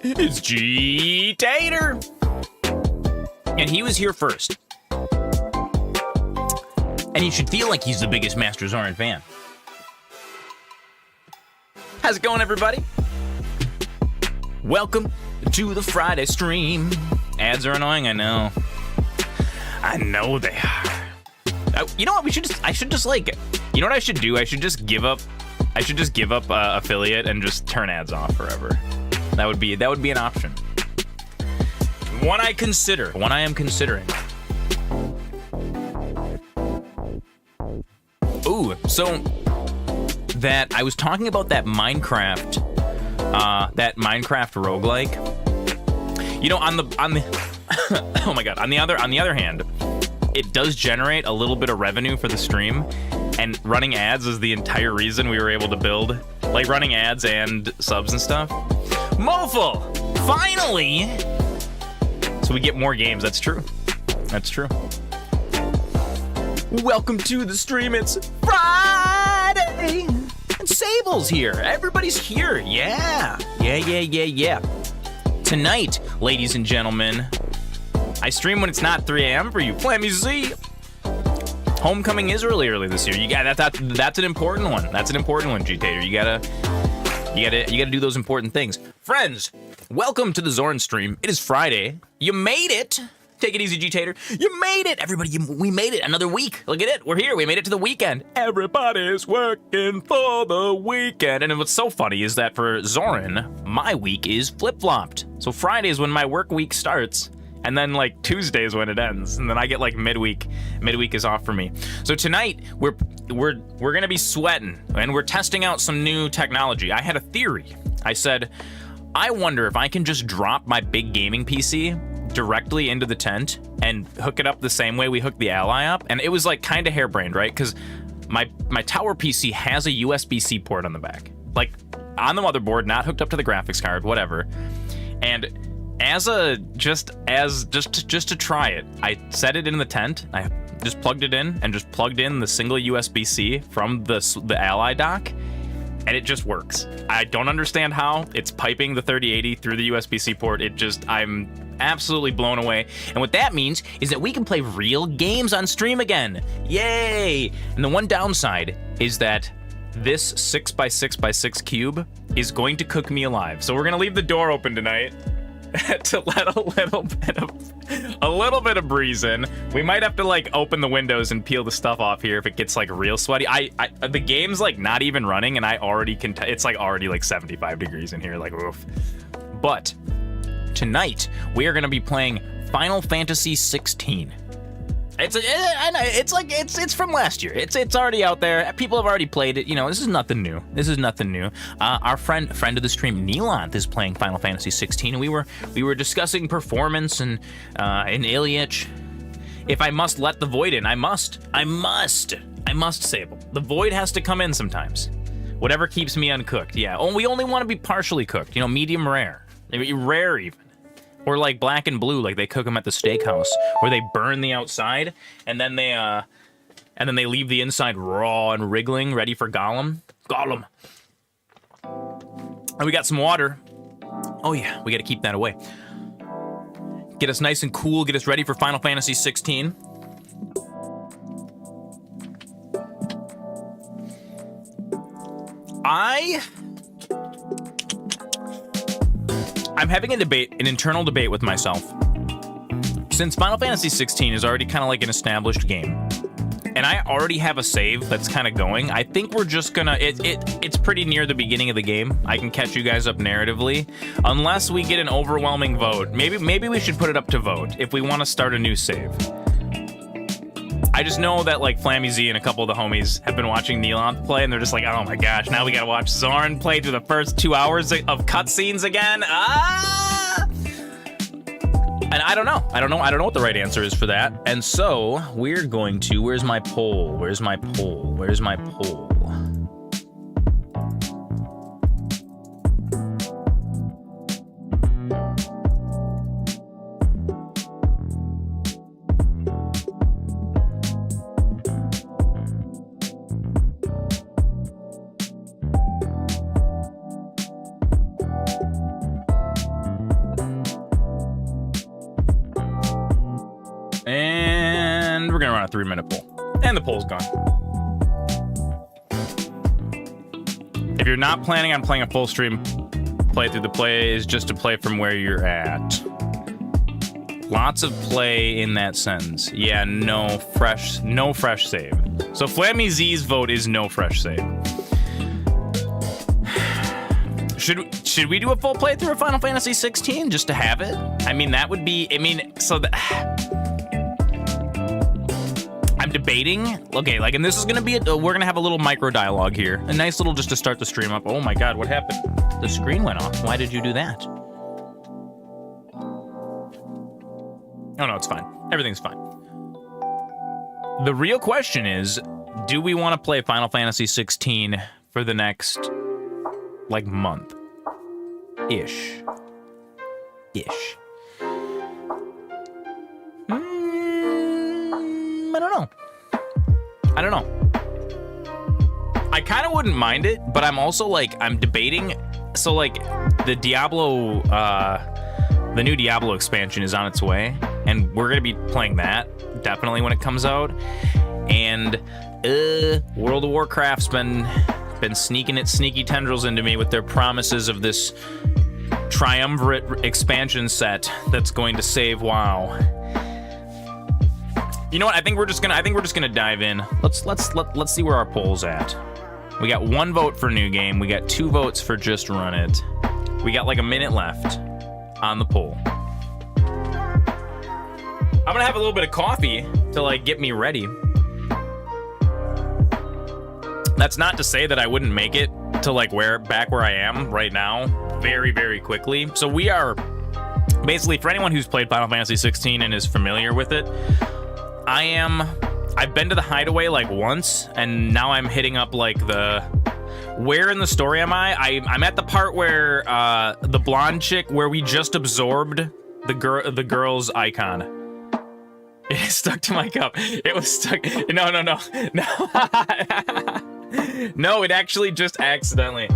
It's G-Tater! And he was here first. And he should feel like he's the biggest MasterZoran fan. How's it going, everybody? Welcome to the Friday stream. Ads are annoying, I know. I know they are. You know what? I should just like, you know what I should do? I should just give up affiliate and just turn ads off forever. That would be an option. One I am considering. Ooh, so that I was talking about that Minecraft roguelike. You know, on the oh my god, on the other hand, it does generate a little bit of revenue for the stream, and running ads is the entire reason we were able to build, like running ads and subs and stuff. Moful! Finally! So we get more games, that's true. That's true. Welcome to the stream, it's Friday! And Sable's here, everybody's here, yeah. Tonight, ladies and gentlemen, I stream when it's not 3 a.m. for you. Flammy Z. Homecoming is really early this year. You got that's an important one. That's an important one, G-Tater. You gotta do those important things. Friends, welcome to the Zoran stream. It is Friday. You made it. Take it easy, G-Tater. You made it, everybody. We made it. Another week. Look at it. We're here. We made it to the weekend. Everybody's working for the weekend. And what's so funny is that for Zoran, my week is flip-flopped. So Friday is when my work week starts, and then like Tuesday is when it ends, and then I get like midweek. Midweek is off for me. So tonight we're gonna be sweating, and we're testing out some new technology. I had a theory. I said, I wonder if I can just drop my big gaming PC directly into the tent and hook it up the same way we hooked the Ally up. And it was like kind of harebrained, right? Because my tower PC has a USB-C port on the back, like on the motherboard, not hooked up to the graphics card, whatever. And just to try it, I set it in the tent. I just plugged it in and just plugged in the single USB-C from the Ally dock, and it just works. I don't understand how. It's piping the 3080 through the USB-C port. I'm absolutely blown away. And what that means is that we can play real games on stream again. Yay! And the one downside is that this 6x6x6 cube is going to cook me alive. So we're gonna leave the door open tonight to let a little bit of breeze in. We might have to like open the windows and peel the stuff off here if it gets like real sweaty. The game's like not even running, and I already can. It's like already like 75 degrees in here, like oof. But tonight we are gonna be playing Final Fantasy 16. It's from last year. It's already out there. People have already played it. You know, this is nothing new. Our friend of the stream, Neelanth, is playing Final Fantasy 16, and we were discussing performance and Ilyich. If I must let the void in, I must, Sable. The void has to come in sometimes. Whatever keeps me uncooked. Yeah. Oh, we only want to be partially cooked. You know, medium rare, maybe rare even. Or like black and blue, like they cook them at the steakhouse, where they burn the outside and then they leave the inside raw and wriggling, ready for Gollum. And we got some water. Oh yeah, we got to keep that away. Get us nice and cool. Get us ready for Final Fantasy 16. I'm having an internal debate with myself. Since Final Fantasy 16 is already kind of like an established game, and I already have a save that's kind of going, I think we're just gonna, it's pretty near the beginning of the game. I can catch you guys up narratively, unless we get an overwhelming vote. Maybe we should put it up to vote if we want to start a new save. I just know that like Flammy Z and a couple of the homies have been watching Neelanth play, and they're just like, oh my gosh, now we gotta watch Zoran play through the first 2 hours of cutscenes again. And I don't know what the right answer is for that. And so we're going to, where's my poll? 3-minute poll. And the poll's gone. If you're not planning on playing a full stream playthrough, the play is just to play from where you're at. Lots of play in that sentence. Yeah, no fresh save. So Flammy Z's vote is no fresh save. Should we do a full playthrough of Final Fantasy 16 just to have it? I mean, that would be, I'm debating. Okay, like, and this is gonna be, we're gonna have a little micro dialogue here. A nice little, just to start the stream up. Oh my God, what happened? The screen went off. Why did you do that? Oh no, it's fine. Everything's fine. The real question is, do we want to play Final Fantasy 16 for the next, like, month? Ish. I don't know. I kind of wouldn't mind it, but I'm also, like, I'm debating. So, like, the Diablo, the new Diablo expansion is on its way, and we're gonna be playing that definitely when it comes out. And World of Warcraft's been sneaking its sneaky tendrils into me with their promises of this triumvirate expansion set that's going to save WoW. You know what? I think we're just gonna dive in. Let's see where our poll's at. We got 1 vote for new game. We got 2 votes for just run it. We got like a minute left on the poll. I'm gonna have a little bit of coffee to like get me ready. That's not to say that I wouldn't make it to like back where I am right now very, very quickly. So we are basically, for anyone who's played Final Fantasy 16 and is familiar with it, I've been to the Hideaway like once, and now I'm hitting up like where in the story am I? I'm at the part where the blonde chick, where we just absorbed the girl's icon. It stuck to my cup. It was stuck. No. No, it actually just accidentally.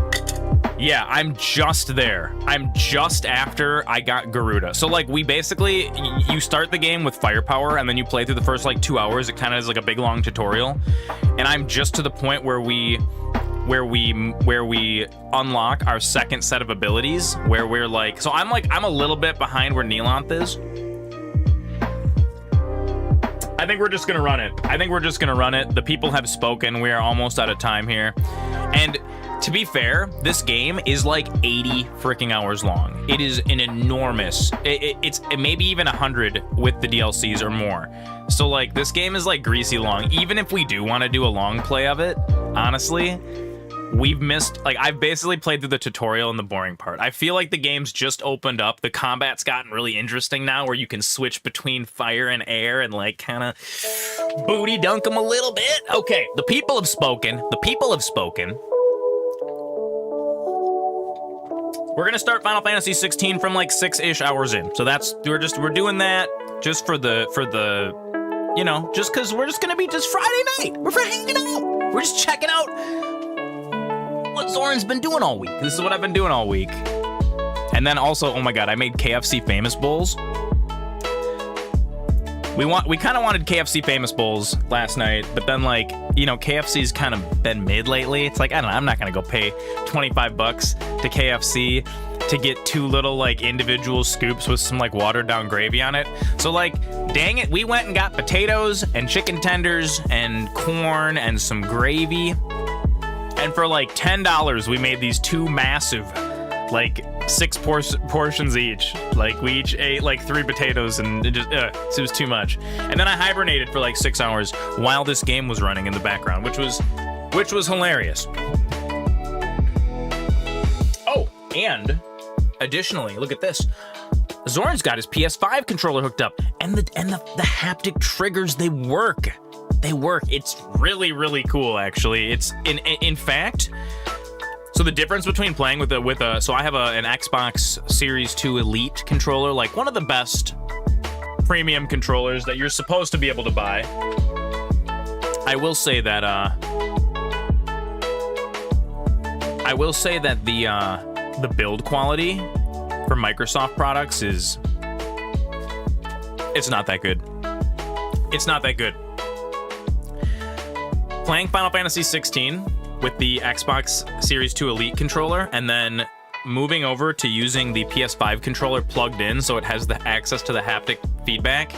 Yeah, I'm just there. I'm just after I got Garuda. So like, we basically, you start the game with firepower, and then you play through the first like 2 hours. It kind of is like a big long tutorial, and I'm just to the point where we unlock our second set of abilities, where we're like, so I'm a little bit behind where Neelanth is. I think we're just gonna run it. The people have spoken. We are almost out of time here, and to be fair, this game is like 80 freaking hours long. It is an enormous, it's maybe even 100 with the DLCs or more. So like, this game is like greasy long. Even if we do want to do a long play of it, honestly, we've missed, like, I've basically played through the tutorial and the boring part. I feel like the game's just opened up. The combat's gotten really interesting now, where you can switch between fire and air and like kind of booty dunk them a little bit. Okay, the people have spoken. We're gonna start Final Fantasy 16 from like 6-ish hours in. So we're doing that just for the, you know, just because we're just gonna be just Friday night. We're hanging out. We're just checking out what Zoran's been doing all week. This is what I've been doing all week. And then also, oh my God, I made KFC famous bowls. We kind of wanted KFC famous bowls last night, but then like, you know, KFC's kind of been mid lately. It's like, I don't know, I'm not gonna go pay $25 to KFC to get 2 little like individual scoops with some like watered down gravy on it. So like, dang it, we went and got potatoes and chicken tenders and corn and some gravy. And for like $10, we made these 2 massive, like 6 portions each. Like, we each ate like 3 potatoes, and it was too much. And then I hibernated for like 6 hours while this game was running in the background, which was hilarious. Oh, and additionally, look at this. Zoran's got his PS5 controller hooked up, and the haptic triggers, they work. It's really, really cool, actually. It's in fact. So the difference between playing with so I have an Xbox Series 2 Elite controller, like one of the best premium controllers that you're supposed to be able to buy. I will say that the build quality for Microsoft products it's not that good. playing Final Fantasy 16 with the Xbox Series 2 Elite controller, and then moving over to using the PS5 controller plugged in so it has the access to the haptic feedback.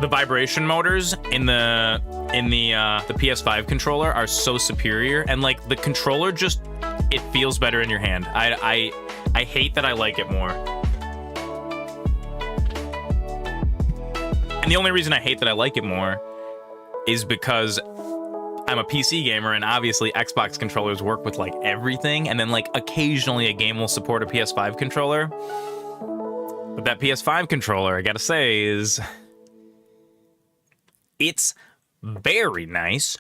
The vibration motors in the PS5 controller are so superior, and like the controller just, it feels better in your hand. I hate that I like it more. And the only reason I hate that I like it more is because I'm a PC gamer, and obviously Xbox controllers work with like everything, and then like occasionally a game will support a PS5 controller. But that PS5 controller, I gotta say, it's very nice.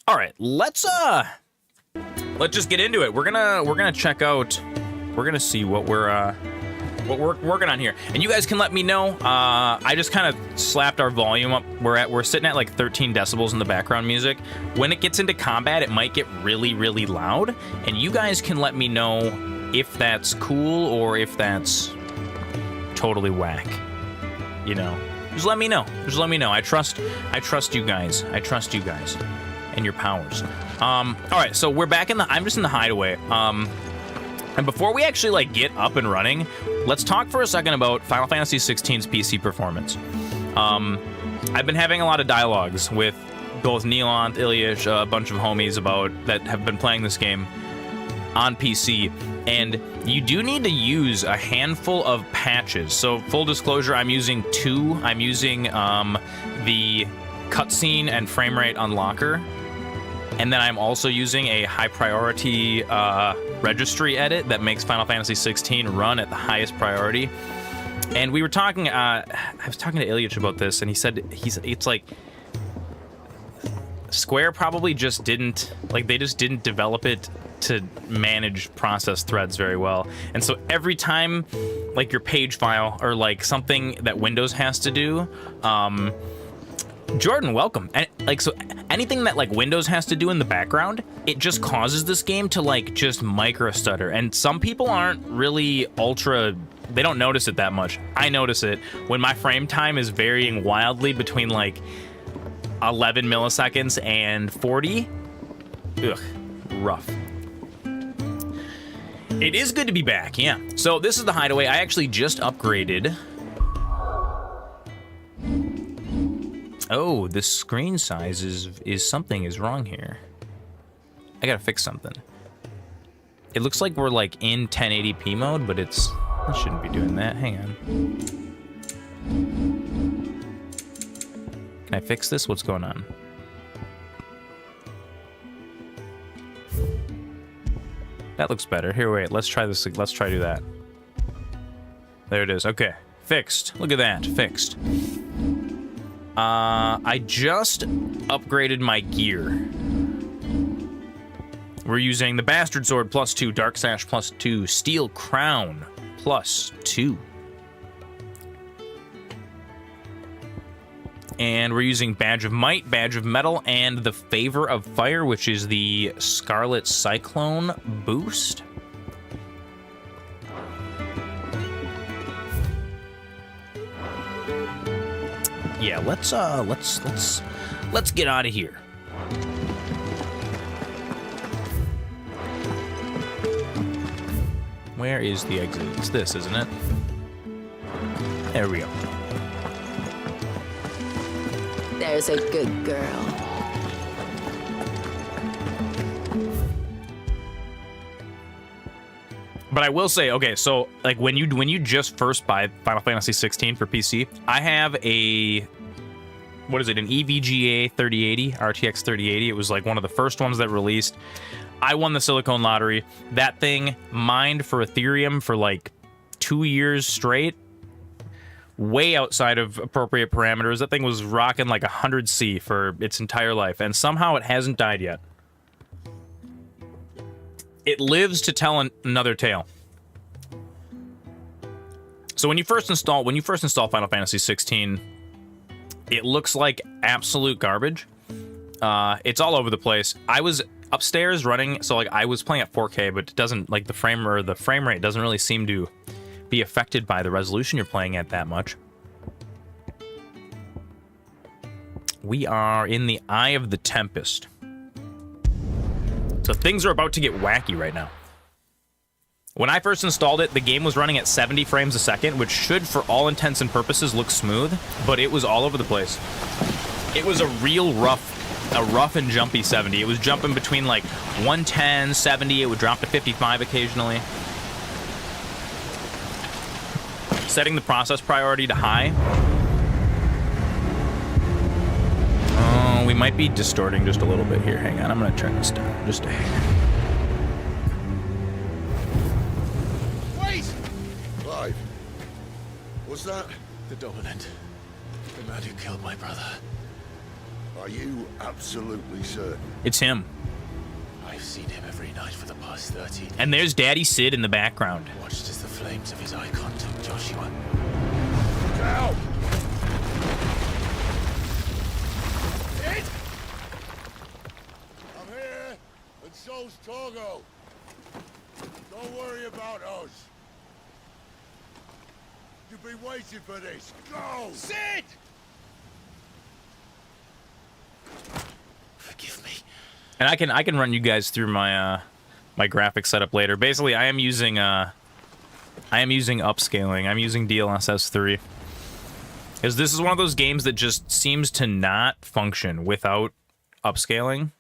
All right, let's just get into it. We're gonna check out. We're gonna see what we're working on here, and you guys can let me know. I just kind of slapped our volume up. We're sitting at like 13 decibels in the background music. When it gets into combat, it might get really, really loud, and you guys can let me know if that's cool or if that's totally whack. You know, just let me know. Just let me know. I trust you guys. I trust you guys and your powers. All right, so we're back I'm just in the hideaway. And before we actually like get up and running, let's talk for a second about Final Fantasy XVI's PC performance. I've been having a lot of dialogues with both Neelant, Ilyich, a bunch of homies that have been playing this game on PC, and you do need to use a handful of patches. So full disclosure, I'm using two. I'm using the cutscene and frame rate unlocker, and then I'm also using a high priority registry edit that makes Final Fantasy XVI run at the highest priority. And we were talking, I was talking to Ilyich about this, and he said it's like Square probably just didn't, like they just didn't develop it to manage process threads very well. And so every time like your page file or like something that Windows has to do, Jordan, welcome. And like, so anything that like Windows has to do in the background, it just causes this game to like just micro stutter. And some people aren't really they don't notice it that much. I notice it when my frame time is varying wildly between like 11 milliseconds and 40. Ugh, rough. It is good to be back, yeah. So this is the hideaway. I actually just upgraded. Oh, the screen size is something is wrong here. I gotta fix something. It looks like we're like in 1080p mode, but it shouldn't be doing that. Hang on. Can I fix this? What's going on? That looks better. Here, wait. Let's try this. Let's try do that. There it is. Okay, fixed. Look at that. Fixed. I just upgraded my gear. We're using the Bastard Sword +2, Dark Sash +2, Steel Crown +2. And we're using Badge of Might, Badge of Metal, and the Favor of Fire, which is the Scarlet Cyclone boost. Yeah, let's get out of here. Where is the exit? It's this, isn't it? There we go. There's a good girl. But I will say, okay, so like when you just first buy Final Fantasy 16 for PC, I have a, what is it, an EVGA 3080, RTX 3080. It was like one of the first ones that released. I won the Silicon Lottery. That thing mined for Ethereum for like 2 years straight. Way outside of appropriate parameters. That thing was rocking like 100C for its entire life, and somehow it hasn't died yet. It lives to tell another tale. So when you first install Final Fantasy 16, it looks like absolute garbage. It's all over the place. I was upstairs running, so like I was playing at 4K, but it doesn't, like the frame rate doesn't really seem to be affected by the resolution you're playing at that much. We are in the Eye of the Tempest. So things are about to get wacky right now. When I first installed it, the game was running at 70 frames a second, which should, for all intents and purposes, look smooth, but it was all over the place. It was a rough and jumpy 70. It was jumping between like 110, 70, it would drop to 55 occasionally. Setting the process priority to high. Oh, we might be distorting just a little bit here. Hang on, I'm gonna turn this down just a hair. Wait! Clive, was that? The Dominant. The man who killed my brother. Are you absolutely certain? It's him. I've seen him every night for the past 13 years. And there's Daddy Cid in the background. Watched as the flames of his icon took Joshua. Down! It? I'm here, and so's Torgo. Don't worry about us. You've been waiting for this. Go! Cid! Forgive me. And I can run you guys through my my graphic setup later. Basically, I am using upscaling. I'm using DLSS 3. Because this is one of those games that just seems to not function without upscaling.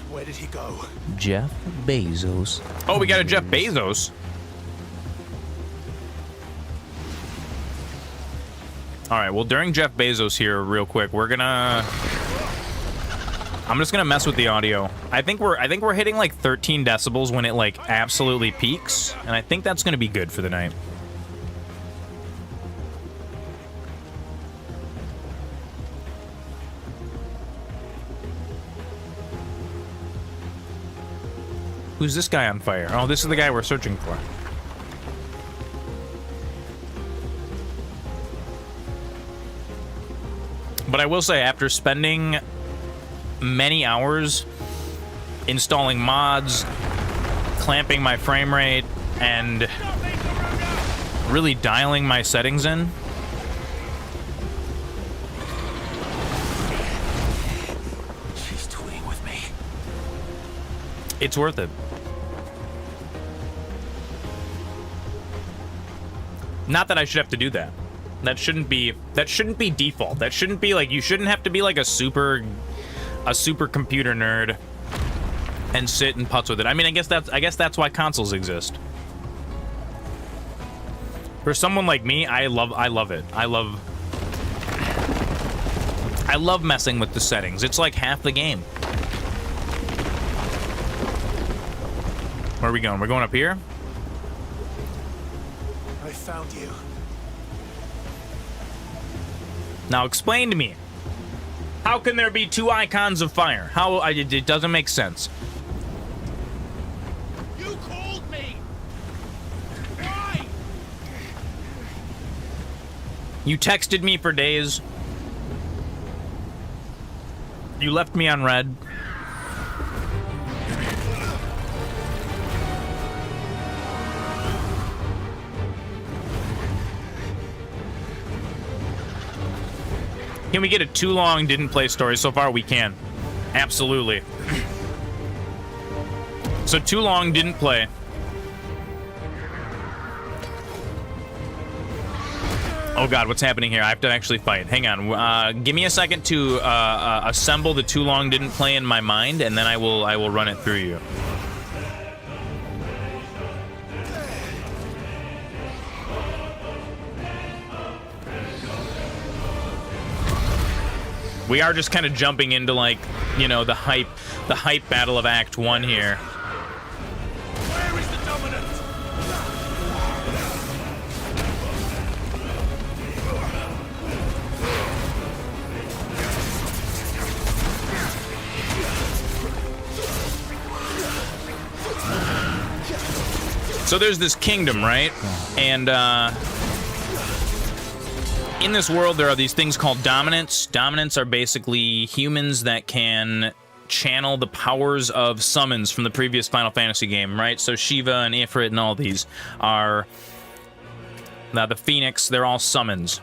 Where did he go? Jeff Bezos. Oh, we got a Jeff Bezos. All right, well, during Jeff Bezos here, real quick, I'm just gonna mess with the audio. I think we're hitting like 13 decibels when it like absolutely peaks, and I think that's gonna be good for the night. Who's this guy on fire? Oh, this is the guy we're searching for. But I will say, after spending many hours installing mods, clamping my frame rate, and really dialing my settings in, She's toying with me. it's worth it. Not that I should have to do that. That shouldn't be default. That shouldn't be like, you shouldn't have to be like a super computer nerd and sit and putz with it. I mean, I guess that's why consoles exist. For someone like me, I love it. I love messing with the settings. It's like half the game. Where are we going? We're going up here? I found you. Now explain to me. How can there be two icons of fire? It doesn't make sense. You called me! Why? You texted me for days. You left me on red. Can we get a too long didn't play story? So far we can. Absolutely. So too long didn't play. Oh god, what's happening here? I have to actually fight. Hang on. Give me a second to assemble the too long didn't play in my mind, and then I will run it through you. We are just kind of jumping into, like, you know, the hype battle of Act 1 here. Where is the Dominant? So there's this kingdom, right? And in this world, there are these things called dominants. Dominants are basically humans that can channel the powers of summons from the previous Final Fantasy game, right? So Shiva and Ifrit and all these are Now, the Phoenix, they're all summons.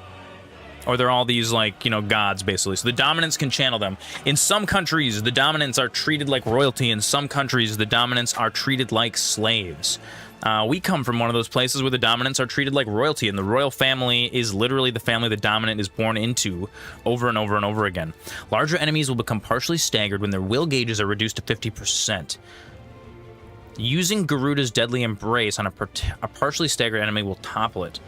Or they're all these, like, you know, gods, basically. So the dominants can channel them. In some countries, the dominants are treated like royalty. In some countries, the dominants are treated like slaves. We come from one of those places where the dominants are treated like royalty, and the royal family is literally the family the dominant is born into over and over and over again. Larger enemies will become partially staggered when their will gauges are reduced to 50%. Using Garuda's Deadly Embrace on a partially staggered enemy will topple it.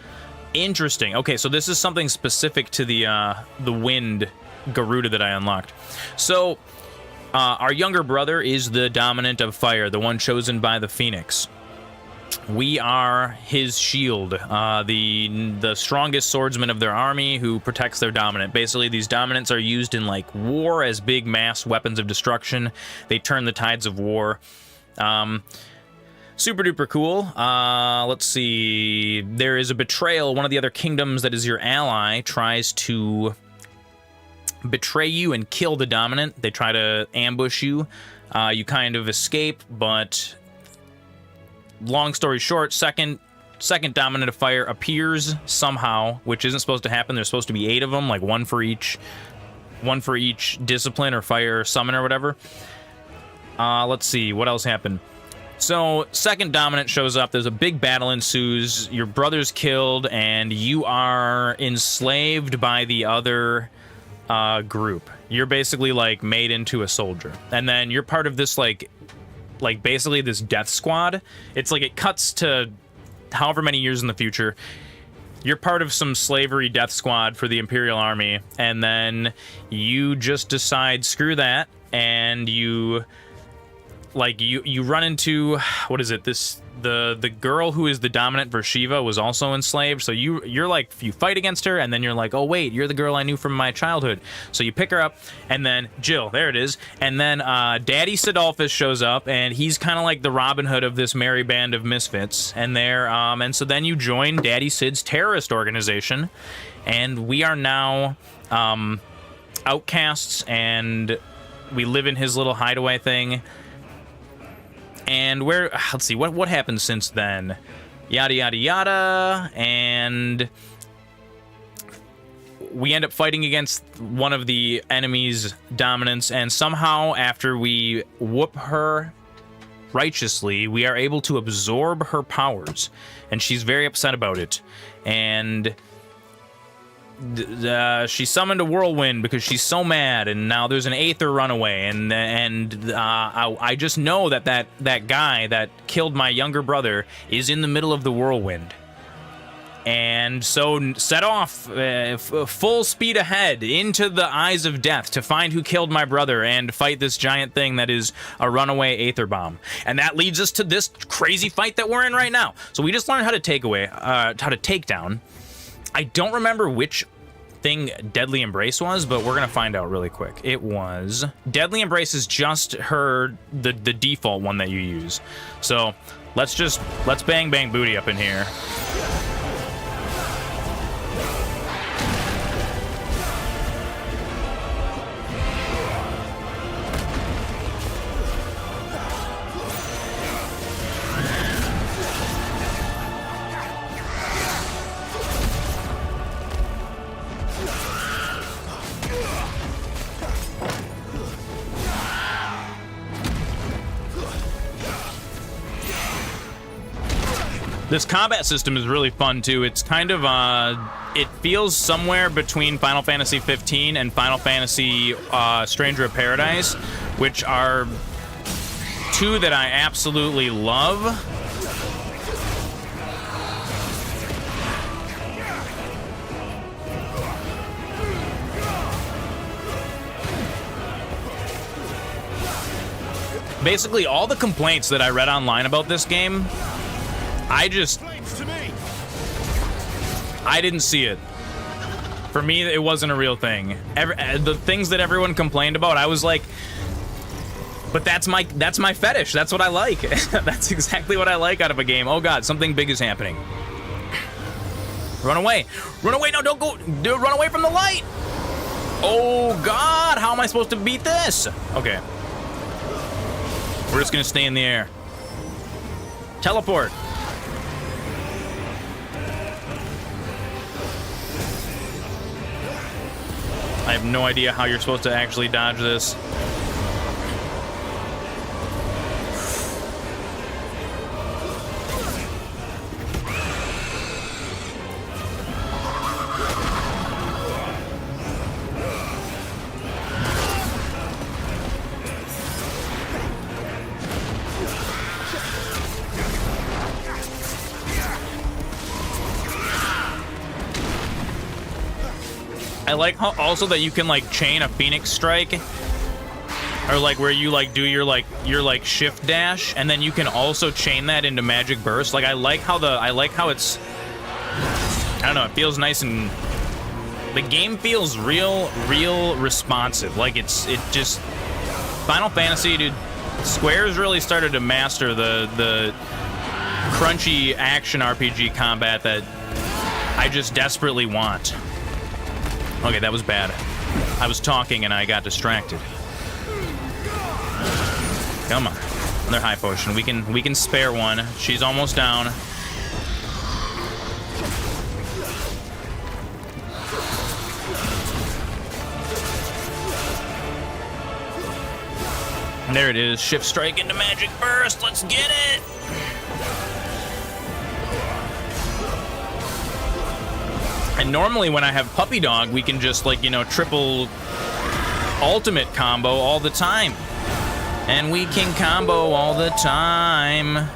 Interesting. Okay, so this is something specific to the wind Garuda that I unlocked. So, our younger brother is the dominant of fire, the one chosen by the Phoenix. We are his shield, the strongest swordsman of their army who protects their dominant. Basically, these dominants are used in, like, war as big mass weapons of destruction. They turn the tides of war. Super duper cool. Let's see. There is a betrayal. One of the other kingdoms that is your ally tries to betray you and kill the dominant. They try to ambush you. You kind of escape, but long story short, second dominant of fire appears somehow, which isn't supposed to happen. There's supposed to be 8 of them, like one for each discipline or fire summon or whatever. Let's see, what else happened? So, second dominant shows up, there's a big battle ensues, your brother's killed, and you are enslaved by the other group. You're basically, like, made into a soldier. And then you're part of this, like basically this death squad. It's like it cuts to however many years in the future. You're part of some slavery death squad for the Imperial Army, and then you just decide, screw that, and you run into, what is it, the girl who is the dominant for Shiva was also enslaved, so you're like, you fight against her, and then you're like, oh wait, you're the girl I knew from my childhood. So you pick her up, and then Jill, there it is, and then Daddy Cidolfus shows up, and he's kind of like the Robin Hood of this merry band of misfits, and so then you join Daddy Cid's terrorist organization, and we are now outcasts, and we live in his little hideaway thing. And let's see, what happened since then? Yada, yada, yada, and we end up fighting against one of the enemy's dominants, and somehow, after we whoop her righteously, we are able to absorb her powers, and she's very upset about it, and she summoned a whirlwind because she's so mad, and now there's an Aether runaway, and I just know that guy that killed my younger brother is in the middle of the whirlwind, and so set off full speed ahead into the eyes of death to find who killed my brother and fight this giant thing that is a runaway Aether bomb. And that leads us to this crazy fight that we're in right now. So we just learned how to take down. I don't remember which thing Deadly Embrace was, but we're gonna find out really quick. It was Deadly Embrace is just the default one that you use. So let's bang booty up in here. This combat system is really fun, too. It's kind of, it feels somewhere between Final Fantasy 15 and Final Fantasy Stranger of Paradise, which are two that I absolutely love. Basically, all the complaints that I read online about this game, I didn't see it. For me, it wasn't a real thing. The things that everyone complained about, I was like, but that's my fetish. That's what I like. That's exactly what I like out of a game. Oh god, something big is happening. Run away. Run away. No, don't go. Run away from the light. Oh god, how am I supposed to beat this? Okay. We're just gonna stay in the air. I have no idea how you're supposed to actually dodge this. I like how also that you can like chain a Phoenix Strike, or like where you like do your shift dash, and then you can also chain that into Magic Burst. Like I like how it's, I don't know, it feels nice, and the game feels real responsive. Like it just, Final Fantasy, dude, Square's really started to master the crunchy action RPG combat that I just desperately want. Okay, that was bad. I was talking and I got distracted. Come on. Another high potion. We can spare one. She's almost down. And there it is. Shift strike into Magic Burst. Let's get it. And normally when I have Puppy Dog, we can just, like, you know, triple ultimate combo all the time. And we can combo all the time.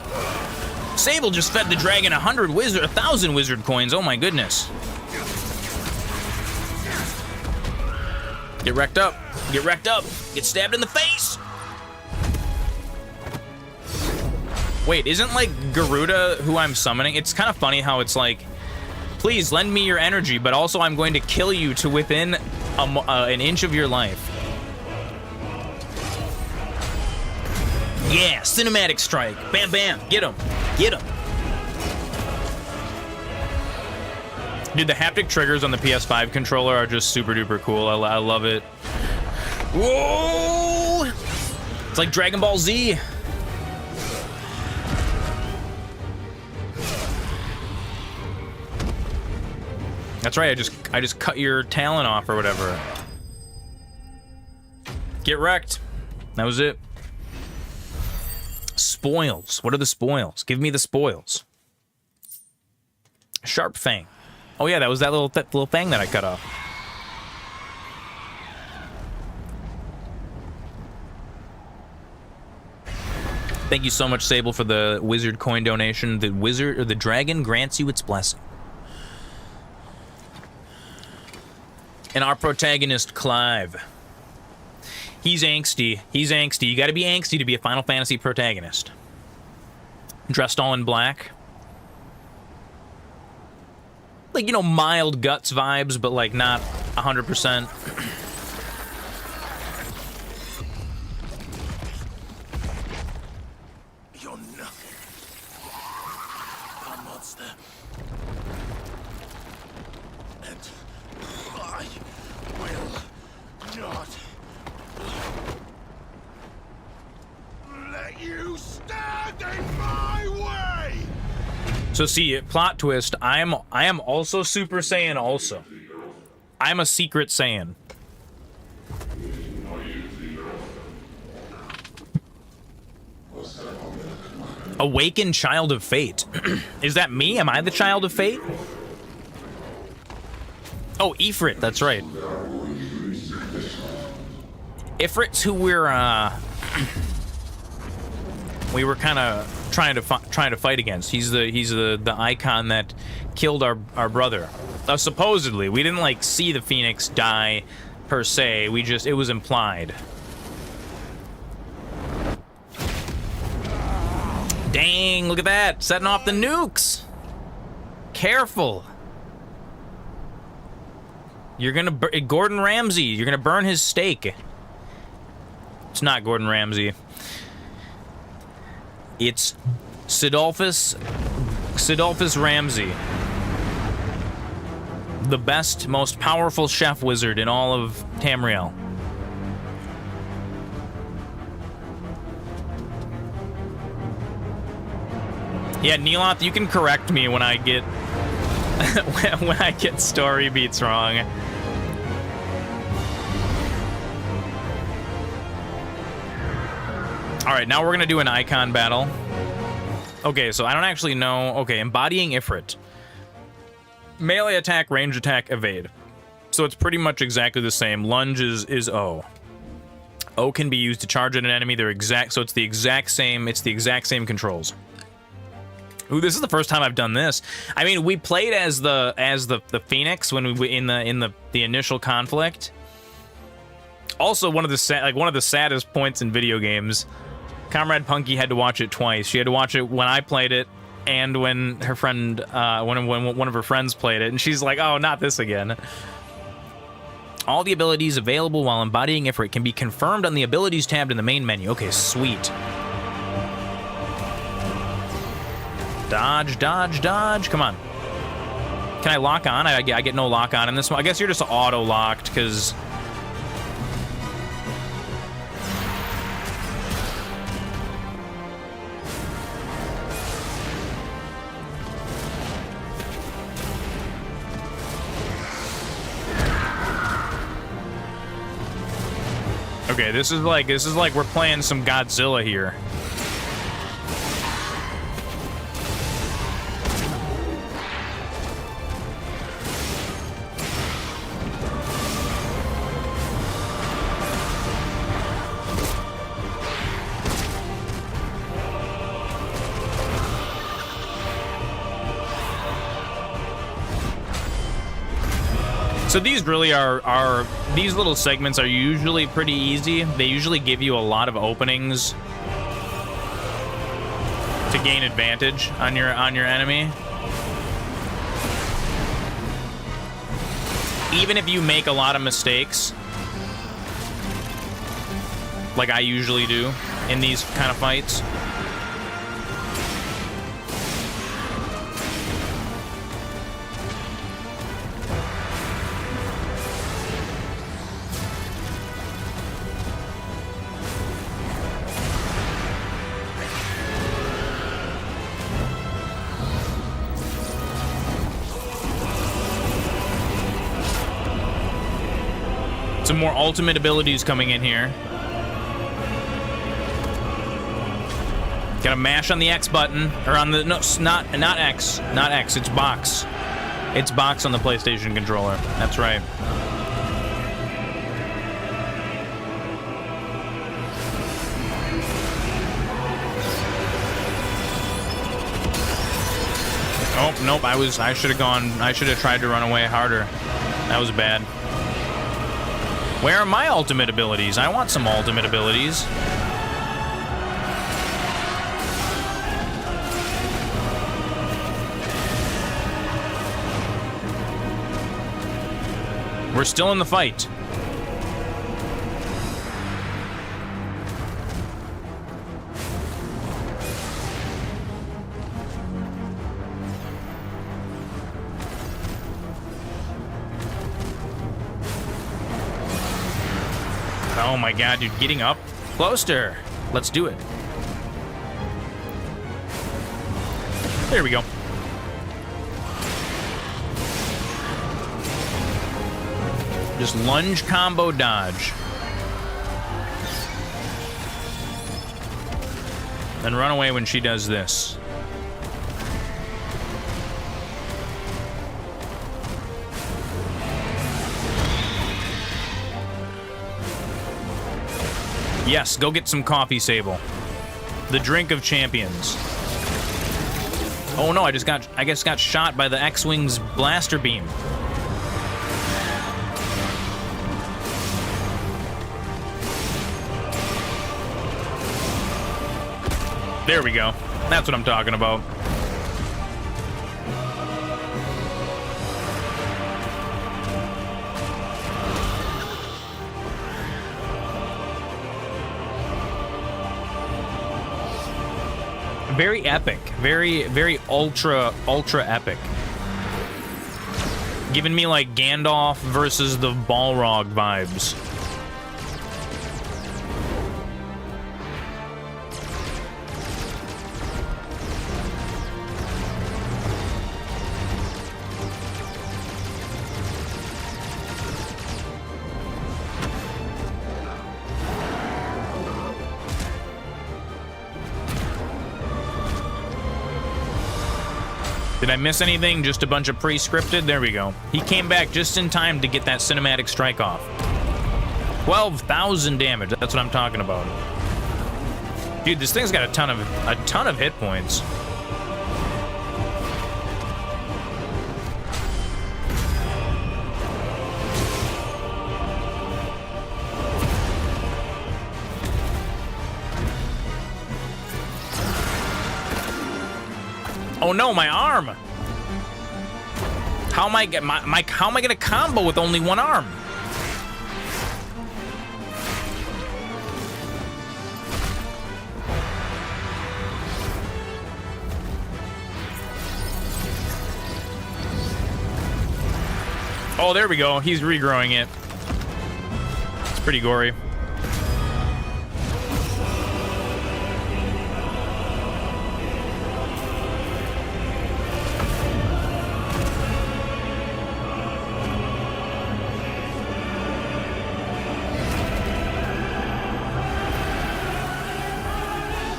Sable just fed the dragon 1,000 wizard coins. Oh my goodness. Get wrecked up. Get wrecked up. Get stabbed in the face. Wait, isn't, like, Garuda who I'm summoning? It's kind of funny how it's like, please lend me your energy, but also I'm going to kill you to within an inch of your life. Yeah, cinematic strike. Bam, bam. Get him. Get him. Dude, the haptic triggers on the PS5 controller are just super duper cool. I love it. Whoa! It's like Dragon Ball Z. That's right, I just cut your talon off or whatever. Get wrecked. That was it. Spoils. What are the spoils? Give me the spoils. Sharp Fang. Oh yeah, that was that little thing that I cut off. Thank you so much, Sable, for the wizard coin donation. The dragon grants you its blessing. And our protagonist, Clive. He's angsty. He's angsty. You gotta be angsty to be a Final Fantasy protagonist. Dressed all in black. Like, you know, mild Guts vibes, but like not 100%. You're nothing. A monster. And I will not let you stand in my way! So see, plot twist, I am also Super Saiyan also. I'm a secret Saiyan. Awakened Child of Fate. Is that me? Am I the Child of Fate? Oh, Ifrit, that's right. Ifrit's who we were kind of trying to fight against. He's the icon that killed our brother. Supposedly, we didn't like see the Phoenix die per se. It was implied. Dang, look at that, setting off the nukes. Careful. You're gonna Gordon Ramsay. You're gonna burn his steak. It's not Gordon Ramsay. It's Cidolfus Ramsay. The best, most powerful chef wizard in all of Tamriel. Yeah, Neeloth, you can correct me when I get when I get story beats wrong. All right, now we're gonna do an icon battle. Okay, so I don't actually know. Okay, embodying Ifrit. Melee attack, range attack, evade. So it's pretty much exactly the same. Lunge is O. O can be used to charge at an enemy. They're exact, so it's the exact same. It's the exact same controls. Ooh, this is the first time I've done this. I mean, we played as the Phoenix when we in the initial conflict. Also, one of the saddest points in video games. Comrade Punky had to watch it twice. She had to watch it when I played it, and when her friend, when one of her friends played it, and she's like, "Oh, not this again." All the abilities available while embodying Ifrit can be confirmed on the abilities tab in the main menu. Okay, sweet. Dodge, dodge, dodge. Come on. Can I lock on? I get no lock on in this one. I guess you're just auto locked because. Okay, this is like we're playing some Godzilla here. So these really are these little segments are usually pretty easy. They usually give you a lot of openings to gain advantage on your enemy. Even if you make a lot of mistakes, like I usually do in these kind of fights. Some more ultimate abilities coming in here. Gotta mash on the X button, or on the, no, not X, it's box. It's box on the PlayStation controller, that's right. Oh, nope, I should have tried to run away harder. That was bad. Where are my ultimate abilities? I want some ultimate abilities. We're still in the fight. Oh my god, dude, getting up close to her. Let's do it. There we go. Just lunge combo dodge. Then run away when she does this. Yes, go get some coffee, Sable. The drink of champions. Oh no, I guess got shot by the X-Wing's blaster beam. There we go. That's what I'm talking about. Very epic. Very ultra epic. Giving me like Gandalf versus the Balrog vibes. Did I miss anything? Just a bunch of pre-scripted? There we go. He came back just in time to get that cinematic strike off. 12,000 damage. That's what I'm talking about. Dude, this thing's got a ton of hit points. Oh no, my arm! How am I gonna combo with only one arm? Oh, there we go. He's regrowing it. It's pretty gory.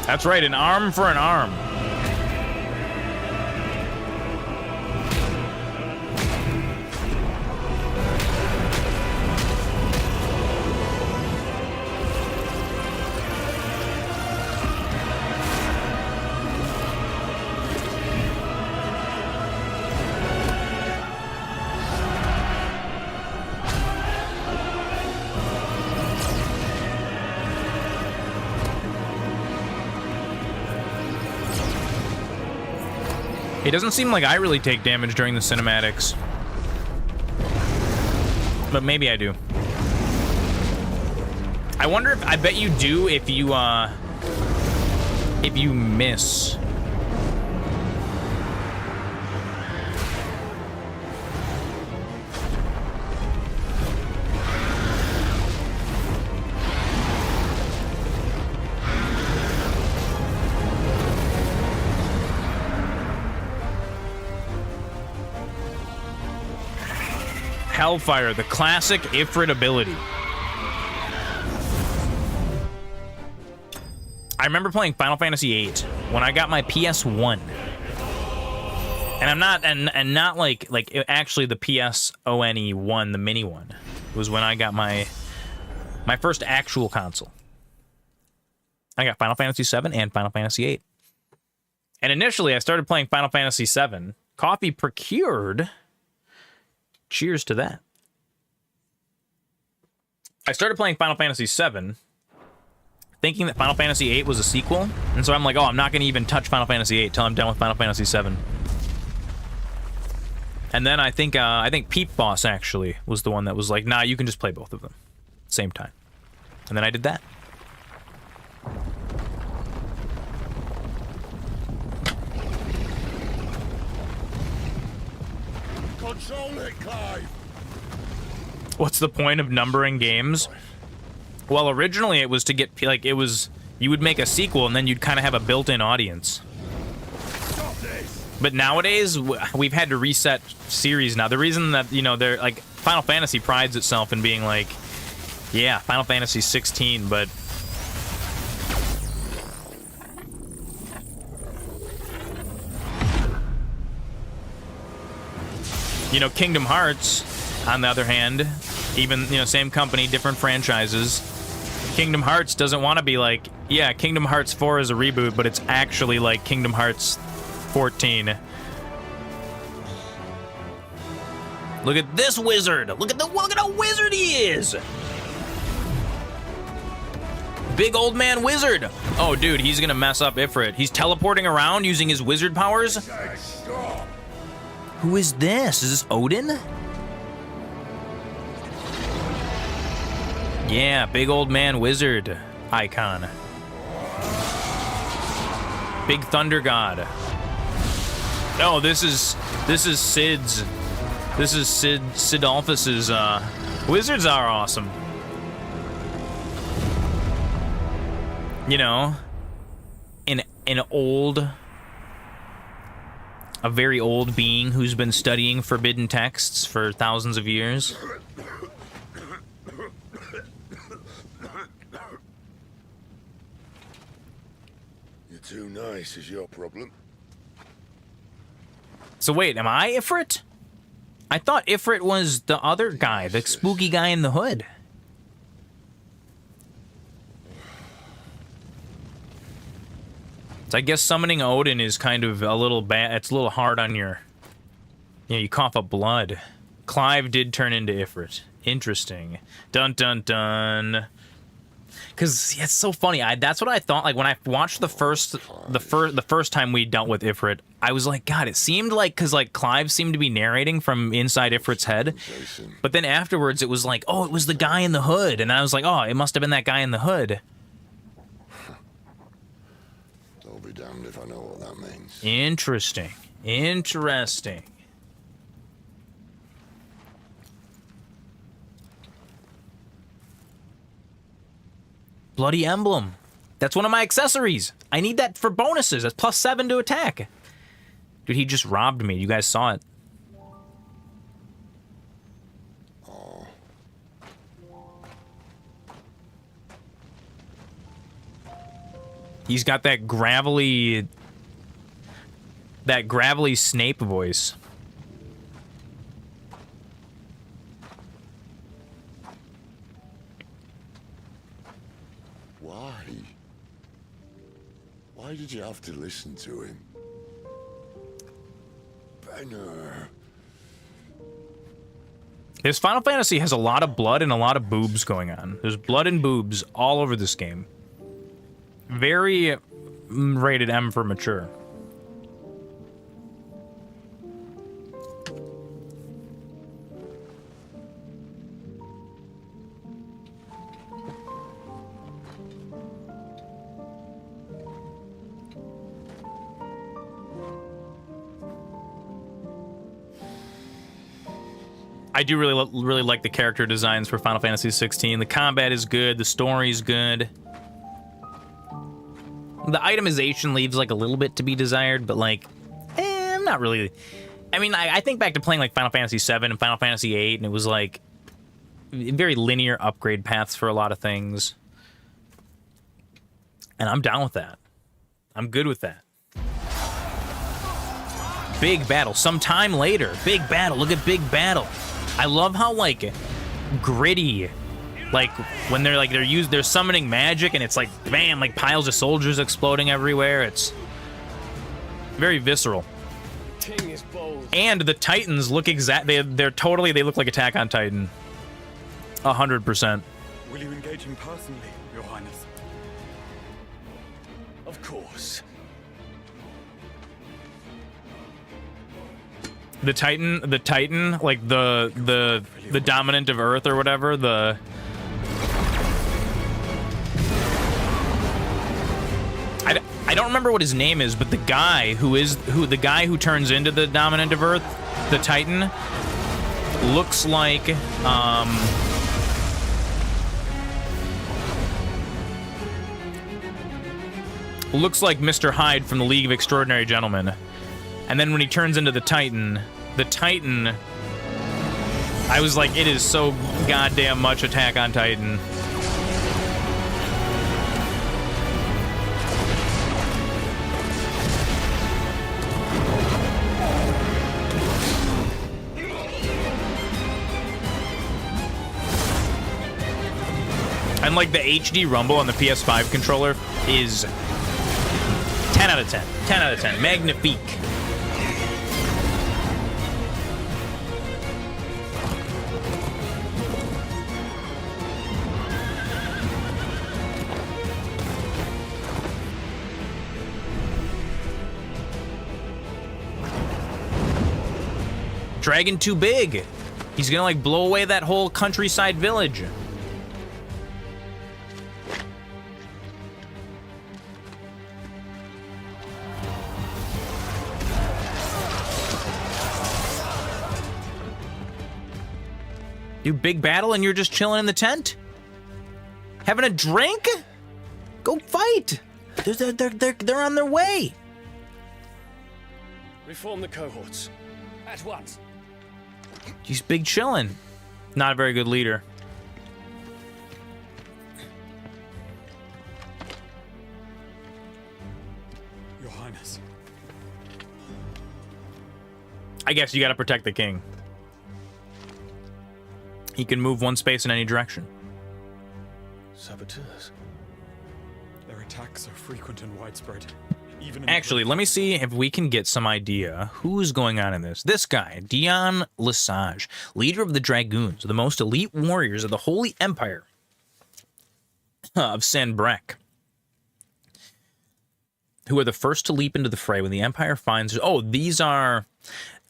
That's right, an arm for an arm. It doesn't seem like I really take damage during the cinematics. But maybe I do. I wonder if, I bet you do if you miss. Hellfire, the classic Ifrit ability. I remember playing Final Fantasy VIII when I got my PS1, and I'm not, and not like actually the PSONE one, the mini one, was when I got my first actual console. I got Final Fantasy VII and Final Fantasy VIII, and initially I started playing Final Fantasy VII. Coffee procured. Cheers to that. I started playing Final Fantasy VII, thinking that Final Fantasy VIII was a sequel, and so I'm like, oh, I'm not going to even touch Final Fantasy VIII till I'm done with Final Fantasy VII. And then I think Peep Boss actually was the one that was like, nah, you can just play both of them same time. And then I did that. Control it, Clive. What's the point of numbering games? Well, originally it was to get, like, it was, you would make a sequel and then you'd kind of have a built-in audience. Stop this. But nowadays, we've had to reset series now. The reason that, you know, they're, like, Final Fantasy prides itself in being like, yeah, Final Fantasy 16, but... You know, Kingdom Hearts, on the other hand, even, you know, same company, different franchises, Kingdom Hearts doesn't want to be like, yeah, Kingdom Hearts 4 is a reboot, but it's actually like Kingdom Hearts 14. Look at this wizard! Look at how wizard he is! Big old man wizard! Oh, dude, he's gonna mess up Ifrit. He's teleporting around using his wizard powers? Stop. Who is this? Is this Odin? Yeah, big old man wizard icon. Big thunder god. Oh, this is Cid's. This is Cidolfus's, wizards are awesome. You know, a very old being who's been studying forbidden texts for thousands of years. You're too nice is your problem. So wait, am I Ifrit? I thought Ifrit was the other guy, the spooky guy in the hood. So I guess summoning Odin is kind of a little bad. It's a little hard on your... You know, you cough up blood. Clive did turn into Ifrit. Interesting. Dun dun dun. Because it's so funny. That's what I thought. Like when I watched the first time we dealt with Ifrit, I was like, God, it seemed like because like Clive seemed to be narrating from inside Ifrit's head, but then afterwards it was like, oh, it was the guy in the hood, and I was like, oh, it must have been that guy in the hood. I'll be damned if I know what that means. Interesting. Interesting. Bloody emblem. That's one of my accessories. I need that for bonuses. That's +7 to attack. Dude, he just robbed me. You guys saw it. Oh. He's got that gravelly Snape voice. Why did you have to listen to him? Banner. This Final Fantasy has a lot of blood and a lot of boobs going on. There's blood and boobs all over this game. Very rated M for mature. I do really like the character designs for Final Fantasy 16. The combat is good. The story's good. The itemization leaves like a little bit to be desired, but like, I'm not really. I mean, I think back to playing like Final Fantasy 7 and Final Fantasy 8, and it was like very linear upgrade paths for a lot of things. And I'm down with that. I'm good with that. Big battle. Sometime later. Big battle. Look at big battle. I love how like gritty, like when they're summoning magic and it's like bam, like piles of soldiers exploding everywhere. It's very visceral. King is bold. And the Titans look they look like Attack on Titan. 100%. Will you engage him personally, Your Highness? Of course. The Titan, like the dominant of Earth or whatever, I don't remember what his name is, but the guy who turns into the dominant of Earth, the Titan, looks like Mr. Hyde from the League of Extraordinary Gentlemen. And then when he turns into the Titan, I was like, it is so goddamn much Attack on Titan. And like the HD rumble on the PS5 controller is 10 out of 10. 10 out of 10. Magnifique. Dragon too big. He's gonna like blow away that whole countryside village. Do big battle and you're just chilling in the tent? Having a drink? Go fight. They're on their way. Reform the cohorts. At once. He's big chillin'. Not a very good leader. Your Highness. I guess you gotta protect the king. He can move one space in any direction. Saboteurs. Their attacks are frequent and widespread. Even in Actually, let me see if we can get some idea who's going on in this. This guy, Dion Lesage, leader of the Dragoons, the most elite warriors of the Holy Empire of Sanbreque, who are the first to leap into the fray when the Empire finds... Oh, these are...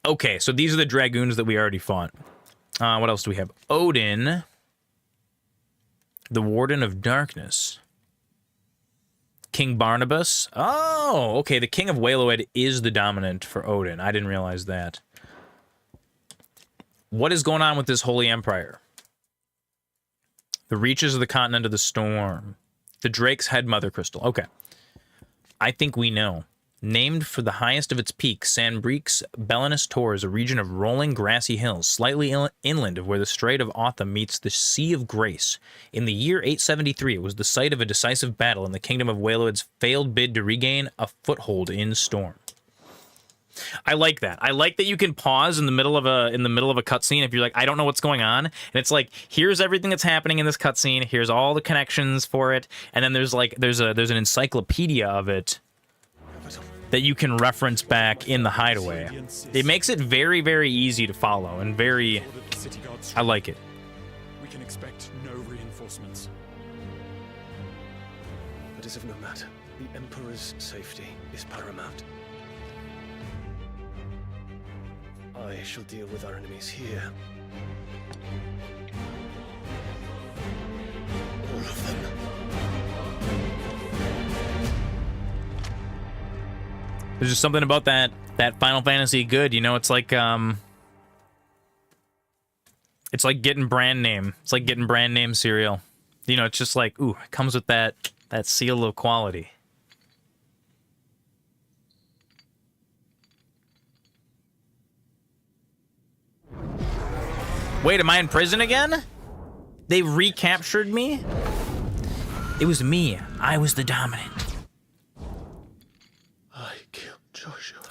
Okay, so these are the Dragoons that we already fought. What else do we have? Odin, the Warden of Darkness. King Barnabas. Oh, okay. The King of Waloed is the dominant for Odin. I didn't realize that. What is going on with this Holy Empire? The reaches of the continent of the storm. The Drake's Head Mother Crystal. Okay. I think we know. Named for the highest of its peaks, Sanbreque's Belinus Tor is a region of rolling grassy hills, slightly inland of where the Strait of Autham meets the Sea of Grace. In the year 873, it was the site of a decisive battle in the kingdom of Waloed's failed bid to regain a foothold in Storm. I like that. I like that you can pause in the middle of a cutscene if you're like, I don't know what's going on, and it's like, here's everything that's happening in this cutscene. Here's all the connections for it, and then there's an encyclopedia of it that you can reference back in the hideaway. It makes it very, very easy to follow and very... I like it. We can expect no reinforcements. But as of no matter, the Emperor's safety is paramount. I shall deal with our enemies here. All of them. There's just something about that Final Fantasy good, you know. It's like getting brand name. It's like getting brand name cereal. You know, it's just like, ooh, it comes with that seal of quality. Wait, am I in prison again? They recaptured me? It was me. I was the dominant.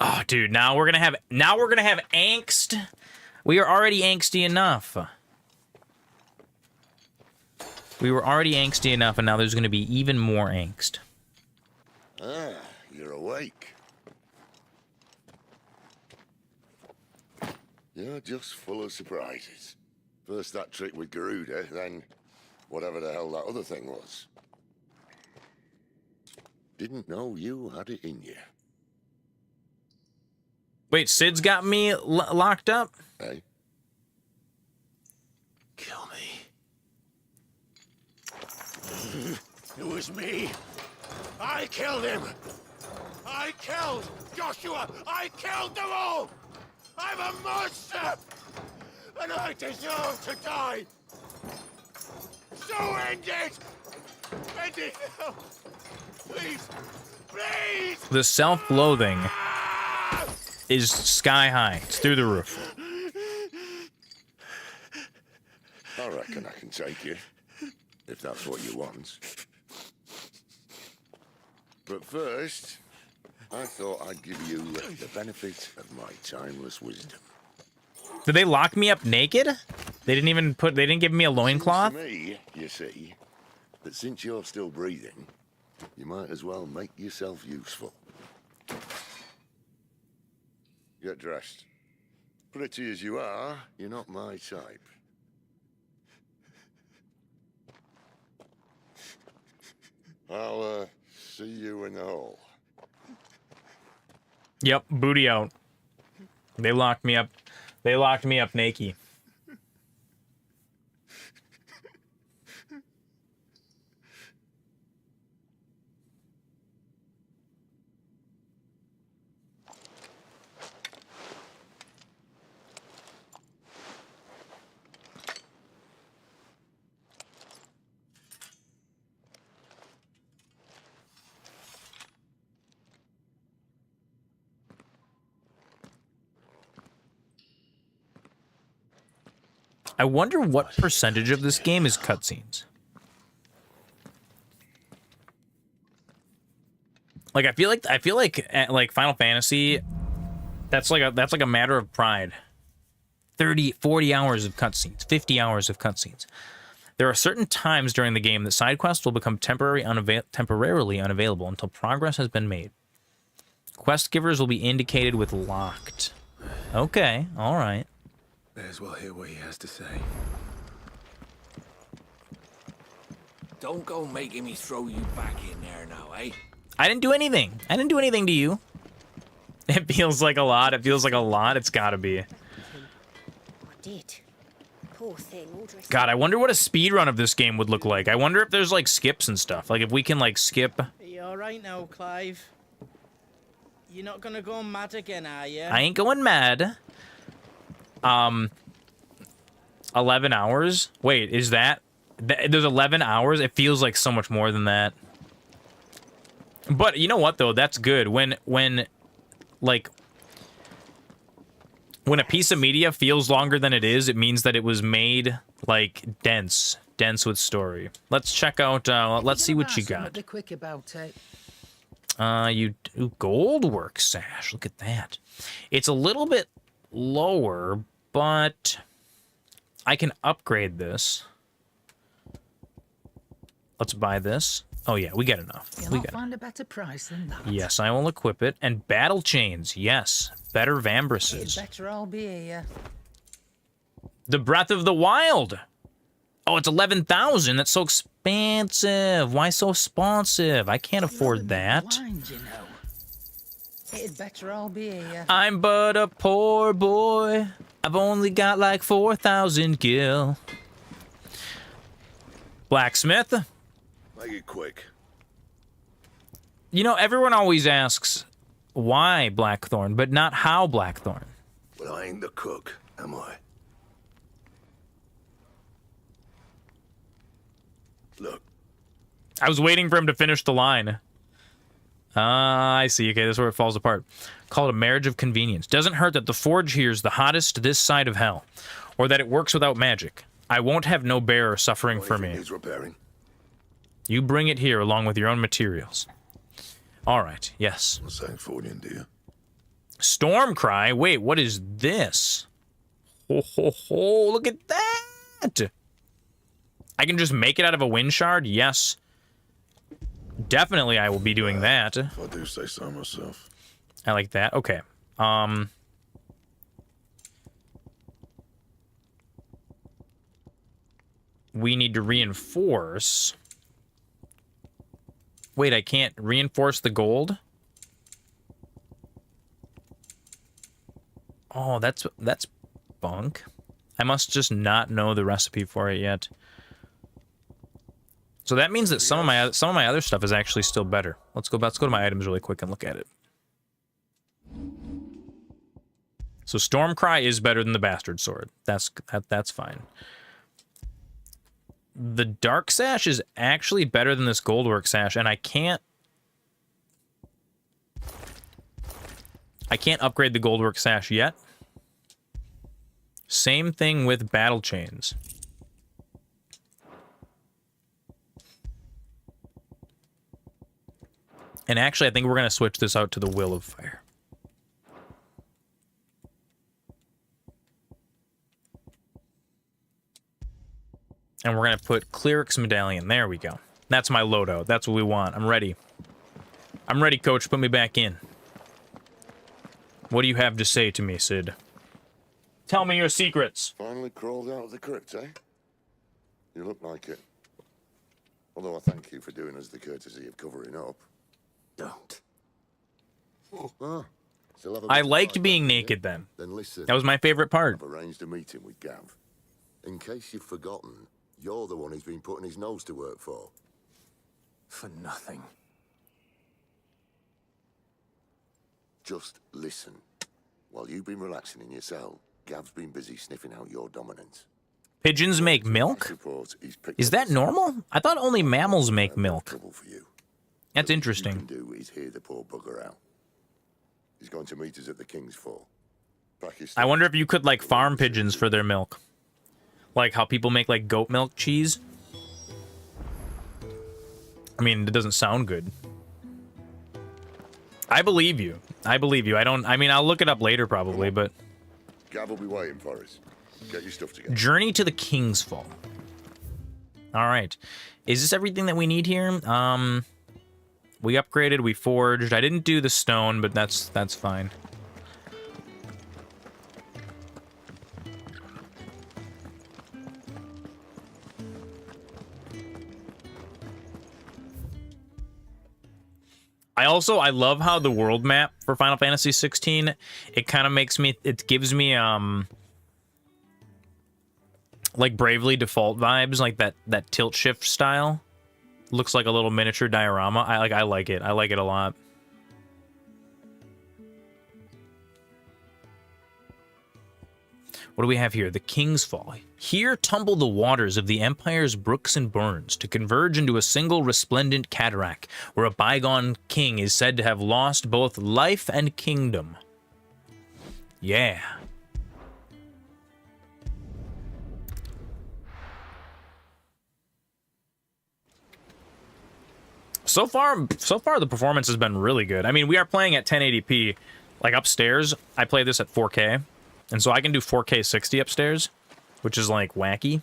Oh, dude, now we're gonna have angst. We are already angsty enough. We were already angsty enough, and now there's gonna be even more angst. Ah, you're awake. You're just full of surprises. First that trick with Garuda, then whatever the hell that other thing was. Didn't know you had it in you. Wait, Cid's got me locked up? Hey? Kill me. It was me. I killed him. I killed Joshua. I killed them all. I'm a monster. And I deserve to die. So end it. End it now. Please. Please. The self-loathing is sky high. It's through the roof. I reckon I can take you, if that's what you want. But first, I thought I'd give you the benefit of my timeless wisdom. Did they lock me up naked? They didn't give me a loincloth? Seems to me, you see, that since you're still breathing, you might as well make yourself useful. Get dressed. Pretty as you are, you're not my type. I'll, see you in the hole. Yep, booty out. They locked me up. They locked me up naked. I wonder what percentage of this game is cutscenes. Like I feel like Final Fantasy That's like a matter of pride. 30, 40 hours of cutscenes, 50 hours of cutscenes. There are certain times during the game that side quests will become temporarily unavailable until progress has been made. Quest givers will be indicated with locked. Okay, all right. May as well hear what he has to say. Don't go making me throw you back in there now, eh? I didn't do anything. I didn't do anything to you. It feels like a lot. It feels like a lot. It's gotta be. I did. Poor thing, all dressed God, I wonder what a speed run of this game would look like. I wonder if there's like skips and stuff. Like if we can like skip. Are you alright now, Clive? You're not gonna go mad again, are you? I ain't going mad. 11 hours? Wait, is that... There's 11 hours? It feels like so much more than that. But you know what, though? That's good. When a piece of media feels longer than it is, it means that it was made, like, dense with story. Let's check out, let's see what you got. Quick about it. You do goldwork sash. Look at that. It's a little bit lower, but I can upgrade this. Let's buy this. Oh yeah, we get enough. We got find a better price than that. Yes, I will equip it. And battle chains. Yes, better Vambraces. Better I'll be here. The Breath of the Wild. Oh, it's 11,000. That's so expensive. Why so expensive? I can't afford that. Blind, you know. It'd better I'll be here. I'm but a poor boy. I've only got like 4,000 gil. Blacksmith. Make it quick. You know, everyone always asks why Blackthorn, but not how Blackthorn. Well, I ain't the cook, am I? Look. I was waiting for him to finish the line. I see. Okay, this is where it falls apart. Call it a marriage of convenience. Doesn't hurt that the forge here is the hottest this side of hell, or that it works without magic. I won't have no bearer suffering for me. Needs repairing. You bring it here along with your own materials. All right, yes. What's that for you, dear? Stormcry? Wait, what is this? Ho, ho, ho, look at that! I can just make it out of a wind shard? Yes. Definitely I will be doing that. If I do say so myself. I like that. Okay. We need to reinforce. Wait, I can't reinforce the gold? Oh, that's bunk. I must just not know the recipe for it yet. So that means that some of my other stuff is actually still better. Let's go to my items really quick and look at it. So Stormcry is better than the Bastard Sword. That's fine. The Dark Sash is actually better than this Goldwork Sash, and I can't upgrade the Goldwork Sash yet. Same thing with Battle Chains. And actually, I think we're going to switch this out to the Will of Fire. And we're going to put Cleric's Medallion. There we go. That's my loadout. That's what we want. I'm ready. I'm ready, coach. Put me back in. What do you have to say to me, Cid? Tell me your secrets. Finally crawled out of the crypt, eh? You look like it. Although I thank you for doing us the courtesy of covering up. Don't. Ah, I liked being naked then. Then listen. That was my favorite part. I've arranged a meeting with Gav. In case you've forgotten, you're the one he's been putting his nose to work for. For nothing. Just listen. While you've been relaxing in your cell, Gav's been busy sniffing out your dominance. Pigeons make milk? Is that normal? I thought only mammals make milk. For you. That's interesting. What you can do is hear the poor bugger out. He's going to meet us at the King's Fall. I wonder if you could, like, farm pigeons for their milk. Like how people make, like, goat milk cheese. I mean, it doesn't sound good. I believe you. I believe you. I mean, I'll look it up later probably, but... Gav will be waiting for us. Get your stuff together. Journey to the King's Fall. All right. Is this everything that we need here? We upgraded, we forged. I didn't do the stone, but that's fine. I love how the world map for Final Fantasy 16, it kind of makes me, it gives me, like Bravely Default vibes, like that tilt shift style. Looks like a little miniature diorama. I like it. I like it a lot. What do we have here? The King's Fall. Here tumble the waters of the Empire's brooks and burns to converge into a single resplendent cataract, where a bygone king is said to have lost both life and kingdom. Yeah. So far the performance has been really good. I mean, we are playing at 1080p. Like upstairs, I play this at 4K. And so I can do 4K 60 upstairs, which is like wacky.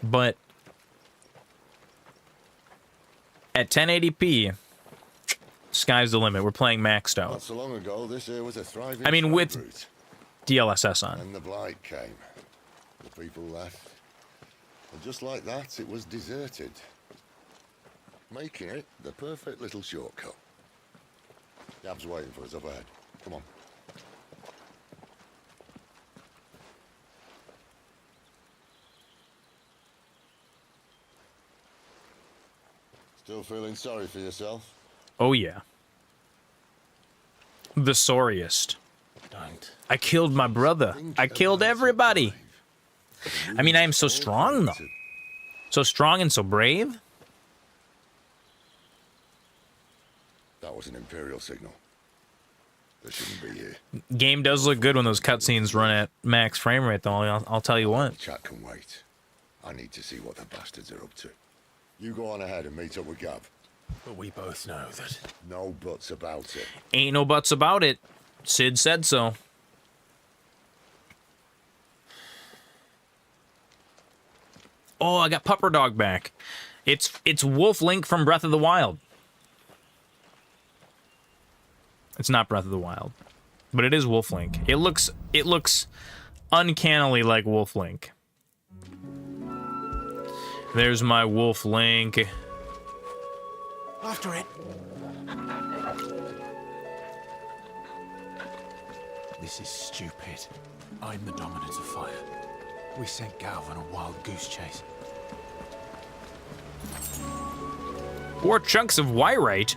But at 1080p, sky's the limit. We're playing maxed out. Not so long ago, this here was a thriving I mean, with route. DLSS on. And the blight came. The people left. And just like that, it was deserted. Making it the perfect little shortcut. Gab's waiting for us up ahead. Come on. Still feeling sorry for yourself? Oh yeah. The sorriest. Don't. I killed my brother. I killed everybody. I mean, I am so strong, though. So strong and so brave. That was an Imperial signal. They shouldn't be here. Game does look good when those cutscenes run at max frame rate, though. I'll tell you what. Chat can wait. I need to see what the bastards are up to. You go on ahead and meet up with Gav. But we both know that. No buts about it. Ain't no buts about it. Cid said so. Oh, I got Pupper Dog back. It's Wolf Link from Breath of the Wild. It's not Breath of the Wild, but it is Wolf Link. It looks uncannily like Wolf Link. There's my Wolf Link. After it. This is stupid. I'm the dominant of fire. We sent Gav on a wild goose chase. 4 chunks of Wyrite.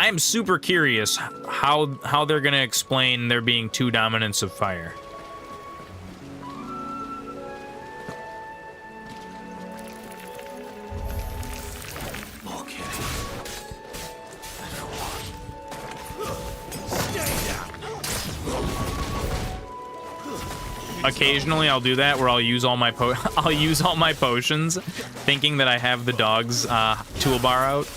I'm super curious how they're gonna explain there being 2 dominants of fire. More killing. Occasionally I'll do that where I'll use all my potions, thinking that I have the dog's toolbar out.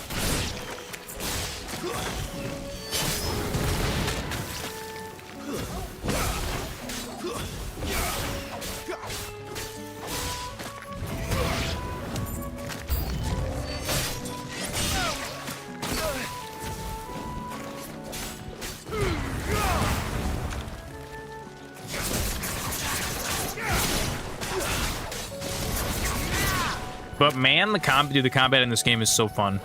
But man, the combat in this game is so fun.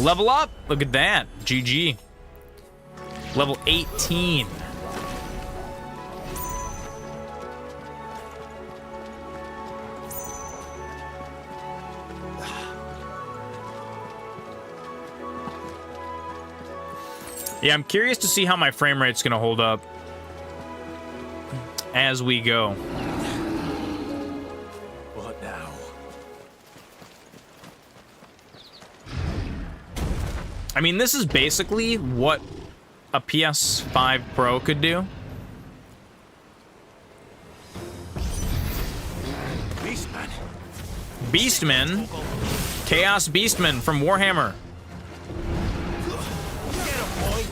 Level up! Look at that. GG. Level 18. Yeah, I'm curious to see how my frame rate's gonna hold up as we go. What now? mean, this is basically what a PS5 Pro could do. Beastman. Beastman. Chaos Beastman from Warhammer. Get him, boy.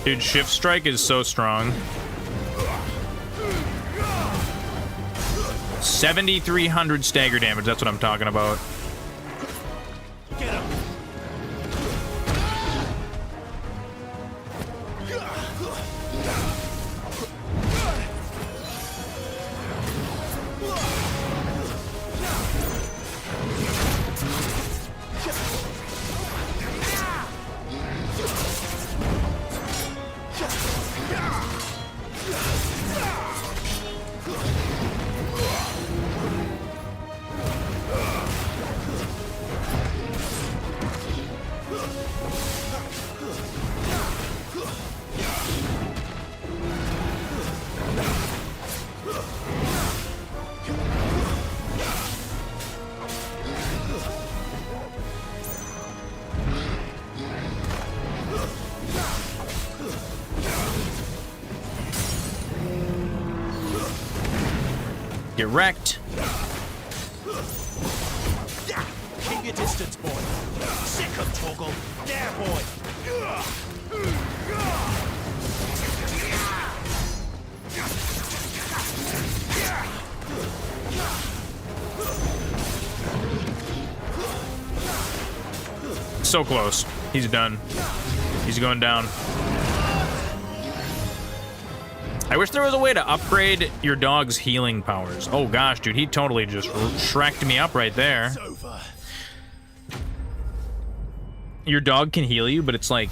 Dude, Shift Strike is so strong. 7,300 stagger damage, that's what I'm talking about. Get him. Get wrecked. Keep your distance, boy. Sick of Toggle. There, boy. So close. He's done. He's going down. I wish there was a way to upgrade your dog's healing powers. Oh gosh, dude, he totally just shreked me up right there. It's over. Your dog can heal you, but it's like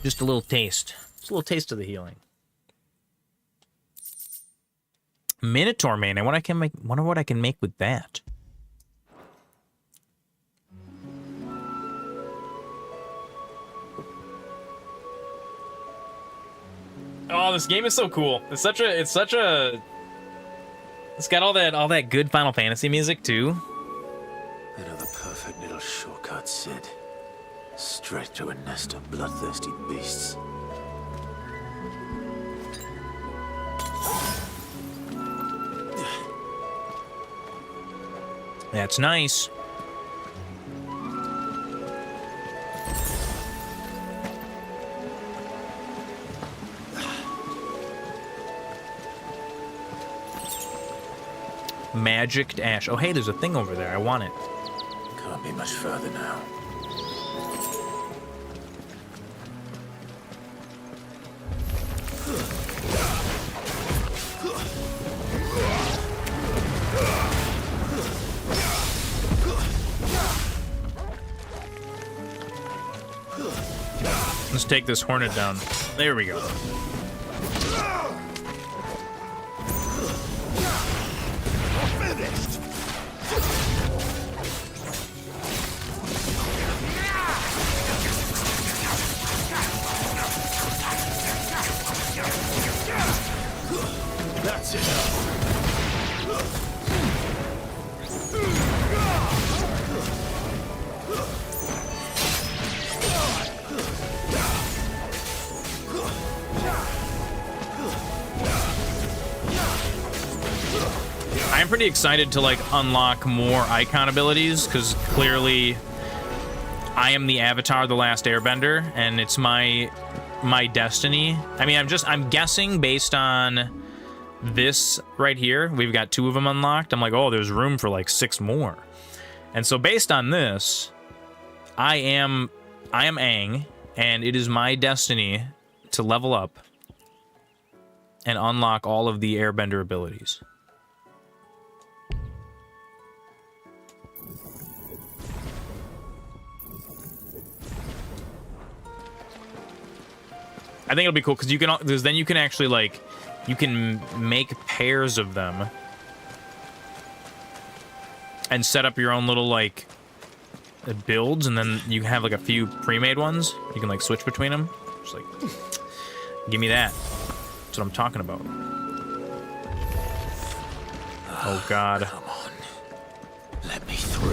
just a little taste. Just a little taste of the healing. Minotaur Mane. I wonder what I can make with that. Oh, this game is so cool. It's got all that good Final Fantasy music too. Another perfect little shortcut, Cid. Straight to a nest of bloodthirsty beasts. That's nice. Magicked ash. Oh, hey, there's a thing over there. I want it. Can't be much further now. Let's take this hornet down. There we go. That's it. I'm pretty excited to like unlock more icon abilities because clearly I am the Avatar, the Last Airbender, and it's my destiny. I mean, I'm guessing based on this right here, we've got 2 of them unlocked. I'm like, oh, there's room for like 6 more. And so based on this, I am Aang, and it is my destiny to level up and unlock all of the Airbender abilities. I think it'll be cool because then you can actually like you can make pairs of them and set up your own little like builds, and then you have like a few pre-made ones. You can like switch between them. Just like, give me that. That's what I'm talking about. Oh God. Come on. Let me through.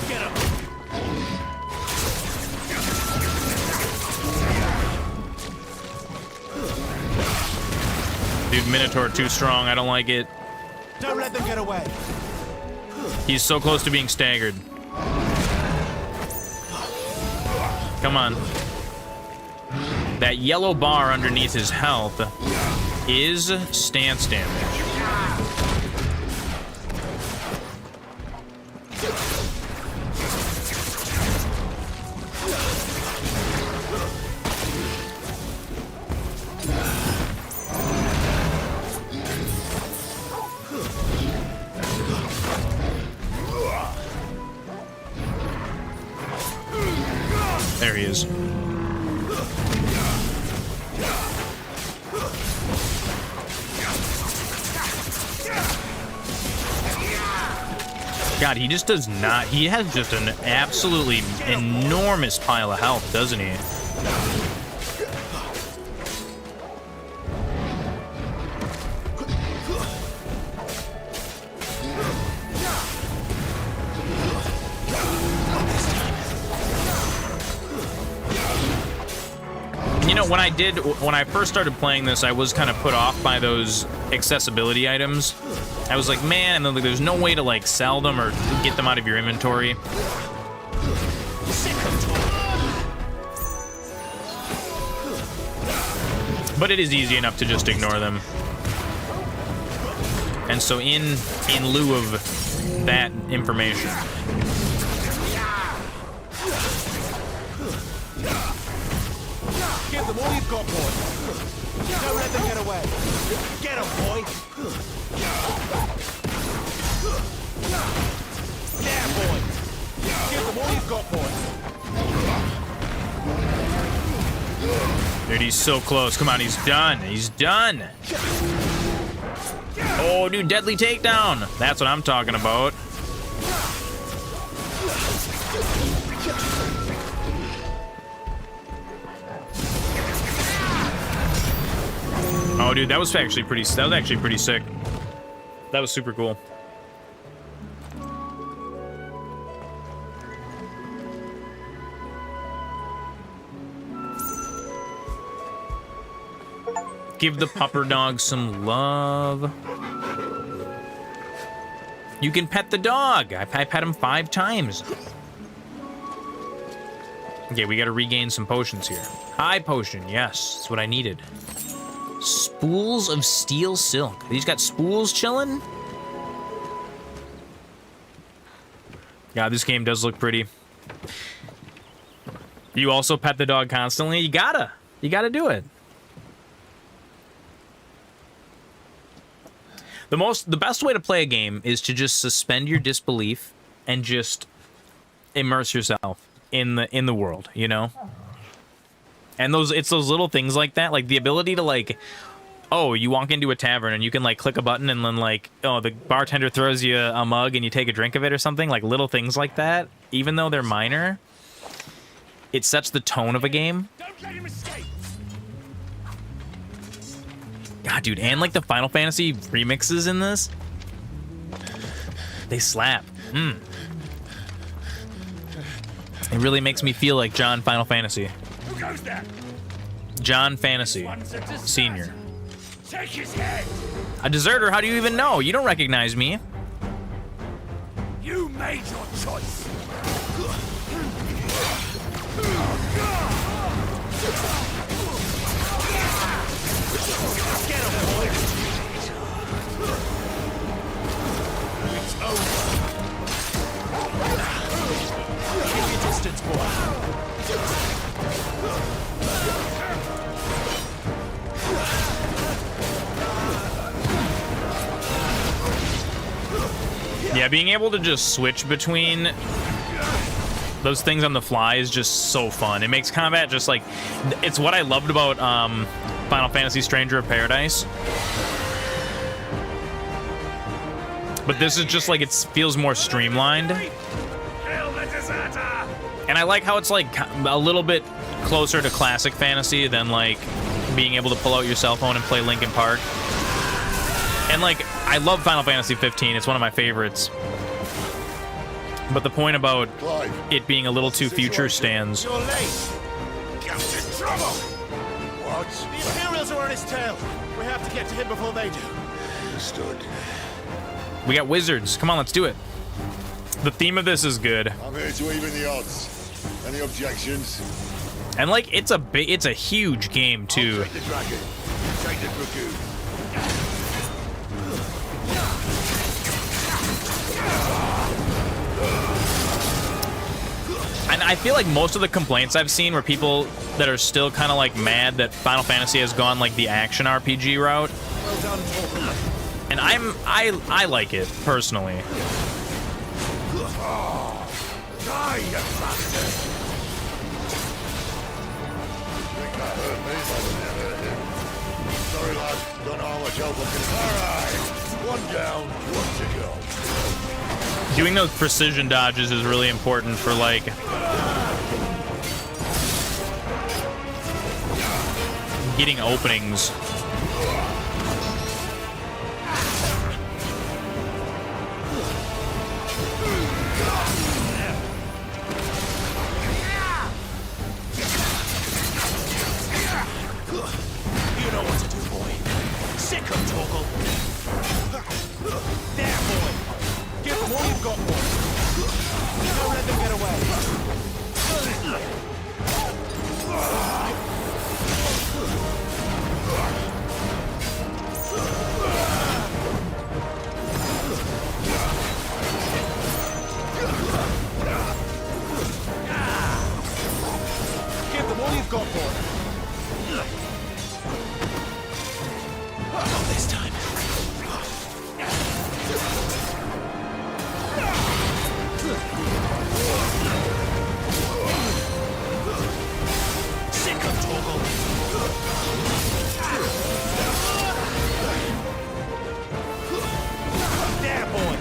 Get him. Dude, Minotaur too strong. I don't like it. Don't let them get away. He's so close to being staggered. Come on. That yellow bar underneath his health is stance damage. There he is. God, he just does not. He has just an absolutely enormous pile of health, doesn't he? You know, when I first started playing this, I was kind of put off by those accessibility items. I was like, man, and there's no way to like sell them or get them out of your inventory. But it is easy enough to just ignore them. And so in lieu of that information, Give them all you've got, boy. Don't let them get away. Get them, boy. Yeah, boy. Give them all you've got, boy. dude, he's so close. Come on, he's done. He's done. Oh, dude, deadly takedown. That's what I'm talking about. Oh, dude, that was actually pretty sick. That was super cool. Give the pupper dog some love. You can pet the dog. I pet him 5 times. Okay, we gotta regain some potions here. High potion, yes, that's what I needed. Spools of steel silk. He's got spools chilling? God, this game does look pretty. You also pet the dog constantly? You gotta do it. The best way to play a game is to just suspend your disbelief and just immerse yourself in the world, you know? And it's those little things like that, like the ability to like, oh, you walk into a tavern and you can like click a button and then like, oh, the bartender throws you a mug and you take a drink of it or something, like little things like that, even though they're minor, it sets the tone of a game. Don't let him escape. God, dude, and like the Final Fantasy remixes in this, they slap. It really makes me feel like John Final Fantasy. Who goes there? John Fantasy, Senior. Take his head. A deserter? How do you even know? You don't recognize me. You made your choice. Get him, boy. It's over. Keep your distance, boy. Yeah, being able to just switch between those things on the fly is just so fun. It makes combat just like... It's what I loved about Final Fantasy Stranger of Paradise. But this is just like, it feels more streamlined. And I like how it's like a little bit closer to classic fantasy than like being able to pull out your cell phone and play Linkin Park. And like, I love Final Fantasy 15. It's one of my favorites. But the point about it being a little too future stands. You're late. Captain Trouble. What? The Imperials are on his tail. We have to get to him before they do. Understood. We got wizards. Come on, let's do it. The theme of this is good. I'm here to even the odds. Any objections? And like, it's a huge game too. Take the dragon. Take the dragoon. And I feel like most of the complaints I've seen were people that are still kind of like mad that Final Fantasy has gone like the action RPG route. Well done, Torkel. And I like it personally. Die, you bastard. Think that hurt me, but it never hurt him. Sorry, lad. Don't know how much help I can. All right. One down, one to go. Doing those precision dodges is really important for like getting openings. You know what to do, boy. Sick of Torkel. There, boy. Give them all you've got, boy. Don't let them get away. Give them all you've got, boy. Not this time. Sick of Torkel. There, boy.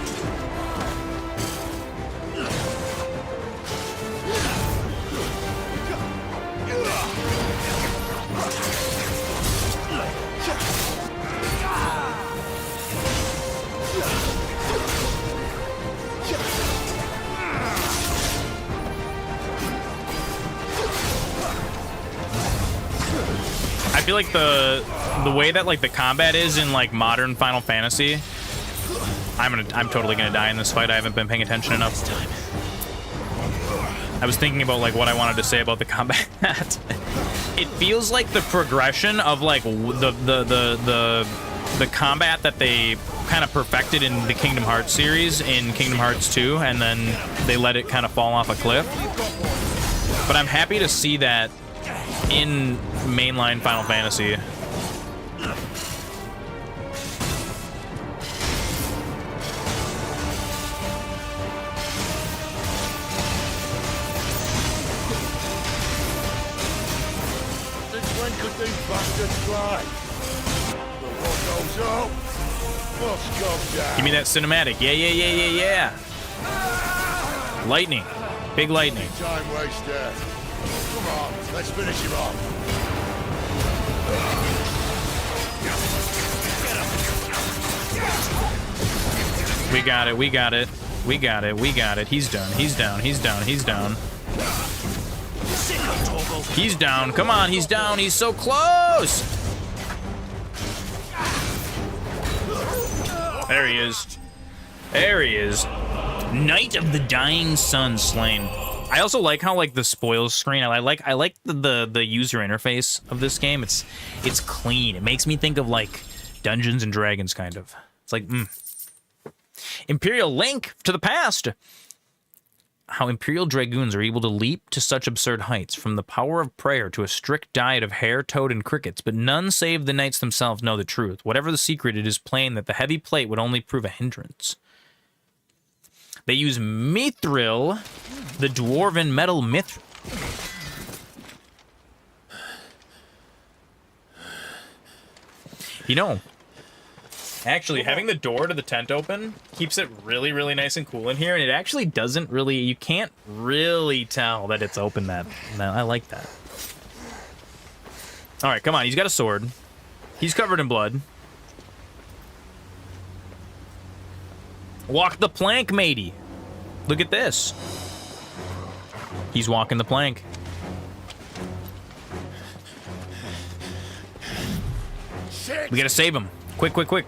I feel like the way that like the combat is in like modern Final Fantasy, I'm totally gonna die in this fight. I haven't been paying attention enough. I was thinking about like what I wanted to say about the combat. It feels like the progression of like the combat that they kind of perfected in the Kingdom Hearts series in Kingdom Hearts 2, and then they let it kind of fall off a cliff. But I'm happy to see that in mainline Final Fantasy. Since when could these bastards fly? But what goes up must come down. Give me that cinematic. Yeah. Lightning. Big lightning. Time waster. Come on, let's finish him off. We got it. He's done. He's down. He's down. Come on, he's down. He's so close. There he is. Knight of the Dying Sun slain. I also like how like the spoils screen. I like the user interface of this game. It's clean. It makes me think of like Dungeons and Dragons kind of. It's like Imperial Link to the past. How Imperial Dragoons are able to leap to such absurd heights, from the power of prayer to a strict diet of hare, toad, and crickets, but none save the knights themselves know the truth. Whatever the secret, it is plain that the heavy plate would only prove a hindrance. They use mithril, the dwarven metal mithril. You know, actually, having the door to the tent open keeps it really, really nice and cool in here, and it actually doesn't really, you can't really tell that it's open that. I like that. All right, come on, he's got a sword. He's covered in blood. Walk the plank, matey. Look at this. He's walking the plank. We gotta save him. Quick, quick, quick.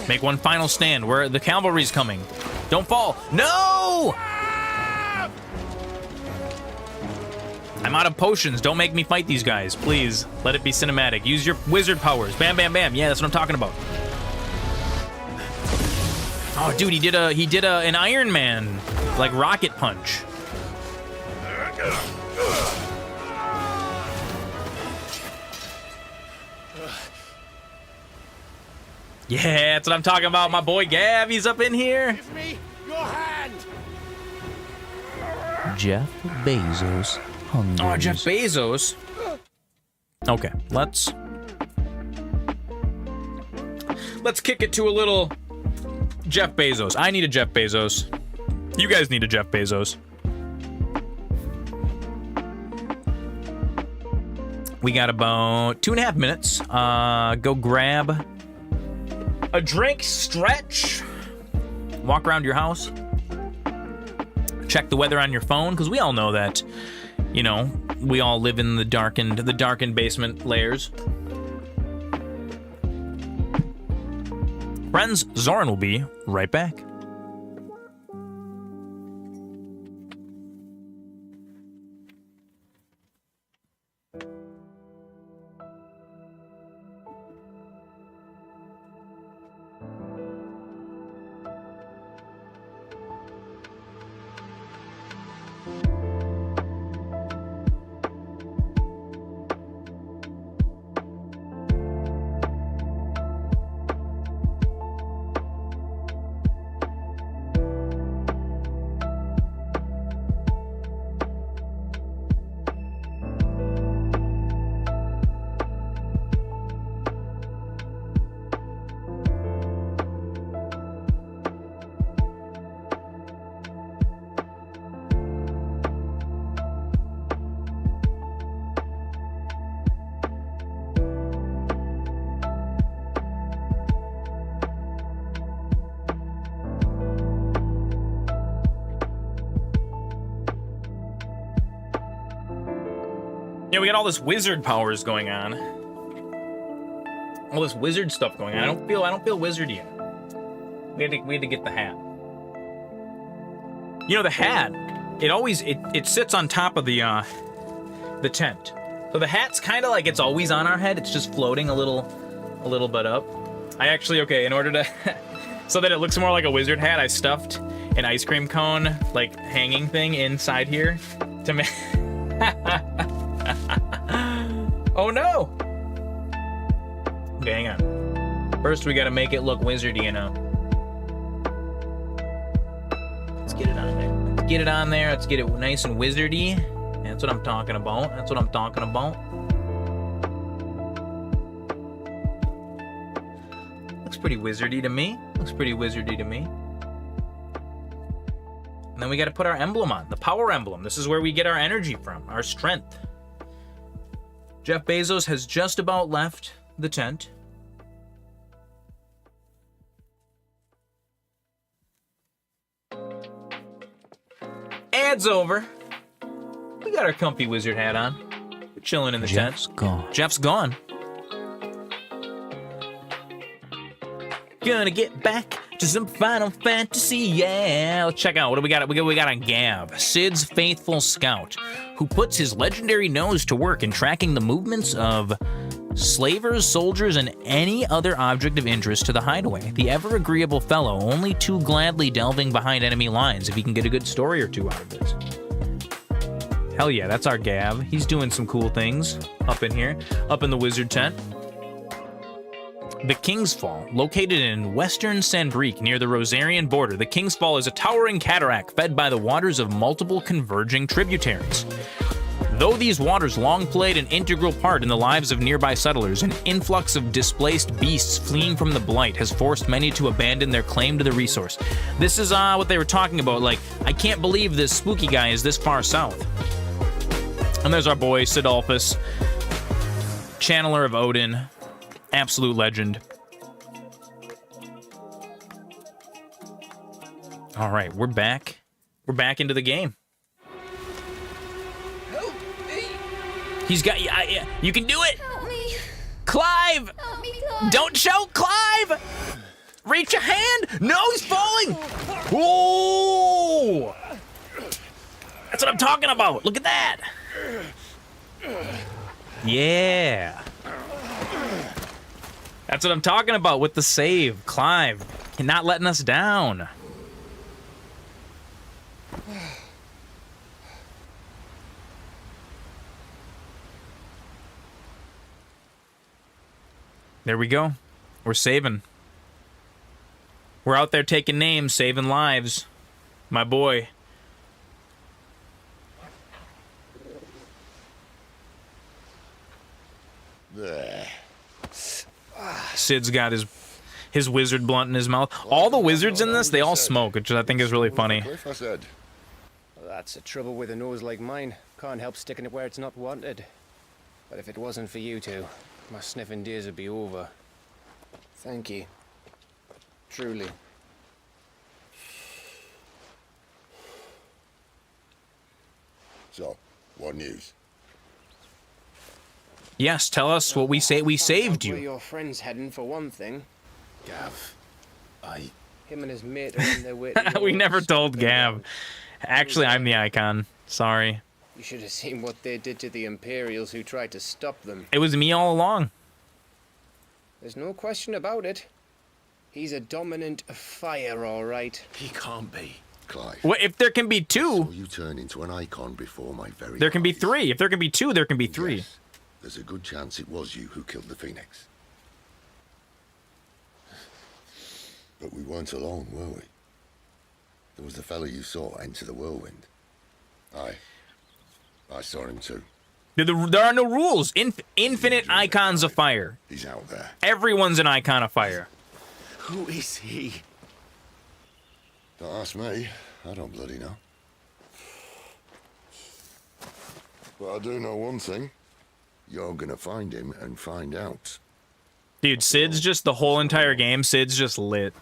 Make one final stand where the cavalry's coming. Don't fall. No! I'm out of potions. Don't make me fight these guys, please. Let it be cinematic. Use your wizard powers. Bam, bam, bam. Yeah, that's what I'm talking about. Oh, dude, he did an Iron Man, like rocket punch. Yeah, that's what I'm talking about. My boy Gav, he's up in here. Give me your hand. Jeff Bezos. Oh, Jeff Bezos. Okay, let's kick it to a little Jeff Bezos. I need a Jeff Bezos. You guys need a Jeff Bezos. We got about 2.5 minutes. Go grab a drink, stretch, walk around your house, check the weather on your phone, because we all know that, you know, we all live in the darkened basement layers. Friends, Zoran will be right back. Yeah, we got all this wizard powers going on. All this wizard stuff going on. I don't feel wizardy yet. We had to get the hat. You know, the hat, it sits on top of the tent. So the hat's kind of like it's always on our head. It's just floating a little bit up. I actually, okay, in order to so that it looks more like a wizard hat, I stuffed an ice cream cone like hanging thing inside here to make Oh no! Okay, hang on. First we gotta make it look wizardy, you know. Let's get it on there. Let's get it on there. Let's get it nice and wizardy. That's what I'm talking about. That's what I'm talking about. Looks pretty wizardy to me. Looks pretty wizardy to me. And then we gotta put our emblem on. The power emblem. This is where we get our energy from. Our strength. Jeff Bezos has just about left the tent. Ad's over. We got our comfy wizard hat on. We're chilling in the tent. Jeff's gone. Gonna get back to some Final Fantasy, yeah. Let's check out what do we got. We got on Gav, Cid's faithful scout, who puts his legendary nose to work in tracking the movements of slavers, soldiers, and any other object of interest to the hideaway. The ever-agreeable fellow, only too gladly delving behind enemy lines if he can get a good story or two out of this. Hell yeah, that's our Gav. He's doing some cool things up in here, up in the wizard tent. The King's Fall, located in western Sandbreak near the Rosarian border, the King's Fall is a towering cataract fed by the waters of multiple converging tributaries. Though these waters long played an integral part in the lives of nearby settlers, an influx of displaced beasts fleeing from the blight has forced many to abandon their claim to the resource. This is what they were talking about, like, I can't believe this spooky guy is this far south. And there's our boy, Cidolfus, channeler of Odin, absolute legend. All right, we're back. We're back into the game. He's got, you can do it! Help me. Clive! Help me, Clive. Don't choke, Clive! Reach a hand! No, he's falling! Whoa! That's what I'm talking about. Look at that. Yeah. That's what I'm talking about with the save. Clive, you're not letting us down. There we go. We're saving. We're out there taking names, saving lives. My boy. There. Cid's got his wizard blunt in his mouth. All the wizards in this, they all smoke, which I think is really funny. Cliff, I said. That's the trouble with a nose like mine. Can't help sticking it where it's not wanted. But if it wasn't for you two, my sniffing days would be over. Thank you. Truly. So, what news? Yes, tell us what we say. We saved Where you. your friend's heading, for one thing. Gav, Him and his mate are on their way to We yours. never told Gav. Actually, I'm the icon. Sorry. You should have seen what they did to the Imperials who tried to stop them. It was me all along. There's no question about it. He's a dominant fire, all right. he can't be. Clive. Well, if there can be two, Saw you turn into an icon before my very there can be eyes. three. If there can be two, there can be three. Yes, there's a good chance it was you who killed the Phoenix. But we weren't alone, were we? There was the fellow you saw enter the whirlwind. I saw him too. There are no rules. Infinite icons of fire. He's out there. Everyone's an icon of fire. Who is he? Don't ask me. I don't bloody know. But I do know one thing. You're gonna find him and find out. Dude, Cid's just the whole entire game. Cid's just lit.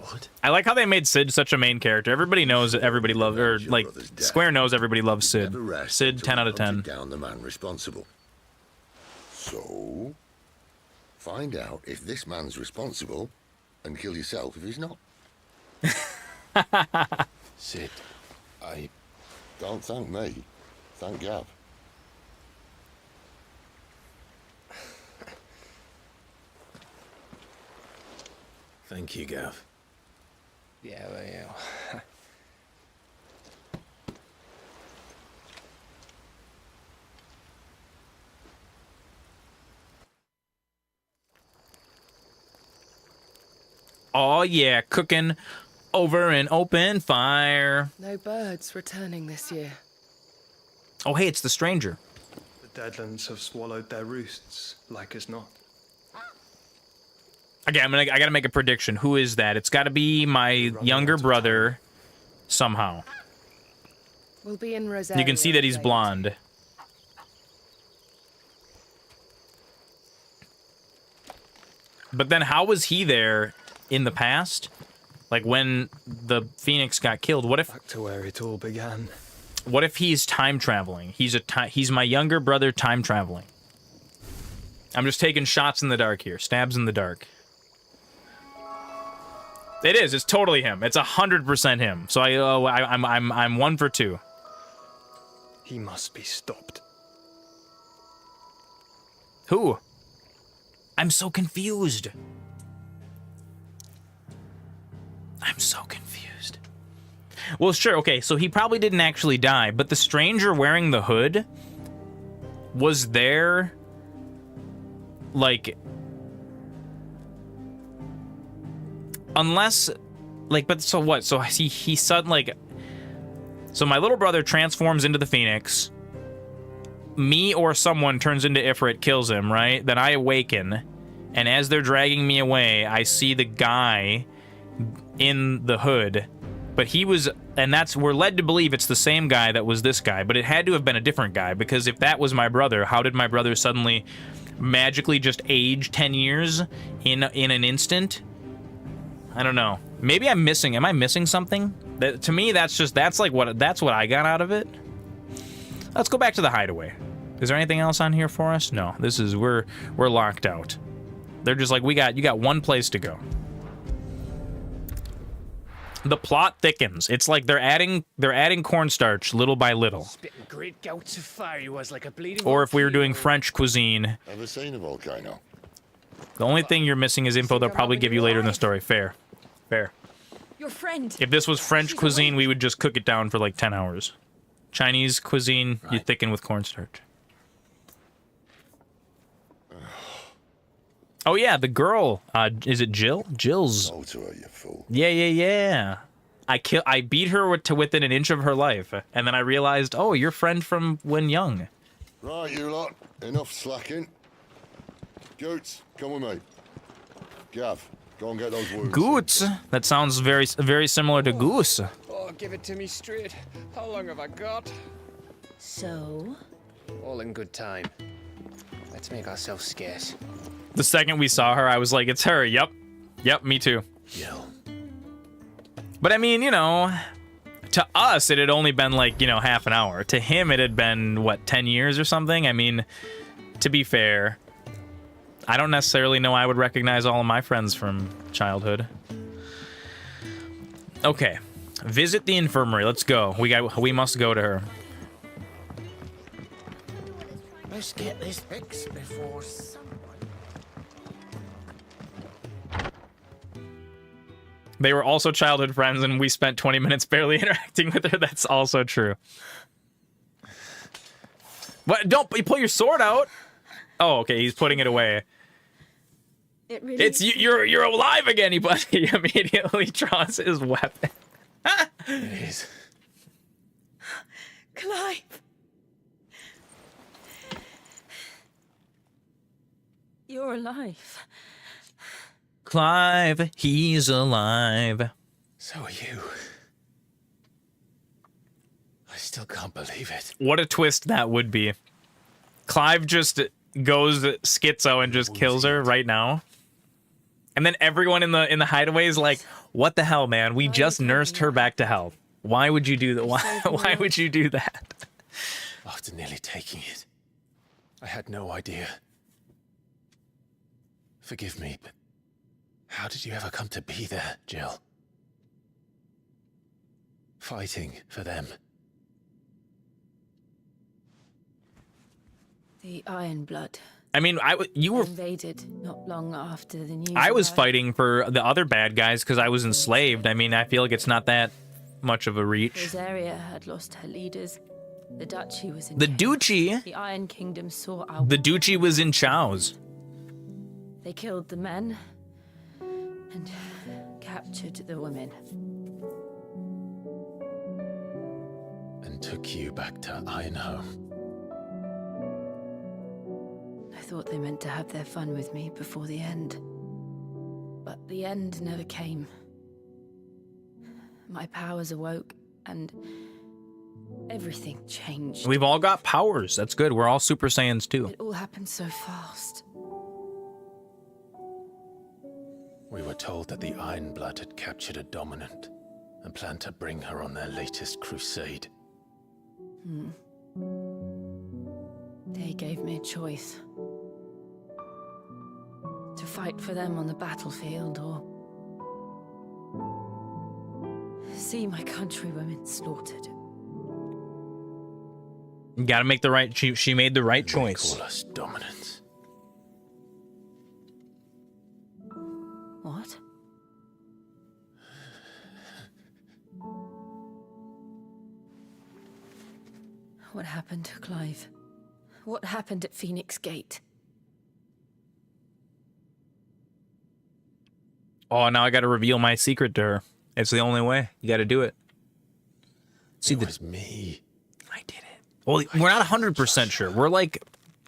What? I like how they made Cid such a main character. Everybody knows that everybody loves, or like Square knows everybody loves Cid. Never rest Cid, until 10 out of you 10. hunted down the man responsible. So, find out if this man's responsible, and kill yourself if he's not. Cid, Don't thank me. Thank Gav. Thank you, Gav. Yeah, well, yeah. Oh yeah, cooking over an open fire. No birds returning this year. Oh hey, it's the stranger. The Deadlands have swallowed their roosts, like as not. Okay, I gotta make a prediction. Who is that? It's gotta be my younger brother, somehow. We'll be in Rosaria. You can see that he's late. blonde. But then how was he there in the past? Like when the Phoenix got killed? What if Back to where it all began. What if he's time traveling? He's my younger brother time traveling. I'm just taking shots in the dark here. Stabs in the dark. It is. It's totally him. It's 100% him. So I'm 1 for 2. He must be stopped. Who? I'm so confused. I'm so confused. Well, sure. Okay, so he probably didn't actually die, but the stranger wearing the hood was there, like, unless, like, but so what? So he suddenly, like, so my little brother transforms into the Phoenix. Me or someone turns into Ifrit, kills him, right? Then I awaken, and as they're dragging me away, I see the guy in the hood. But he was, and we're led to believe it's the same guy that was this guy, but it had to have been a different guy, because if that was my brother, how did my brother suddenly magically just age 10 years in an instant? I don't know. Maybe I'm missing, am I missing something? To me, that's what I got out of it. Let's go back to the hideaway. Is there anything else on here for us? No, we're locked out. They're just like, you got one place to go. The plot thickens. It's like they're adding cornstarch little by little. Spitting great gouts of fire he was, like a bleeding. Or if we were doing French cuisine. Ever seen a volcano? The only thing you're missing is info they'll probably give you later in the story. Fair. Your friend. If this was French cuisine, we would just cook it down for like 10 hours. Chinese cuisine, you thicken with cornstarch. Oh yeah, the girl. Is it Jill? Jill's. Go to her, you fool. Yeah. I beat her to within an inch of her life, and then I realized, oh, your friend from when young. Right, you lot. Enough slacking. Goots, come with me. Gav, go and get those wounds. Goots? That sounds very, very similar to goose. Oh, give it to me straight. How long have I got? So? All in good time. Let's make ourselves scarce. The second we saw her, I was like, it's her. Yep, me too. Jill. But I mean, to us, it had only been like, half an hour. To him, it had been, what, 10 years or something? I mean, to be fair, I don't necessarily know I would recognize all of my friends from childhood. Okay, visit the infirmary. Let's go. We must go to her. Let's get this fixed before someone... They were also childhood friends, and we spent 20 minutes barely interacting with her. That's also true. What? Don't pull your sword out. Oh, okay. He's putting it away. It really... It's you're alive again. He immediately draws his weapon. It is. Clive! You're alive. Clive, he's alive. So are you. I still can't believe it. What a twist that would be. Clive just goes schizo and just kills her right now. And then everyone in the hideaway is like, what the hell, man? We just nursed her back to health. Why would you do that? Why would you do that? After nearly taking it, I had no idea. Forgive me, but how did you ever come to be there, Jill? Fighting for them. The Iron Blood. I mean, you were invaded not long after the news. I was arrived. fighting for the other bad guys because I was enslaved. I mean, I feel like it's not that much of a reach. Rosaria had lost her leaders. The duchy was in The chains. duchy? The Iron Kingdom saw our... The duchy was in Chow's. They killed the men and captured the women. And took you back to Ironhome. I thought they meant to have their fun with me before the end. But the end never came. My powers awoke, and everything changed. We've all got powers. That's good. We're all Super Saiyans too. It all happened so fast. We were told that the Iron Blood had captured a dominant and planned to bring her on their latest crusade. They gave me a choice. To fight for them on the battlefield, or see my countrywomen slaughtered. You gotta make the right... She made the right choice. Call us dominants. What? What happened to Clive? What happened at Phoenix Gate? Oh, now I got to reveal my secret to her. It's the only way. You got to do it. See, It was me. I did it. Well, we're not 100% sure. We're like,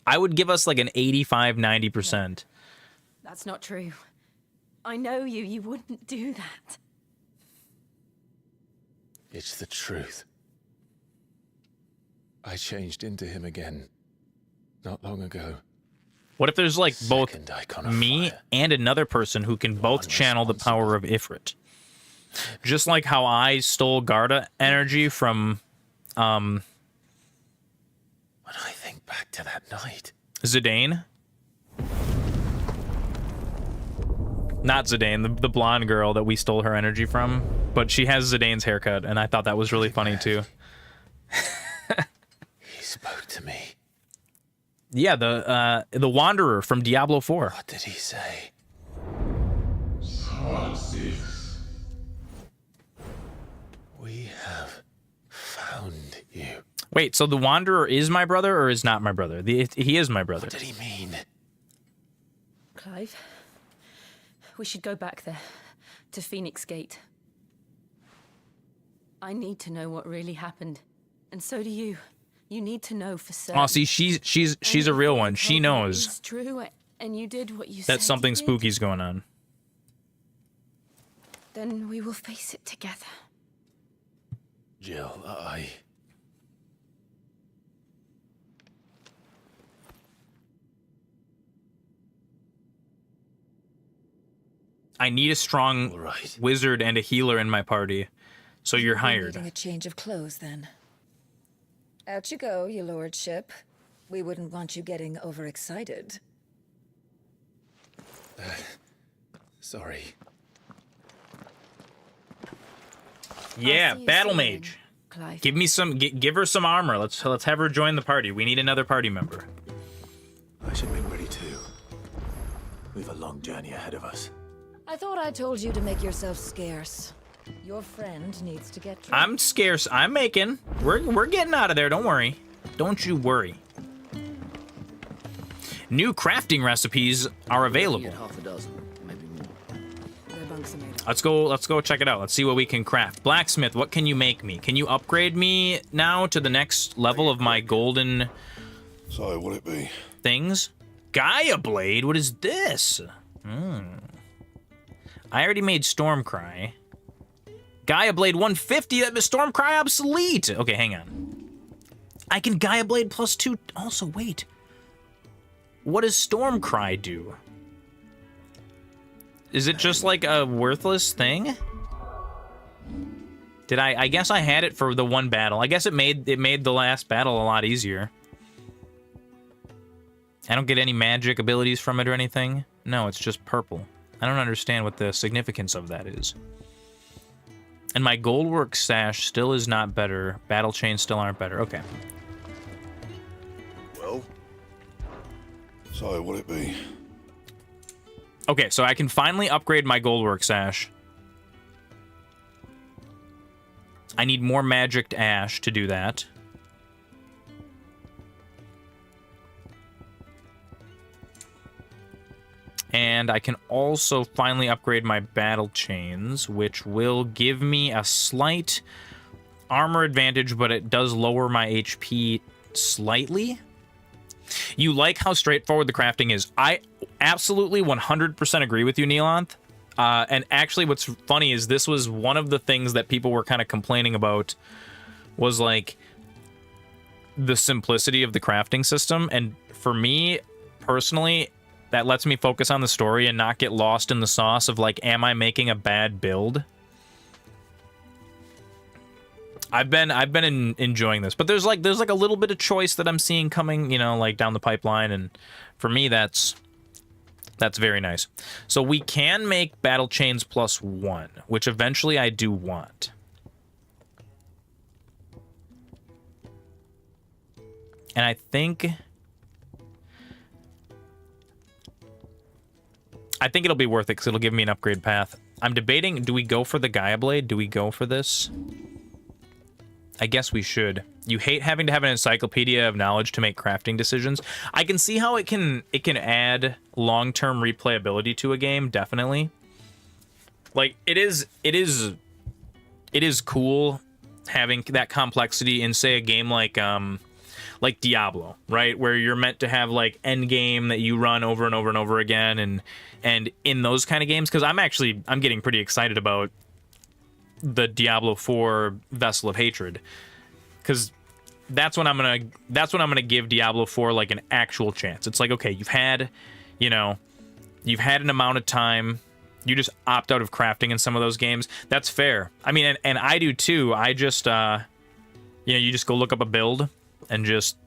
I would give us like an 85, 90%. That's not true. I know you. You wouldn't do that. It's the truth. I changed into him again. Not long ago. What if there's like both Second icon of me fire. and another person who can both channel the power of Ifrit? Just like how I stole Garda energy from, When I think back to that night. Zidane. Not Zidane, the blonde girl that we stole her energy from. But she has Zidane's haircut, and I thought that was really funny too. He spoke to me. Yeah, the Wanderer from Diablo 4. What did he say? We have found you. Wait, so the Wanderer is my brother or is not my brother? He is my brother. What did he mean? Clive, we should go back there, to Phoenix Gate. I need to know what really happened, and so do you. You need to know for certain. Oh, see, she's a real one. She knows It's true, and you did what you said that something you did. spooky's going on. Then we will face it together. Jill, I need a strong All right. wizard and a healer in my party, so you're hired. Needing a change of clothes, then. Out you go, your lordship. We wouldn't want you getting overexcited. Sorry. Yeah, I'll see you battle soon, mage. Clive. Give me some. Give her some armor. Let's have her join the party. We need another party member. I should make ready too. We've a long journey ahead of us. I thought I told you to make yourself scarce. Your friend needs to get drunk. I'm scarce. I'm making. We're getting out of there. Don't worry. Don't you worry. New crafting recipes are available. Half a dozen, maybe more. Their bunks are made. Let's go check it out. Let's see what we can craft. Blacksmith, what can you make me? Can you upgrade me now to the next level of my golden So, will it be? things? Gaia Blade? What is this? I already made Stormcry. Gaia Blade 150, that is Stormcry obsolete. Okay, hang on. I can Gaia Blade +2. Also, wait. What does Stormcry do? Is it just like a worthless thing? Did I guess I had it for the one battle. I guess it made the last battle a lot easier. I don't get any magic abilities from it or anything. No, it's just purple. I don't understand what the significance of that is. And my goldwork sash still is not better. Battle chains still aren't better. Okay. Well, so will it be? Okay, so I can finally upgrade my goldwork sash. I need more magicked ash to do that. And I can also finally upgrade my battle chains, which will give me a slight armor advantage, but it does lower my HP slightly. You like how straightforward the crafting is. I absolutely 100% agree with you, Neelanth. And actually what's funny is this was one of the things that people were kind of complaining about, was like the simplicity of the crafting system. And for me personally, that lets me focus on the story and not get lost in the sauce of like, am I making a bad build? I've been enjoying this, but there's like a little bit of choice that I'm seeing coming, you know, like down the pipeline, and for me that's very nice. So we can make battle chains +1, which eventually I do want. And I think it'll be worth it because it'll give me an upgrade path. I'm debating, do we go for the Gaia Blade? Do we go for this? I guess we should. You hate having to have an encyclopedia of knowledge to make crafting decisions. I can see how it can add long-term replayability to a game, definitely. Like, it is cool having that complexity in, say, a game like Diablo, right? Where you're meant to have, like, end game that you run over and over and over again, and in those kind of games, because I'm getting pretty excited about the Diablo 4 Vessel of Hatred, because that's when I'm gonna give Diablo 4 like an actual chance. It's like, okay, you've had an amount of time. You just opt out of crafting in some of those games. That's fair. I mean, and I do too. I just you just go look up a build and just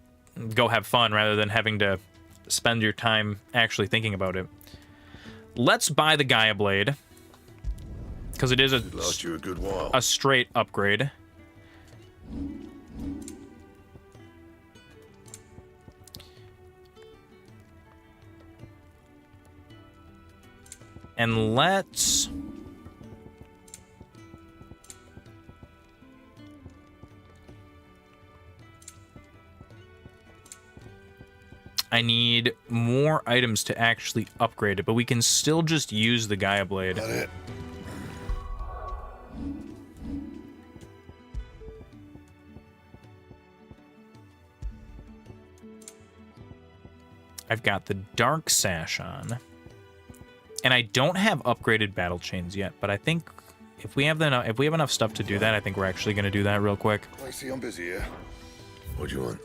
go have fun rather than having to spend your time actually thinking about it. Let's buy the Gaia Blade, because it is Last you a good while. a straight upgrade. And let's... I need more items to actually upgrade it, but we can still just use the Gaia Blade. Got it. I've got the Dark Sash on. And I don't have upgraded battle chains yet, but I think if we have enough stuff to do that, I think we're actually going to do that real quick. I see I'm busy here. What do you want?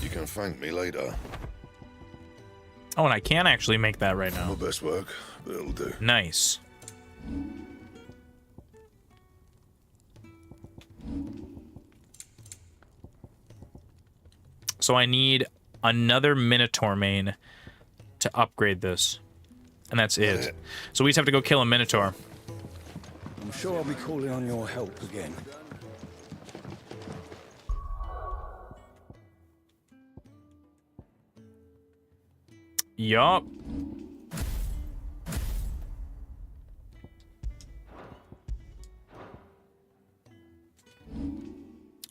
You can thank me later. Oh, and I can actually make that right now. My best work, but it'll do. Nice. So I need another Minotaur main to upgrade this. And that's it. So we just have to go kill a Minotaur. I'm sure I'll be calling on your help again. Yup.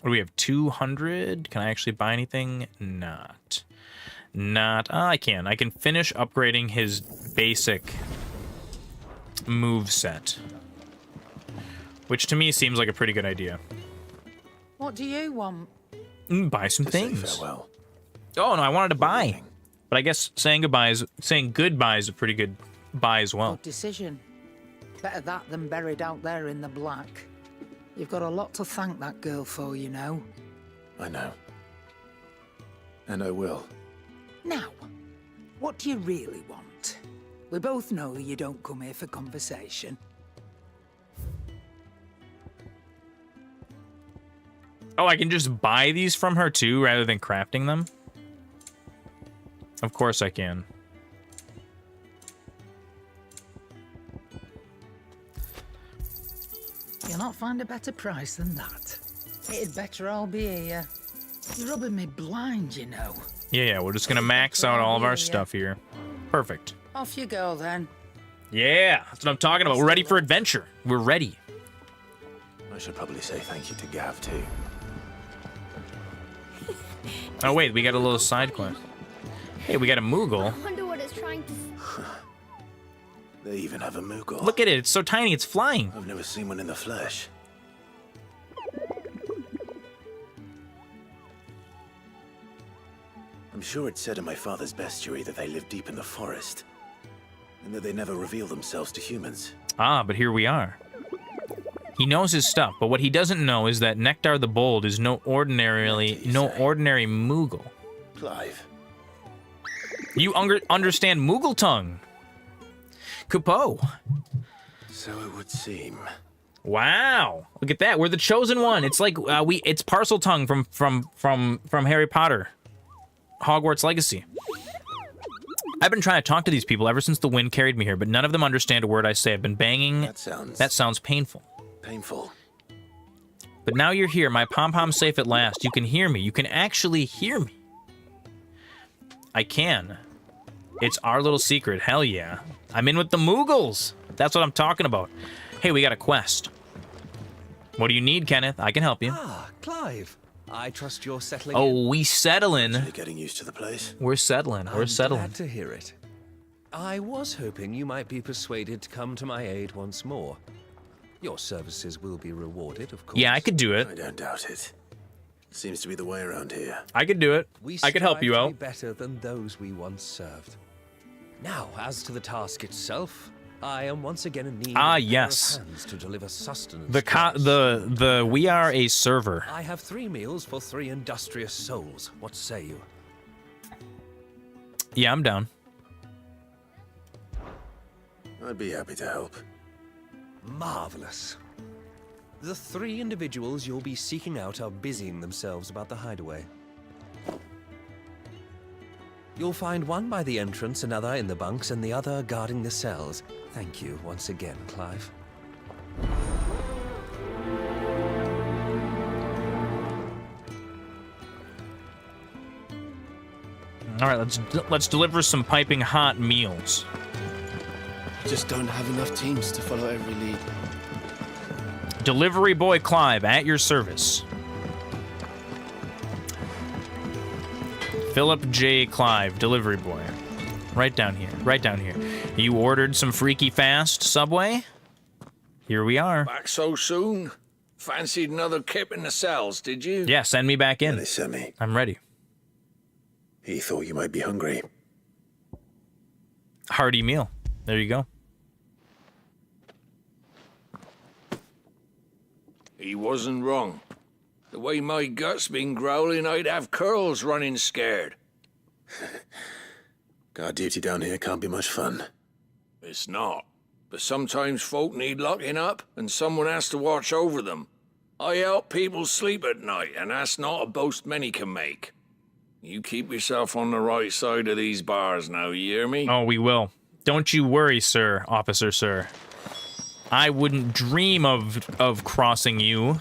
What do we have? 200? Can I actually buy anything? Not. I can. I can finish upgrading his basic move set, which to me seems like a pretty good idea. What do you want? Buy some things. Farewell. Oh no, I wanted to buy, but I guess saying goodbye is a pretty good buy as well. Good decision. Better that than buried out there in the black. You've got a lot to thank that girl for, you know. I know. And I will. Now, what do you really want? We both know you don't come here for conversation. Oh, I can just buy these from her too, rather than crafting them? Of course I can. You'll not find a better price than that. It'd better all be here. You're rubbing me blind, you know. Yeah, we're just gonna max out all of our stuff here. Perfect. Off you go, then. Yeah, that's what I'm talking about. We're ready for adventure. We're ready. I should probably say thank you to Gav, too. Oh, wait, we got a little side quest. Hey, we got a Moogle. I wonder what it's trying to... They even have a Moogle. Look at it, it's so tiny, it's flying. I've never seen one in the flesh. I'm sure it said in my father's bestiary that they live deep in the forest, and that they never reveal themselves to humans. Ah, but here we are. He knows his stuff, but what he doesn't know is that Nectar the Bold is no ordinary Moogle. Clive. You understand Moogle tongue. Kupo. So it would seem. Wow, look at that. We're the chosen one. It's like it's Parcel Tongue from Harry Potter, Hogwarts Legacy. I've been trying to talk to these people ever since the wind carried me here, but none of them understand a word I say. I've been banging. That sounds painful. Painful. But now you're here. My pom-pom's safe at last. You can hear me. You can actually hear me. I can. It's our little secret. Hell yeah. I'm in with the Moogles. That's what I'm talking about. Hey, we got a quest. What do you need, Kenneth? I can help you. Ah, Clive. I trust you're settling Oh, we settling. You're getting used to the place. We're settling. We're I'm settling. glad to hear it. I was hoping you might be persuaded to come to my aid once more. Your services will be rewarded, of course. Yeah, I could do it. I don't doubt it. Seems to be the way around here. I could do it. I could help you strive to out. be better than those we once served. Now, as to the task itself, I am once again in need of a pair yes. of hands to deliver sustenance. We are a server. I have 3 meals for 3 industrious souls. What say you? Yeah, I'm down. I'd be happy to help. Marvelous. The 3 individuals you'll be seeking out are busying themselves about the hideaway. You'll find one by the entrance, another in the bunks, and the other guarding the cells. Thank you once again, Clive. All right, let's deliver some piping hot meals. Just don't have enough teams to follow every lead. Delivery boy Clive at your service. Philip J. Clive, delivery boy. Right down here. Right down here. You ordered some freaky fast Subway? Here we are. Back so soon? Fancied another kip in the cells, did you? Yeah, send me back in. They sent me. I'm ready. He thought you might be hungry. Hearty meal. There you go. He wasn't wrong. The way my gut's been growling, I'd have curls running scared. Guard duty down here can't be much fun. It's not. But sometimes folk need locking up, and someone has to watch over them. I help people sleep at night, and that's not a boast many can make. You keep yourself on the right side of these bars now, you hear me? Oh, we will. Don't you worry, sir, officer, sir. I wouldn't dream of crossing you.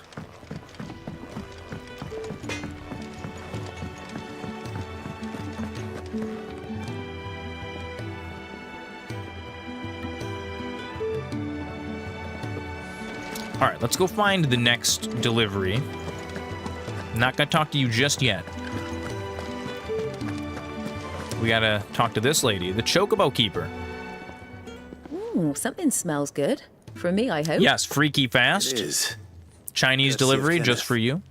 All right, let's go find the next delivery. Not gonna talk to you just yet. We gotta talk to this lady, the Chocobo Keeper. Ooh, something smells good. For me, I hope. Yes, freaky fast. It is. Chinese delivery just for you.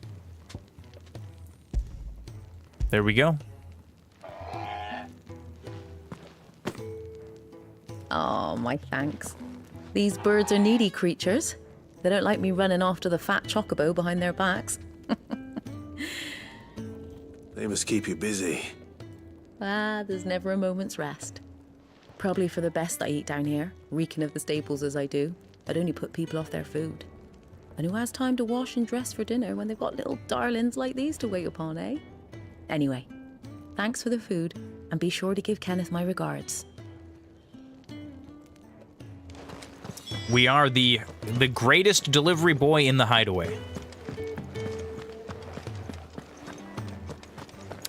There we go. Oh, my thanks. These birds are needy creatures. They don't like me running after the fat chocobo behind their backs. They must keep you busy. There's never a moment's rest. Probably for the best I eat down here, reeking of the staples as I do. I'd only put people off their food. And who has time to wash and dress for dinner when they've got little darlings like these to wait upon, eh? Anyway, thanks for the food, and be sure to give Kenneth my regards. We are the greatest delivery boy in the hideaway.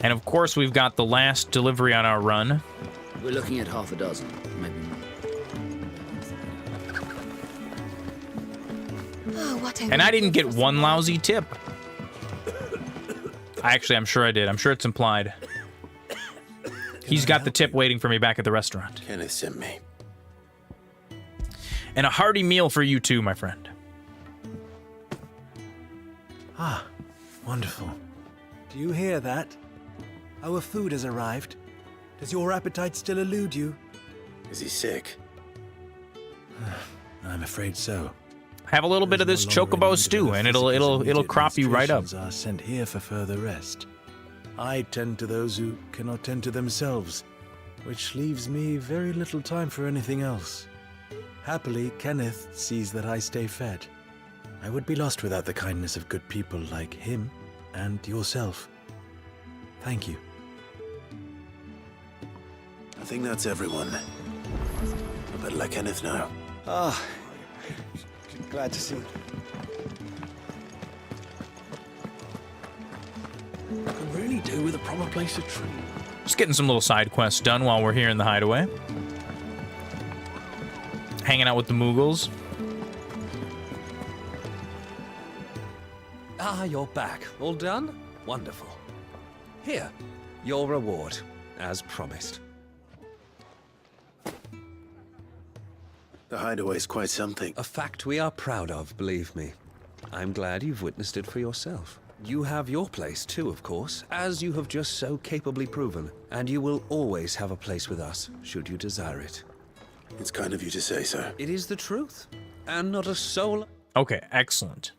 And of course, we've got the last delivery on our run. We're looking at half a dozen, maybe more. And I didn't get one lousy tip. Actually, I'm sure I did. I'm sure it's implied. He's got the tip waiting for me back at the restaurant. Kenneth sent me. And a hearty meal for you too, my friend. Ah, wonderful. Do you hear that? Our food has arrived. Does your appetite still elude you? Is he sick? I'm afraid so. Have a little bit of this chocobo stew, and it'll crop you right up. Are sent here for further rest. I tend to those who cannot tend to themselves, which leaves me very little time for anything else. Happily, Kenneth sees that I stay fed. I would be lost without the kindness of good people like him and yourself. Thank you. I think that's everyone. I better let Kenneth know. Ah, glad to see you. Could really do with a proper place to treat. Just getting some little side quests done while we're here in the hideaway. Hanging out with the Moogles. Ah, you're back. All done? Wonderful. Here, your reward, as promised. The hideaway's quite something. A fact we are proud of, believe me. I'm glad you've witnessed it for yourself. You have your place too, of course, as you have just so capably proven. And you will always have a place with us, should you desire it. It's kind of you to say so. It is the truth, and not a soul... Okay, excellent.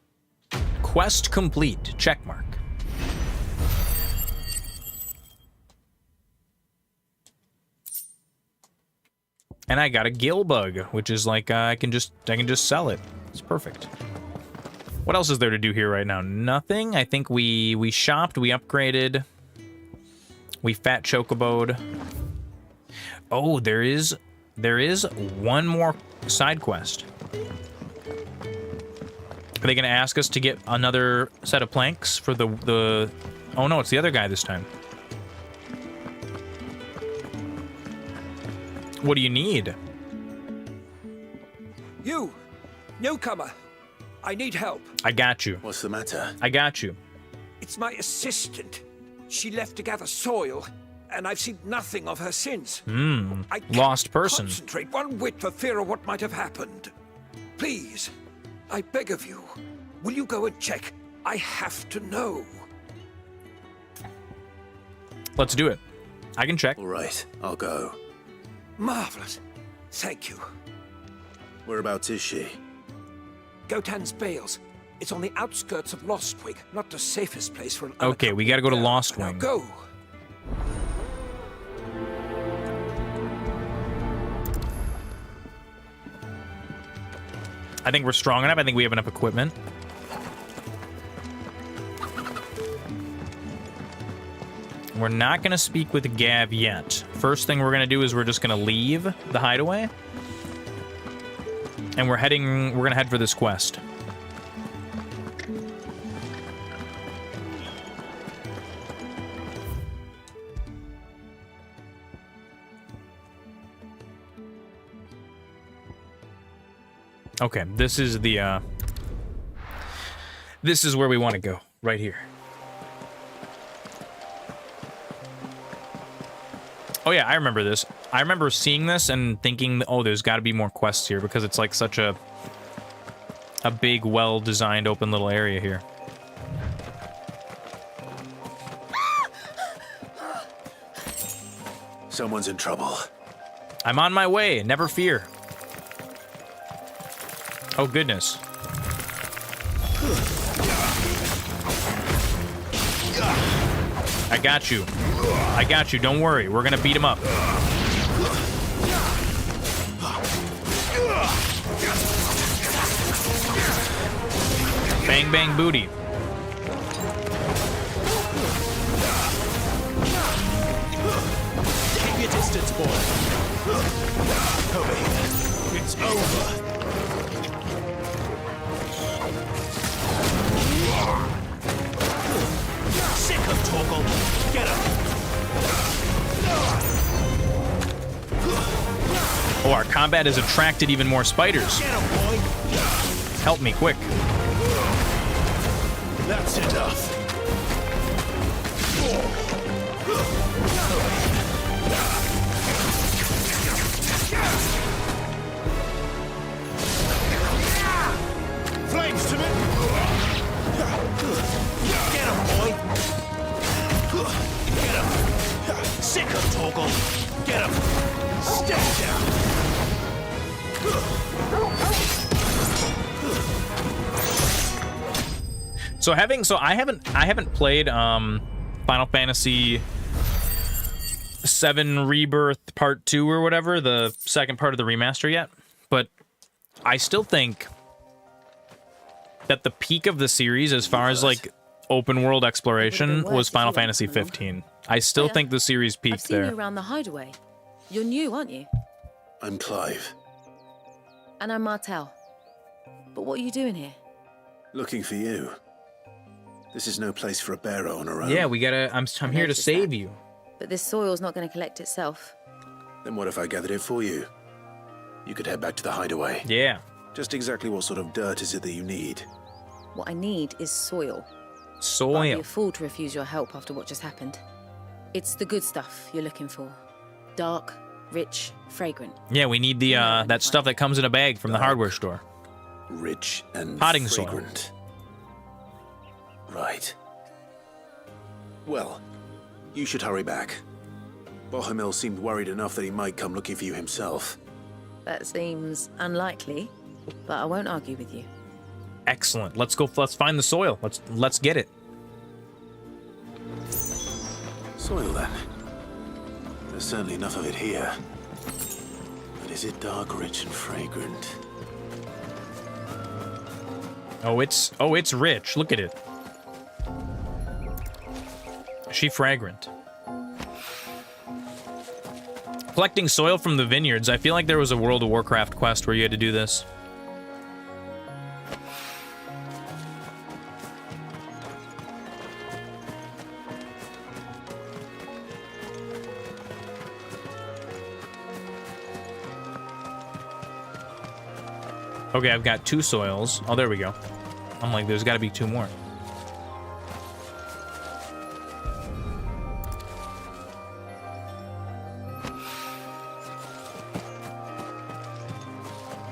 Quest complete. Checkmark. And I got a gill bug, which is like I can just sell it. It's perfect. What else is there to do here right now? Nothing. I think we shopped, we upgraded, we fat chocoboed. Oh, there is one more side quest. Are they gonna ask us to get another set of planks for the? Oh no, it's the other guy this time. What do you need? You, newcomer. I need help. I got you. What's the matter? I got you. It's my assistant. She left to gather soil, and I've seen nothing of her since. I can't Lost person. concentrate one whit for fear of what might have happened. Please, I beg of you, will you go and check? I have to know. Let's do it. I can check. All right, I'll go. Marvelous. Thank you. Whereabouts is she? Gotan's Bales. It's on the outskirts of Lostwing, not the safest place for an Okay, we gotta go to Lost Now Wing. go. I think we're strong enough. I think we have enough equipment. We're not gonna speak with Gav yet. First thing we're gonna do is we're just gonna leave the hideaway. And we're gonna head for this quest. Okay, this is the, this is where we want to go, right here. Oh yeah, I remember this. I remember seeing this and thinking, oh, there's got to be more quests here because it's like such a big, well-designed, open little area here. Someone's in trouble. I'm on my way, never fear. Oh, goodness. I got you. I got you, don't worry. We're gonna beat him up. Bang, bang, booty. Keep your distance, boy. Over here. It's over. Sick of Torgal. Get him. Oh, our combat has attracted even more spiders. Get him, boy. Help me, quick. That's enough. Flames to me. Get him, boy. Get him. Sick of Torgal. Get him. Stay down. So I haven't played Final Fantasy VII Rebirth Part 2 or whatever, the second part of the remaster yet, but I still think that the peak of the series as far as like open world exploration was Final Fantasy 15. I still think the series I've peaked seen there. you around the hideaway. You're new, aren't you? I'm Clive. And I'm Martel. But what are you doing here? Looking for you. This is no place for a bearer on her own. Yeah, we gotta. I'm here to save you. But this soil's not going to collect itself. Then what if I gathered it for you? You could head back to the hideaway. Yeah. Just exactly what sort of dirt is it that you need? What I need is soil. I'd be Soil. a fool to refuse your help after what just happened. It's the good stuff you're looking for. Dark, rich, fragrant. Yeah, we need the that stuff that comes in a bag from the hardware store. Rich and Potting fragrant. Right. Well, you should hurry back. Bohemil seemed worried enough that he might come looking for you himself. That seems unlikely, but I won't argue with you. Excellent. Let's go. Let's find the soil. Let's get it. Soil, then. There's certainly enough of it here. But is it dark, rich, and fragrant? Oh, it's rich. Look at it. Is she fragrant? Collecting soil from the vineyards. I feel like there was a World of Warcraft quest where you had to do this. Okay, I've got 2 soils. Oh, there we go. I'm like, there's got to be 2 more.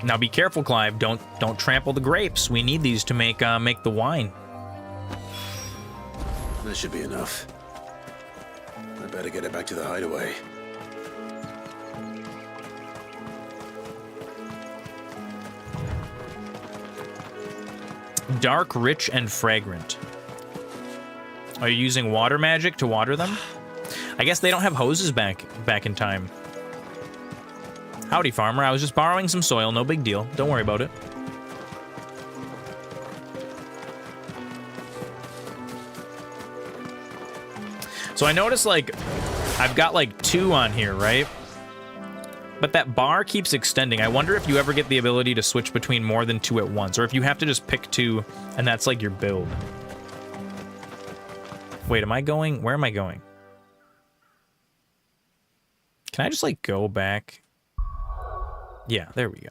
Now be careful, Clive. Don't trample the grapes. We need these to make the wine. That should be enough. I better get it back to the hideaway. Dark, rich, and fragrant. Are you using water magic to water them? I guess they don't have hoses back in time. Howdy, farmer. I was just borrowing some soil. No big deal. Don't worry about it. So I noticed, like, I've got, like, 2 on here, right? But that bar keeps extending. I wonder if you ever get the ability to switch between more than 2 at once, or if you have to just pick 2, and that's, like, your build. Wait, am I going? Where am I going? Can I just, like, go back? Yeah, there we go.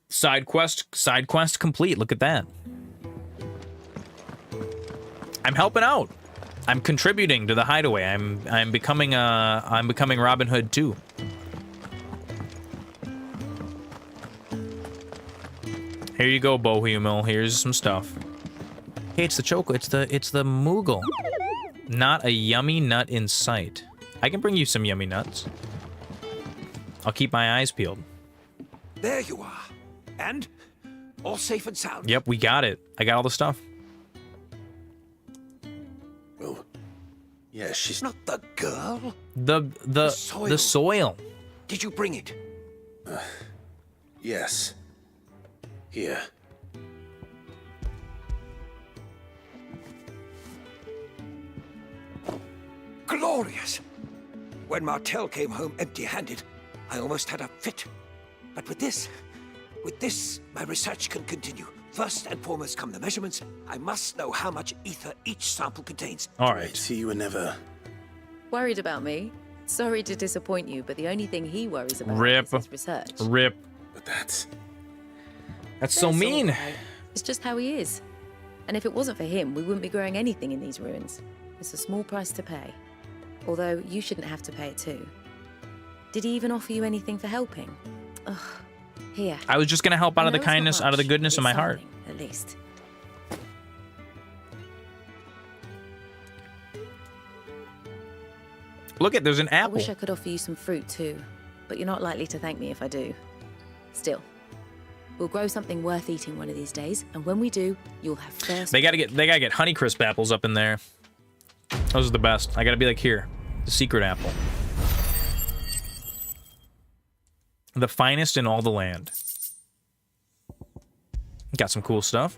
Side quest complete. Look at that. I'm helping out. I'm contributing to the hideaway. I'm becoming Robin Hood too. Here you go, Bohemil. Here's some stuff. Hey, it's the choco. It's the Moogle. Not a yummy nut in sight. I can bring you some yummy nuts. I'll keep my eyes peeled. There you are. And all safe and sound. Yep, we got it. I got all the stuff. Oh, yeah, she's not the girl. The soil. Did you bring it? Yes. Here. Glorious. When Martel came home empty-handed, I almost had a fit. But with this, my research can continue. First and foremost come the measurements. I must know how much ether each sample contains. All right. See, you were never Worried about me? Sorry to disappoint you, but the only thing he worries about Rip. is his research. Rip. But that's so mean. All right. It's just how he is. And if it wasn't for him, we wouldn't be growing anything in these ruins. It's a small price to pay. Although you shouldn't have to pay it too. Did he even offer you anything for helping? Ugh. Here. I was just gonna help out of the kindness, out of the goodness of my heart. At least. Look at, there's an I apple. wish I could offer you some fruit too, but you're not likely to thank me if I do. Still, we'll grow something worth eating one of these days, and when we do, you'll have first. They gotta get Honeycrisp apples up in there. Those are the best. I gotta be like, here, the secret apple. The finest in all the land. Got some cool stuff.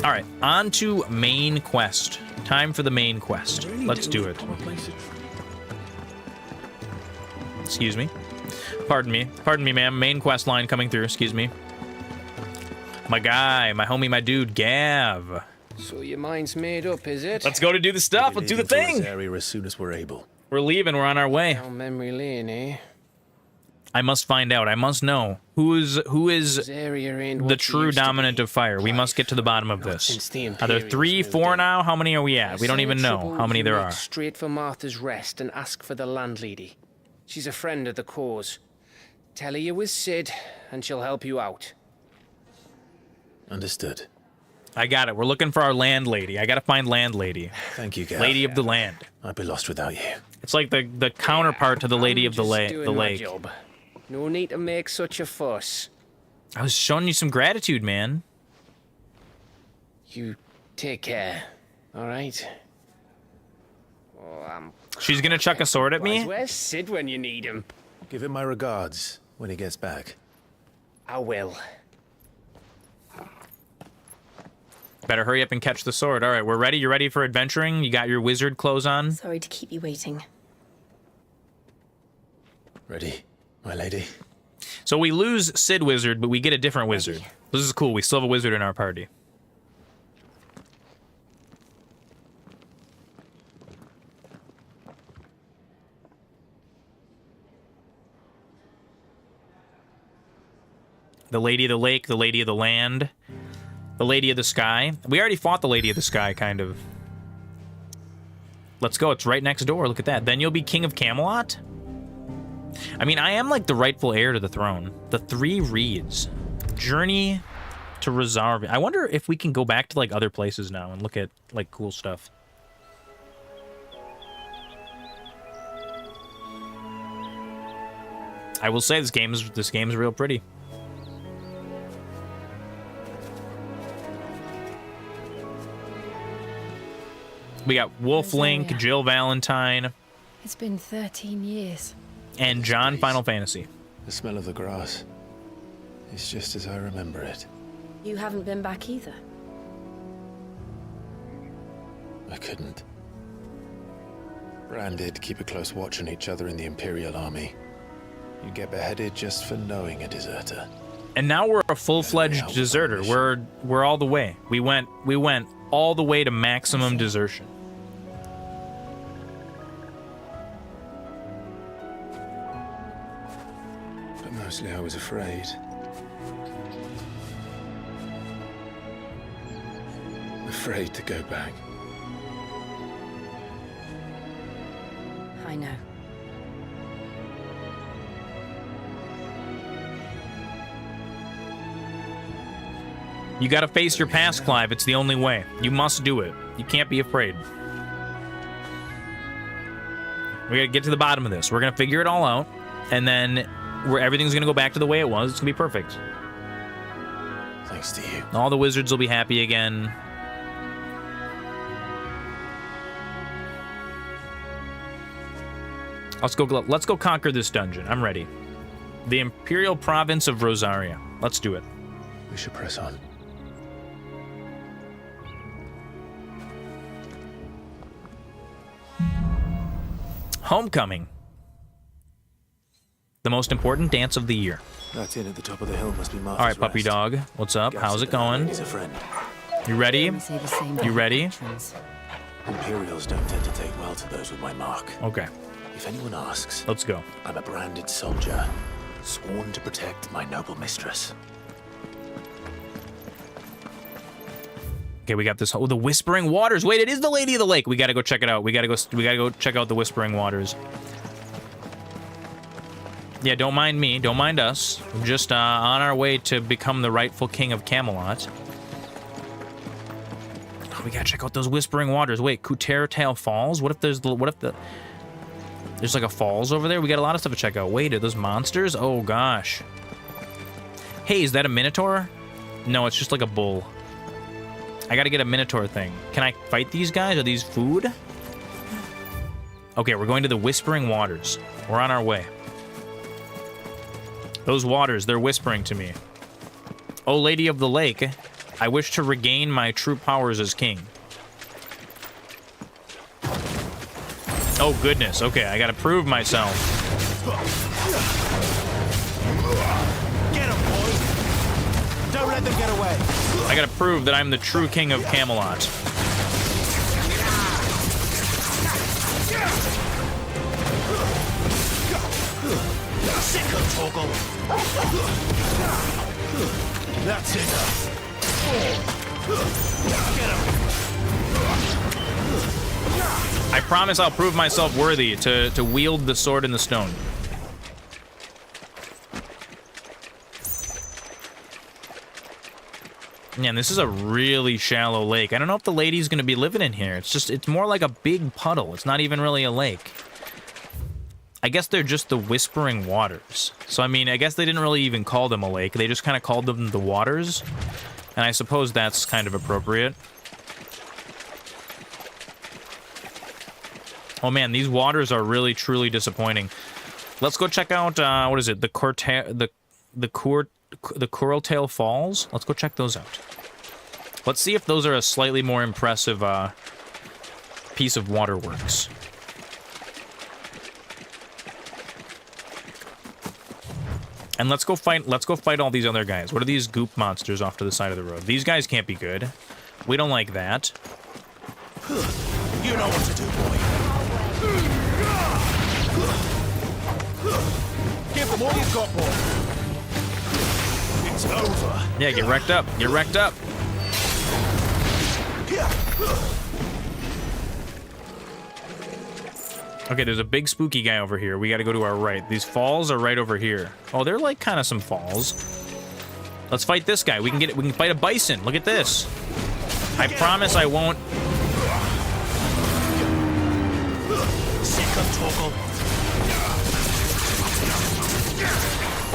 All right, on to main quest. Time for the main quest. Let's do it. Excuse me. Pardon me, ma'am. Main quest line coming through. Excuse me. My guy, my homie, my dude, Gav. So your mind's made up, is it? Let's go to do the stuff. Let's do the thing. Area as soon as we're able. We're leaving. We're on our way. Down memory lane, eh? I must find out. I must know who is This area ain't the what it true used to dominant be. of fire. We must get to the bottom of this. Since the Are there Imperials 3, moved 4 in. now? How many are we at? We don't even know how many there You are. make straight for Martha's Rest and ask for the landlady. She's a friend of the cause. Tell her you was Cid, and she'll help you out. Understood. I got it. We're looking for our landlady. I gotta find landlady. Thank you, Gav. Lady of the land. I'd be lost without you. It's like the counterpart to the lady of the Doing my lake. job. No need to make such a fuss. I was showing you some gratitude, man. You take care, all right? Oh, She's gonna chuck a sword at me? Where's Cid when you need him? Give him my regards when he gets back. I will. Better hurry up and catch the sword. All right, we're ready. You ready for adventuring? You got your wizard clothes on? Sorry to keep you waiting. Ready, my lady? So we lose Cid Wizard, but we get a different wizard. This is cool. We still have a wizard in our party. The Lady of the Lake, the Lady of the Land, the Lady of the Sky. We already fought the Lady of the Sky, kind of. Let's go. It's right next door. Look at that. Then you'll be King of Camelot? I mean, I am like the rightful heir to the throne. The 3 Reeds. Journey to Rezarvi. I wonder if we can go back to like other places now and look at like cool stuff. I will say this game's real pretty. We got Wolf Link, Jill Valentine, It's been 13 years. and John Final Fantasy. The smell of the grass. It's just as I remember it. You haven't been back either. I couldn't. Branded, keep a close watch on each other in the Imperial Army. You get beheaded just for knowing a deserter. And now we're a full-fledged deserter. We're all the way. We went all the way to maximum desertion. But mostly I was afraid. Afraid to go back. I know. You gotta face your past, Clive. It's the only way. You must do it. You can't be afraid. We gotta get to the bottom of this. We're gonna figure it all out, and then everything's gonna go back to the way it was. It's gonna be perfect. Thanks to you. All the wizards will be happy again. Let's go conquer this dungeon. I'm ready. The Imperial Province of Rosaria. Let's do it. We should press on. Homecoming. The most important dance of the year. That inn at the top of the hill must be Martha's All right, puppy Rest. dog. What's up? Gav How's said it that going? lady's a friend. You ready? Say the same You ready? Imperials don't tend to take well to those with my mark. Okay. If anyone asks, let's go. I'm a branded soldier, sworn to protect my noble mistress. Okay, we got this. Oh, the Whispering Waters. Wait, it is the Lady of the Lake. We gotta go check it out. We gotta go check out the Whispering Waters. Yeah, don't mind me. Don't mind us. We're just on our way to become the rightful king of Camelot. Oh, we gotta check out those Whispering Waters. Wait, Tail Falls? What if there's there's like a falls over there? We got a lot of stuff to check out. Wait, are those monsters? Oh gosh. Hey, is that a Minotaur? No, it's just like a bull. I gotta get a Minotaur thing. Can I fight these guys? Are these food? Okay, we're going to the Whispering Waters. We're on our way. Those waters, they're whispering to me. Oh, Lady of the Lake, I wish to regain my true powers as king. Oh, goodness. Okay, I gotta prove myself. Get him, boy! Don't let them get away! I gotta prove that I'm the true king of Camelot. Toggle. That's enough. Get him. I promise I'll prove myself worthy to wield the sword in the stone. Man, this is a really shallow lake. I don't know if the lady's gonna be living in here. It's more like a big puddle. It's not even really a lake. I guess they're just the Whispering Waters. So, I mean, I guess they didn't really even call them a lake. They just kind of called them the Waters. And I suppose that's kind of appropriate. Oh man, these waters are really, truly disappointing. Let's go check out, what is it? The Coraltail Falls? Let's go check those out. Let's see if those are a slightly more impressive, piece of waterworks. And let's go fight all these other guys. What are these goop monsters off to the side of the road? These guys can't be good. We don't like that. You know what to do, boy. Give them all you've got, boy. It's over. Yeah, get wrecked up. Get wrecked up. Okay, there's a big spooky guy over here. We gotta go to our right. These falls are right over here. Oh, they're like kind of some falls. Let's fight this guy. We can fight a bison. Look at this. I promise I won't. Sick of Toggle.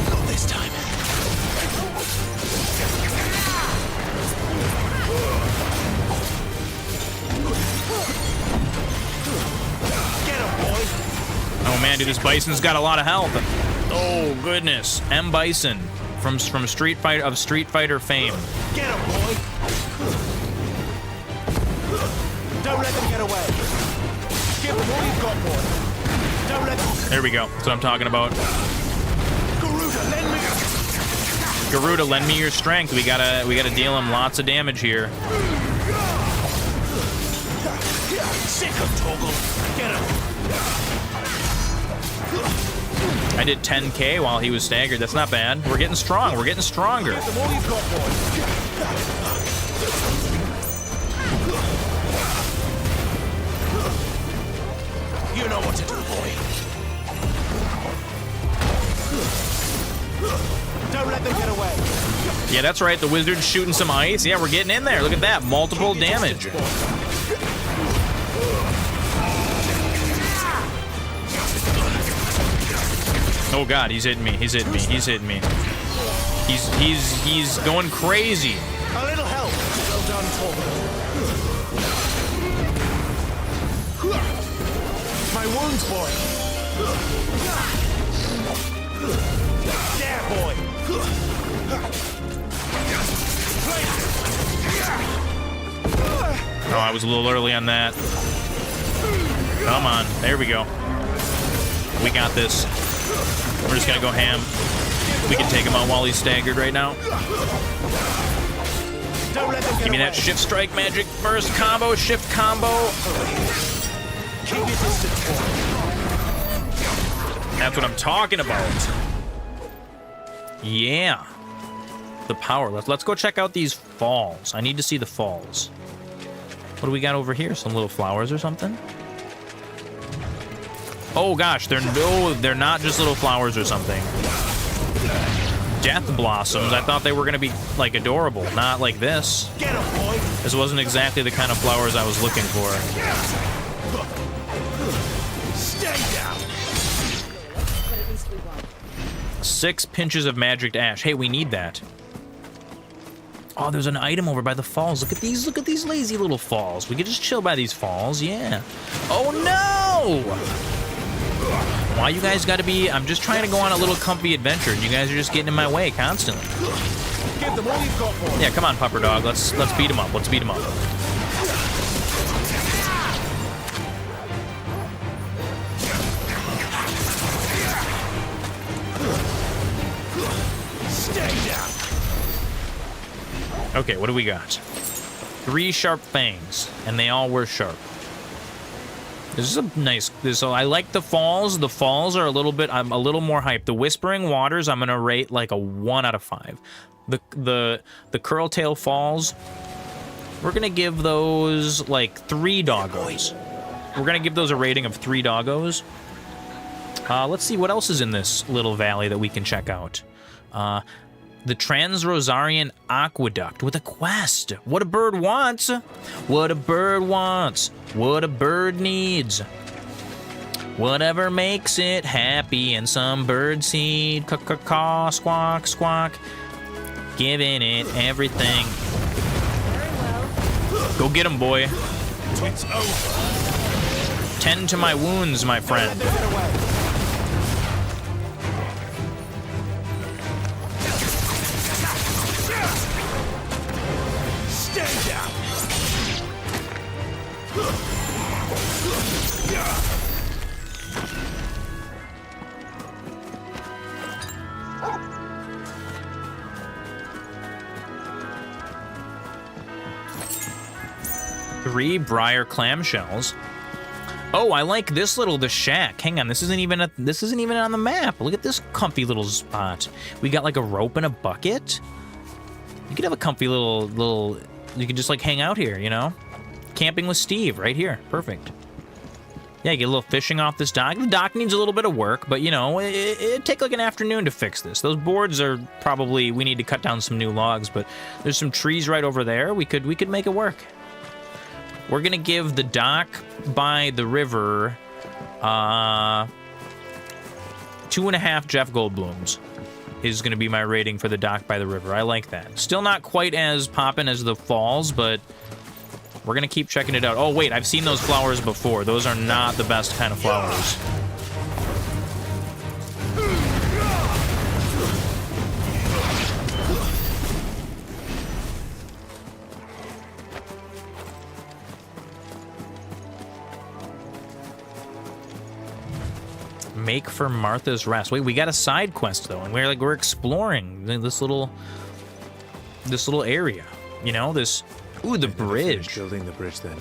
Not this time. Oh man, dude, this bison's got a lot of health. Oh goodness, M. Bison from Street Fighter fame. Get him, boy. Don't let them get away. Give them all you've got, boy. Don't let them. There we go. That's what I'm talking about. Garuda, lend me your strength. We gotta deal him lots of damage here. Sick of Toggle. Get him. I did 10k while he was staggered. That's not bad. We're getting strong. We're getting stronger. Give them all you've got, boy. You know what to do, boy. Don't let them get away. Yeah, that's right. The wizard's shooting some ice. Yeah, we're getting in there. Look at that. Multiple damage. Oh god, he's hitting me. He's hitting me. He's hitting me. He's going crazy. A little help. Well done, Toggle. My wounds, boy. There, boy. Oh, I was a little early on that. Come on. There we go. We got this. We're just gonna go ham. We can take him out while he's staggered right now. Give me that shift strike magic burst combo, shift combo. That's what I'm talking about. Yeah. The power. Let's go check out these falls. I need to see the falls. What do we got over here? Some little flowers or something? Oh gosh, they're not just little flowers or something. Death blossoms. I thought they were gonna be like adorable, not like this. Get 'em, boy. This wasn't exactly the kind of flowers I was looking for. Stay down. 6 pinches of magic ash. Hey, we need that. Oh, there's an item over by the falls. Look at these lazy little falls. We could just chill by these falls, yeah. Oh no! Why you guys gotta be... I'm just trying to go on a little comfy adventure, and you guys are just getting in my way constantly. Give them all you've got, boy. Yeah, come on, pupper dog. Let's beat him up. Let's beat him up. Stay down. Okay, what do we got? 3 sharp fangs, and they all were sharp. This is a nice. So I like the falls. The falls are a little bit. I'm a little more hyped. The Whispering Waters, I'm gonna rate like a 1 out of 5. The Curltail Falls, we're gonna give those like 3 doggos. We're gonna give those a rating of 3 doggos. Let's see what else is in this little valley that we can check out. The Trans-Rosarian Aqueduct with a quest. What a bird wants. What a bird wants. What a bird needs. Whatever makes it happy and some bird seed. Caw, squawk, squawk. Giving it everything. Go get him, boy. It's over. Tend to my wounds, my friend. Stay down. 3 briar clamshells. Oh, I like this the shack. Hang on, this isn't even on the map. Look at this comfy little spot. We got like a rope and a bucket. You could have a comfy little. You could just like hang out here, you know, camping with Steve right here. Perfect. Yeah, get a little fishing off this dock. The dock needs a little bit of work, but you know, it'd take like an afternoon to fix this. Those boards are probably, we need to cut down some new logs, but there's some trees right over there. We could make it work. We're gonna give the dock by the river 2.5 Jeff Goldblums is gonna be my rating for the dock by the river. I like that. Still not quite as poppin' as the falls, but we're gonna keep checking it out. Oh wait, I've seen those flowers before. Those are not the best kind of flowers. Make for Martha's Rest. Wait, we got a side quest though, and we're exploring this little area. You know, this. Ooh, the bridge. Building the bridge then.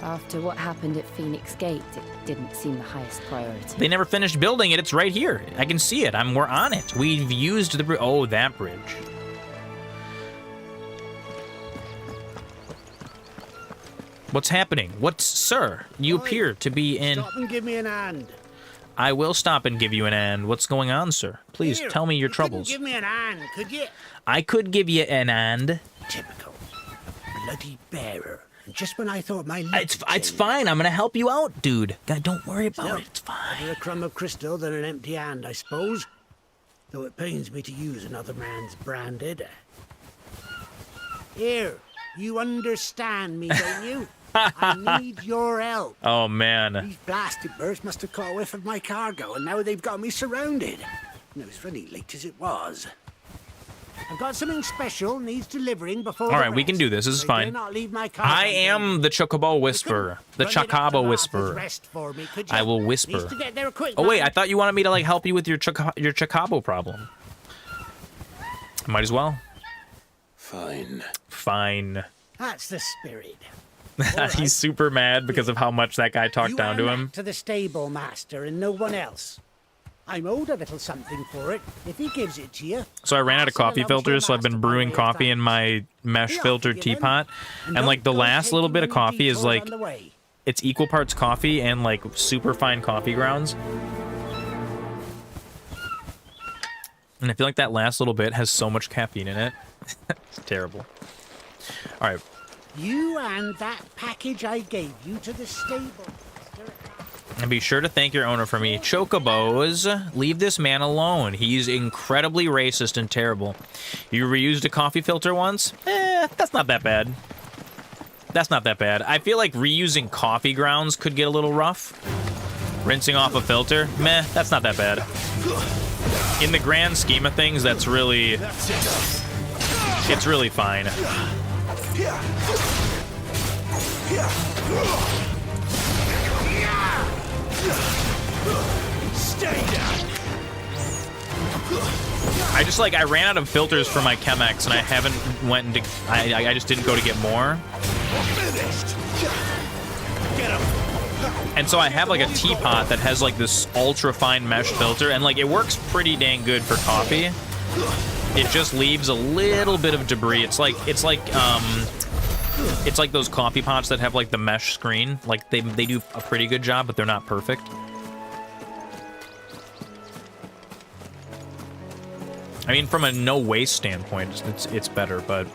After what happened at Phoenix Gate, it didn't seem the highest priority. They never finished building it. It's right here. I can see it. We're on it. We've used the bridge. Oh, that bridge. What's happening? Sir? You appear to be in. Stop and give me an hand. I will stop and give you an hand. What's going on, sir? Please Here, tell me your you troubles. Give me an hand, could you? I could give you an hand. Typical. Bloody bearer. And just when I thought my It's fine. I'm gonna help you out, dude. God, don't worry about it. It's fine. Better a crumb of crystal than an empty hand, I suppose. Though it pains me to use another man's branded. Here, you understand me, don't you? I need your help. Oh, man. These blasted birds must have caught a whiff of my cargo, and now they've got me surrounded. And it was really late as it was. I've got something special needs delivering before. All right, we can do this. This is fine. I am the Chocobo Whisperer. The Chocobo Whisperer. I will whisper. Oh wait, I thought you wanted me to like help you with your Chocobo problem. Might as well. Fine. Fine. That's the spirit. He's super mad because of how much that guy talked down to him. To the stable master and no one else. I'm owed a little something for it. If he gives it to you. So I ran out of coffee filters, so I've been brewing coffee in my mesh filtered teapot. And like the last little bit of coffee is like, it's equal parts coffee and like super fine coffee grounds. And I feel like that last little bit has so much caffeine in it. It's terrible. All right. You and that package I gave you to the stable. And be sure to thank your owner for me. Chocobos, leave this man alone. He's incredibly racist and terrible. You reused a coffee filter once? That's not that bad. That's not that bad. I feel like reusing coffee grounds could get a little rough. Rinsing off a filter? Meh, that's not that bad. In the grand scheme of things, that's really... It's really fine. Stay down. I just like I ran out of filters for my Chemex and I haven't went into I just didn't go to get more. Finished. Get him. And so I have like a teapot that has like this ultra fine mesh filter, and like it works pretty dang good for coffee. It just leaves a little bit of debris. It's like those coffee pots that have like the mesh screen. Like they do a pretty good job, but they're not perfect. I mean, from a no waste standpoint, it's better, but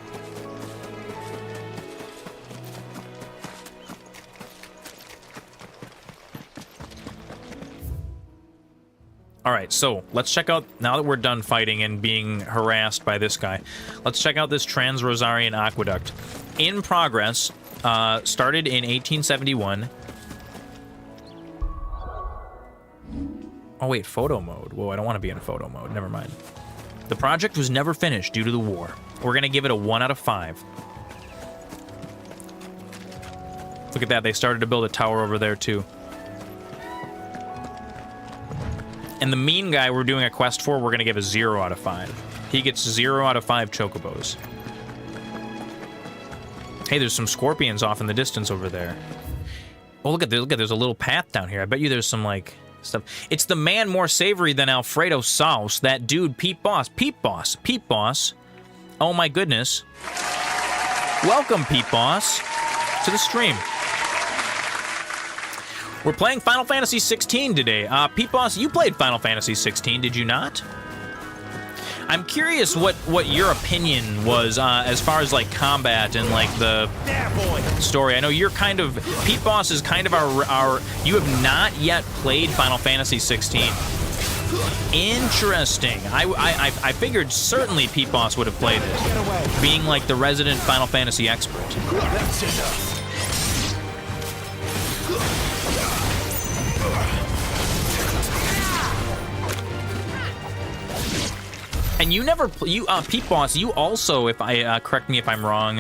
all right, so let's check out, now that we're done fighting and being harassed by this guy, let's check out this Trans-Rosarian Aqueduct. In progress, started in 1871. Oh wait, photo mode. Whoa, I don't want to be in photo mode, never mind. The project was never finished due to the war. We're gonna give it a 1 out of 5. Look at that, they started to build a tower over there too. And the mean guy we're doing a quest for, we're gonna give a 0 out of 5. He gets 0 out of 5 chocobos. Hey, there's some scorpions off in the distance over there. Oh, look at there's a little path down here. I bet you there's some, like, stuff. It's the man more savory than Alfredo sauce, that dude, Pete Boss. Pete Boss. Pete Boss. Oh, my goodness. Welcome, Pete Boss, to the stream. We're playing Final Fantasy XVI today. Pete Boss, you played Final Fantasy XVI, did you not? I'm curious what your opinion was as far as like combat and like the story. I know you're kind of, Pete Boss is kind of our you have not yet played Final Fantasy XVI. Interesting. I figured certainly Pete Boss would have played it, being like the resident Final Fantasy expert. That's enough. And you never, Pete Boss, you also, if I, correct me if I'm wrong,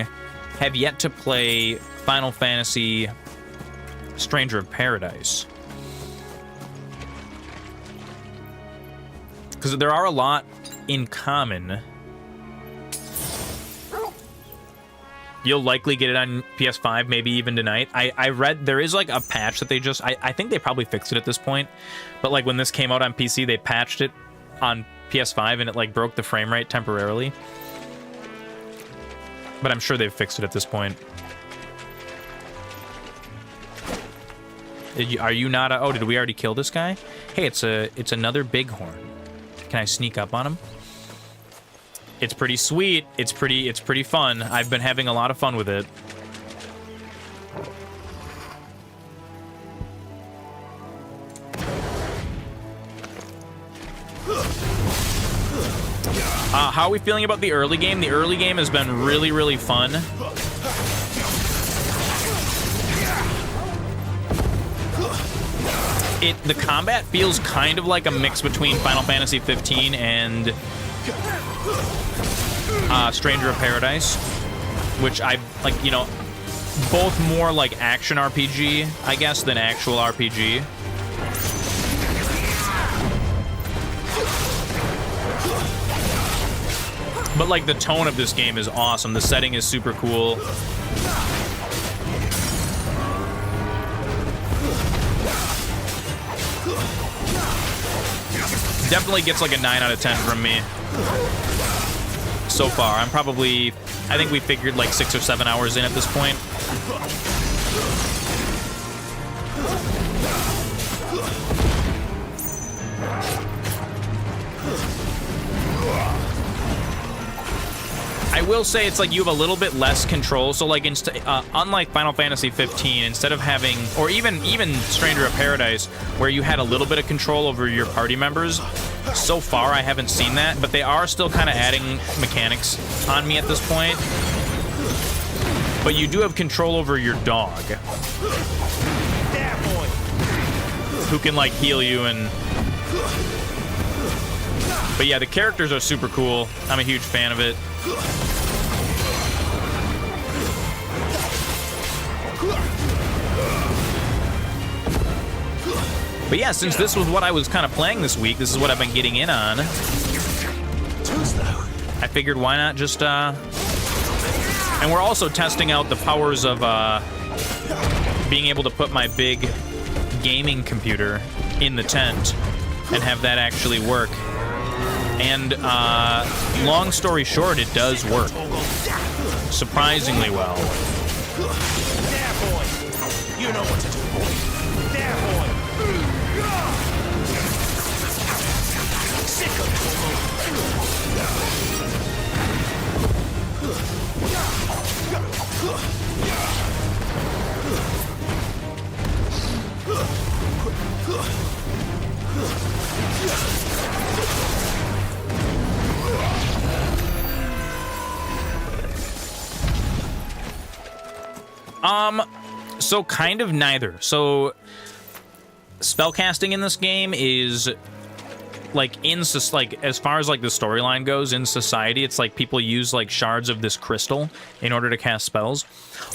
have yet to play Final Fantasy Stranger of Paradise. Because there are a lot in common. You'll likely get it on PS5, maybe even tonight. I read there is like a patch that they just, I think they probably fixed it at this point. But like when this came out on PC, they patched it on PS5 and it like broke the frame rate temporarily. But I'm sure they've fixed it at this point. Are you not oh, did we already kill this guy? Hey, it's another bighorn. Can I sneak up on him? It's pretty sweet. It's pretty fun. I've been having a lot of fun with it. How are we feeling about the early game? The early game has been really, really fun. The combat feels kind of like a mix between Final Fantasy 15 and Stranger of Paradise, which I like, you know, both more like action RPG, I guess, than actual RPG. But like the tone of this game is awesome. The setting is super cool. Definitely gets like a 9 out of 10 from me so far. I'm probably, I think we figured like 6 or 7 hours in at this point. I will say it's like you have a little bit less control. So like unlike Final Fantasy 15, instead of having, or even Stranger of Paradise, where you had a little bit of control over your party members, so far I haven't seen that, but they are still kind of adding mechanics on me at this point. But you do have control over your dog, who can like heal you and... But yeah, the characters are super cool. I'm a huge fan of it. But yeah, since this was what I was kind of playing this week, this is what I've been getting in on. I figured why not just, and we're also testing out the powers of being able to put my big gaming computer in the tent and have that actually work. And long story short, it does work surprisingly well. There, boy. You know what to do, boy. There, boy. Sick of it. So kind of neither. So spellcasting in this game is like as far as like the storyline goes in society, it's like people use like shards of this crystal in order to cast spells,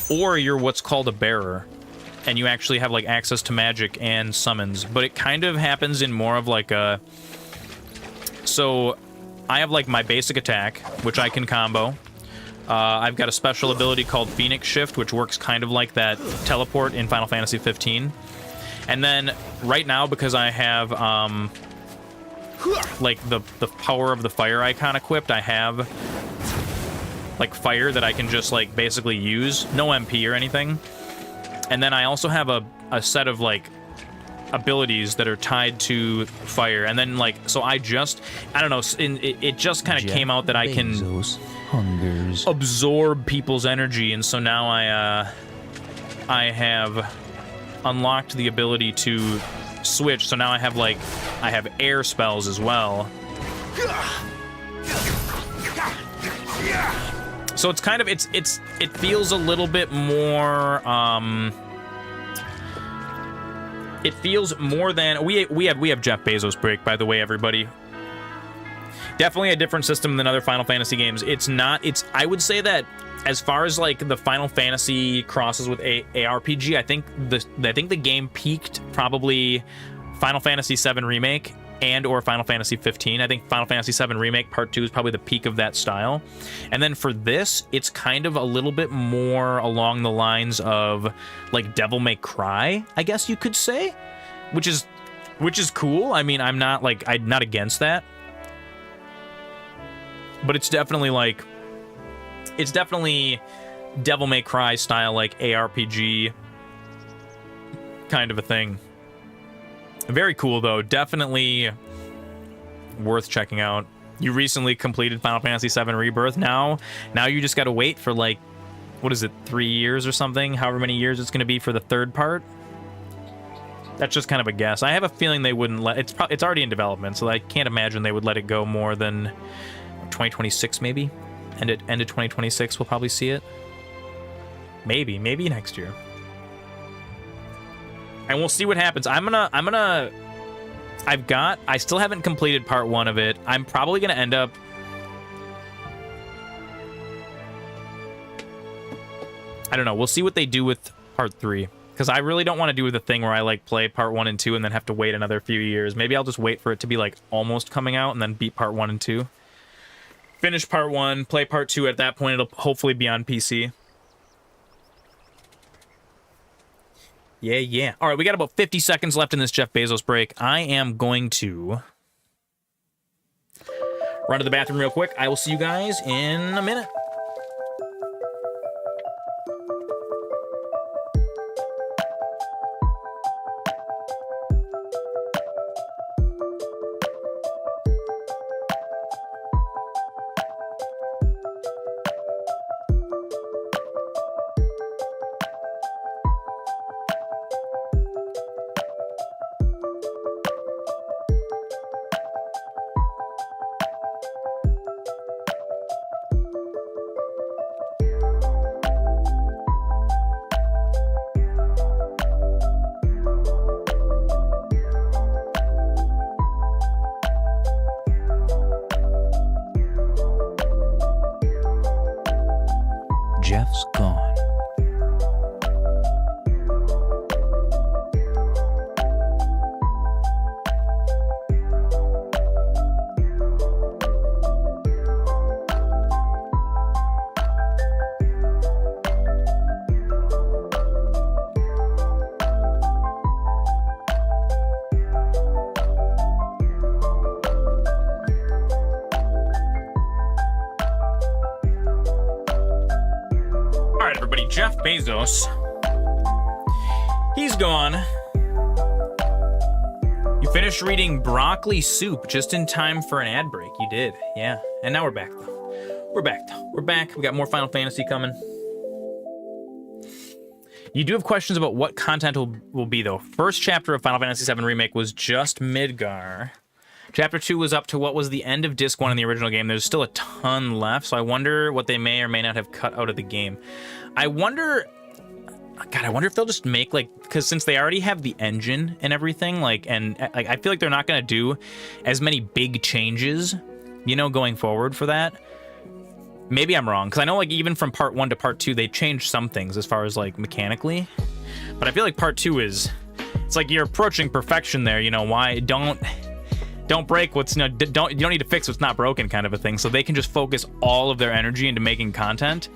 or you're what's called a bearer, and you actually have like access to magic and summons. But it kind of happens in more of like a. So I have like my basic attack, which I can combo. I've got a special ability called Phoenix Shift, which works kind of like that teleport in Final Fantasy 15. And then right now, because I have like the power of the fire icon equipped, I have like fire that I can just like basically use, no MP or anything. And then I also have a set of like abilities that are tied to fire. And then like, so I don't know, it just kind of came out that I can absorb people's energy, and so now I have unlocked the ability to switch. So now I have air spells as well. So it's kind of it feels a little bit more it feels more than we have Jeff Bezos break, by the way, everybody. Definitely a different system than other Final Fantasy games. I would say that as far as like the Final Fantasy crosses with ARPG, I think the game peaked probably Final Fantasy VII Remake and or Final Fantasy 15. I think Final Fantasy VII Remake Part 2 is probably the peak of that style. And then for this, it's kind of a little bit more along the lines of like Devil May Cry, I guess you could say, which is cool. I mean, I'm not against that. But it's definitely Devil May Cry style, like ARPG kind of a thing. Very cool though, definitely worth checking out. You recently completed Final Fantasy VII Rebirth. Now you just gotta wait for like, what is it, 3 years or something? However many years it's gonna be for the third part. That's just kind of a guess. I have a feeling they wouldn't let it's already in development, so I can't imagine they would let it go more than 2026 maybe. End of 2026 we'll probably see it. Maybe next year. And we'll see what happens. I still haven't completed part 1 of it. I'm probably gonna end up I don't know. We'll see what they do with part 3. Because I really don't want to do the thing where I like play part 1 and 2 and then have to wait another few years. Maybe I'll just wait for it to be like almost coming out and then beat part 1 and 2. Finish part 1, play part 2. At that point, it'll hopefully be on PC. Yeah. All right, we got about 50 seconds left in this Jeff Bezos break. I am going to run to the bathroom real quick. I will see you guys in a minute. Bezos. He's gone. You finished reading Broccoli Soup just in time for an ad break. You did, yeah. And now we're back, though. We're back. We got more Final Fantasy coming. You do have questions about what content will be, though. First chapter of Final Fantasy VII Remake was just Midgar. Chapter 2 was up to what was the end of Disc 1 in the original game. There's still a ton left, so I wonder what they may or may not have cut out of the game. I wonder if they'll just make, like, because since they already have the engine and everything, like, and like, I feel like they're not going to do as many big changes, you know, going forward for that. Maybe I'm wrong, because I know, like, even from Part 1 to Part 2, they changed some things as far as, like, mechanically. But I feel like Part 2 is, it's like you're approaching perfection there, you know, why don't break what's, you don't need to fix what's not broken kind of a thing, so they can just focus all of their energy into making content.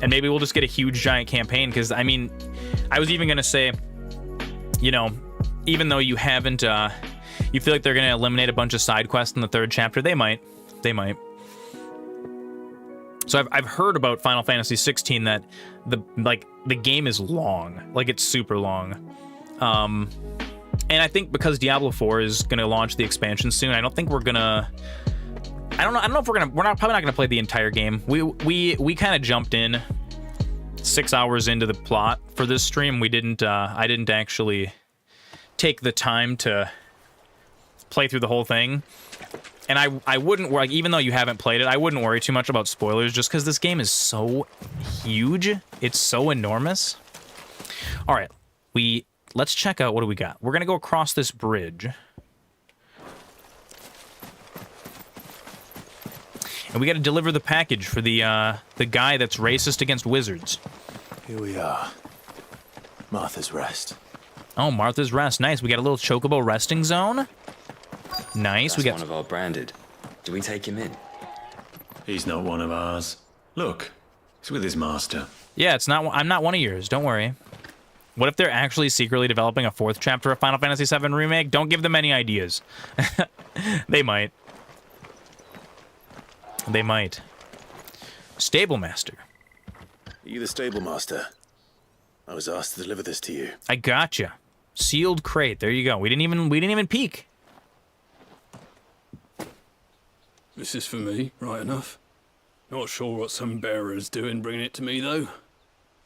And maybe we'll just get a huge giant campaign, because, I mean, I was even going to say, you know, even though you haven't, you feel like they're going to eliminate a bunch of side quests in the third chapter, they might. So I've heard about Final Fantasy 16 that the game is long, like it's super long. And I think because Diablo 4 is going to launch the expansion soon, I don't think we're going to, I don't know if we're probably not going to play the entire game. We kind of jumped in 6 hours into the plot for this stream. I didn't actually take the time to play through the whole thing. And I wouldn't worry, even though you haven't played it, I wouldn't worry too much about spoilers just because this game is so huge. It's so enormous. All right, let's check out what do we got. We're going to go across this bridge. And we got to deliver the package for the guy that's racist against wizards. Here we are. Martha's Rest. Oh, Martha's Rest. Nice. We got a little chocobo resting zone. Nice. That's one of our branded. Do we take him in? He's not one of ours. Look, he's with his master. Yeah, it's not. I'm not one of yours. Don't worry. What if they're actually secretly developing a 4th chapter of Final Fantasy VII Remake? Don't give them any ideas. They might. They might. Stable Master. Are you the stable master? I was asked to deliver this to you. I gotcha. Sealed crate. There you go. We didn't even peek. This is for me, right enough. Not sure what some bearer's doing bringing it to me, though.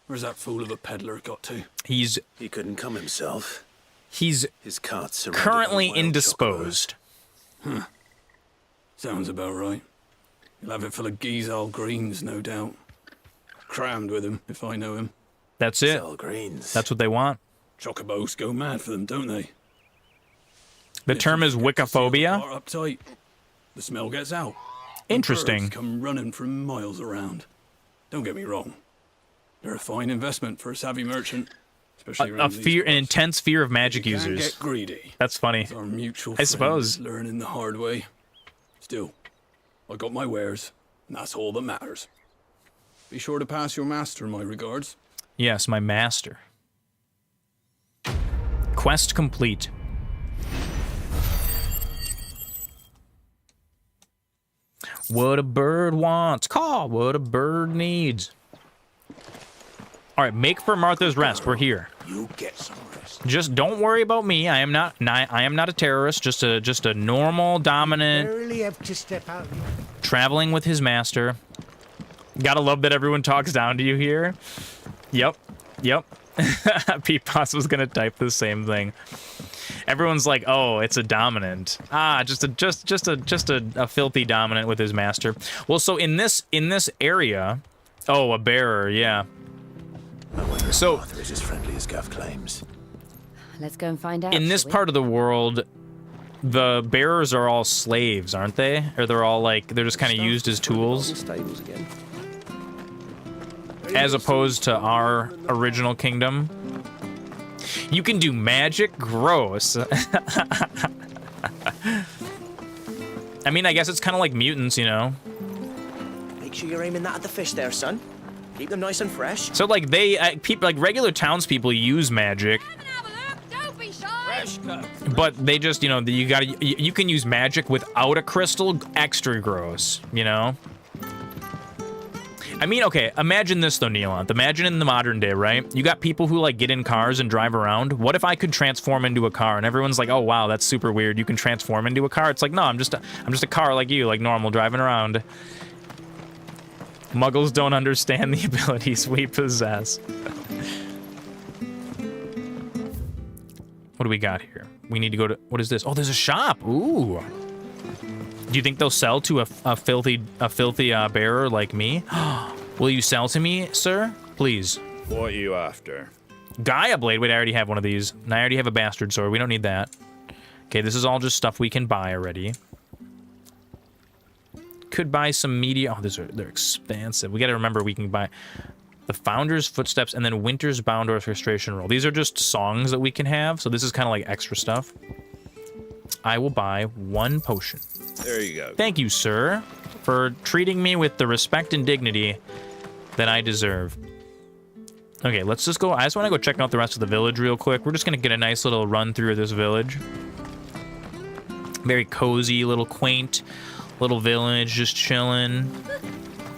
Where's that fool of a peddler got to? He couldn't come himself. His cart's currently indisposed. Huh. Sounds about right. He'll have it full of Gizal greens, no doubt. Crammed with him, if I know him. That's it. Gizal greens. That's what they want. Chocobos go mad for them, don't they? The term is wikiphobia. Uptight. The smell gets out. Interesting. Birds come running from miles around. Don't get me wrong. They're a fine investment for a savvy merchant. Especially around an intense fear of magic you users. Can't get greedy. That's funny. Our mutual I suppose. Learning the hard way. Still, I got my wares, and that's all that matters. Be sure to pass your master my regards. Yes, my master. Quest complete. What a bird wants. Call what a bird needs. All right, make for Martha's Rest. We're here. You get some rest. Just don't worry about me. I am not a terrorist. Just a normal dominant. Barely have to step out. Traveling with his master. Gotta love that everyone talks down to you here. Yep. Pete Boss was gonna type the same thing. Everyone's like, "Oh, it's a dominant." Just a filthy dominant with his master. Well, so in this area, oh, a bearer, yeah. So Arthur is as friendly as Gav claims. Let's go and find out. In this part of the world, the bearers are all slaves, aren't they? Or they're all like they're just kind of used as tools. As opposed to our original kingdom. You can do magic? Gross. I mean, I guess it's kind of like mutants, you know? Make sure you're aiming that at the fish there, son. Keep them nice and fresh. So, like, people, like, regular townspeople use magic. But they just, you know, you can use magic without a crystal, extra gross, you know? I mean, okay, imagine this though, Neelanth. Imagine in the modern day, right? You got people who like get in cars and drive around. What if I could transform into a car? And everyone's like, oh wow, that's super weird. You can transform into a car? It's like, no, I'm just a car like you, like normal, driving around. Muggles don't understand the abilities we possess. What do we got here? We need to go to, what is this? Oh, there's a shop. Ooh. Do you think they'll sell to a filthy bearer like me? Will you sell to me, sir? Please. What are you after? Gaia blade. Wait, I already have one of these. And I already have a bastard sword. We don't need that. Okay, this is all just stuff we can buy already. Could buy some media. Oh, they're expensive. We got to remember we can buy the Founder's Footsteps and then Winter's Bound Orchestration Roll. These are just songs that we can have. So this is kind of like extra stuff. I will buy 1 potion. There you go. Thank you, sir, for treating me with the respect and dignity that I deserve. Okay, let's just go. I just want to go check out the rest of the village real quick. We're just going to get a nice little run through of this village. Very cozy, little quaint, little village, just chilling.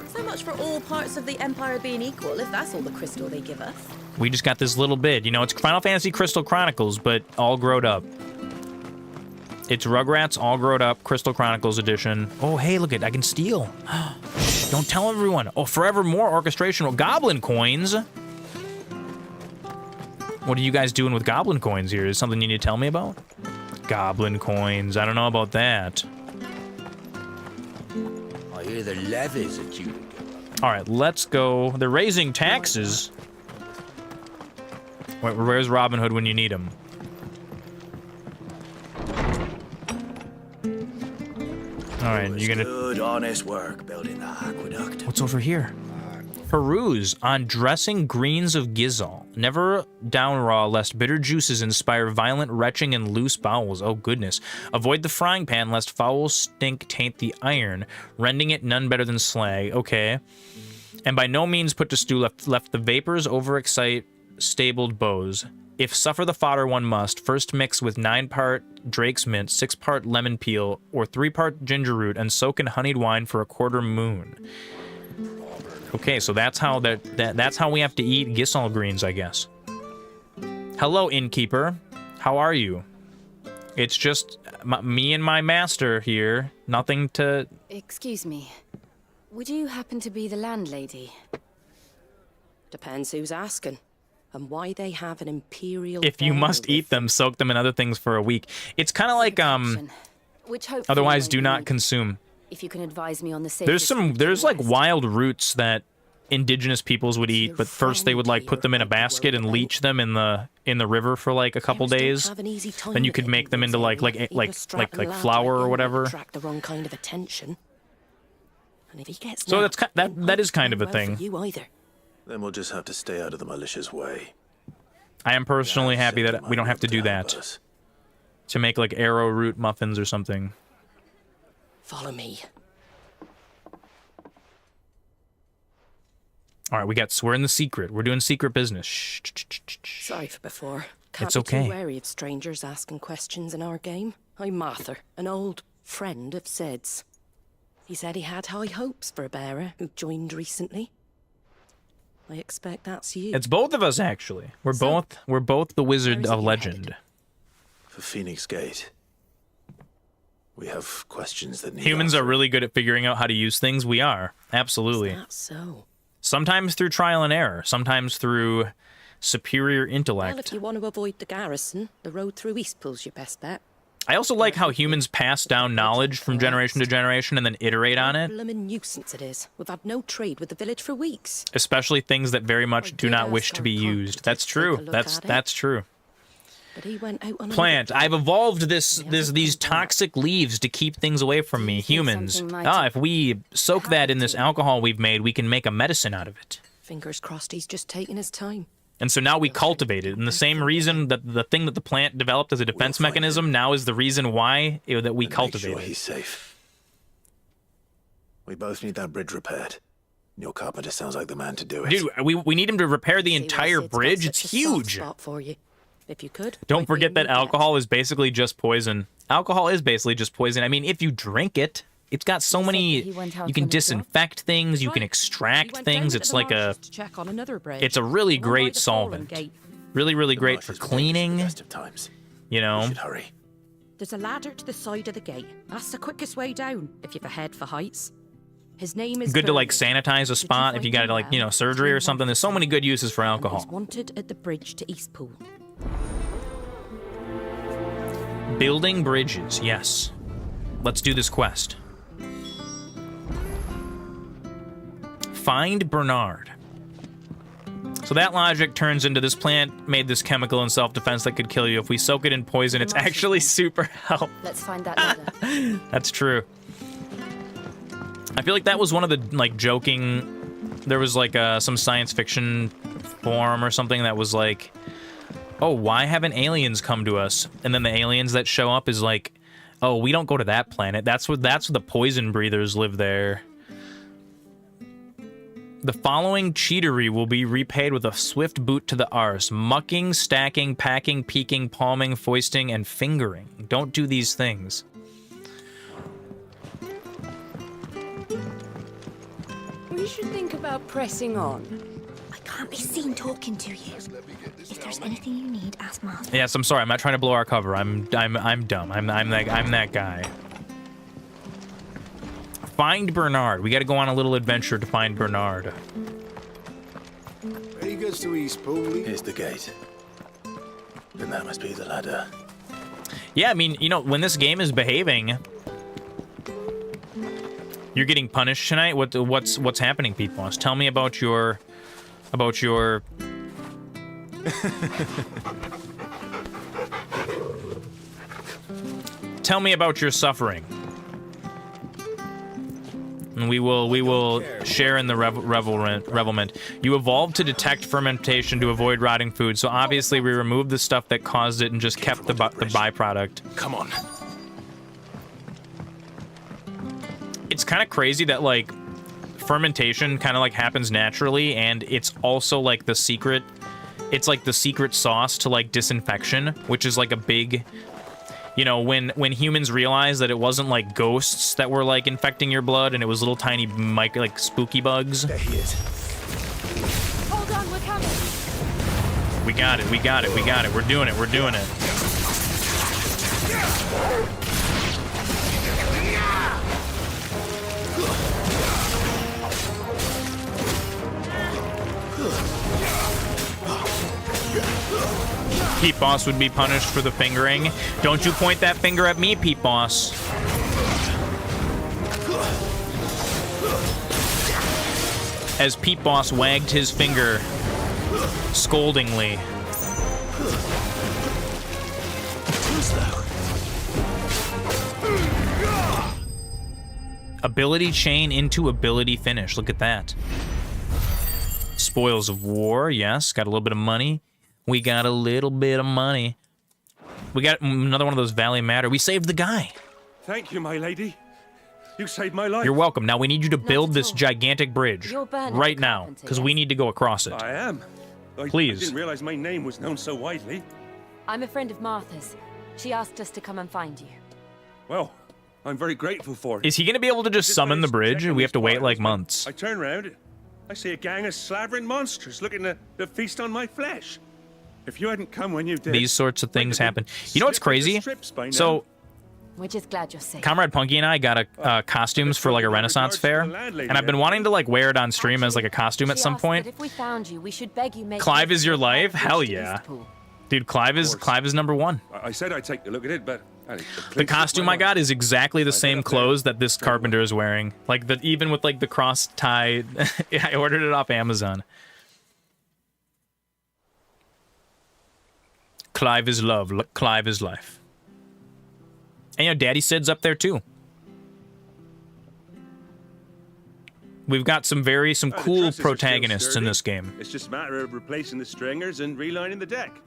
So much for all parts of the Empire being equal, if that's all the crystal they give us. We just got this little bit. You know, it's Final Fantasy Crystal Chronicles, but all grown up. It's Rugrats, all grown up, Crystal Chronicles edition. Oh, hey, look it, I can steal. Shh, don't tell everyone. Oh, forevermore orchestration, goblin coins. What are you guys doing with goblin coins here? Is something you need to tell me about? Goblin coins, I don't know about that. I hear the levies are due to go up. All right, let's go. They're raising taxes. Wait, where's Robin Hood when you need him? All right, you're gonna. Good, honest work building that aqueduct. What's over here? Peruse on dressing greens of Gizol. Never down raw, lest bitter juices inspire violent retching and loose bowels. Oh, goodness. Avoid the frying pan, lest foul stink taint the iron, rending it none better than slag. Okay. And by no means put to stew, left the vapors overexcite stabled bows. If suffer the fodder one must, first mix with 9-part drake's mint, 6-part lemon peel, or 3-part ginger root, and soak in honeyed wine for a quarter moon. Okay, so that's how that's how we have to eat Gizol greens, I guess. Hello, innkeeper. How are you? It's just me and my master here. Nothing to... Excuse me. Would you happen to be the landlady? Depends who's asking. And why they have an imperial... If you must eat them, soak them in other things for a week. It's kind of like, Which otherwise do not consume. If you can advise me on the safest... There's like wild roots that indigenous peoples would eat, but first they would like put them in a basket and leach them in the river for like a couple days. Then you could make them into like flour or whatever. Attract the wrong kind of attention. And if he gets so that is kind of a thing. Then we'll just have to stay out of the malicious way. I am personally happy that we don't have to do that. To make like arrowroot muffins or something. Follow me. All right, we're in the secret. We're doing secret business. Shh. Sorry for before. Can't it's be okay. too wary of strangers asking questions in our game. I'm Martha, an old friend of Cid's. He said he had high hopes for a bearer who joined recently. I expect that's you. It's both of us, actually. We're both the Wizard of Legend. For Phoenix Gate, we have questions that need Humans are really good at figuring out how to use things. We are. Absolutely. Is that so? Sometimes through trial and error. Sometimes through superior intellect. Well, if you want to avoid the garrison, the road through Eastpool's your best bet. I also like how humans pass down knowledge from generation to generation and then iterate on it. Blooming nuisance it is. We've had no trade with the village for weeks. Especially things that very much do not wish to be used. That's true. That's true. But he went out on Plant. I've evolved these toxic leaves to keep things away from me. Humans. If we soak that in this alcohol we've made, we can make a medicine out of it. Fingers crossed he's just taking his time. And so now we cultivate it. And the same reason that the thing that the plant developed as a defense mechanism now is the reason why that we cultivate it. He's safe. We both need that bridge repaired. Your carpenter sounds like the man to do it. Dude, we need him to repair the entire bridge. It's huge. Spot for you. If you could. Don't forget that alcohol is basically just poison. Alcohol is basically just poison. I mean, if you drink it. it's got so many. You can disinfect things. You can extract things. It's like a. It's a really great solvent. Really, really great for cleaning. You know. Hurry. There's a ladder to the side of the gate. That's the quickest way down if you've a head for heights. His name is good to like sanitize a spot if you got like, you know, surgery or something. There's so many good uses for alcohol. He's wanted at the bridge to Eastpool. Building bridges, yes. Let's do this quest. Find Bernard. So that logic turns into this plant made this chemical in self-defense that could kill you. If we soak it in poison, it's actually super helpful. Let's find that ladder. That's true. I feel like that was one of the, like, joking... There was, like, some science fiction forum or something that was like, oh, why haven't aliens come to us? And then the aliens that show up is like, oh, we don't go to that planet. That's where the poison breathers live there. The following cheatery will be repaid with a swift boot to the arse. Mucking, stacking, packing, peeking, palming, foisting, and fingering. Don't do these things. We should think about pressing on. I can't be seen talking to you. If there's anything you need, ask Master. Yes, I'm sorry. I'm not trying to blow our cover. I'm dumb. I'm that guy. Find Bernard. We got to go on a little adventure to find Bernard. He goes to Eastpool. Here's the gate. Then that must be the ladder. Yeah, I mean, you know, when this game is behaving, you're getting punished tonight. What's happening, people? Tell me about your. Tell me about your suffering. And we will share in the revelment. You evolved to detect fermentation to avoid rotting food. So obviously we removed the stuff that caused it and just kept the byproduct. Come on. It's kind of crazy that like fermentation kind of like happens naturally, and it's also like the secret. It's like the secret sauce to like disinfection, which is like a big. You know, when humans realized that it wasn't like ghosts that were like infecting your blood, and it was little tiny like spooky bugs. There he is. Hold on, we're coming. We got it. We're doing it. Pete Boss would be punished for the fingering. Don't you point that finger at me, Pete Boss. As Pete Boss wagged his finger scoldingly. Ability chain into ability finish. Look at that. Spoils of war. Yes, got a little bit of money. We got a little bit of money. We got another one of those Valley Matter. We saved the guy. Thank you, my lady. You saved my life. You're welcome. Now we need you to build this gigantic bridge right now, because we need to go across it. I am. Please. I didn't realize my name was known so widely. I'm a friend of Martha's. She asked us to come and find you. Well, I'm very grateful for it. Is he going to be able to just summon the bridge? We have to wait like months. I turn around. I see a gang of slavering monsters looking to feast on my flesh. If you hadn't come when you did, these sorts of things happen. You know what's crazy? So, we're just glad you're safe. Comrade Punky and I got costumes for like a Renaissance fair, and I've been wanting to like wear it on stream as like a costume at some point. If we found you, we should beg you make Clive is your life? Hell yeah. Dude, Clive is #1. I said I'd take a look at it, but the costume I got is exactly the same clothes that this carpenter is wearing. Like even with like the cross tie. I ordered it off Amazon. Clive is love. Clive is life. And, you know, Daddy Cid's up there, too. We've got some cool protagonists in this game. It's just a matter of replacing the stringers and relining the deck.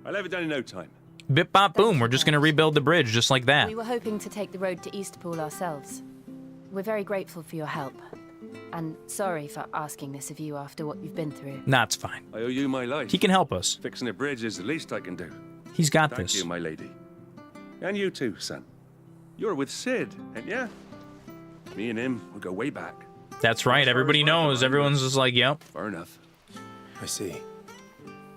I'll have it done in no time. Bip bop boom, we're just going to rebuild the bridge just like that. We were hoping to take the road to Eastpool ourselves. We're very grateful for your help. And sorry for asking this of you after what you've been through. Nah, it's fine. I owe you my life. He can help us. Fixing a bridge is the least I can do. He's got this. Thank you, my lady. And you too, son. You're with Cid, ain't ya? Me and him, we go way back. That's right. Everybody knows. Everyone's just like, yep. Far enough. I see.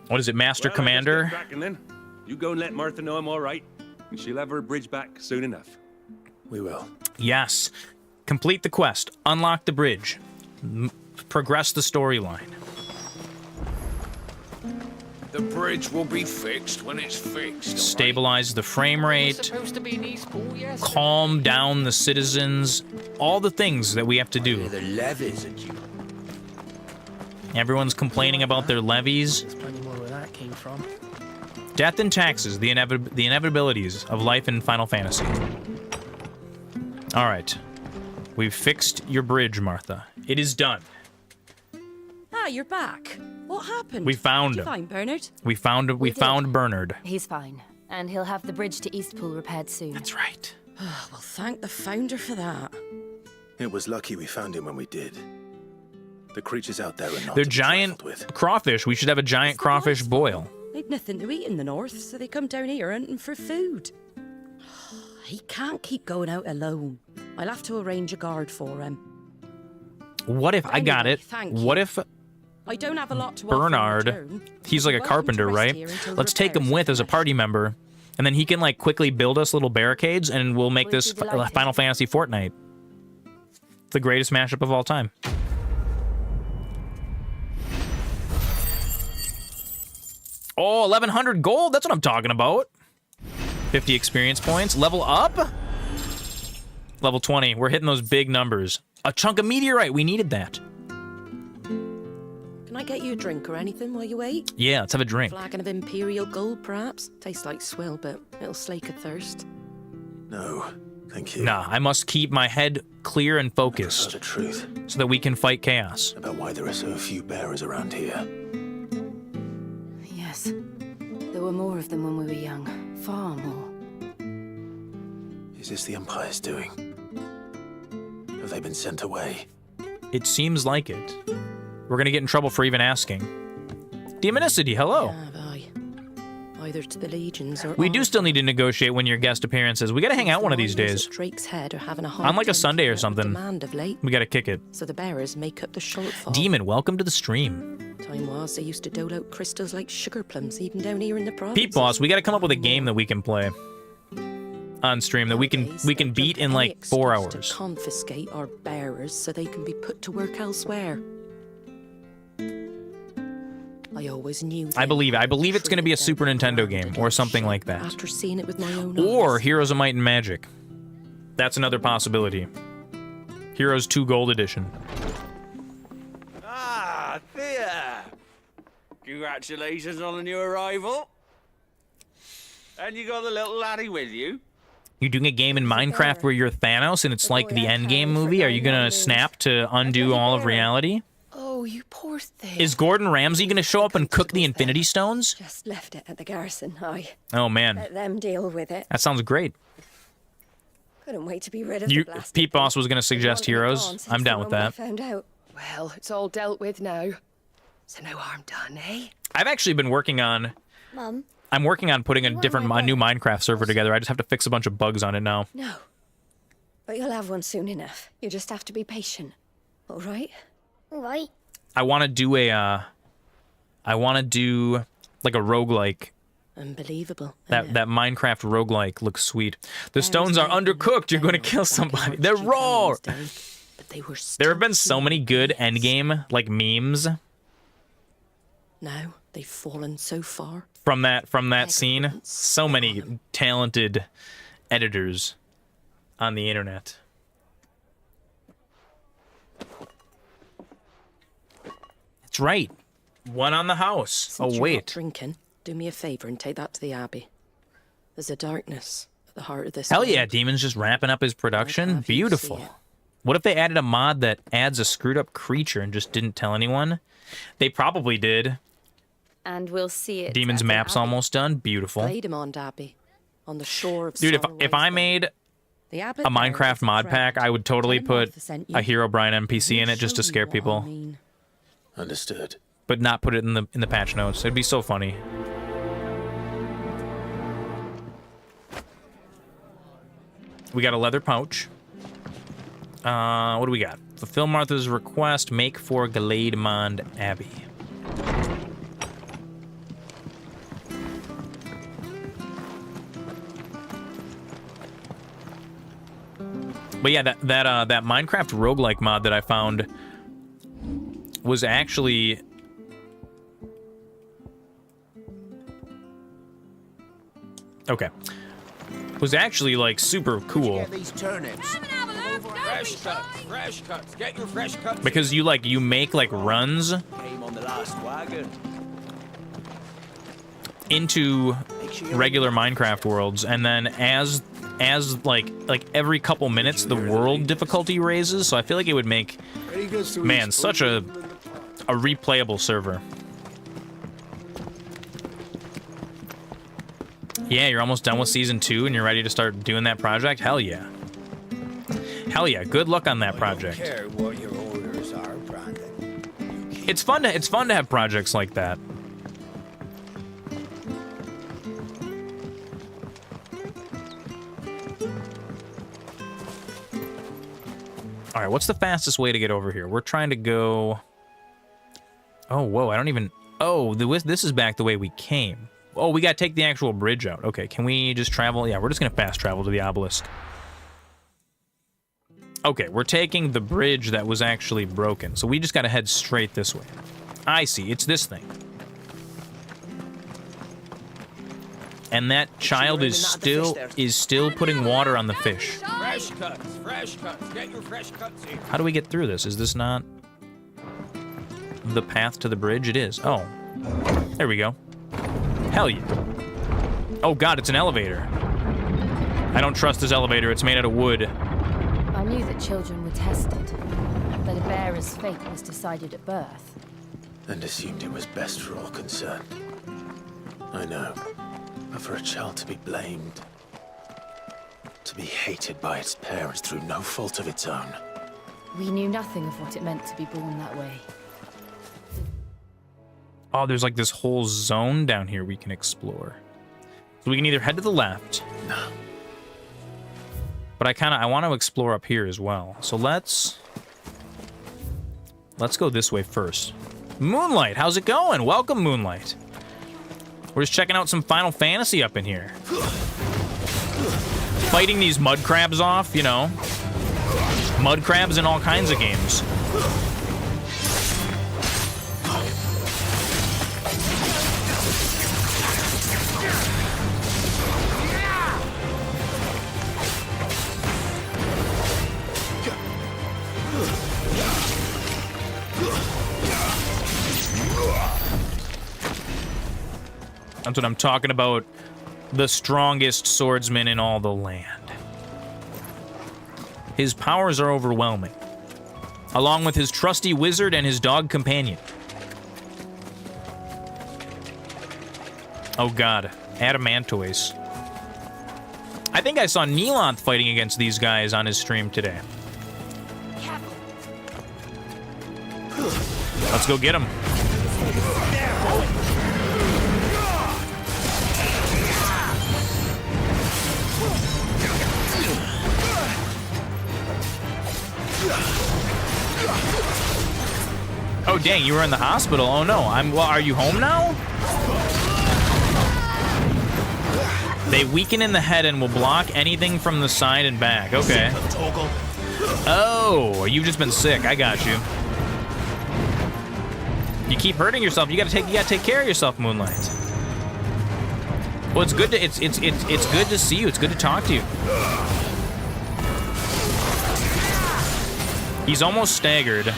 What is it, Master Commander? Then. You go and let Martha know I'm all right, and she'll have her bridge back soon enough. We will. Yes. Complete the quest. Unlock the bridge. Progress the storyline. The bridge will be fixed when it's fixed. Stabilize the frame rate. Calm down the citizens. All the things that we have to do. The levies are due. Everyone's complaining about their levies. There's plenty more where that came from. Death and taxes, the inevitabilities of life in Final Fantasy. All right. We've fixed your bridge, Martha. It is done. Ah, you're back. What happened? We found Did you him. find Bernard? We found Bernard. He's fine, and he'll have the bridge to Eastpool repaired soon. That's right. Well, thank the founder for that. It was lucky we found him when we did. The creatures out there are not. They're giant crawfish. We should have a giant crawfish boil. They'd nothing to eat in the north, so they come down here hunting for food. He can't keep going out alone. I'll have to arrange a guard for him. What if I got it? What if I don't have a lot to Bernard, he's like a carpenter, right? Let's take him with as a party member, and then he can like quickly build us little barricades, and we'll make this Final Fantasy Fortnite. The greatest mashup of all time. Oh, 1,100 gold. That's what I'm talking about. 50 experience points. Level up? Level 20. We're hitting those big numbers. A chunk of meteorite. We needed that. Can I get you a drink or anything while you wait? Yeah, let's have a drink. Flagon of Imperial Gold, perhaps? Tastes like swill, but it'll slake a thirst. No, thank you. Nah, I must keep my head clear and focused. The truth. So that we can fight chaos. About why there are so few bearers around here. Yes. There were more of them when we were young. Far more. Is this the Empire's doing? Have they been sent away? It seems like it. We're gonna get in trouble for even asking. Demonicity, hello. Either to the legions or We do still need to negotiate when your guest appearances. We gotta hang out one of these days. Drake's Head are having a On like a Sunday or something. demand of late, We gotta kick it. so the bearers make up the shortfall. Demon, welcome to the stream. Time was they used to dole out crystals like sugar plums, even down here in the province. Pete Boss, we gotta come up with a game that we can play on stream that we can beat in like 4 To hours. confiscate our bearers so they can be put to work elsewhere. I always knew. I believe it's gonna be a Super Nintendo game or something like that. After seeing it with my own Or eyes. Heroes of Might and Magic. That's another possibility. Heroes 2 Gold Edition. Ah, Thea! Congratulations on the new arrival. And you got the little laddie with you? You doing a game in Minecraft where you're Thanos and it's like the Endgame movie? Are you gonna snap to undo all of reality? Oh, you poor thing. Is Gordon Ramsay gonna show up and cook the Infinity Stones? Just left it at the garrison, Oh man, Let them deal with it. that sounds great. Couldn't wait to be rid of You, the blasted Pete Boss was gonna suggest Heroes. since I'm the down with moment I that. found out. Well, it's all dealt with now. So no harm done, eh? I've actually been working on. Mum? I'm working on putting a new Minecraft server together. I just have to fix a bunch of bugs on it now. No. But you'll have one soon enough. You just have to be patient. All right? All right. I want to do a. I want to do like a roguelike. Unbelievable. That Minecraft roguelike looks sweet. The stones are undercooked. You're going to kill somebody. They're raw. But they were There have been so many good endgame like memes now they've fallen so far. from that scene. So many talented editors on the internet. That's right. One on the house. Since Oh you're wait. not drinking, do me a favor and take that to the Abbey. There's a darkness at the heart of this. Hell world. yeah, Demon's just ramping up his production. Beautiful. What if they added a mod that adds a screwed up creature and just didn't tell anyone? They probably did. And we'll see it. Demon's at the map's Abbey. almost done. Beautiful. Played him on Abbey, on the shore of. Dude, if I made The Abbey a Minecraft mod pack, I would totally put a Herobrine NPC in it just to scare people. Understood. But not put it in the patch notes. It'd be so funny. We got a leather pouch. What do we got? Fulfill Martha's request. Make for Galaedmond Abbey. But yeah, that Minecraft roguelike mod that I found was actually okay. Was actually like super cool. These turnips. Fresh cuts. Get your fresh cuts. Because you make like runs Came on the last wagon. into regular Minecraft worlds, and then as like every couple minutes the world difficulty raises, so I feel like it would make, man, such a replayable server. Yeah, you're almost done with season 2 and you're ready to start doing that project? Hell yeah. Hell yeah, good luck on that project. I don't care what your orders are, Brandon. It's fun to have projects like that. All right, what's the fastest way to get over here? We're trying to go... Oh, whoa, I don't even... Oh, this is back the way we came. Oh, we gotta take the actual bridge out. Okay, can we just travel? Yeah, we're just gonna fast travel to the obelisk. Okay, we're taking the bridge that was actually broken, so we just gotta head straight this way. I see, it's this thing. And that child is still putting water on the fish. Fresh cuts. Get your fresh cuts here. How do we get through this? Is this not the path to the bridge? It is. Oh, there we go. Hell yeah. Oh god, it's an elevator. I don't trust this elevator, it's made out of wood. I knew that children were tested, that a bearer's fate was decided at birth. And assumed it was best for all concerned. I know. But for a child to be blamed, to be hated by its parents through no fault of its own. We knew nothing of what it meant to be born that way. Oh, there's like this whole zone down here we can explore. So we can either head to the left. No. But I want to explore up here as well. So let's go this way first. Moonlight, how's it going? Welcome, Moonlight. We're just checking out some Final Fantasy up in here. Fighting these mud crabs off, you know. Mud crabs in all kinds of games. That's what I'm talking about. The strongest swordsman in all the land. His powers are overwhelming, along with his trusty wizard and his dog companion. Oh god, Adamantoise. I think I saw Neelanth fighting against these guys on his stream today. Let's go get him. Oh dang, you were in the hospital. Oh no, well, are you home now? They weaken in the head and will block anything from the side and back. Okay. Oh, you've just been sick. I got you. You keep hurting yourself. You gotta take care of yourself, Moonlight. Well, it's good to see you. It's good to talk to you. He's almost staggered.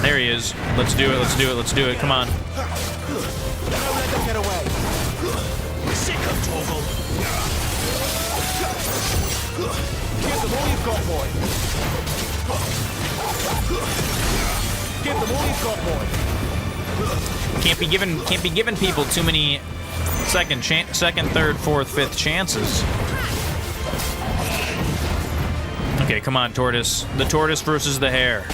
There he is. Let's do it. Let's do it. Let's do it. Come on. Don't let them get away. Sick of Torgal. Give them all you've got, boy. Give them all you've got, boy. Can't be giving people too many second, third, fourth, fifth chances. Okay, come on, tortoise. The tortoise versus the hare.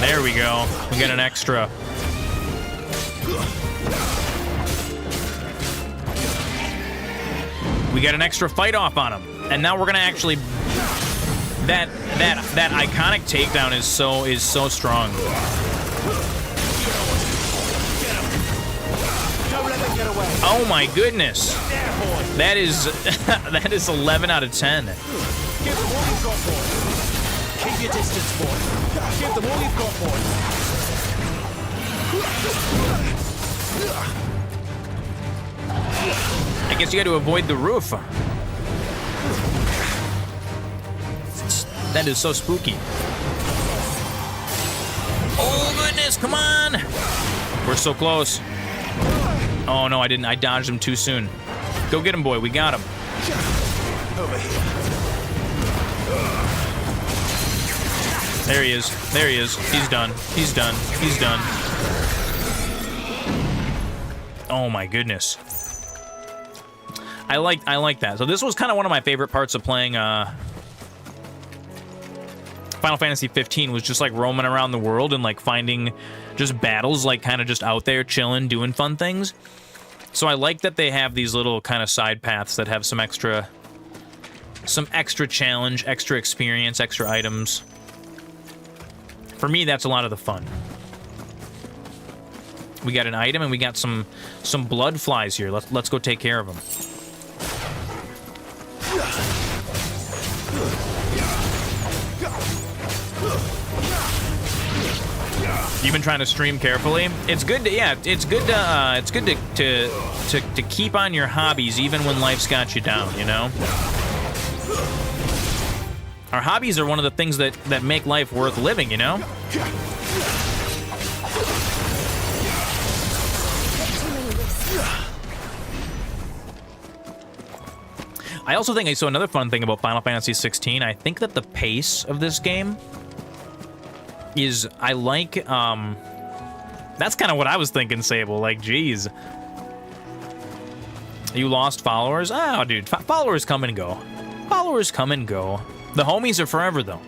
There we go. We got an extra. We got an extra fight off on him. And now we're gonna actually that iconic takedown is so strong. Oh my goodness. That is that is 11 out of 10. Give them all you've got, boy. Keep your distance, boy. Give them all you've got, boy. I guess you got to avoid the roof. That is so spooky. Oh goodness, come on! We're so close. Oh no, I didn't. I dodged him too soon. Go get him, boy. We got him. Over here. There he is. There he is. He's done. He's done. He's done. Oh my goodness. I like that. So this was kind of one of my favorite parts of playing Final Fantasy 15 was just like roaming around the world and like finding just battles like kind of just out there chilling, doing fun things. So I like that they have these little kind of side paths that have some extra challenge, extra experience, extra items. For me, that's a lot of the fun. We got an item and we got some blood flies here. Let's go take care of them. You've been trying to stream carefully. It's good to to keep on your hobbies even when life's got you down, you know? Our hobbies are one of the things that make life worth living, you know? I also think, so another fun thing about Final Fantasy 16, I think that the pace of this game is, I like, that's kind of what I was thinking, Sable, like, geez. You lost followers? Oh, dude, followers come and go. Followers come and go. The homies are forever, though.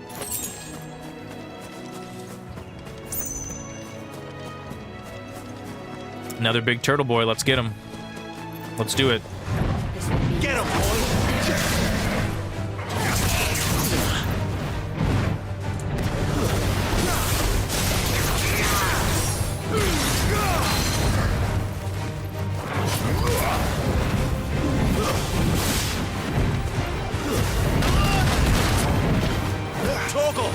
Another big turtle boy, let's get him. Let's do it. Get him, boy! Toggle!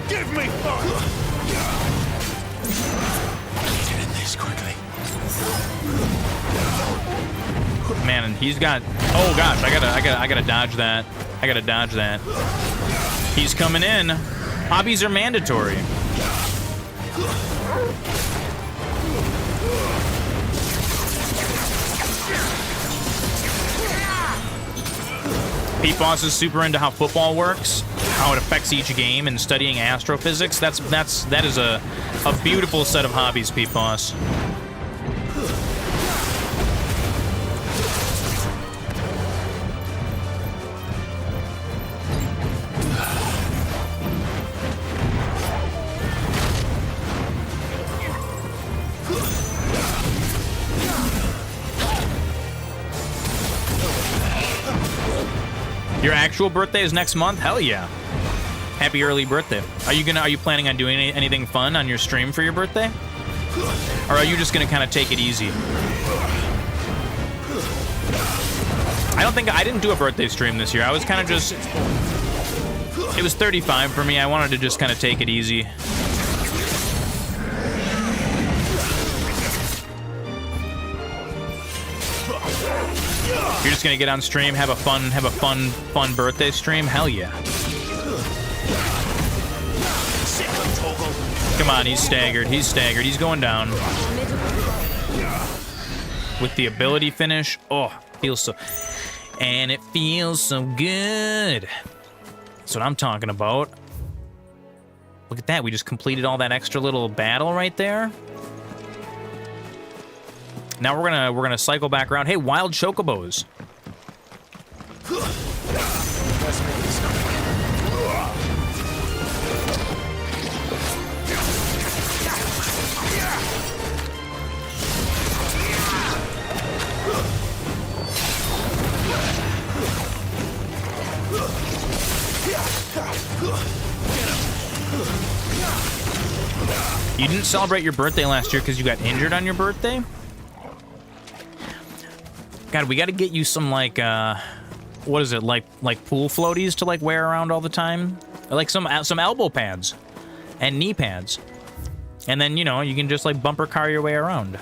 Give me fun! Get in this quickly. Man, and he's got, oh gosh, I gotta dodge that. I gotta dodge that. He's coming in. Hobbies are mandatory. Pete Boss is super into how football works, how it affects each game, and studying astrophysics. That is a beautiful set of hobbies, Pete Boss. Your actual birthday is next month? Hell yeah. Happy early birthday. Are you planning on doing anything fun on your stream for your birthday? Or are you just gonna kind of take it easy? I didn't do a birthday stream this year. I was kind of just, it was 35 for me. I wanted to just kind of take it easy. You're just gonna get on stream, have a fun birthday stream? Hell yeah. Come on, he's staggered. He's staggered. He's going down. With the ability finish. Oh, feels so... And it feels so good. That's what I'm talking about. Look at that. We just completed all that extra little battle right there. Now we're gonna cycle back around. Hey, wild chocobos. You didn't celebrate your birthday last year because you got injured on your birthday? God, we got to get you some, like, what is it, like pool floaties to, like, wear around all the time? Or, like, some elbow pads and knee pads. And then, you know, you can just, like, bumper car your way around.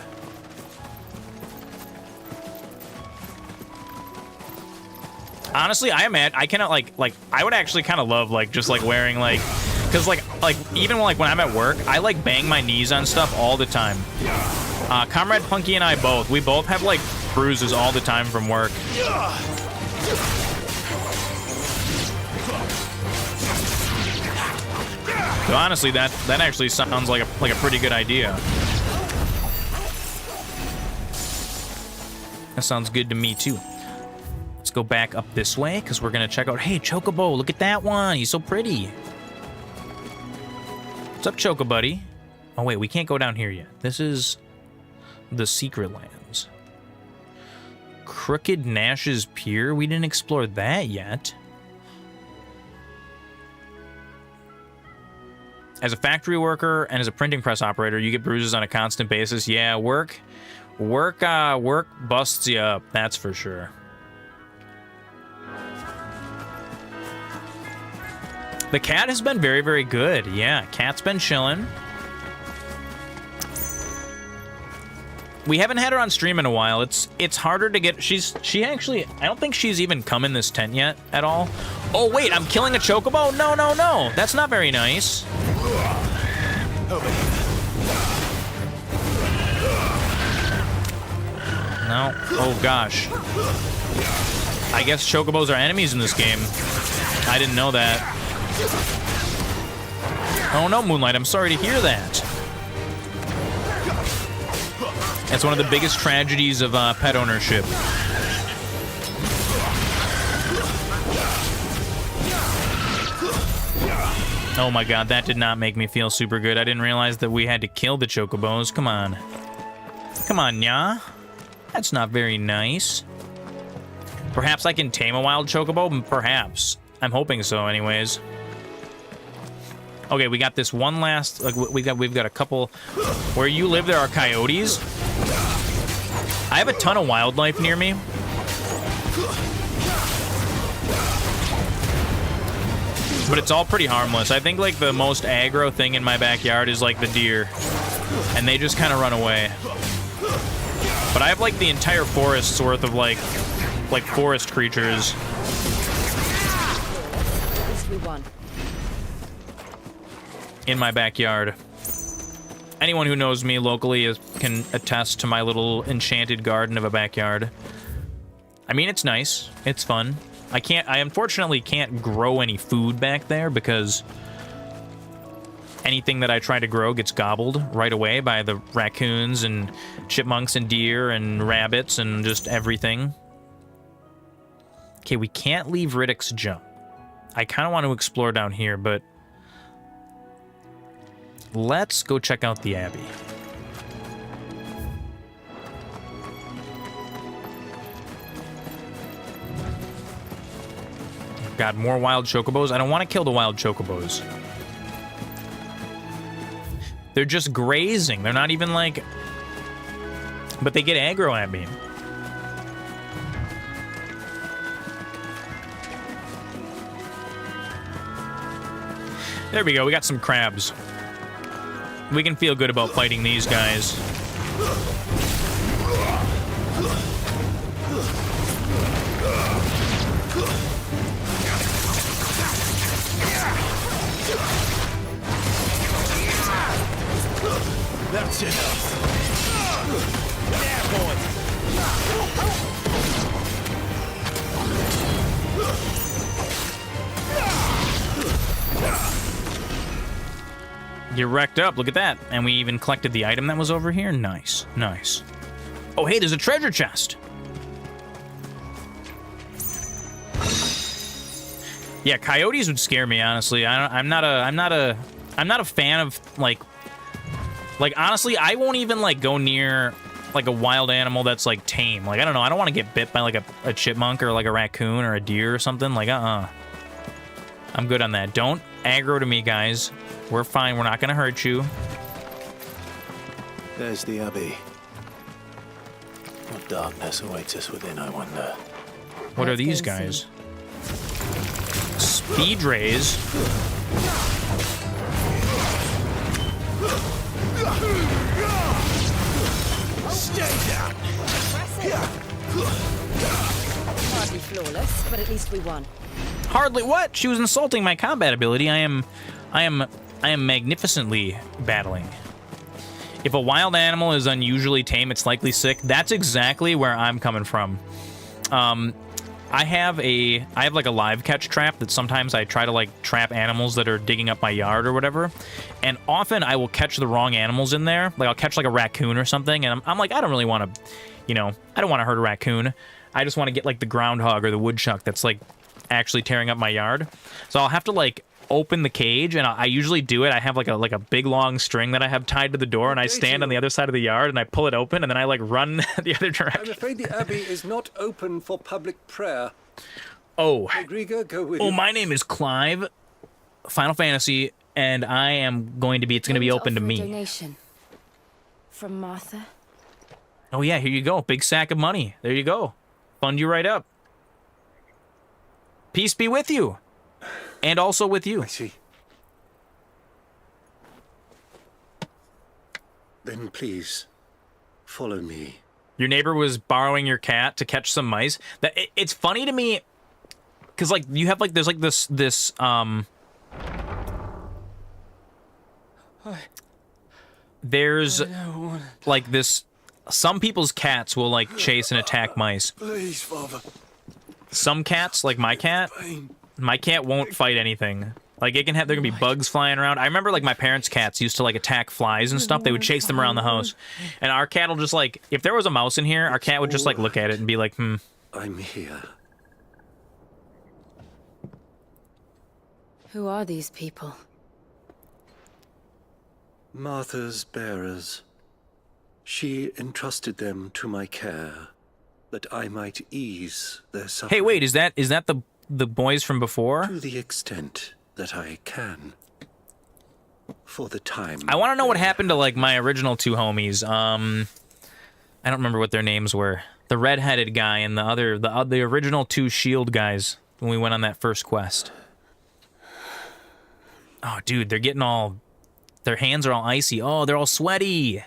Honestly, I cannot, like, I would actually kind of love, like, just, like, wearing, like, because, like, even, like, when I'm at work, I, like, bang my knees on stuff all the time. Comrade Punky and I both, we both have, like, bruises all the time from work. So honestly, that actually sounds like a pretty good idea. That sounds good to me too. Let's go back up this way because we're gonna check out. Hey, Chocobo, look at that one. He's so pretty. What's up, Chocobuddy? Oh wait, we can't go down here yet. This is the Secret Lands. Crooked Nash's Pier. We didn't explore that yet. As a factory worker and as a printing press operator, you get bruises on a constant basis. Yeah, work busts you up, that's for sure. The cat has been very, very good. Yeah, cat's been chilling. We haven't had her on stream in a while. It's harder to get. She actually, I don't think she's even come in this tent yet at all. Oh wait, I'm killing a chocobo? No, no, no. That's not very nice. No. Oh gosh. I guess chocobos are enemies in this game. I didn't know that. Oh no, Moonlight, I'm sorry to hear that. That's one of the biggest tragedies of pet ownership. Oh my god, that did not make me feel super good. I didn't realize that we had to kill the chocobos. Come on. Come on, nya. That's not very nice. Perhaps I can tame a wild chocobo? Perhaps. I'm hoping so, anyways. Okay, we got this one last. Like, we've got a couple. Where you live, there are coyotes. I have a ton of wildlife near me. But it's all pretty harmless. I think, like, the most aggro thing in my backyard is, like, the deer. And they just kind of run away. But I have, like, the entire forest's worth of, like forest creatures. In my backyard. Anyone who knows me locally can attest to my little enchanted garden of a backyard. I mean, it's nice. It's fun. I unfortunately can't grow any food back there because anything that I try to grow gets gobbled right away by the raccoons and chipmunks and deer and rabbits and just everything. Okay, we can't leave Riddick's jump. I kind of want to explore down here, but let's go check out the Abbey. God, more wild chocobos. I don't want to kill the wild chocobos. They're just grazing. They're not even like... But they get aggro at me. There we go. We got some crabs. We can feel good about fighting these guys. That's enough. Yeah, boy. You're wrecked up. Look at that. And we even collected the item that was over here. Nice. Nice. Oh, hey, there's a treasure chest. Yeah, coyotes would scare me, honestly. I'm not a fan of like honestly, I won't even like go near like a wild animal that's like tame. Like I don't know, I don't want to get bit by like a chipmunk or like a raccoon or a deer or something. Like I'm good on that. Don't aggro to me, guys. We're fine. We're not gonna hurt you. There's the Abbey. What darkness awaits us within, I wonder. What are these guys? Speed rays. Stay down. Hardly flawless, but at least we won. Hardly what? She was insulting my combat ability. I am magnificently battling. If a wild animal is unusually tame, it's likely sick. That's exactly where I'm coming from. I have like a live catch trap that sometimes I try to like trap animals that are digging up my yard or whatever. And often I will catch the wrong animals in there. Like I'll catch like a raccoon or something. And I'm like, I don't really want to, you know, I don't want to hurt a raccoon. I just want to get like the groundhog or the woodchuck that's like actually tearing up my yard. So I'll have to like open the cage, and I usually do it. I have like a big long string that I have tied to the door, and I stand on the other side of the yard, and I pull it open, and then I like run the other direction. I'm afraid the Abbey is not open for public prayer. Oh. Gregor, go with you. My name is Clive, Final Fantasy, and I am going to be, it's going to be open to me. Donation from Martha. Oh yeah, here you go. Big sack of money. There you go. Fund you right up. Peace be with you. And also with you. I see. Then please, follow me. Your neighbor was borrowing your cat to catch some mice. It's funny to me, because like you have like there's like this there's like this. Some people's cats will like chase and attack mice. Please, Father. Some cats, like my cat won't fight anything. Like it can have, there can be bugs flying around. I remember like my parents' cats used to like attack flies and stuff. They would chase them around the house. And our cat will just like, if there was a mouse in here, our cat would just like look at it and be like, I'm here. Who are these people? Martha's bearers. She entrusted them to my care, that I might ease their suffering. Hey, wait, is that the boys from before? To the extent that I can. For the time. I want to know what happened to like my original two homies. I don't remember what their names were. The red-headed guy and the original two shield guys when we went on that first quest. Oh, dude, they're getting all, their hands are all icy. Oh, they're all sweaty.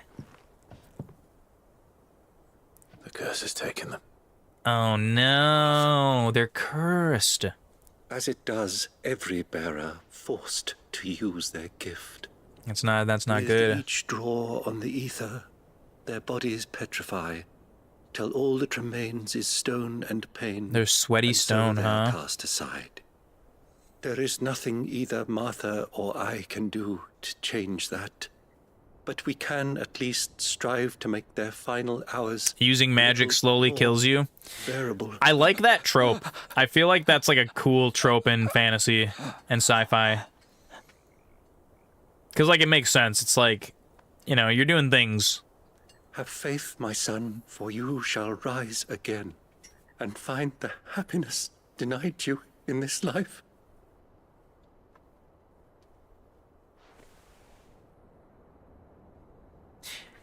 The curse has taken them. Oh no, they're cursed. As it does every bearer forced to use their gift. That's not With good. each draw on the ether, their bodies petrify, till all that remains is stone and pain. They're sweaty and stone, so they're huh? cast aside. There is nothing either Martha or I can do to change that. But we can at least strive to make their final hours Using magic slowly kills you. bearable. I like that trope. I feel like that's like a cool trope in fantasy and sci-fi. Because like it makes sense. It's like, you know, you're doing things. Have faith, my son, for you shall rise again and find the happiness denied you in this life.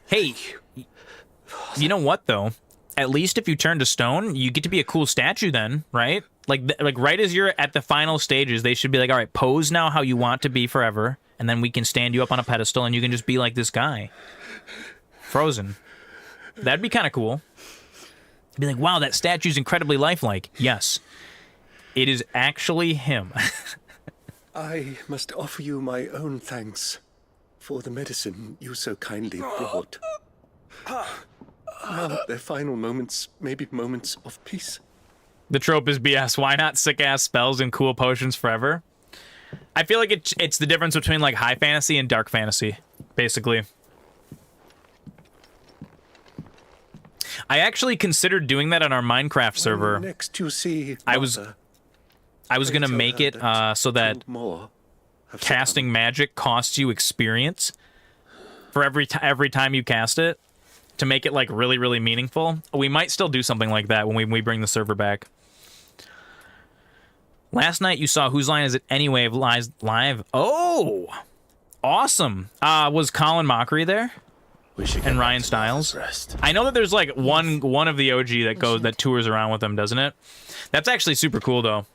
Hey, you know what though? At least if you turn to stone, you get to be a cool statue then, right? Like right as you're at the final stages, they should be like, all right, pose now how you want to be forever, and then we can stand you up on a pedestal and you can just be like this guy. Frozen. That'd be kind of cool. Be like, wow, that statue's incredibly lifelike. Yes, it is actually him. I must offer you my own thanks for the medicine you so kindly brought. Now their final moments may be moments of peace. The trope is BS. Why not sick-ass spells and cool potions forever? I feel like it's the difference between like high fantasy and dark fantasy, basically. I actually considered doing that on our Minecraft server. Next you see I was gonna make it so that casting magic costs you experience for every time you cast it, to make it like really, really meaningful. We might still do something like that when we bring the server back. Last night you saw Whose Line Is It Anyway live. Oh, awesome. Was Colin Mockery there? And Ryan Stiles. I know that there's like one of the OG that tours around with them, doesn't it? That's actually super cool though.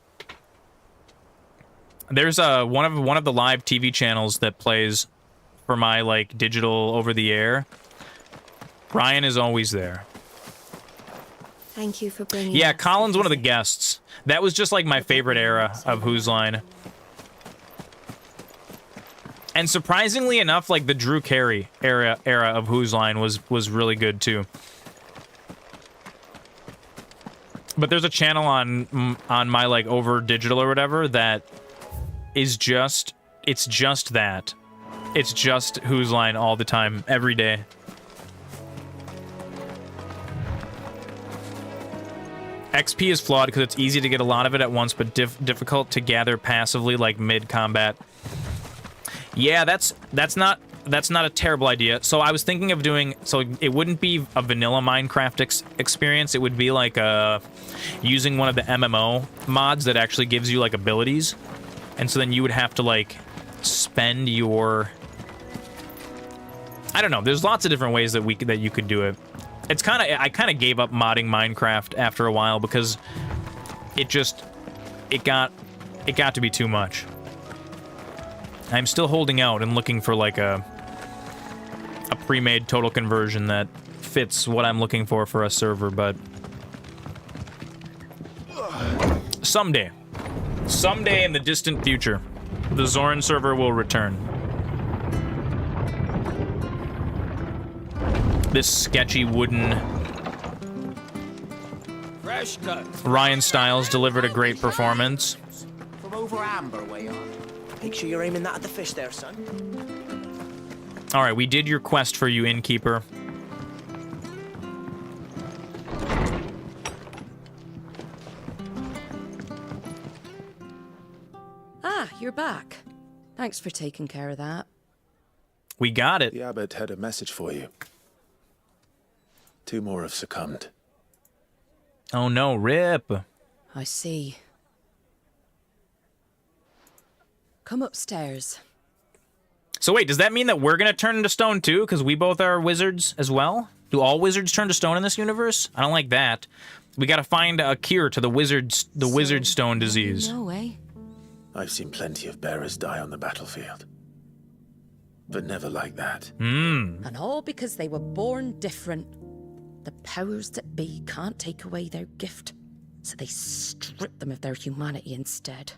There's one of the live TV channels that plays for my like digital over the air. Ryan is always there. Thank you for bringing. Yeah, Colin's one of the guests. That was just like my favorite era of Whose Line. And surprisingly enough, like the Drew Carey era of Whose Line was really good too. But there's a channel on my like over digital or whatever that is just that. It's just Whose Line all the time, every day. XP is flawed because it's easy to get a lot of it at once, but difficult to gather passively, like mid-combat. Yeah, that's not a terrible idea. So I was thinking of doing, so it wouldn't be a vanilla Minecraft experience. It would be like using one of the MMO mods that actually gives you like abilities, and so then you would have to like spend your, I don't know. There's lots of different ways that you could do it. It's I kind of gave up modding Minecraft after a while because it got to be too much. I'm still holding out and looking for like a pre-made total conversion that fits what I'm looking for a server, but someday in the distant future, the Zoran server will return. This sketchy wooden Fresh cut. Ryan Stiles delivered a great performance. From over Amber way on. Make sure you're aiming that at the fish there, son. All right, we did your quest for you, innkeeper. Ah, you're back. Thanks for taking care of that. We got it. The abbot had a message for you. 2 more have succumbed. Oh no, rip. I see. Come upstairs. So wait, does that mean that we're gonna turn into stone too? Because we both are wizards as well? Do all wizards turn to stone in this universe? I don't like that. We gotta find a cure to the wizard stone disease. No way. I've seen plenty of bearers die on the battlefield. But never like that. And all because they were born different. The powers that be can't take away their gift, so they strip them of their humanity instead.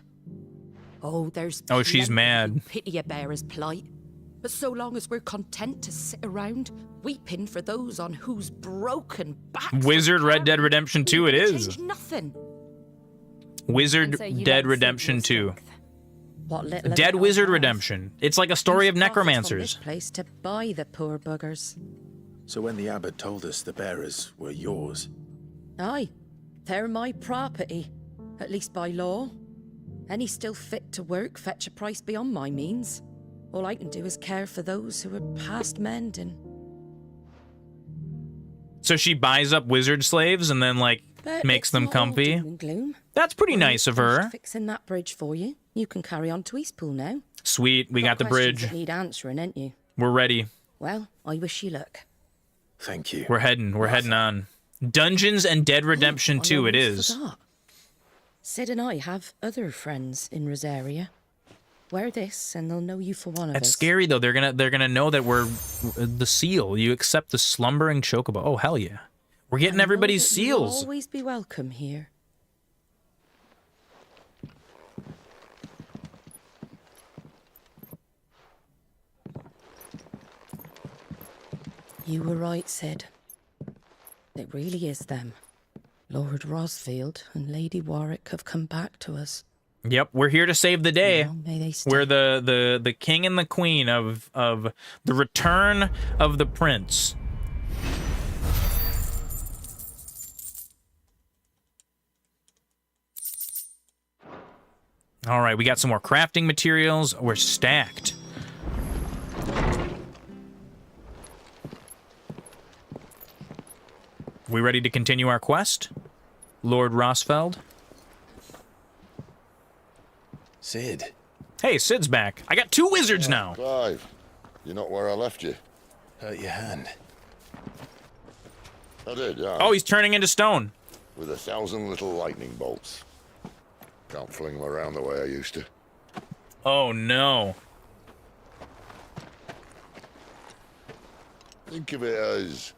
Oh, there's she's mad. Pity a bearer's plight. But so long as we're content to sit around, weeping for those on whose broken backs... Wizard Red Dead Redemption 2 it is. Nothing. Wizard Dead Redemption 2. Dead Wizard Redemption. It's like a story of necromancers. This place to buy the poor buggers. So when the abbot told us the bearers were yours... Aye, they're my property, at least by law. Any still fit to work fetch a price beyond my means. All I can do is care for those who are past mending. So she buys up wizard slaves and then, like, makes them comfy? That's pretty nice of her. Fixing that bridge for you. You can carry on to Eastpool now. Sweet, we got the bridge. That need answering, ain't you? We're ready. Well, I wish you luck. Thank you. We're heading on. Dungeons and Dead Redemption 2 it is. Forgot. Sid and I have other friends in Rosaria. Wear this, and they'll know you for one of us. That's scary though. They're gonna know that we're the seal. You accept the slumbering chocobo. Oh hell yeah! We're getting everybody's seals. You'll always be welcome here. You were right, Sid. It really is them. Lord Rosfield and Lady Warwick have come back to us. Yep, we're here to save the day. May they stay. We're the king and the queen of the return of the prince. All right, we got some more crafting materials. We're stacked. We ready to continue our quest, Lord Rosfeld? Cid. Hey, Cid's back. I got 2 wizards now. Clive, you're not where I left you. Hurt your hand. I did, yeah. Oh, he's turning into stone. With 1,000 little lightning bolts. Can't fling them around the way I used to. Oh, no. Think of it as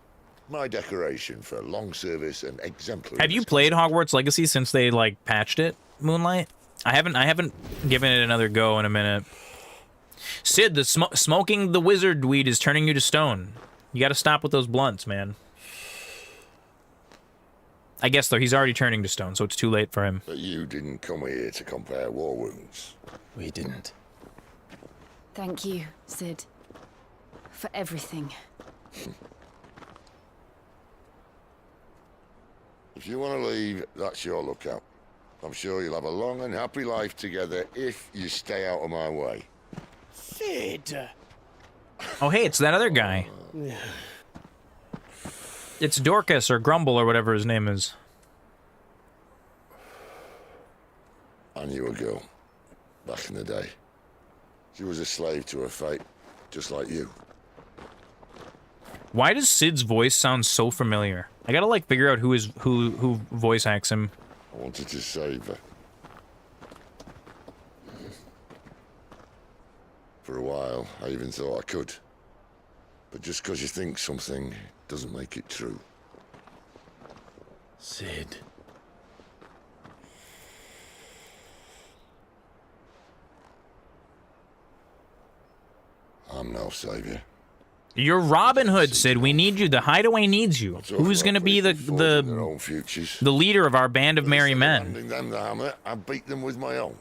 my decoration for long service and exemplary. Have you played Hogwarts Legacy since they, like, patched it, Moonlight? I haven't given it another go in a minute. Cid, the smoking the wizard weed is turning you to stone. You gotta stop with those blunts, man. I guess, though, he's already turning to stone, so it's too late for him. But you didn't come here to compare war wounds. We didn't. Thank you, Cid. For everything. If you want to leave, that's your lookout. I'm sure you'll have a long and happy life together if you stay out of my way. Cid! Oh, hey, it's that other guy. It's Dorcas or Grumble or whatever his name is. I knew a girl back in the day. She was a slave to her fate, just like you. Why does Cid's voice sound so familiar? I gotta like figure out who voice acts him. I wanted to save her. For a while, I even thought I could. But just because you think something doesn't make it true. Cid. I'm no savior. You're Robin Hood, Cid. We need you. The Hideaway needs you. Who's gonna be the leader of our band of merry men? Handing them the hammer, I beat them with my own.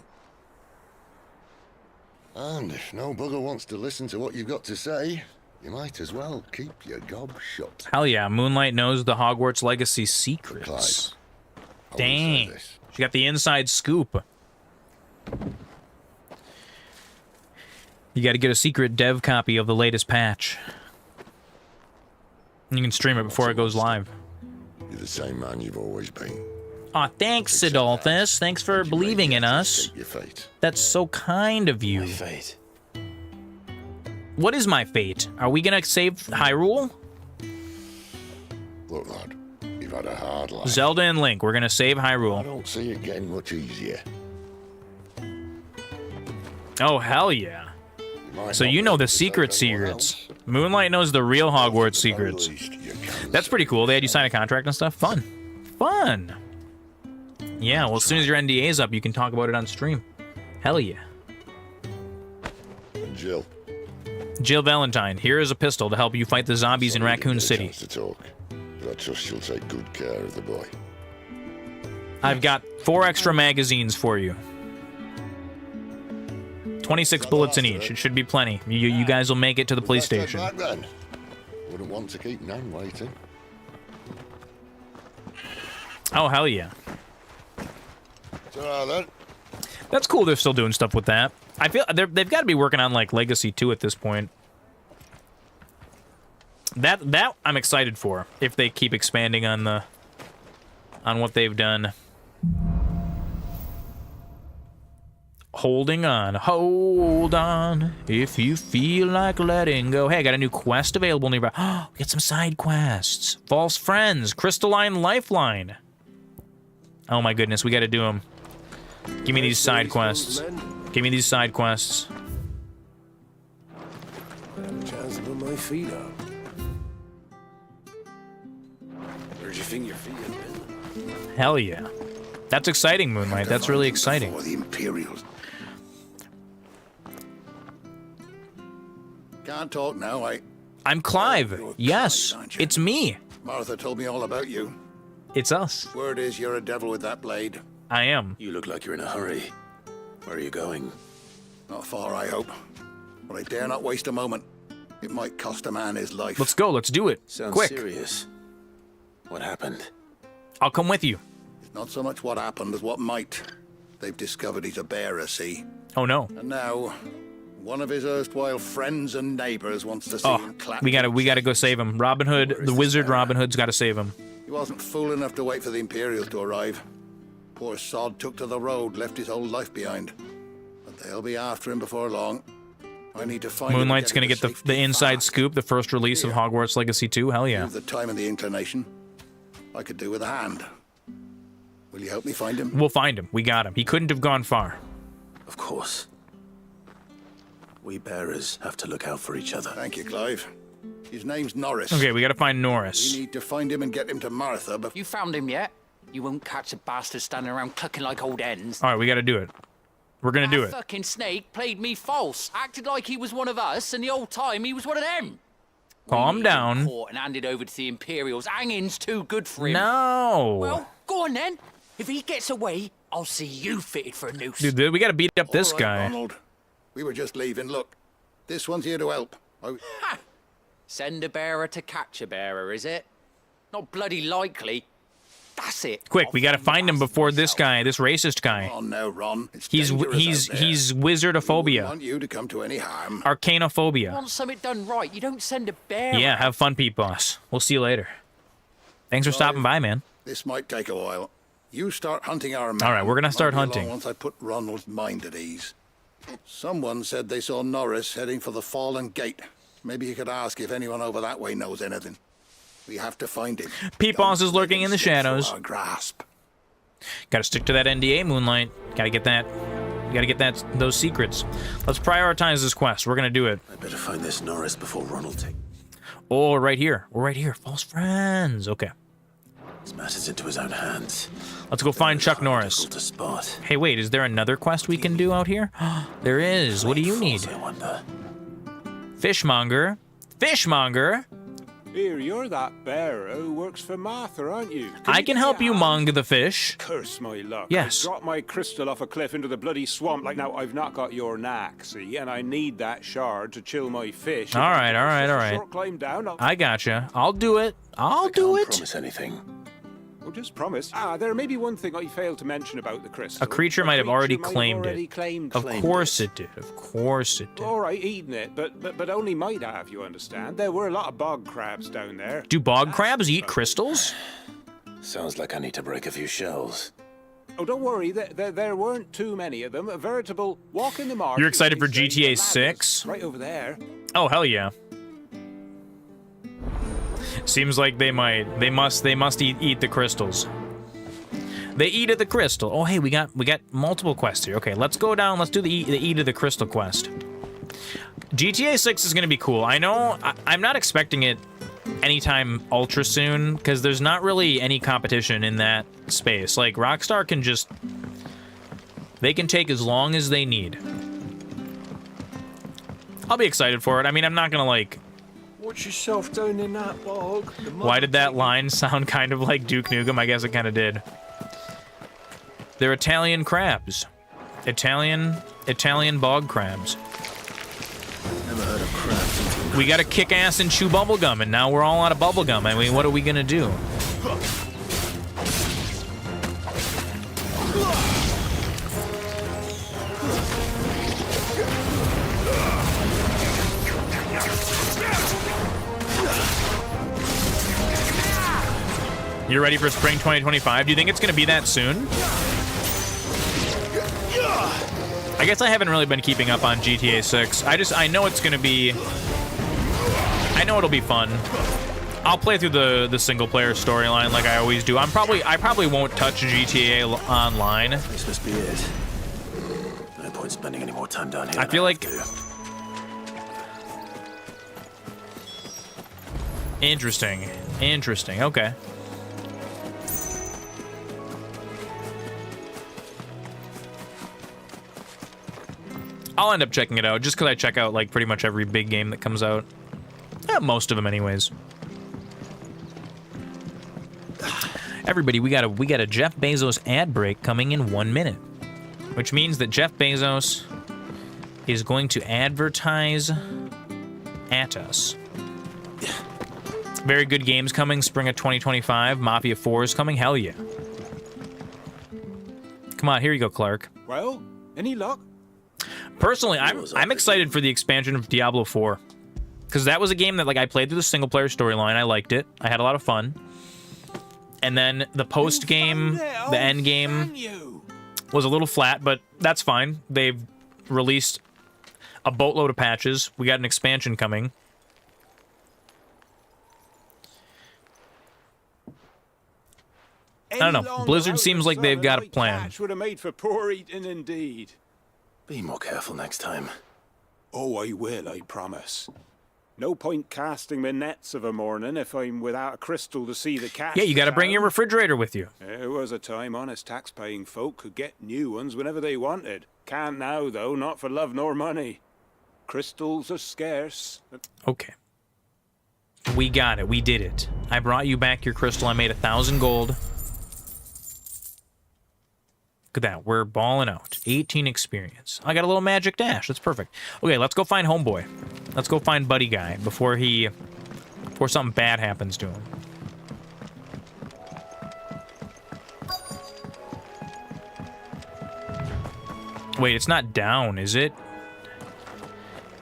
And if no bugger wants to listen to what you've got to say, you might as well keep your gob shut. Hell yeah, Moonlight knows the Hogwarts Legacy secrets. Dang. She got the inside scoop. You gotta get a secret dev copy of the latest patch. You can stream it before it goes live. You're the same man you've always been. Aw, thanks, Cidolfus. Thanks for believing in us. Your fate. That's so kind of you. My fate. What is my fate? Are we gonna save Hyrule? Look, lad, you've had a hard life. Zelda and Link, we're gonna save I Hyrule. don't see it getting much easier. Oh, hell yeah. So you know the secrets. Moonlight knows the real Hogwarts secrets. That's pretty cool. They had you sign a contract and stuff. Fun. Fun. Yeah, well, as soon as your NDA's up, you can talk about it on stream. Hell yeah. And Jill. Jill Valentine, here is a pistol to help you fight the zombies in Raccoon City. To talk, but I trust you'll take good care of the boy. I've got 4 extra magazines for you. 26 bullets in each. It should be plenty. You guys will make it to the police station. Back then. Wouldn't want to keep Nan waiting. Oh, hell yeah. Ta-ra, then. That's cool they're still doing stuff with that. I feel they've got to be working on, like, Legacy 2 at this point. That I'm excited for, if they keep expanding on what they've done. Holding on, hold on, if you feel like letting go. Hey, I got a new quest available nearby. Oh, we got some side quests. False friends, crystalline lifeline. Oh my goodness, we got to do them. Give me these side quests. Give me these side quests. Chance to put my feet up. Where'd you think your feet had been? Hell yeah. That's exciting, Moonlight. That's really exciting. The Imperials. Can't talk now, I'm Clive. Yes, it's me. Martha told me all about you. It's us. Word is you're a devil with that blade. I am. You look like you're in a hurry. Where are you going? Not far, I hope. But I dare not waste a moment. It might cost a man his life. Let's go. Let's do it. Sounds Quick. serious. What happened? I'll come with you. It's not so much what happened as what might. They've discovered he's a bearer, see? Oh no. And now, one of his erstwhile friends and neighbors wants to see him clapped. we gotta go save him. Robin Hood, the wizard Robin Hood's gotta save him. He wasn't fool enough to wait for the Imperials to arrive. Poor sod took to the road, left his whole life behind. But they'll be after him before long. I need to find Moonlight's gonna get the inside scoop, the first release of Hogwarts Legacy 2. Hell yeah. The time and the inclination, I could do with a hand. Will you help me find him? We'll find him. We got him. He couldn't have gone far. Of course. We bearers have to look out for each other. Thank you, Clive. His name's Norris. Okay, we gotta find Norris. We need to find him and get him to Martha before... You found him yet? You won't catch a bastard standing around clucking like old hens. All right, we gotta do it. We're gonna do it. That fucking snake played me false, acted like he was one of us, and the whole time he was one of them. Calm down. Caught and handed over to the Imperials. Hanging's too good for him. No. Well, go on then. If he gets away, I'll see you fitted for a noose. Dude, we gotta beat up this guy. Ronald. We were just leaving. Look, this one's here to help. Ha! Send a bearer to catch a bearer, is it? Not bloody likely. That's it. Quick, we gotta find him before this guy, this racist guy. Oh no, Ron. It's he's wizardophobia. I want you to come to any harm. Arcanophobia. Want something done right? You don't send a bearer. Yeah, have fun, Pete Boss. We'll see you later. Thanks for stopping by, man. This might take a while. You start hunting our man. All right, we're gonna start hunting. Once I put Ronald's mind at ease. Someone said they saw Norris heading for the Fallen Gate. Maybe you could ask if anyone over that way knows anything. We have to find him. Pete Boss is lurking in the shadows. Our grasp. Gotta stick to that NDA, Moonlight. Gotta get that. Gotta get those secrets. Let's prioritize this quest. We're gonna do it. I better find this Norris before Ronald takes. Oh, right here. We're right here. False friends. Okay. This matters into his own hands. Let's go find Chuck Norris. To spot. Hey, wait. Is there another quest we can do out here? There is. What do you need? I wonder. Fishmonger. Fishmonger. Here, you're that bearer who works for Martha, aren't you? I can help you mong the fish. Curse my luck. Yes. I dropped my crystal off a cliff into the bloody swamp. Like, now, I've not got your knack, see? And I need that shard to chill my fish. All right. Short climb down, I gotcha. I'll do it. I'll do it. Promise anything. Oh, just promise. There may be one thing I failed to mention about the crystal. A creature might have already claimed it. Of course it did. Of course it did. All right, eating it, but only might have, you understand. There were a lot of bog crabs down there. Do bog crabs eat crystals? Sounds like I need to break a few shells. Oh, don't worry. There weren't too many of them. A veritable walk in the marsh. You're excited for GTA 6? Right over there. Oh, hell yeah. Seems like they must eat the crystals. They eat at the crystal. Oh, hey, we got multiple quests here. Okay, let's go down. Let's do the eat of the crystal quest. GTA 6 is gonna be cool. I know. I'm not expecting it anytime ultra soon because there's not really any competition in that space. Like Rockstar can just they can take as long as they need. I'll be excited for it. I mean, I'm not gonna like. Watch yourself down in that bog. Why did that line sound kind of like Duke Nukem? I guess it kind of did. They're Italian crabs. Italian bog crabs. Never heard of crabs. We gotta kick ass and chew bubblegum, and now we're all out of bubblegum. I mean, what are we gonna do? You're ready for spring 2025? Do you think it's gonna be that soon? I guess I haven't really been keeping up on GTA 6. I know it's gonna be... I know it'll be fun. I'll play through the single player storyline like I always do. I probably won't touch GTA Online. This must be it. No point spending any more time down here. I feel like... Interesting. Okay. I'll end up checking it out just because I check out like pretty much every big game that comes out. Most of them, anyways. Everybody, we got a Jeff Bezos ad break coming in 1 minute, which means that Jeff Bezos is going to advertise at us. Very good games coming spring of 2025. Mafia 4 is coming. Hell yeah. Come on, here you go, Clark. Well, any luck? Personally, I'm excited for the expansion of Diablo 4. Because that was a game that like I played through the single-player storyline. I liked it. I had a lot of fun. And then the post-game, the end game, was a little flat, but that's fine. They've released a boatload of patches. We got an expansion coming. I don't know. Blizzard seems like they've got a plan. Would have made for poor eating indeed. Be more careful next time. Oh, I will, I promise. No point casting my nets of a morning if I'm without a crystal to see the catch. Yeah, you got to bring your refrigerator with you. There was a time honest tax-paying folk could get new ones whenever they wanted. Can't now, though, not for love nor money. Crystals are scarce. Okay. We got it. We did it. I brought you back your crystal. I made 1,000 gold. Look at that. We're balling out. 18 experience. I got a little magic dash. That's perfect. Okay, let's go find Homeboy. Let's go find Buddy Guy before something bad happens to him. Wait, it's not down, is it?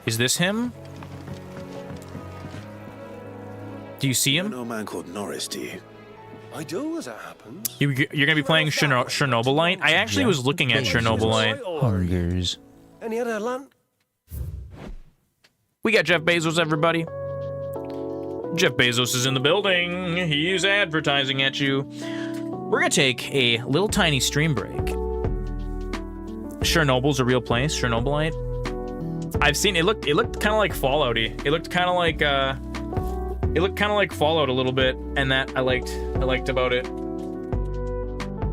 Is this him? Do you see him? You know a man called Norris, do you? I do, as it happens. You're going to be playing Chernobylite? I actually was looking at Chernobylite. Hungers. Any other land? We got Jeff Bezos, everybody. Jeff Bezos is in the building. He's advertising at you. We're going to take a little tiny stream break. Chernobyl's a real place, Chernobylite. I've seen it looked kind of like Fallout-y. It looked kind of like Fallout a little bit, and that I liked about it.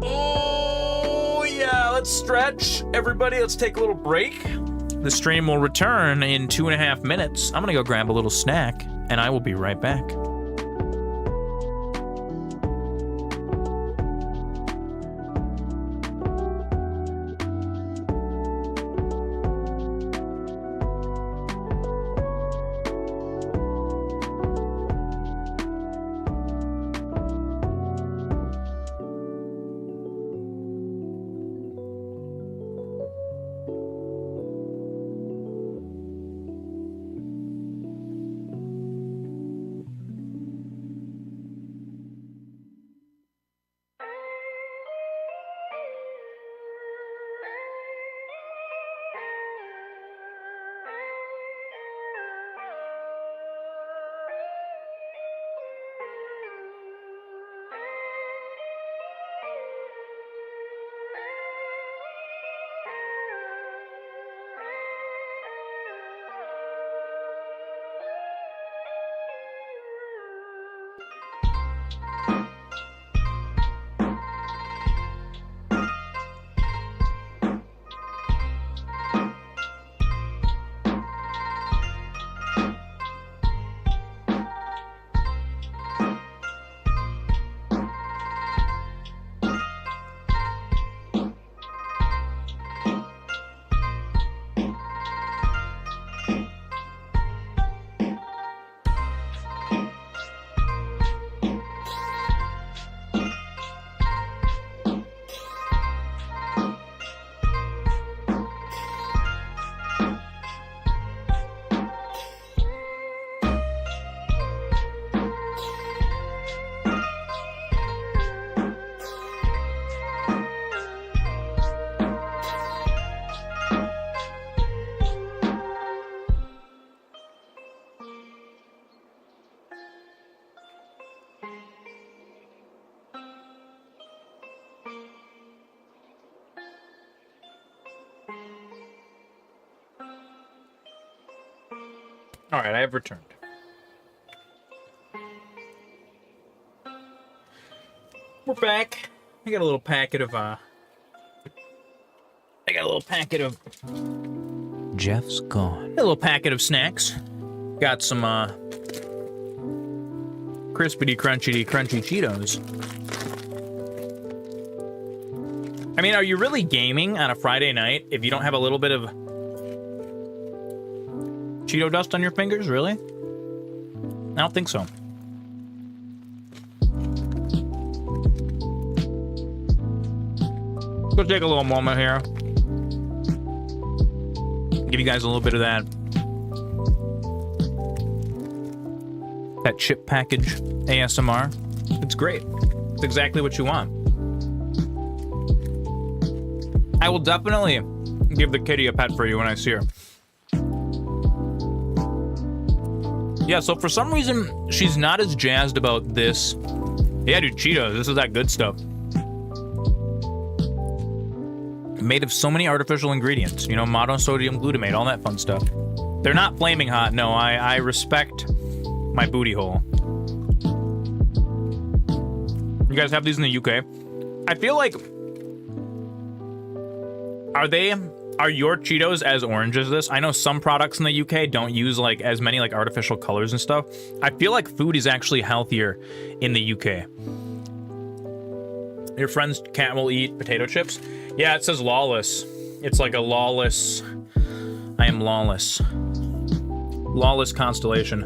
Oh yeah, let's stretch. Everybody, let's take a little break. The stream will return in 2.5 minutes. I'm gonna go grab a little snack, and I will be right back. All right, I have returned. We're back. I got a little packet of Jeff's gone. A little packet of snacks. Got some crispity crunchy Cheetos. I mean, are you really gaming on a Friday night if you don't have a little bit of Cheeto dust on your fingers? Really? I don't think so. We'll take a little moment here. Give you guys a little bit of that. That chip package ASMR. It's great. It's exactly what you want. I will definitely give the kitty a pet for you when I see her. Yeah, so for some reason, she's not as jazzed about this. Yeah, dude, Cheetos. This is that good stuff. Made of so many artificial ingredients. You know, monosodium glutamate, all that fun stuff. They're not flaming hot. No, I respect my booty hole. You guys have these in the UK? I feel like... Are your Cheetos as orange as this? I know some products in the UK don't use like as many like artificial colors and stuff. I feel like food is actually healthier in the UK. Your friend's cat will eat potato chips? Yeah, it says lawless. It's like a lawless... I am lawless. Lawless constellation.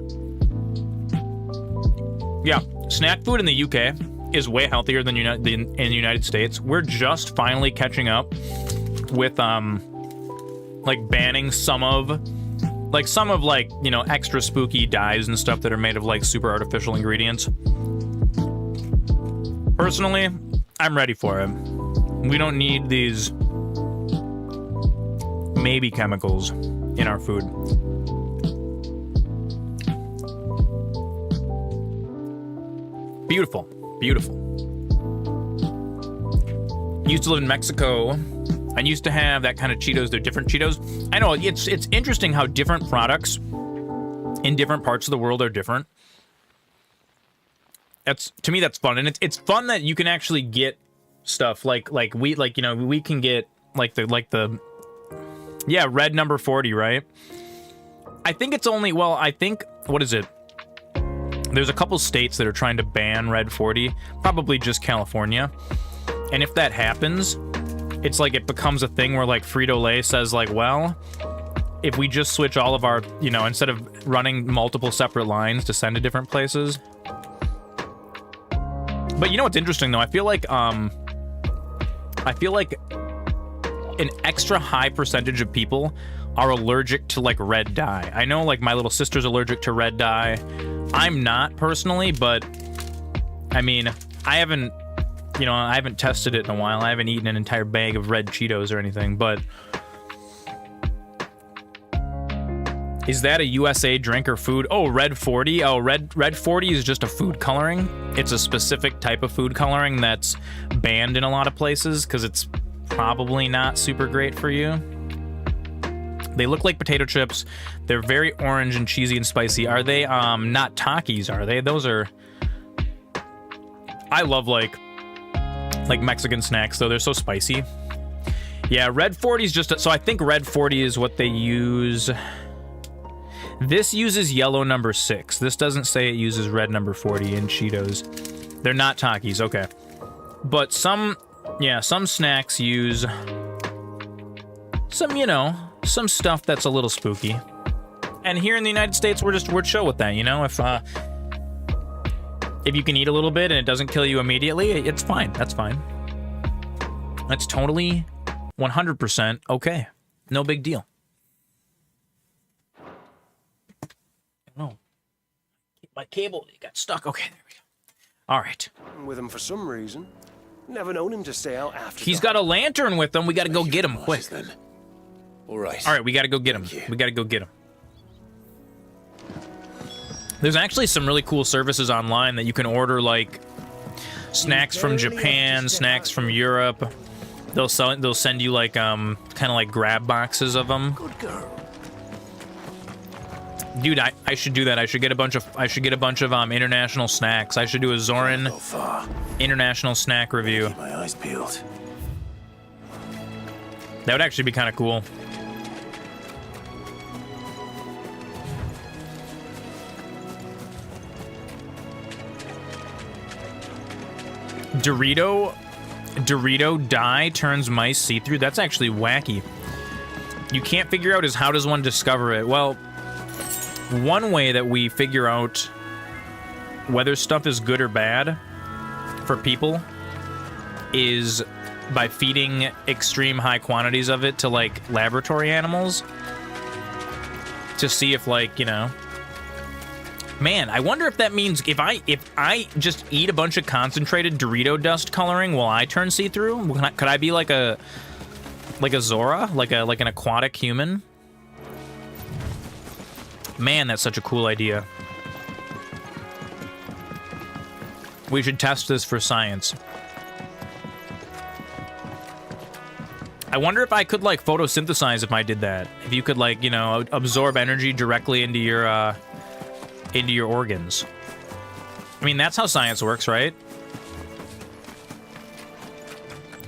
Yeah, snack food in the UK is way healthier than in the United States. We're just finally catching up with like banning some of like, you know, extra spooky dyes and stuff that are made of like super artificial ingredients. Personally, I'm ready for it. We don't need these maybe chemicals in our food. Beautiful, beautiful. Used to live in Mexico. I used to have that kind of Cheetos. They're different Cheetos. I know, it's interesting how different products in different parts of the world are different. To me, that's fun. And it's fun that you can actually get stuff like we can get like the yeah, red number 40, right? I think it's only, well, I think, what is it? There's a couple states that are trying to ban red 40, probably just California. And if that happens, it's like it becomes a thing where like Frito-Lay says like, well, if we just switch all of our, you know, instead of running multiple separate lines to send to different places. But you know what's interesting though? I feel like an extra high percentage of people are allergic to like red dye. I know like my little sister's allergic to red dye. I'm not personally, but I mean, I haven't tested it in a while. I haven't eaten an entire bag of red Cheetos or anything, but is that a USA drink or food? Oh, red 40. Oh, red 40 is just a food coloring. It's a specific type of food coloring that's banned in a lot of places because it's probably not super great for you. They look like potato chips. They're very orange and cheesy and spicy. Are they not Takis, are they? Those are... I love like Mexican snacks, though. They're so spicy. Yeah, red 40 is just... So I think red 40 is what they use... This uses yellow number 6. This doesn't say it uses red number 40 in Cheetos. They're not Takis, okay. But some snacks use some, you know, some stuff that's a little spooky. And here in the United States, we're chill with that, you know? If you can eat a little bit and it doesn't kill you immediately, it's fine. That's fine. That's totally 100% okay. No big deal. Oh, my cable got stuck. Okay, there we go. All right. With him for some reason. Never known him to stay out after. He's got a lantern with him. We got to go get him quick. Then. All right. All right, we got to go get him. We got to go get him. There's actually some really cool services online that you can order, like snacks from Japan, snacks from Europe. They'll send you like kind of like grab boxes of them. Good girl. Dude, I should do that. I should get a bunch of international snacks. I should do a Zoran international snack review. Keep my eyes peeled. That would actually be kind of cool. Dorito dye turns mice see-through. That's actually wacky. You can't figure out is how does one discover it? Well, one way that we figure out whether stuff is good or bad for people is by feeding extreme high quantities of it to like laboratory animals to see if, like, you know. Man, I wonder if that means if I just eat a bunch of concentrated Dorito dust coloring, will I turn see-through? Could I be like a Zora, like an aquatic human? Man, that's such a cool idea. We should test this for science. I wonder if I could, like, photosynthesize if I did that. If you could, like, you know, absorb energy directly into your organs. I mean, that's how science works, right?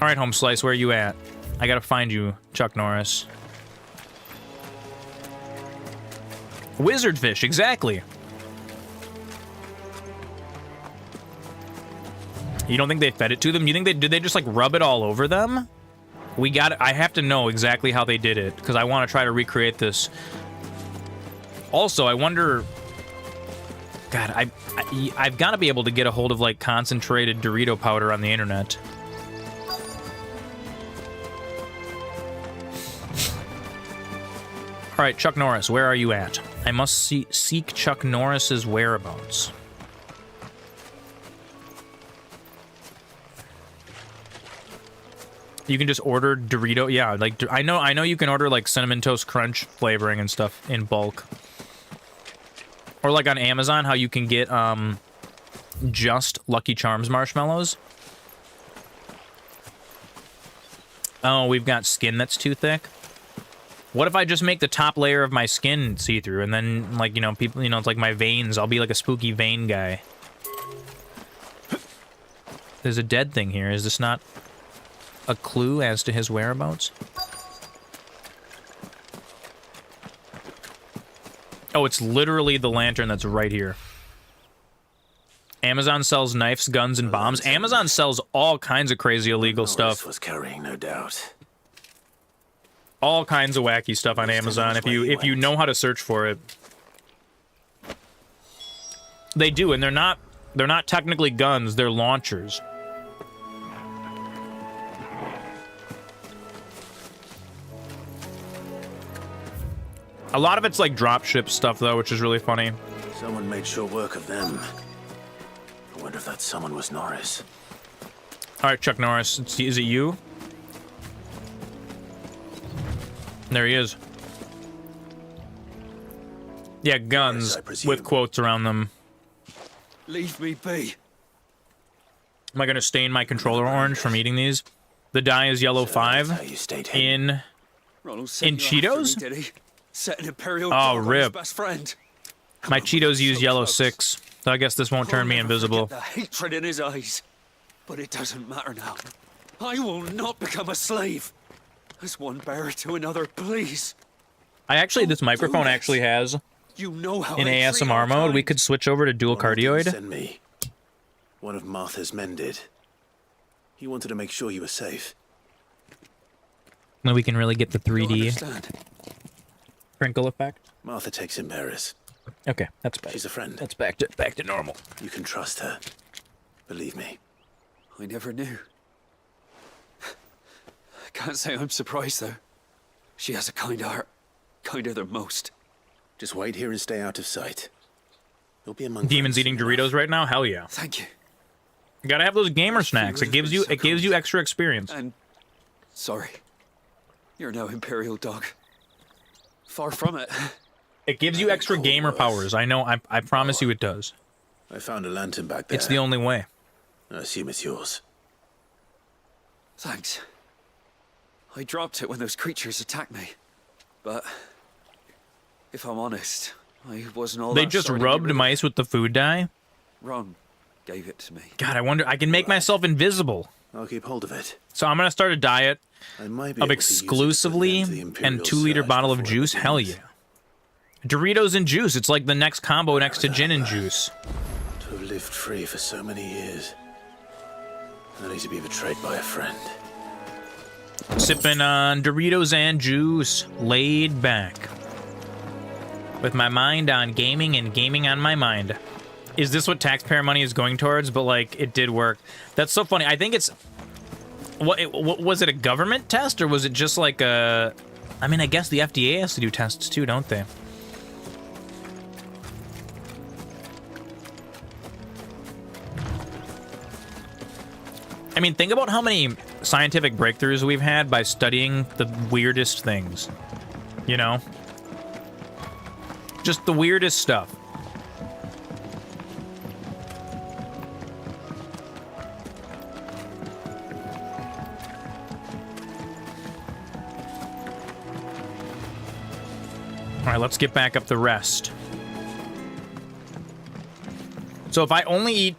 All right, Home Slice, where are you at? I gotta find you, Chuck Norris. Wizard fish, exactly. You don't think they fed it to them? You think did they just like rub it all over them? I have to know exactly how they did it because I want to try to recreate this. Also, I wonder. God, I've got to be able to get a hold of like concentrated Dorito powder on the internet. All right, Chuck Norris, where are you at? I must seek Chuck Norris's whereabouts. You can just order Dorito. Yeah, like I know you can order like Cinnamon Toast Crunch flavoring and stuff in bulk. Or like on Amazon, how you can get just Lucky Charms marshmallows. Oh, we've got skin that's too thick. What if I just make the top layer of my skin see-through and then, like, you know, people, you know, it's like my veins. I'll be like a spooky vein guy. There's a dead thing here. Is this not a clue as to his whereabouts? Oh, it's literally the lantern that's right here. Amazon sells knives, guns, and bombs. Amazon sells all kinds of crazy illegal stuff. Was carrying, no doubt. All kinds of wacky stuff on Amazon if you know how to search for it. They do, and they're not technically guns, they're launchers. A lot of it's like dropship stuff though, which is really funny. Someone made short work of them. I wonder if that someone was Norris. All right, Chuck Norris, is it you? There he is. Yeah, guns with quotes around them. Leave me be. Am I gonna stain my controller orange from eating these? The dye is yellow 5 in Cheetos? Set an Imperial Oh, dog on his rip. best friend. My Cheetos use yellow 6, so I guess this won't turn me invisible. The hatred in his eyes. But it doesn't matter now. I will not become a slave. As one bearer to another, please. This microphone actually has You know how in I treat ASMR our mode. kind. We could switch over to dual cardioid. Send me. One of Martha's men did. He wanted to make sure you were safe. Then we can really get the 3D crinkle effect. Martha takes in bearers. Okay, that's better. She's a friend. That's back to normal. You can trust her. Believe me. I never knew. I can't say I'm surprised, though. She has a kind heart. Kinder than most. Just wait here and stay out of sight. You'll be among Demons eating Doritos right now? Hell yeah. Thank you. You gotta have those gamer snacks. It gives you extra experience. And sorry. You're no Imperial dog. Far from it. It gives you extra gamer powers. I know. I promise you it does. I found a lantern back there. It's the only way. I assume it's yours. Thanks. I dropped it when those creatures attacked me. But if I'm honest, I wasn't all They that just sorry to rubbed get rid of mice with the food dye? Ron gave it to me. God, I wonder. I can make myself invisible. I'll keep hold of it. So I'm gonna start a diet I might be of able to use it to exclusively put an end to the and Imperial 2-liter surge bottle of before it juice. Hell yeah. Doritos and juice. It's like the next combo next to gin and juice. To have lived free for so many years, only to be betrayed by a friend. Sipping on Doritos and juice, laid back. With my mind on gaming and gaming on my mind. Is this what taxpayer money is going towards? But, like, it did work. That's so funny. I think it's... What was it, a government test, or was it just like a... I mean, I guess the FDA has to do tests too, don't they? I mean, think about how many scientific breakthroughs we've had by studying the weirdest things. You know? Just the weirdest stuff. Alright, let's get back up the rest. So if I only eat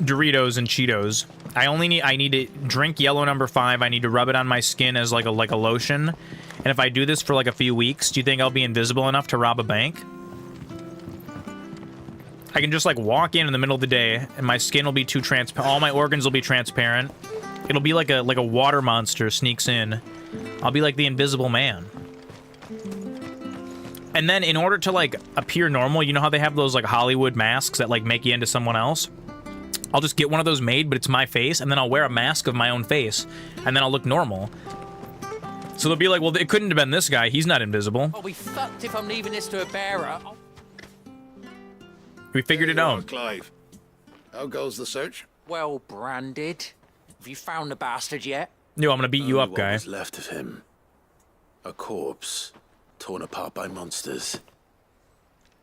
Doritos and Cheetos, I need to drink yellow number 5, I need to rub it on my skin as like a lotion. And if I do this for like a few weeks, do you think I'll be invisible enough to rob a bank? I can just like walk in the middle of the day and my skin will be too transparent, all my organs will be transparent. It'll be like a water monster sneaks in. I'll be like the Invisible Man. And then in order to like appear normal, you know how they have those like Hollywood masks that like make you into someone else? I'll just get one of those made, but it's my face, and then I'll wear a mask of my own face, and then I'll look normal. So they'll be like, well, it couldn't have been this guy. He's not invisible. I'll be fucked if I'm leaving this to a bearer. We figured it out. Clive. How goes the search? Well branded. Have you found the bastard yet? Yo, I'm gonna beat you up, guy. What was left of him? A corpse, torn apart by monsters.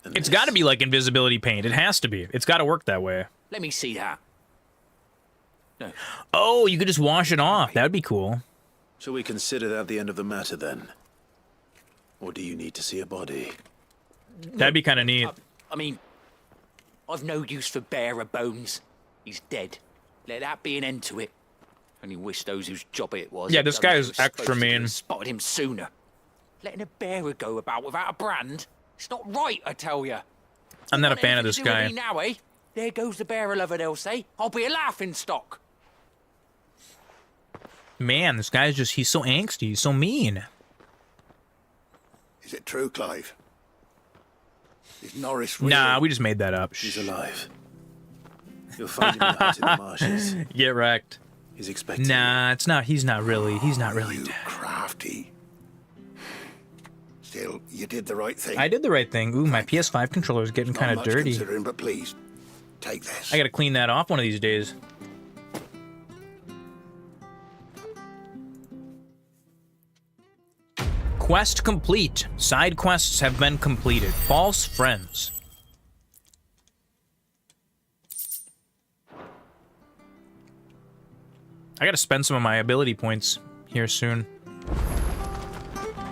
And it's got to be like invisibility paint. It has to be. It's got to work that way. Let me see that. No. Oh, you could just wash it off. That would be cool. Shall we consider that the end of the matter, then? Or do you need to see a body? That'd be kind of neat. I mean, I've no use for bearer bones. He's dead. Let that be an end to it. Only wish those whose job it was. Yeah, this guy is extra mean. Spotted him sooner. Letting a bearer go about without a brand? It's not right, I tell you. I'm not a fan of this guy. Now, eh? There goes the bearer lover, they'll say. I'll be a laughing stock. Man, this guy's just, he's so angsty. He's so mean. Is it true, Clive? Is Norris real? Nah, we just made that up. He's alive. You'll find him out in the marshes. Get wrecked. He's expecting. Nah, it's not. He's not really. He's not really dead. Crafty. Still, you did the right thing. I did the right thing. Ooh, my PS5 controller is getting kind of dirty. Considering, but please, take this. I gotta clean that off one of these days. Quest complete. Side quests have been completed. False friends. I gotta spend some of my ability points here soon.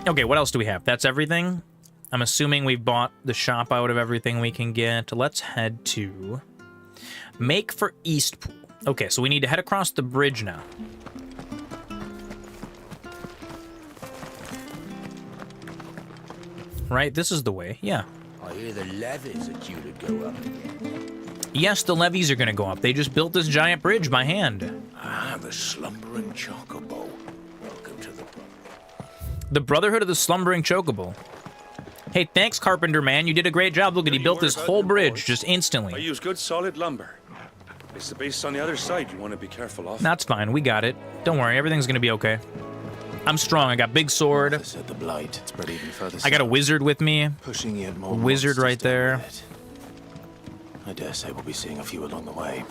Okay, what else do we have? That's everything? I'm assuming we've bought the shop out of everything we can get. Let's head to... Make for Eastpool. Okay, so we need to head across the bridge now. Right, this is the way, yeah. I hear the levees are due to go up again. Yes, the levees are gonna go up. They just built this giant bridge by hand. Ah, the slumbering chocobo. Welcome to the Brotherhood of the Slumbering Chocobo. Hey, thanks, Carpenter Man. You did a great job. Look at, he built this whole bridge just instantly. I use good solid lumber. It's the base on the other side you want to be careful of. That's fine. We got it. Don't worry. Everything's gonna be okay. I'm strong. I got big sword. Said the blight. Spread even further I got a wizard with me. Pushing yet more wizard right there. I dare say we'll be seeing a few along the way.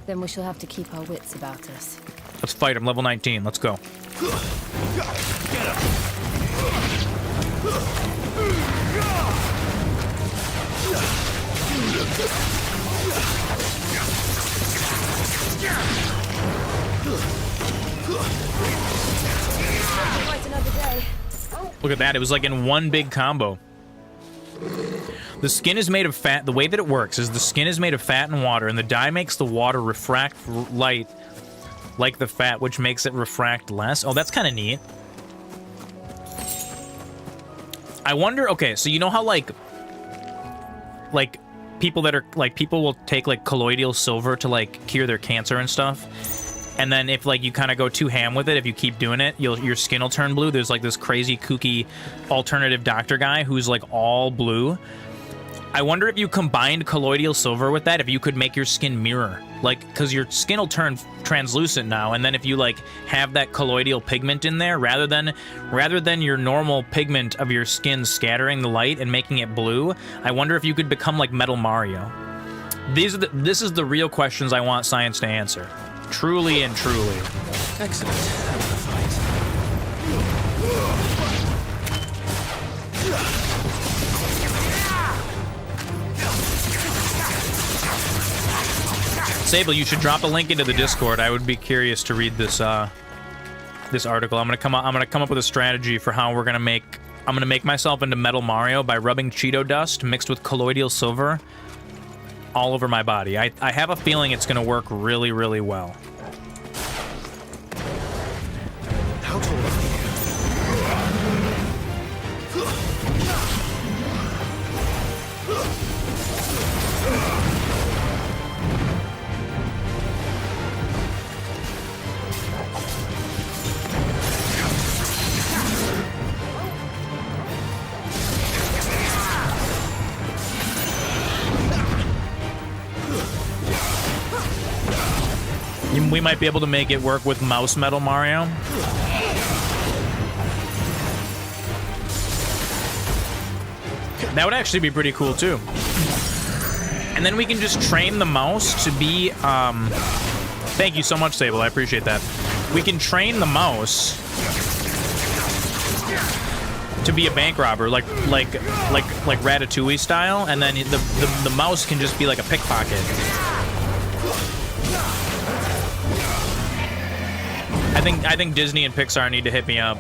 Then we shall have to keep our wits about us. Let's fight him. Level 19. Let's go. Look at that. It was like in one big combo. The skin is made of fat. The way that it works is the skin is made of fat and water, and the dye makes the water refract light like the fat, which makes it refract less. Oh, that's kind of neat. I wonder, okay, so you know how like people that are, like, people will take like colloidal silver to like cure their cancer and stuff, and then if like you kind of go too ham with it, if you keep doing it, your skin will turn blue. There's like this crazy kooky alternative doctor guy who's like all blue. I wonder if you combined colloidal silver with that, if you could make your skin mirror. Like, because your skin will turn translucent now, and then if you like have that colloidal pigment in there, rather than your normal pigment of your skin scattering the light and making it blue, I wonder if you could become like Metal Mario. This is the real questions I want science to answer. Truly and truly. Excellent. Sable, you should drop a link into the Discord. I would be curious to read this this article. I'm gonna come up with a strategy for how we're gonna make. I'm gonna make myself into Metal Mario by rubbing Cheeto dust mixed with colloidal silver all over my body. I have a feeling it's gonna work really, really well. How tall are you? We might be able to make it work with mouse Metal Mario. That would actually be pretty cool too. And then we can just train the mouse to be, thank you so much, Sable, I appreciate that. We can train the mouse to be a bank robber, like Ratatouille style, and then the mouse can just be like a pickpocket. I think Disney and Pixar need to hit me up.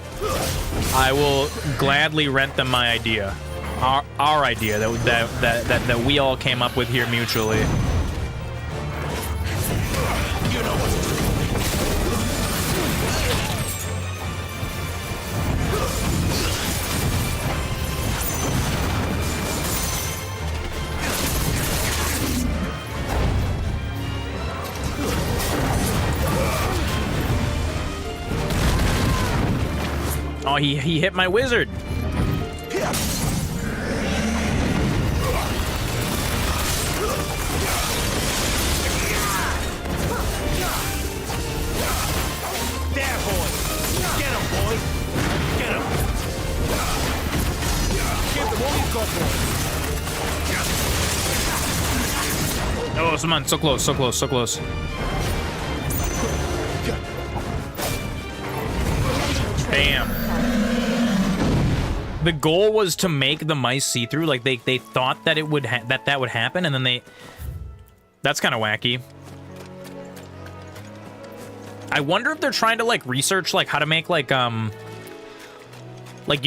I will gladly rent them my idea, our idea that we all came up with here mutually. You know what to do. Oh, he hit my wizard. There, boy. Get him, boy. Get him. Give them all you've got, boy. Oh, come on, so close, so close, so close. Bam. The goal was to make the mice see-through. Like they thought that it would that would happen, and then that's kind of wacky. I wonder if they're trying to like research like how to make like you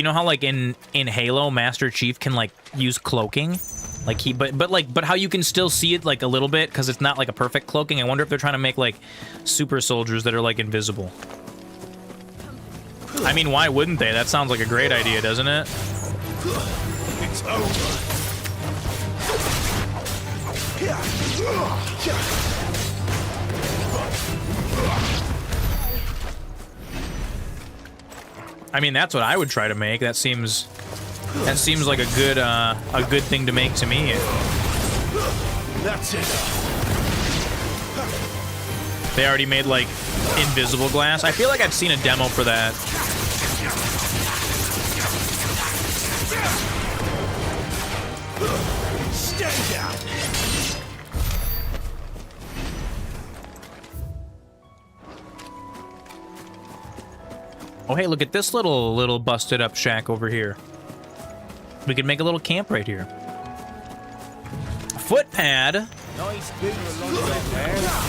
know how like in Halo Master Chief can like use cloaking, like but how you can still see it like a little bit because it's not like a perfect cloaking. I wonder if they're trying to make like super soldiers that are like invisible. I mean, why wouldn't they? That sounds like a great idea, doesn't it? It's over. I mean, that's what I would try to make. That seems like a good thing to make to me. That's it. They already made like invisible glass. I feel like I've seen a demo for that. Stay down. Oh, hey, look at this little busted up shack over here. We could make a little camp right here. Footpad. Nice big along there.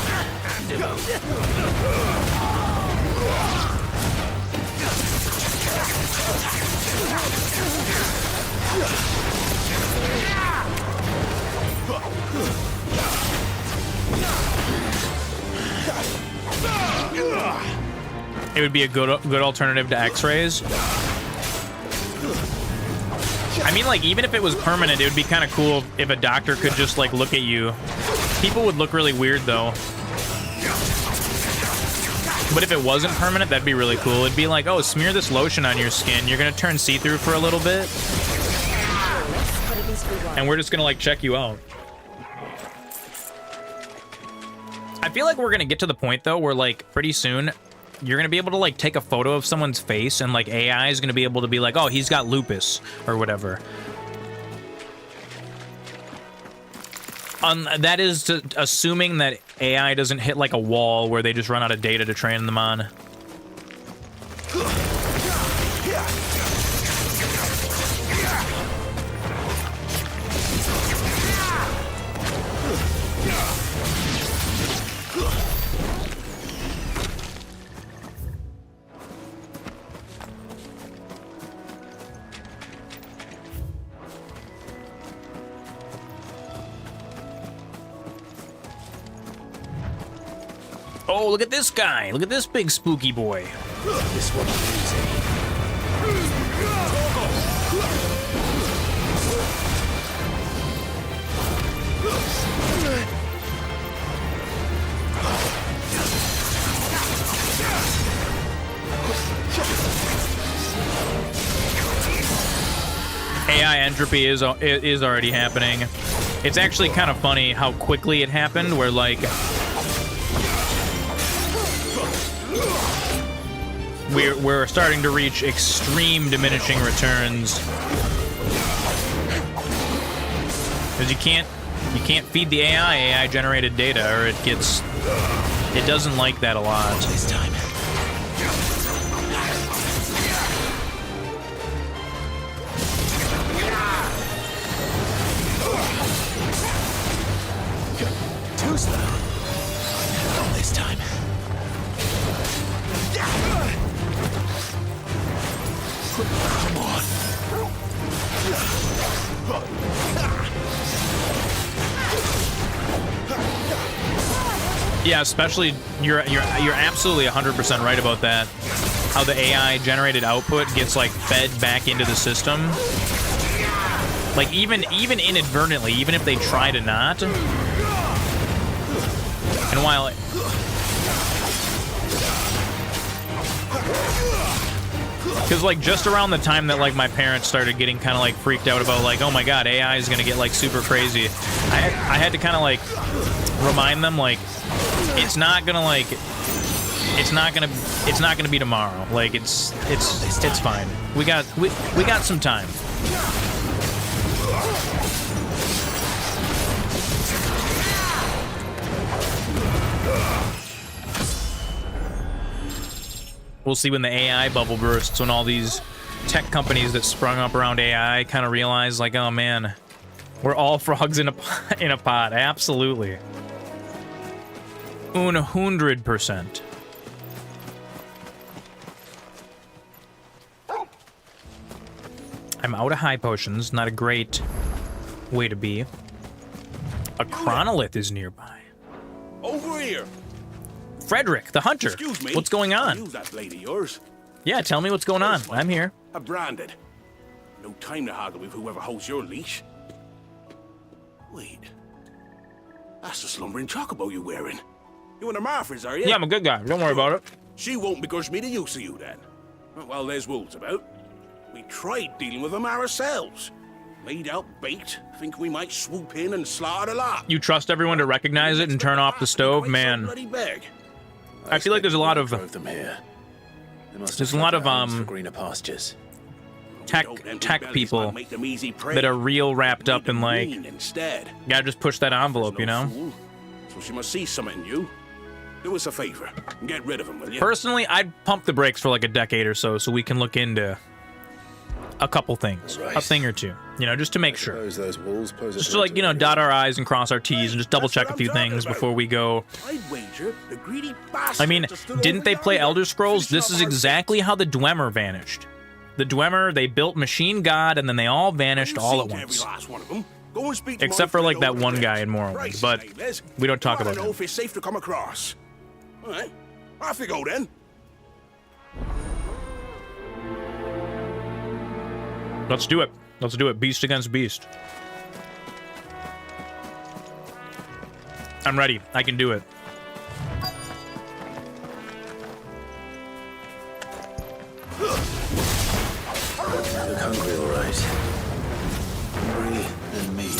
It would be a good alternative to X-rays. I mean, like, even if it was permanent, it would be kind of cool if a doctor could just, like, look at you. People would look really weird, though. But if it wasn't permanent, that'd be really cool. It'd be like, oh, smear this lotion on your skin. You're gonna turn see-through for a little bit. And we're just gonna, like, check you out. I feel like we're gonna get to the point though where like pretty soon you're gonna be able to like take a photo of someone's face and like AI is gonna be able to be like, oh, he's got lupus or whatever. That is assuming that AI doesn't hit like a wall where they just run out of data to train them on. Oh, look at this guy. Look at this big spooky boy. This one's easy. AI entropy is already happening. It's actually kind of funny how quickly it happened, where like we're starting to reach extreme diminishing returns. Because you can't feed the AI generated data, or it doesn't like that a lot. This time. Too slow. Not this time. Come on. Yeah, especially you're absolutely 100% right about that. How the AI generated output gets like fed back into the system. Like even inadvertently, even if they try to not. And while because like just around the time that like my parents started getting kind of like freaked out about like, oh my god, AI is gonna get like super crazy, I had to kind of like remind them like it's not gonna be tomorrow. Like it's fine. We got some time. We'll see when the AI bubble bursts, when all these tech companies that sprung up around AI kind of realize, like, oh man, we're all frogs in a pot. Absolutely. 100%. I'm out of high potions. Not a great way to be. A chronolith is nearby. Over here. Frederick, the hunter. Excuse me. What's going on? Use that blade of yours. Yeah, tell me what's going on. I'm here. I'm branded. No time to haggle with whoever holds your leash. Wait. That's the slumbering chocobo you're wearing. You and the Marthas, are you? Yeah, I'm a good guy. Don't worry about it. She won't begrudge me the use of you, then. Well, there's wolves about. We tried dealing with them ourselves. Laid out bait, think we might swoop in and slaughter the lot. You trust everyone to recognize it and turn off the stove? Man. Bloody beg. I feel like there's a lot of There's a lot of greener pastures. tech people that are real wrapped up in like, gotta just push that envelope, you know? So she must see something in you. Do us a favor and get rid of him, will you? Personally, I'd pump the brakes for like a decade or so we can look into a couple things, a thing or two, you know, just to make sure. Those walls pose just to like, you know, dot our I's and cross our T's and just double check a few things before we go. I'd wager the greedy bastard. I mean, didn't they play Elder Scrolls? This is exactly how the Dwemer vanished. The Dwemer, they built Machine God and then they all vanished all at once. Except for like that one guy in Morrowind, but we don't talk about him. I don't know if him. it's safe to come across. All right, off you go then. Let's do it. Let's do it. Beast against beast. I'm ready. I can do it. You look hungry, all right. Hungry and mean.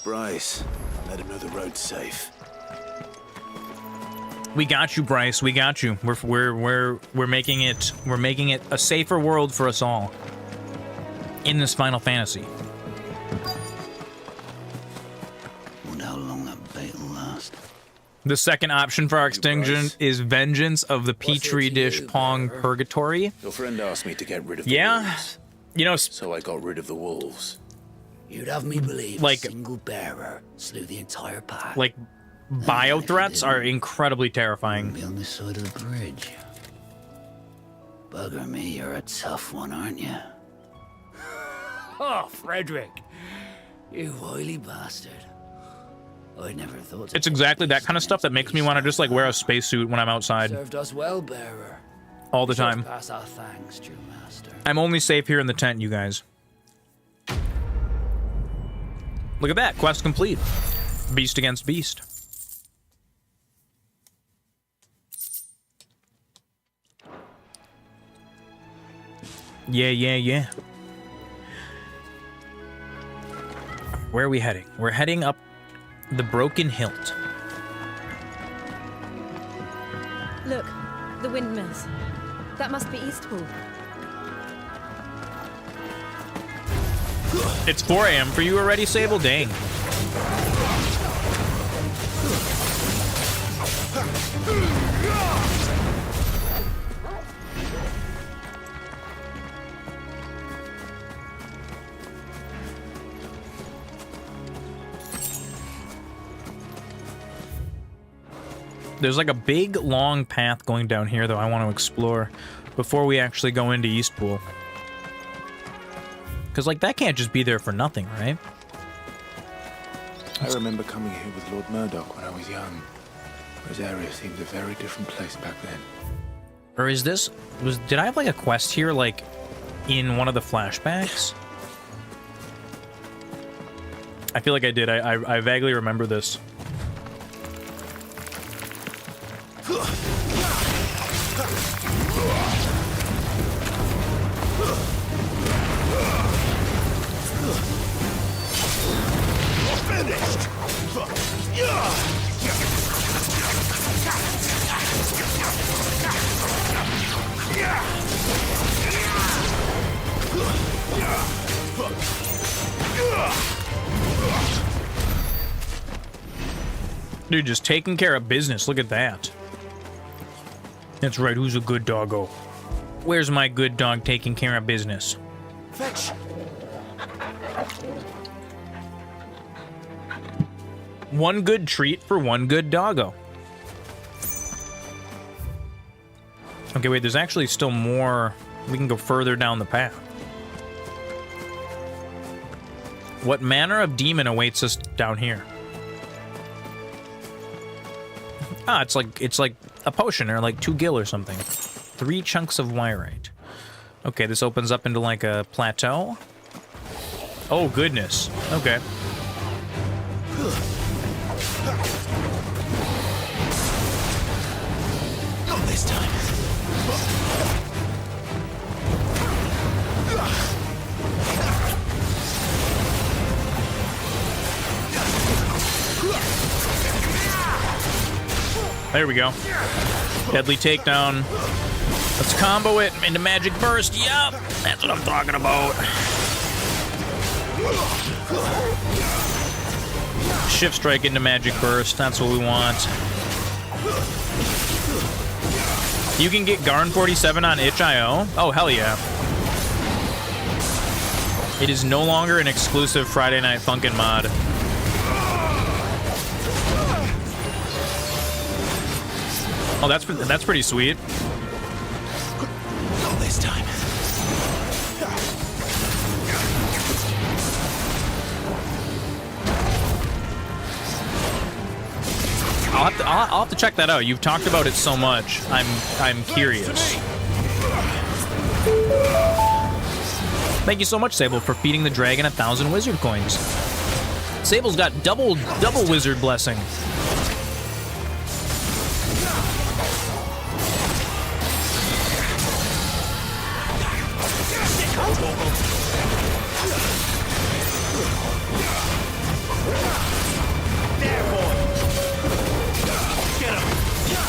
Bryce. Let him know the road's safe. We got you, Bryce. We got you. We're making it a safer world for us all in this Final Fantasy. Wonder how long that bait will last. The second option for our extinction is Vengeance of the Petri Dish Pong Purgatory. Your friend asked me to get rid of the wolves. You know, so I got rid of the wolves. You'd have me believe like, a single bearer slew the entire pack. Like, bio threats are incredibly terrifying. Be on this side of the bridge. Bugger me, you're a tough one, aren't you? Oh, Frederick, you wily bastard. I never thought. It's exactly that kind of stuff that makes me want to just like wear a spacesuit when I'm outside. Served us well, bearer. All the time. Pass our thanks, true master. I'm only safe here in the tent, you guys. Look at that, quest complete. Beast against beast. Yeah. Where are we heading? We're heading up the Broken Hilt. Look, the windmills. That must be Eastpool. It's 4 AM for you already, Sable? Dang. There's like a big, long path going down here, though, I want to explore before we actually go into Eastpool. Because, like, that can't just be there for nothing, right? I remember coming here with Lord Murdoch when I was young. This area seemed a very different place back then. Or is this... Did I have, like, a quest here, like, in one of the flashbacks? I feel like I did. I vaguely remember this. Dude, just taking care of business. Look at that. That's right. Who's a good doggo? Where's my good dog taking care of business? Fetch. One good treat for one good doggo. Okay, wait, there's actually still more. We can go further down the path. What manner of demon awaits us down here? Ah, it's like a potion or like 2 gil or something. 3 chunks of wyrite. Okay, this opens up into like a plateau. Oh goodness. Okay. Not this time. There we go. Deadly takedown. Let's combo it into magic burst. Yup, that's what I'm talking about. Shift strike into magic burst. That's what we want. You can get Garn 47 on itch.io. Oh hell yeah! It is no longer an exclusive Friday Night Funkin' mod. Oh, that's pretty sweet. Not this time. I'll have to check that out. You've talked about it so much. I'm curious. Thank you so much, Sable, for feeding the dragon 1,000 wizard coins. Sable's got double wizard blessing.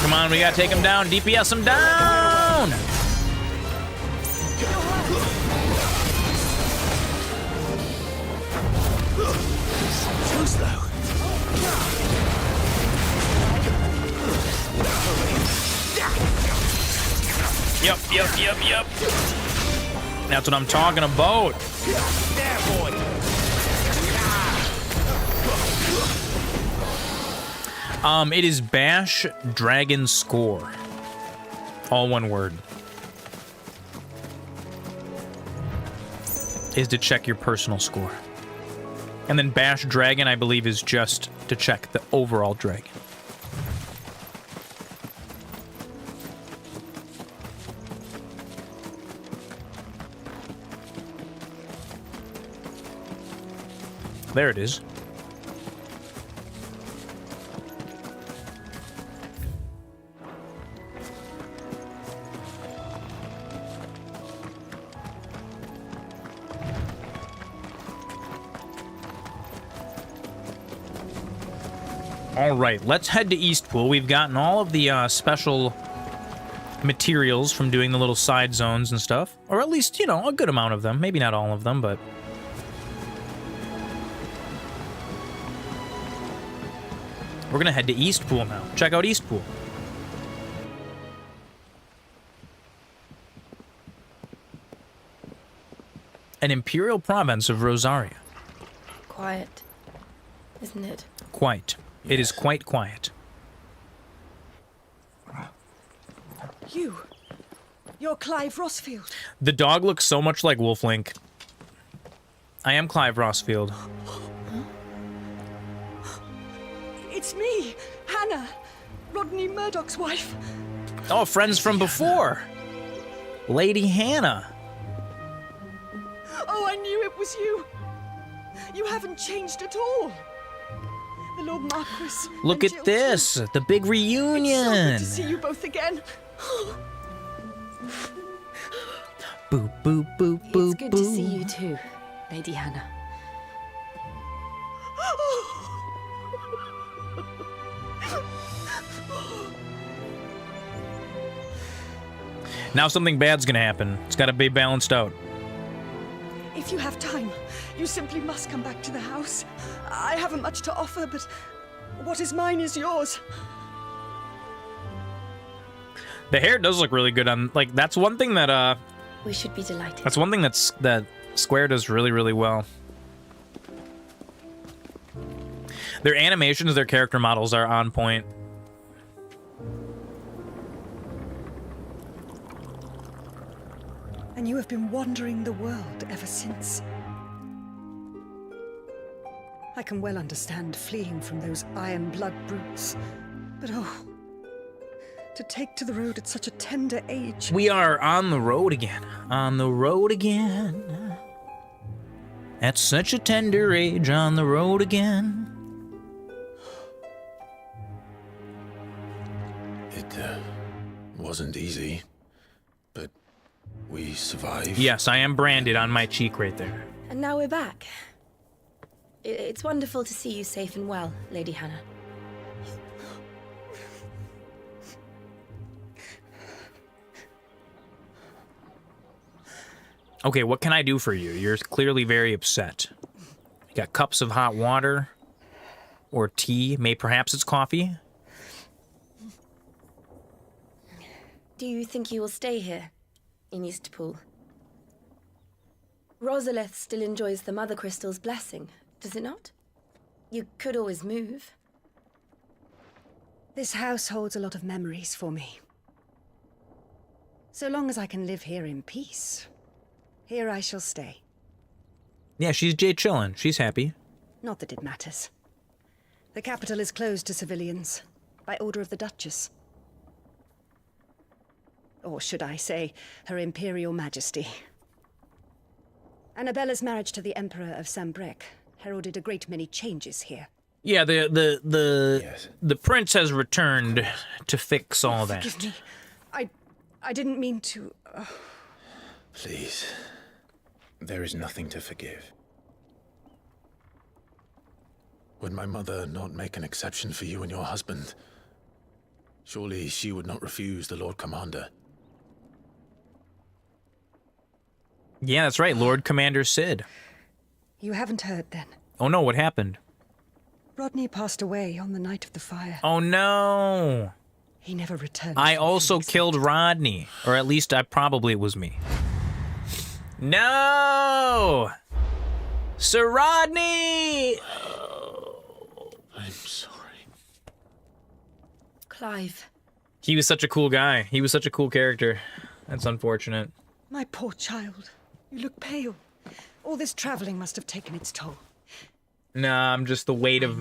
Come on, we gotta take him down. DPS him down! Too slow. Yep. That's what I'm talking about. There, boy. It is bash dragon score. All one word. Is to check your personal score. And then bash dragon, I believe, is just to check the overall dragon. There it is. All right, let's head to Eastpool. We've gotten all of the special materials from doing the little side zones and stuff. Or at least, you know, a good amount of them. Maybe not all of them, but... we're gonna head to Eastpool now. Check out Eastpool. An imperial province of Rosaria. Quiet, isn't it? Quite. It is quite quiet. You're Clive Rossfield. The dog looks so much like Wolflink. I am Clive Rossfield. It's me, Hannah, Rodney Murdoch's wife. Oh, friends from before. Lady Hannah. Oh, I knew it was you. You haven't changed at all. The Lord Marquis. Look at this, the big reunion. It's so good to see you both again. Boop, boop, boop, boop, It's good to see you too, Lady Hannah. Now something bad's gonna happen. It's gotta be balanced out. If you have time, you simply must come back to the house. I haven't much to offer, but what is mine is yours. The hair does look really good on, like, that's one thing that, We should be delighted. that's one thing that Square does really, really well. Their animations, their character models are on point. And you have been wandering the world ever since. I can well understand fleeing from those iron blood brutes, but oh, to take to the road at such a tender age. We are on the road again. On the road again. At such a tender age, on the road again. It wasn't easy, but we survived. Yes, I am branded on my cheek right there. And now we're back. It's wonderful to see you safe and well, Lady Hannah. Okay, what can I do for you? You're clearly very upset. You got cups of hot water or tea. Perhaps it's coffee. Do you think you will stay here, in Eastpool? Rosalith still enjoys the Mother Crystal's blessing, does it not? You could always move. This house holds a lot of memories for me. So long as I can live here in peace, here I shall stay. Yeah, she's Jay chillin'. She's happy. Not that it matters. The capital is closed to civilians, by order of the Duchess. Or should I say, Her Imperial Majesty. Annabella's marriage to the Emperor of Sambrec heralded a great many changes here. Yeah, the prince has returned to fix all that. Forgive me. I didn't mean to... Please. There is nothing to forgive. Would my mother not make an exception for you and your husband? Surely she would not refuse the Lord Commander. Yeah, that's right, Lord Commander Cid. You haven't heard then. Oh no, what happened? Rodney passed away on the night of the fire. Oh no! He never returned. I also killed Rodney. Or at least probably it was me. No! Sir Rodney! I'm sorry. Clive. He was such a cool guy. He was such a cool character. That's unfortunate. My poor child. You look pale. All this traveling must have taken its toll. Nah, I'm just the weight of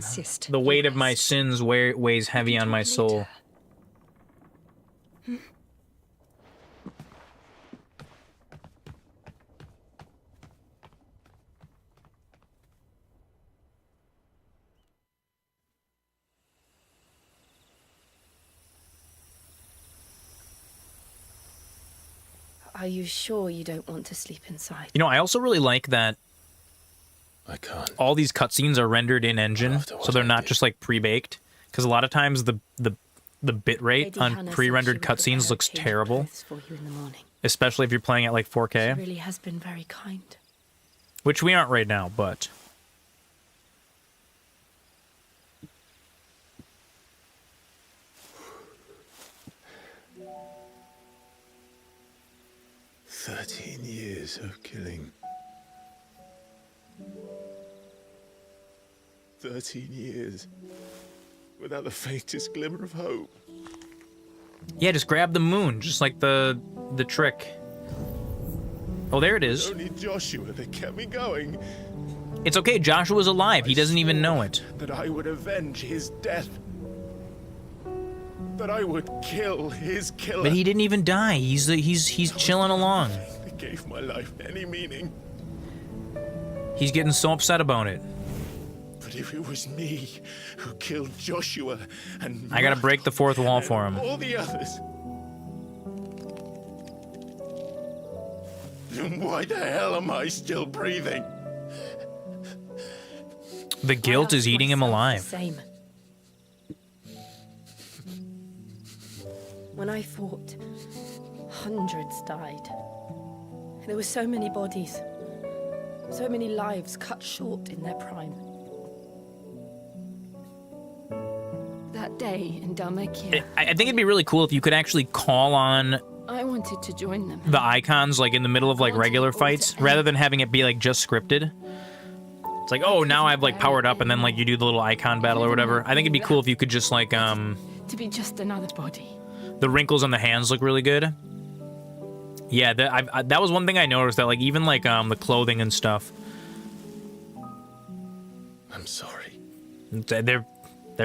my sins weighs heavy on my soul. Are you sure you don't want to sleep inside? You know, I also really like that I can't. All these cutscenes are rendered in engine, so they're not just like pre-baked. Because a lot of times the bit rate on pre-rendered cutscenes looks terrible, especially if you're playing at like 4K. She really has been very kind. Which we aren't right now, but 13 years of killing. 13 years without the faintest glimmer of hope. Yeah, just grab the moon, just like the trick. Oh, there it is. Only Joshua that kept me going. It's okay, Joshua's alive. He doesn't even know it. That I would avenge his death. That I would kill his killer. But he didn't even die. He's chilling along. That gave my life any meaning. He's getting so upset about it. But if it was me who killed Joshua and I gotta break the fourth wall for him. all the others, then why the hell am I still breathing? The guilt is eating him alive. Same. When I fought, hundreds died. There were so many bodies, so many lives cut short in their prime. That day in Dalmacia, I think it'd be really cool if you could actually call on I wanted to join them. the icons like in the middle of like regular fights, rather than having it be like just scripted. It's like, oh, now I've like powered up, and then like you do the little icon battle or whatever. I think it'd be cool if you could just like To be just another body. the wrinkles on the hands look really good. Yeah, that was one thing I noticed, that like even like the clothing and stuff. I'm sorry. They're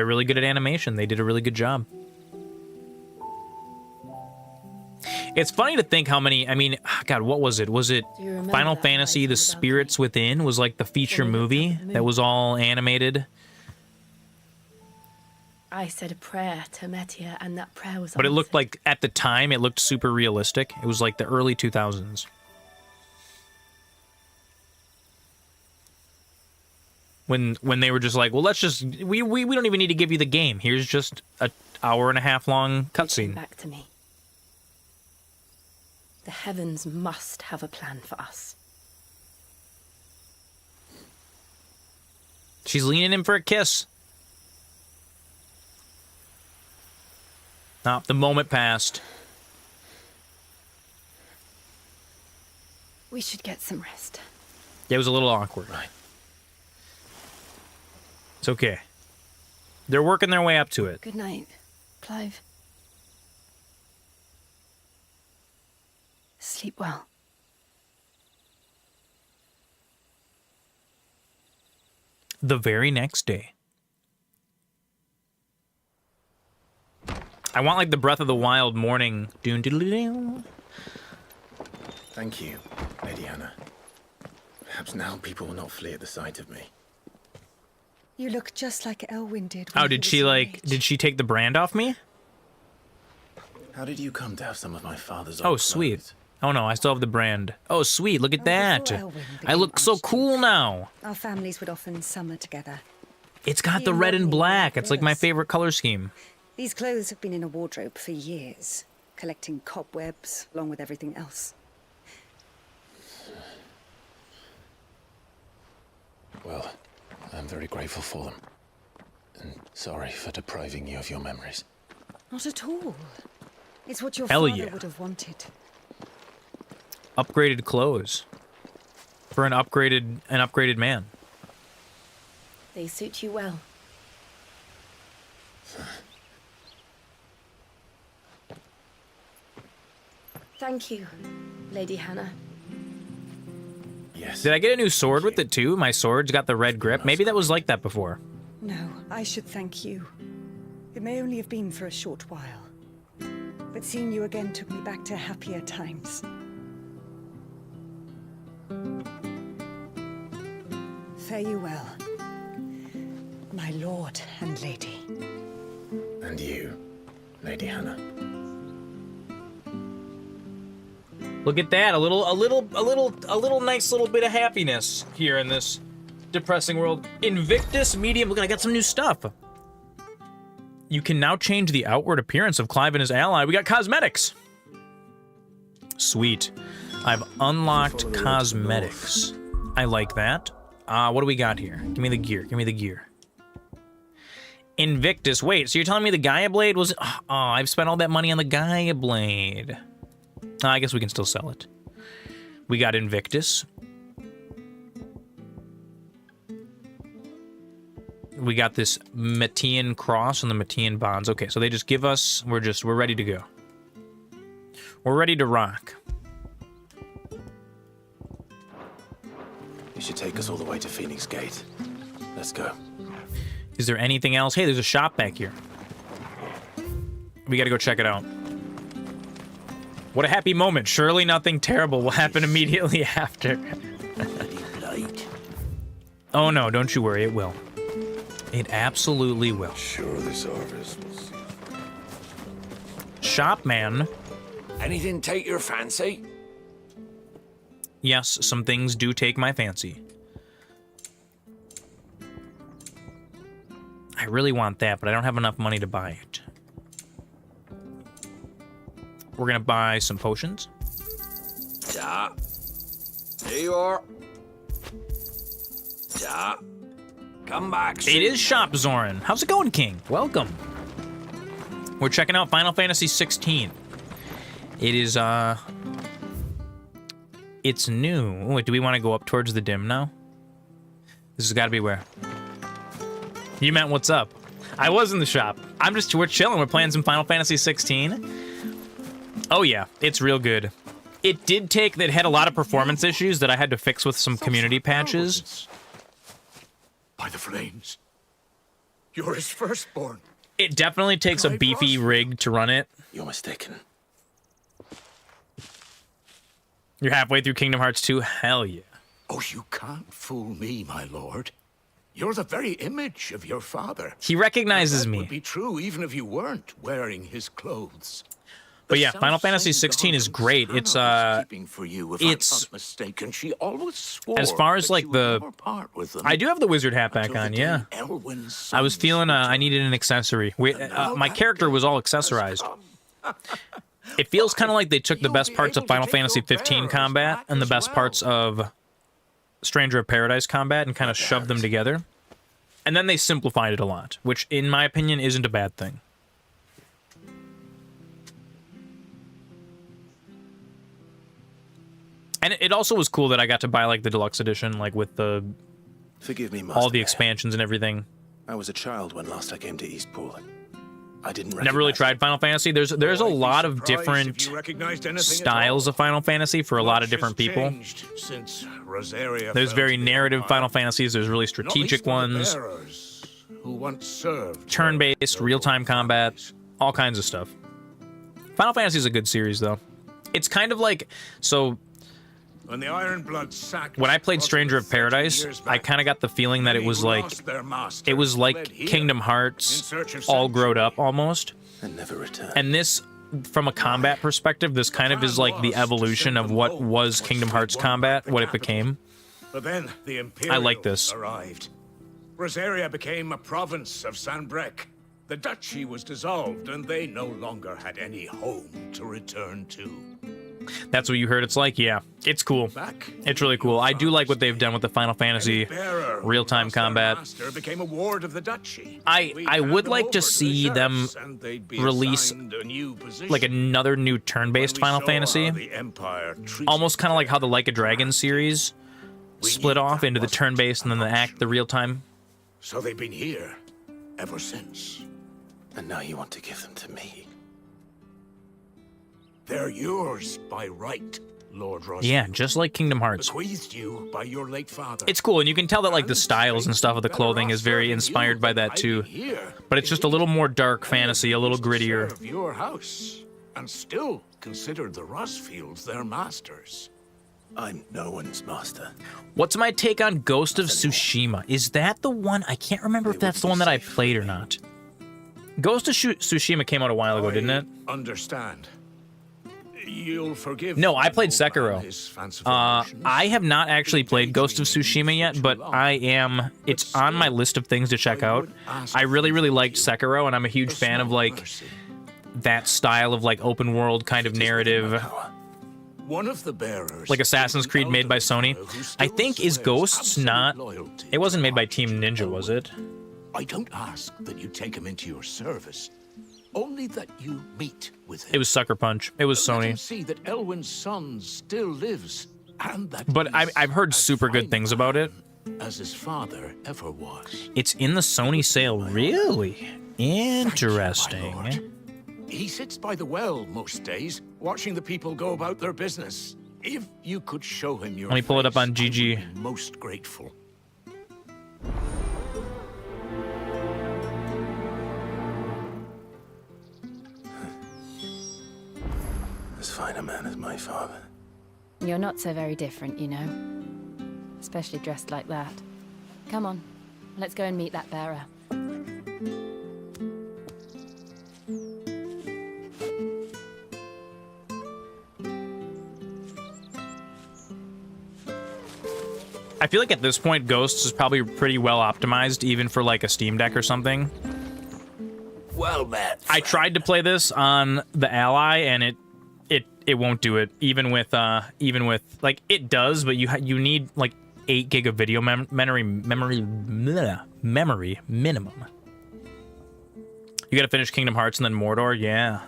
really good at animation. They did a really good job. It's funny to think how many, I mean, God, what was it? Was it Final Fantasy The Spirits Within was like the feature movie that was all animated? I said a prayer to Metia, and that prayer was But it looked like, at the time, it looked super realistic. It was like the early 2000s. When they were just like, well, let's just, we don't even need to give you the game. Here's just an hour-and-a-half long cutscene. Back to me. The heavens must have a plan for us. She's leaning in for a kiss. Ah, the moment passed. We should get some rest. Yeah, it was a little awkward. Right. It's okay. They're working their way up to it. Good night, Clive. Sleep well. The very next day. I want like the Breath of the Wild morning. Thank you, Lady Anna. Perhaps now people will not flee at the sight of me. You look just like Elwyn did. Oh, did she take the brand off me? How did you come to have some of my father's Oh, old sweet. clothes? Oh no, I still have the brand. Oh, sweet, look at that. I look so cool now. Our families would often summer together. It's got the red and black. It's like my favorite color scheme. These clothes have been in a wardrobe for years, collecting cobwebs along with everything else. Well, I'm very grateful for them. And sorry for depriving you of your memories. Not at all. It's what your Hell father yeah. would have wanted. Upgraded clothes for an upgraded man. They suit you well. Thank you, Lady Hannah. Yes. Did I get a new sword with it too? My sword's got the red grip. Maybe that was like that before. No, I should thank you. It may only have been for a short while, but seeing you again took me back to happier times. Fare you well, my lord and lady. And you, Lady Hannah. Look at that, a little nice little bit of happiness here in this depressing world. Invictus medium. Look, I got some new stuff. You can now change the outward appearance of Clive and his ally. We got cosmetics. Sweet. I've unlocked cosmetics. I like that. What do we got here? Give me the gear. Give me the gear. Invictus. Wait, so you're telling me the Gaia Blade was... Oh, I've spent all that money on the Gaia Blade. I guess we can still sell it. We got Invictus. We got this Mattian Cross and the Mattian Bonds. Okay, so they just give us... We're ready to go. We're ready to rock. You should take us all the way to Phoenix Gate. Let's go. Is there anything else? Hey, there's a shop back here. We gotta go check it out. What a happy moment. Surely nothing terrible will happen immediately after. Oh no, don't you worry, it will. It absolutely will. Sure, this harvest will see. Shopman. Anything take your fancy? Yes, some things do take my fancy. I really want that, but I don't have enough money to buy it. We're gonna buy some potions. Yeah. Here you are. Yeah. Come back soon. It is Shop Zoran. How's it going, King? Welcome. We're checking out Final Fantasy XVI. It is, it's new. Wait, do we want to go up towards the dim now? This has got to be where? You meant what's up? I was in the shop. We're chilling. We're playing some Final Fantasy XVI. Oh yeah, it's real good. It did take, that had a lot of performance issues that I had to fix with some community patches. By the flames. You're his firstborn. It definitely takes a beefy rig to run it. You're mistaken. You're halfway through Kingdom Hearts 2? Hell yeah. Oh, you can't fool me, my lord. You're the very image of your father. He recognizes that me. Would be true even if you weren't wearing his clothes. But yeah, Final Fantasy 16 is great. It's for you, if I'm not mistaken. She always swore as far as like the, I do have the wizard hat back on. Yeah, I was feeling I needed an accessory. My character was all accessorized. It feels kind of like they took the best parts of Final Fantasy 15 combat and the best parts of Stranger of Paradise combat and kind of shoved them together. And then they simplified it a lot, which in my opinion isn't a bad thing. And it also was cool that I got to buy like the deluxe edition, like with the Forgive me, all the expansions and everything. I was a child when last I came to Eastpool. I didn't never really tried Final Fantasy. There's a lot of different styles of Final Fantasy for a lot of different people. There's very narrative Final Fantasies. There's really strategic ones. Turn-based, real-time combat, all kinds of stuff. Final Fantasy is a good series, though. It's kind of like when the Ironblood sacked, when I played Stranger of Paradise, I kind of got the feeling that it was like Kingdom Hearts all grown up almost. And never returned. And this, from a combat perspective, this kind of is like the evolution of what was Kingdom Hearts combat, what it became. But then the Imperials I like this. arrived. Rosaria became a province of Sanbreque. The duchy was dissolved, and they no longer had any home to return to. That's what you heard it's like? Yeah, it's cool. It's really cool. I do like what they've done with the Final Fantasy real-time combat. Became a ward of the duchy. I would like to see them release like another new turn-based Final Fantasy. Almost kind of like how the Like a Dragon series split off into the turn-based and then the real-time. So they've been here ever since. And now you want to give them to me? They're yours by right, Lord Ross. Yeah, just like Kingdom Hearts. Bequeathed you by your late father. It's cool, and you can tell that like the styles and stuff of the clothing is very inspired by that too. But it's just a little more dark fantasy, a little grittier. Serve your house, and still considered the Rossfields their masters. I'm no one's master. What's my take on Ghost of Tsushima? Is that the one? I can't remember if that's the one that I played or not. Ghost of Tsushima came out a while ago, didn't it? Understand. You'll forgive. No, I played Sekiro. I have not actually played Ghost of Tsushima yet, but it's on my list of things to check out. I really, really liked Sekiro, and I'm a huge fan of like that style of like open world kind of narrative. One of the bearers, like Assassin's Creed made by Sony. I think is Ghosts not. It wasn't made by Team Ninja, was it? I don't ask that you take him into your service, only that you meet with him. It was Sucker Punch. It was Let Sony. him see that Elwyn's son still lives, and that But I've heard super good things about it. as his father ever was. It's in the Sony sale, really? Interesting. He sits by the well most days, watching the people go about their business. If you could show him your Let me pull it up on face, GG. I would be most grateful. As fine a man as my father. You're not so very different, you know. Especially dressed like that. Come on, let's go and meet that bearer. I feel like at this point, Ghosts is probably pretty well optimized, even for like a Steam Deck or something. Well met. I tried to play this on the Ally, and it won't do it. Even with like it does, but you need like 8 gig of video memory minimum. You gotta finish Kingdom Hearts and then Mordor. Yeah.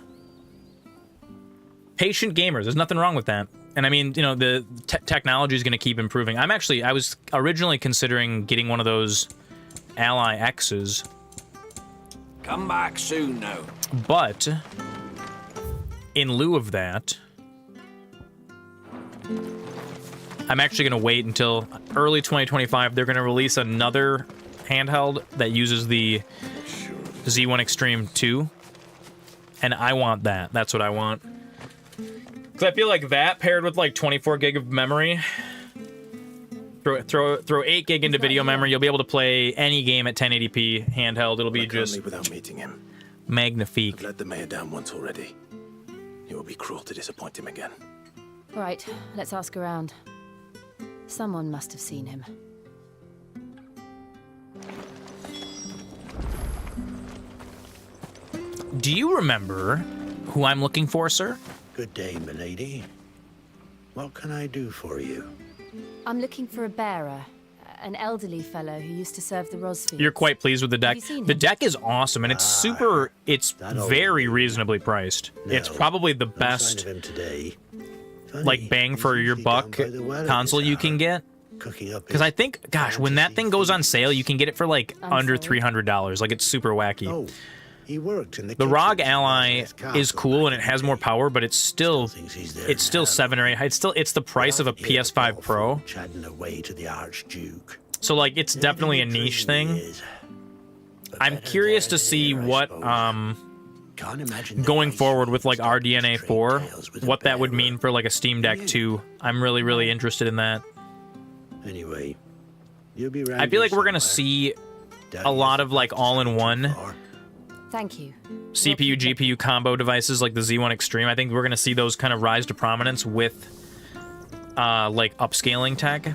Patient gamers. There's nothing wrong with that. And I mean, you know, the technology is going to keep improving. I was originally considering getting one of those Ally X's. Come back soon now. But in lieu of that, I'm actually going to wait until early 2025. They're going to release another handheld that uses the Z1 Extreme 2. And I want that. That's what I want. Because I feel like that paired with like 24 gig of memory, throw 8 gig into video memory, you'll be able to play any game at 1080p handheld. It'll be just without meeting him. Magnifique. I've let the mayor down once already. It will be cruel to disappoint him again. All right, let's ask around. Someone must have seen him. Do you remember who I'm looking for, sir? Good day, milady. What can I do for you? I'm looking for a bearer, an elderly fellow who used to serve the Rosfields. You're quite pleased with the deck. Have you seen The him? deck is awesome, and it's it's very reasonably priced. It's probably the best, Sign of him today. like, bang for your buck console you can get. Because I think, gosh, when that thing goes on sale, you can get it for, like, under $300. Like, it's super wacky. Oh, he worked in the The ROG Ally is cool, and it has more power, but it's still 7 or 8. It's the price of a PS5 Pro. Chatting away to the Archduke. So, like, it's definitely a niche thing. I'm curious to see what, going forward with, like, RDNA 4, what that would mean for, like, a Steam Deck 2. I'm really, really interested in that. Anyway, you'll be around. I feel like we're gonna see a lot of, like, all-in-one Thank you. CPU, GPU combo devices like the Z1 Extreme. I think we're gonna see those kind of rise to prominence with, like, upscaling tech.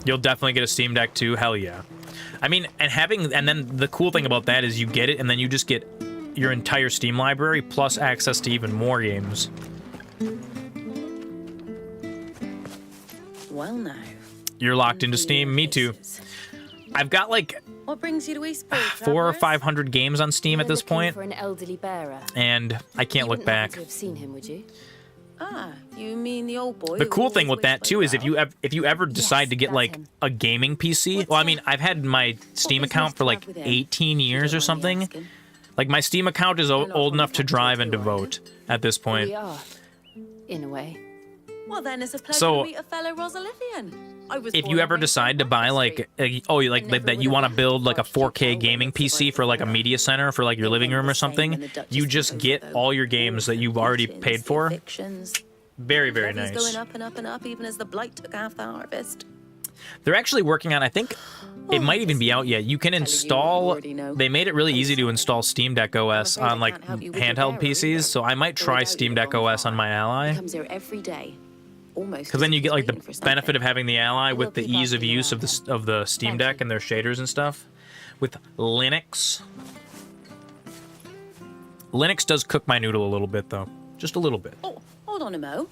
You'll definitely get a Steam Deck too. Hell yeah. I mean, and then the cool thing about that is you get it, and then you just get your entire Steam library plus access to even more games. Well, now. You're locked into Steam. Me too. I've got like What brings you to Eastport? 400 or 500 games on Steam at this point, For an elderly bearer. and I can't look back. You wouldn't happen to have seen him, would you? Ah, you mean the old boy? The who cool thing always with that wished too for is if you ever decide to get like a gaming PC. Well, I mean, I've had my Steam account for like 18 years or something. Like my Steam account is old enough to drive and to vote at this point. We are, in a way. Well, then it's a pleasure So, to meet a fellow Rosalithian. I was If born you and ever raised decide to buy like that you want to build like a 4K gaming PC for like a media center for like your living room or something, you just get all your games that you've already paid for. fictions. Very, very Levy's nice. going up and up and up, even as the blight took half the harvest. They're actually working on, I think it might even be out yet. You can install, they made it really easy to install Steam Deck OS on like handheld PCs, so I might try Steam Deck OS on my Ally. Comes here every day. Almost. Because then you get like the benefit of having the Ally with the ease of use of the Steam Deck and their shaders and stuff. With Linux. Linux does cook my noodle a little bit though. Just a little bit. Oh, hold on a mo.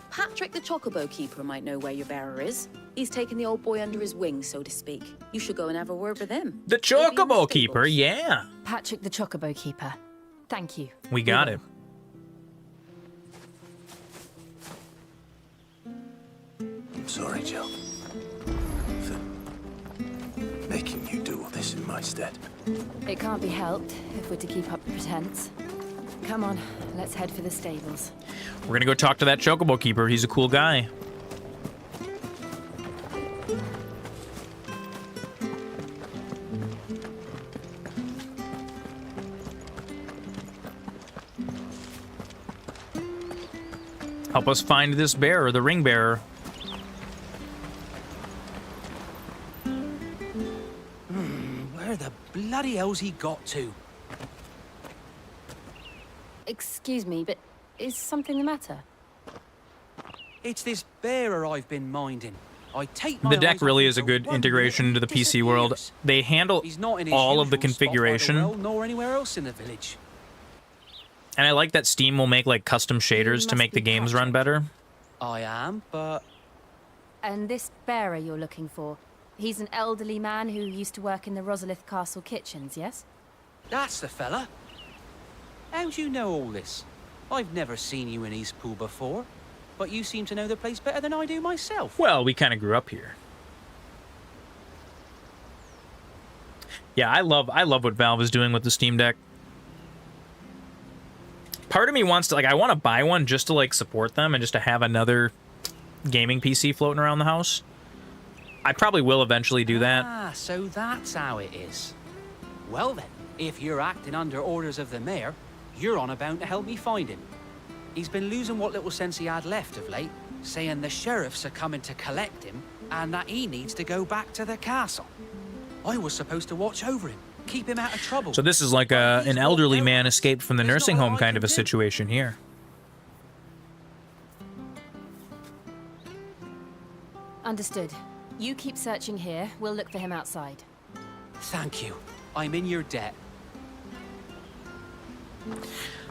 Patrick the Chocobo Keeper might know where your bearer is. He's taken the old boy under his wing, so to speak. You should go and have a word with him. The Chocobo Keeper, yeah. Patrick the Chocobo Keeper. Thank you. We got it. I'm sorry, Jill. For making you do all this in my stead. It can't be helped if we're to keep up the pretense. Come on, let's head for the stables. We're gonna go talk to that Chocobo Keeper. He's a cool guy. Help us find this bearer, the ring bearer. Where the bloody hell's he got to? Excuse me, but is something the matter? It's this bearer I've been minding. I take my The deck eyes really off is a him good for 1 integration minute, into the he PC world. disappears. They handle He's not in his all of the usual spot by the configuration. well, nor anywhere else in the village. And I like that Steam will make like custom shaders to make the games run better. I am, but And this bearer you're looking for, he's an elderly man who used to work in the Rosalith Castle kitchens, yes? that's the fella. How'd you know all this? I've never seen you in Eastpool before, but you seem to know the place better than I do myself. Well, we kind of grew up here. Yeah, I love what Valve is doing with the Steam Deck. Part of me wants to, like, I want to buy one just to, like, support them and just to have another gaming PC floating around the house. I probably will eventually do that. Ah, so that's how it is. Well then, if you're acting under orders of the mayor, you're on about to help me find him. He's been losing what little sense he had left of late, saying the sheriffs are coming to collect him and that he needs to go back to the castle. I was supposed to watch over him, keep him out of trouble. So this is like an elderly man escaped from the nursing home kind of a situation here. Understood. You keep searching here, we'll look for him outside. Thank you. I'm in your debt.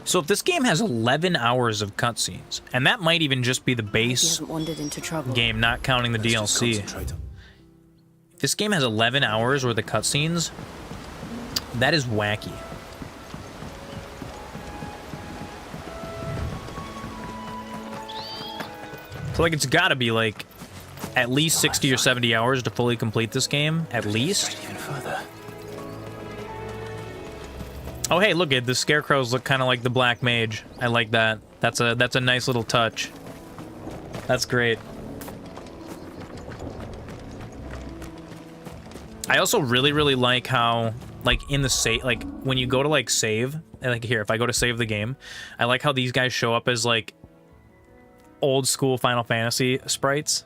So if this game has 11 hours of cutscenes, and that might even just be the base Wandered into trouble. game, not counting the DLC. If this game has 11 hours worth of cutscenes, that is wacky. So like it's gotta be like at least 60 or 70 hours to fully complete this game, at least. Even further. Oh hey, look at the scarecrows look kind of like the Black Mage. I like that. That's a nice little touch. That's great. I also really like how, like, in the save, like, when you go to, like, save, like, here, if I go to save the game, I like how these guys show up as, like, old school Final Fantasy sprites.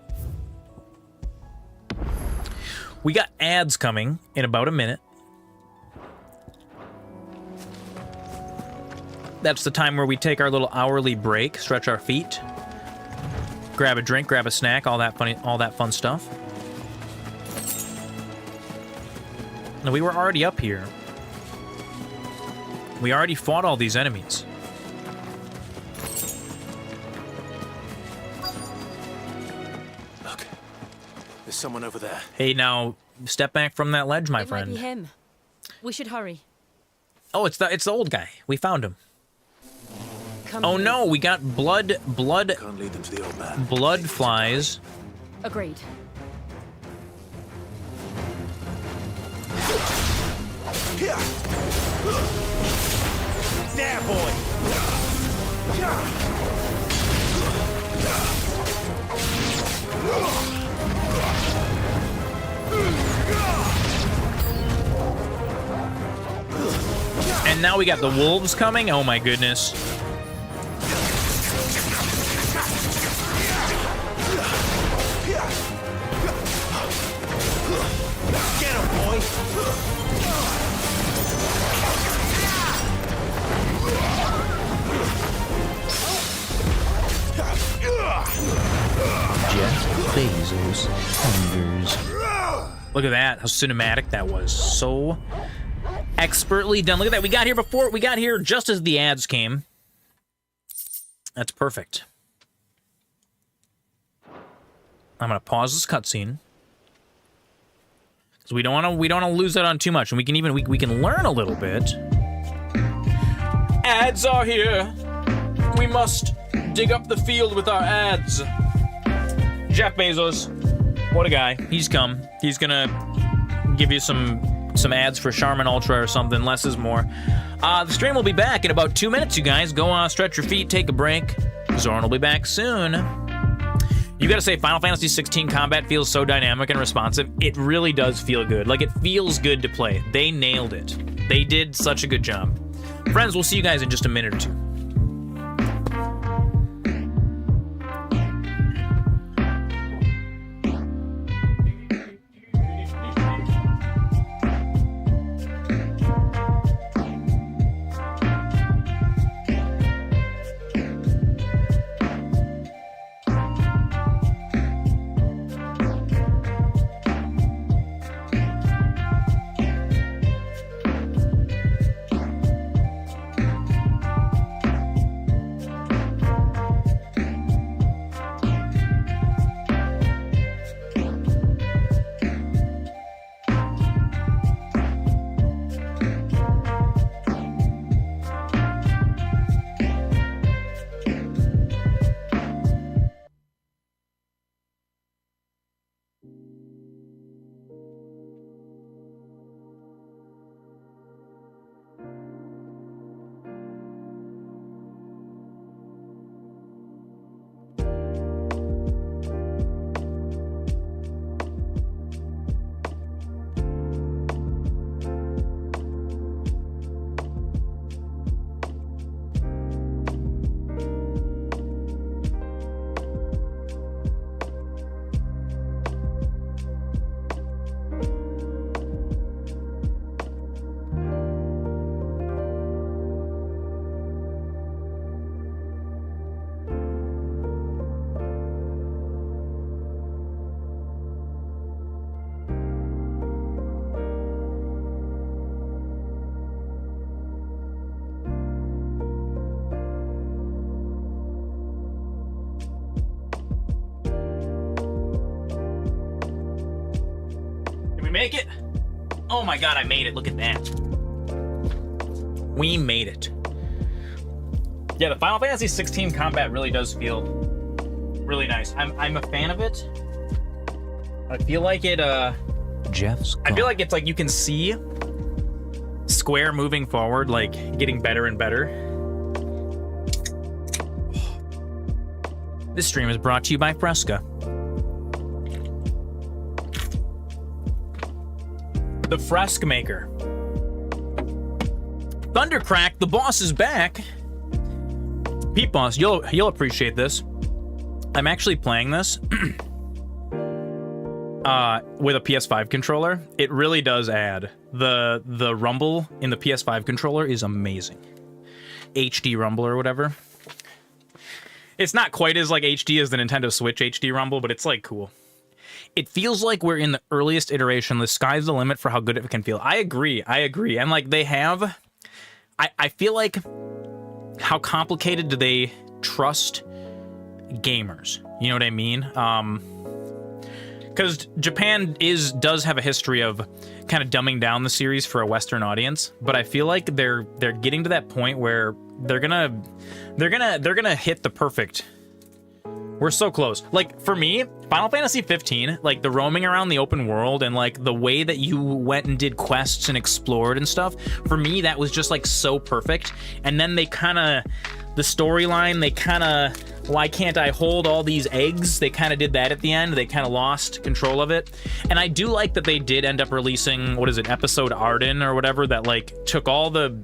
We got ads coming in about a minute. That's the time where we take our little hourly break, stretch our feet, grab a drink, grab a snack, all that fun stuff. No, we were already up here. We already fought all these enemies. Look, there's someone over there. Hey, now step back from that ledge, my It friend. might be him. We should hurry. Oh, it's the old guy. We found him. Come Oh here. no, we got blood. Can't lead them to the old man. Blood flies. Agreed. There, boy! And now we got the wolves coming. Oh my goodness. Get him, boy! Jeff Bezos hungers. Look at that, how cinematic that was. So expertly done. Look at that. We got here just as the ads came. That's perfect. I'm gonna pause this cutscene. So we don't wanna lose that on too much, and we can learn a little bit. Ads are here. We must dig up the field with our ads. Jeff Bezos, what a guy. He's come. He's gonna give you some ads for Charmin Ultra or something. Less is more. The stream will be back in about 2 minutes, you guys. Go stretch your feet, take a break. Zoran will be back soon. You gotta say, Final Fantasy XVI combat feels so dynamic and responsive. It really does feel good. Like, it feels good to play. They nailed it. They did such a good job. Friends, we'll see you guys in just a minute or two. Make it? Oh my god, I made it. Look at that. We made it. Yeah, the Final Fantasy XVI combat really does feel really nice. I'm a fan of it. I feel like it, Jeff's gone. I feel like it's like you can see Square moving forward, like getting better and better. This stream is brought to you by Fresca. The Fresk Maker. Thundercrack, the boss is back. Pete Boss, you'll appreciate this. I'm actually playing this with a PS5 controller. It really does add. The rumble in the PS5 controller is amazing. HD rumble or whatever. It's not quite as like HD as the Nintendo Switch HD rumble, but it's like cool. it feels like we're in the earliest iteration. The sky's the limit for how good it can feel. I agree. And like they have, I feel like, how complicated do they trust gamers? You know what I mean? Because Japan does have a history of kind of dumbing down the series for a Western audience, but I feel like they're getting to that point where they're gonna hit the perfect. We're so close. Like, for me, Final Fantasy 15, like the roaming around the open world and like the way that you went and did quests and explored and stuff, for me that was just like so perfect. And then they kind of, the storyline, they kind of, why can't I hold all these eggs? They kind of did that at the end. They kind of lost control of it. And I do like that they did end up releasing, what is it, episode Arden or whatever, that like took all the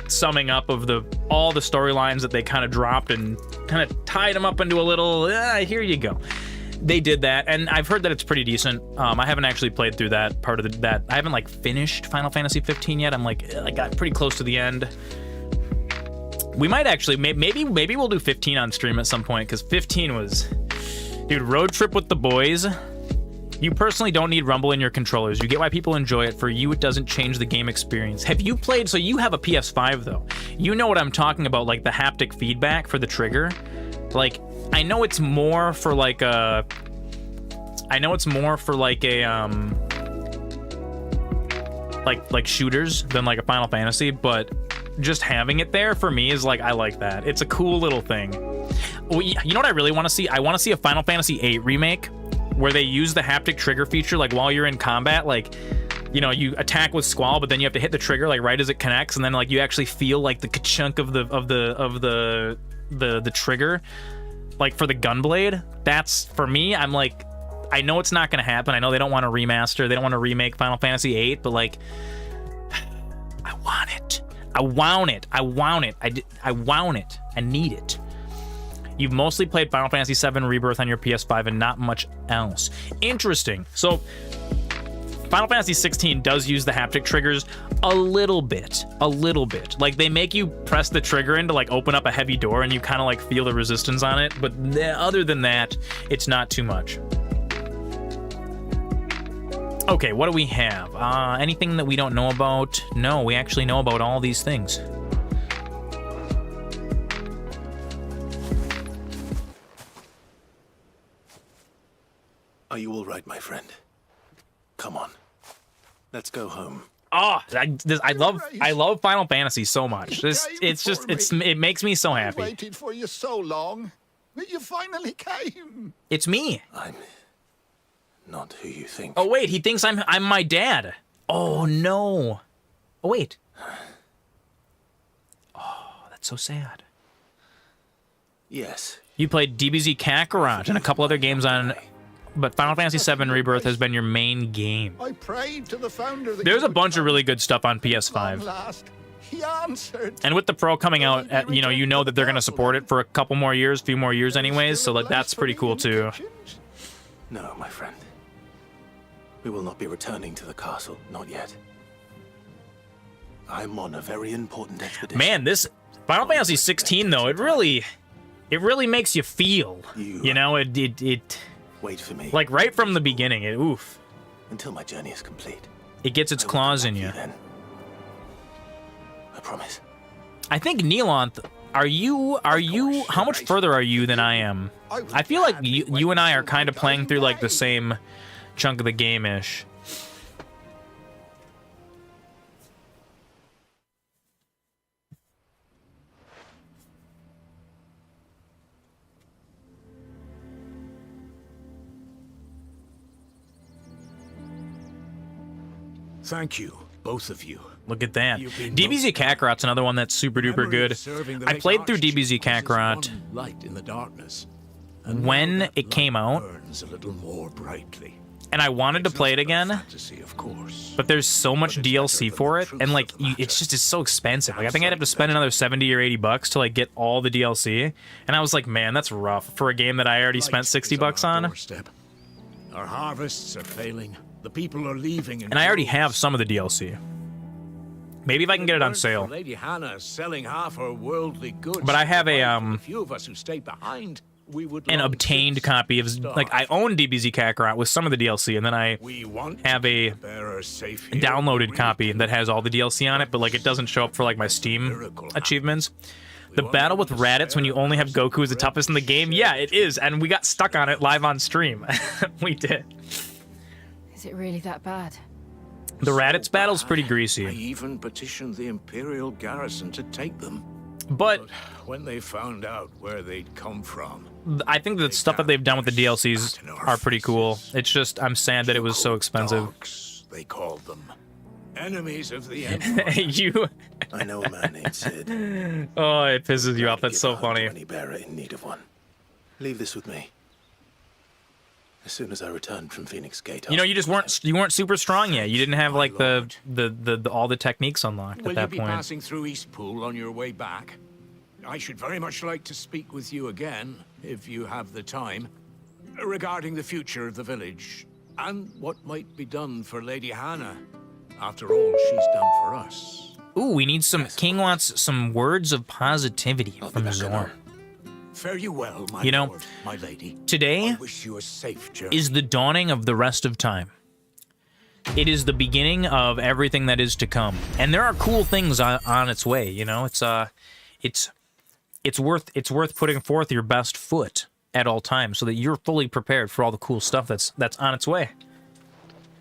summing up of all the storylines that they kind of dropped and kind of tied them up into a little, here you go. They did that, and I've heard that it's pretty decent. I haven't actually played through that part of that. I haven't like finished Final Fantasy 15 yet. I'm like, I got pretty close to the end. We might actually, maybe we'll do 15 on stream at some point, because 15 was, dude, road trip with the boys. You personally don't need rumble in your controllers. You get why people enjoy it. For you, it doesn't change the game experience. Have you played, so you have a PS5 though. You know what I'm talking about, like the haptic feedback for the trigger. Like, I know it's more for like a, like shooters than like a Final Fantasy, but just having it there for me is like, I like that. It's a cool little thing. Well, you know what I really want to see? I want to see a Final Fantasy VIII remake where they use the haptic trigger feature, like while you're in combat, like, you know, you attack with Squall, but then you have to hit the trigger like right as it connects, and then like you actually feel like the ka-chunk of the trigger, like for the gunblade. That's, for me, I'm like, I know it's not gonna happen. I know they don't want to remaster, they don't want to remake Final Fantasy VIII, but like, I want it. I need it. You've mostly played Final Fantasy VII Rebirth on your PS5 and not much else. Interesting. So, Final Fantasy 16 does use the haptic triggers a little bit. Like, they make you press the trigger in to like open up a heavy door and you kind of like feel the resistance on it. But other than that, it's not too much. Okay, what do we have? Anything that we don't know about? No, we actually know about all these things. Are you all right, my friend? Come on. Let's go home. Oh, I love Final Fantasy so much. It makes me so happy. I waited for you so long. You finally came. It's me. I'm not who you think. Oh wait, he thinks I'm my dad. Oh no. Oh wait. Oh, that's so sad. Yes. You played DBZ Kakarot and a couple other games on, but Final Fantasy VII Rebirth has been your main game. I prayed to the founder. There's a bunch of really good stuff on PS5. He answered. And with the Pro coming out, you know that they're going to support it for a few more years anyways, so like that's pretty cool too. No, my friend. We will not be returning to the castle, not yet. I'm on a very important expedition. Man, this Final Fantasy 16 though, it really makes you feel. You know, it wait for me. Like right from the beginning, oof. Until my journey is complete. It gets its claws in you. Then. I promise. I think Neelanth, are you how much further are you than I am? I feel like you and I are kind of playing through like the same chunk of the game-ish. Thank you, both of you. Look at that. DBZ Kakarot's another one that's super duper good. I played through DBZ Kakarot light in the darkness when it came out, burns a little more brightly. And I wanted to play it again, of course. But there's so much DLC for it, and like it's so expensive. Like I think I'd have to spend another $70 or $80 to like get all the DLC, and I was like, man, that's rough for a game that I already spent $60 on. Our harvests are failing. The people are leaving, and I already have some of the DLC. Maybe if I can get it on sale. Lady Hannah selling half her worldly goods. But I have a few of us who stayed behind. an obtained copy of, like, I own DBZ Kakarot with some of the DLC, and then I have a downloaded copy that has all the DLC on it, but, like, it doesn't show up for, like, my Steam achievements. The battle with Raditz when you only have Goku is the toughest in the game? Yeah, it is, and we got stuck on it live on stream. We did. Is it really that bad? The Raditz battle's pretty greasy. I even petitioned the Imperial garrison to take them. But when they found out where they'd come from, I think the stuff that they've done with the DLCs are pretty cool. It's just, I'm sad that it was so expensive. dogs, they called them. Enemies of the Empire. You... I know a man named Cid. Oh, it pisses you off. That's so funny. Any bearer in need of one. Leave this with me. As soon as I return from Phoenix Gate, You know, you weren't super strong yet. You didn't have like the all the techniques unlocked Will at that you be point. passing through Eastpool on your way back? I should very much like to speak with you again, if you have the time, regarding the future of the village and what might be done for Lady Hannah. After all she's done for us. Ooh, we need some. King wants some words of positivity from Zoran. Fare you well, my You know, lord, my lady. Today I wish you a safe journey. is the dawning of the rest of time. It is the beginning of everything that is to come, and there are cool things on its way. You know, it's worth putting forth your best foot at all times so that you're fully prepared for all the cool stuff that's on its way.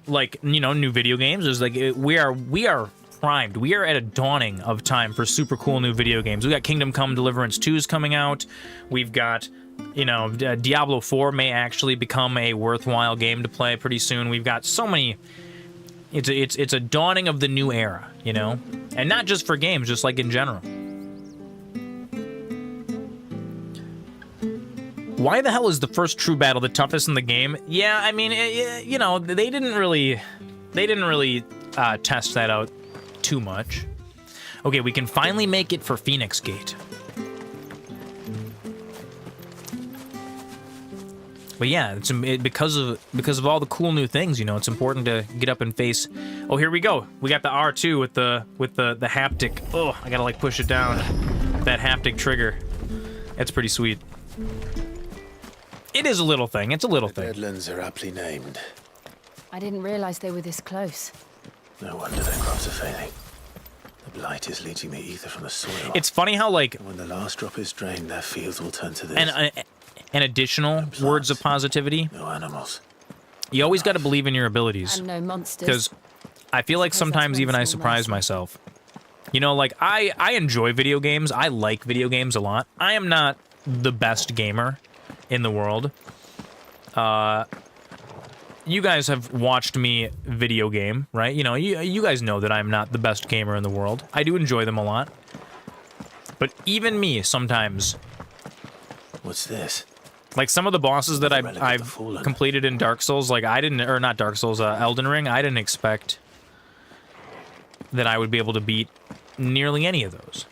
Like, you know, new video games is like we are primed. We are at a dawning of time for super cool new video games. We got Kingdom Come Deliverance 2's coming out. We've got, you know, Diablo 4 may actually become a worthwhile game to play pretty soon. We've got so many. It's a dawning of the new era, you know, and not just for games, just like in general. Why the hell is the first true battle the toughest in the game? Yeah, I mean, you know, they didn't really test that out too much. Okay, we can finally make it for Phoenix Gate. But yeah, because of all the cool new things, you know, it's important to get up and face. Oh, here we go. We got the R2 with the haptic. Oh, I gotta like push it down. That haptic trigger. That's pretty sweet. It is a little thing. It's a little thing. Deadlands are aptly named. I didn't realize they were this close. No wonder their crops are failing. The blight is leaching the ether from the soil. It's funny how, like, and when the last drop is drained, their fields will turn to this. And additional words of positivity. No animals. You always got to believe in your abilities. And no monsters. Because I feel like sometimes even I surprise myself. You know, like, I enjoy video games. I like video games a lot. I am not the best gamer in the world. You guys have watched me video game, right? You know, you guys know that I'm not the best gamer in the world. I do enjoy them a lot. But even me, sometimes... What's this? Like, some of the bosses that I've completed in Dark Souls, like, I didn't... Or not Dark Souls, Elden Ring, I didn't expect that I would be able to beat nearly any of those.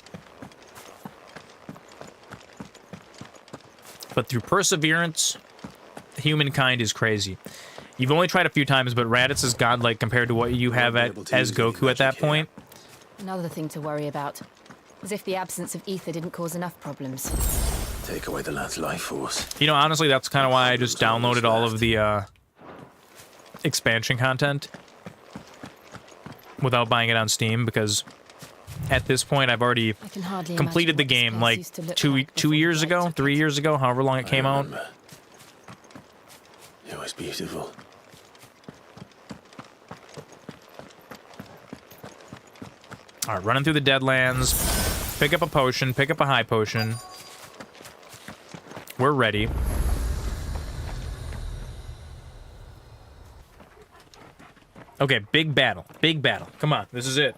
But through perseverance, humankind is crazy. You've only tried a few times, but Raditz is godlike compared to what you have as Goku at that point. Another thing to worry about. As if the absence of ether didn't cause enough problems. Take away the lad's life force. You know, honestly, that's kind of why I just downloaded all of the expansion content without buying it on Steam, because at this point I've already completed the game like 2 years ago, 3 years ago, however long it came out. It was beautiful. All right, running through the Deadlands. Pick up a potion, pick up a high potion. We're ready. Okay, big battle. Big battle. Come on, this is it.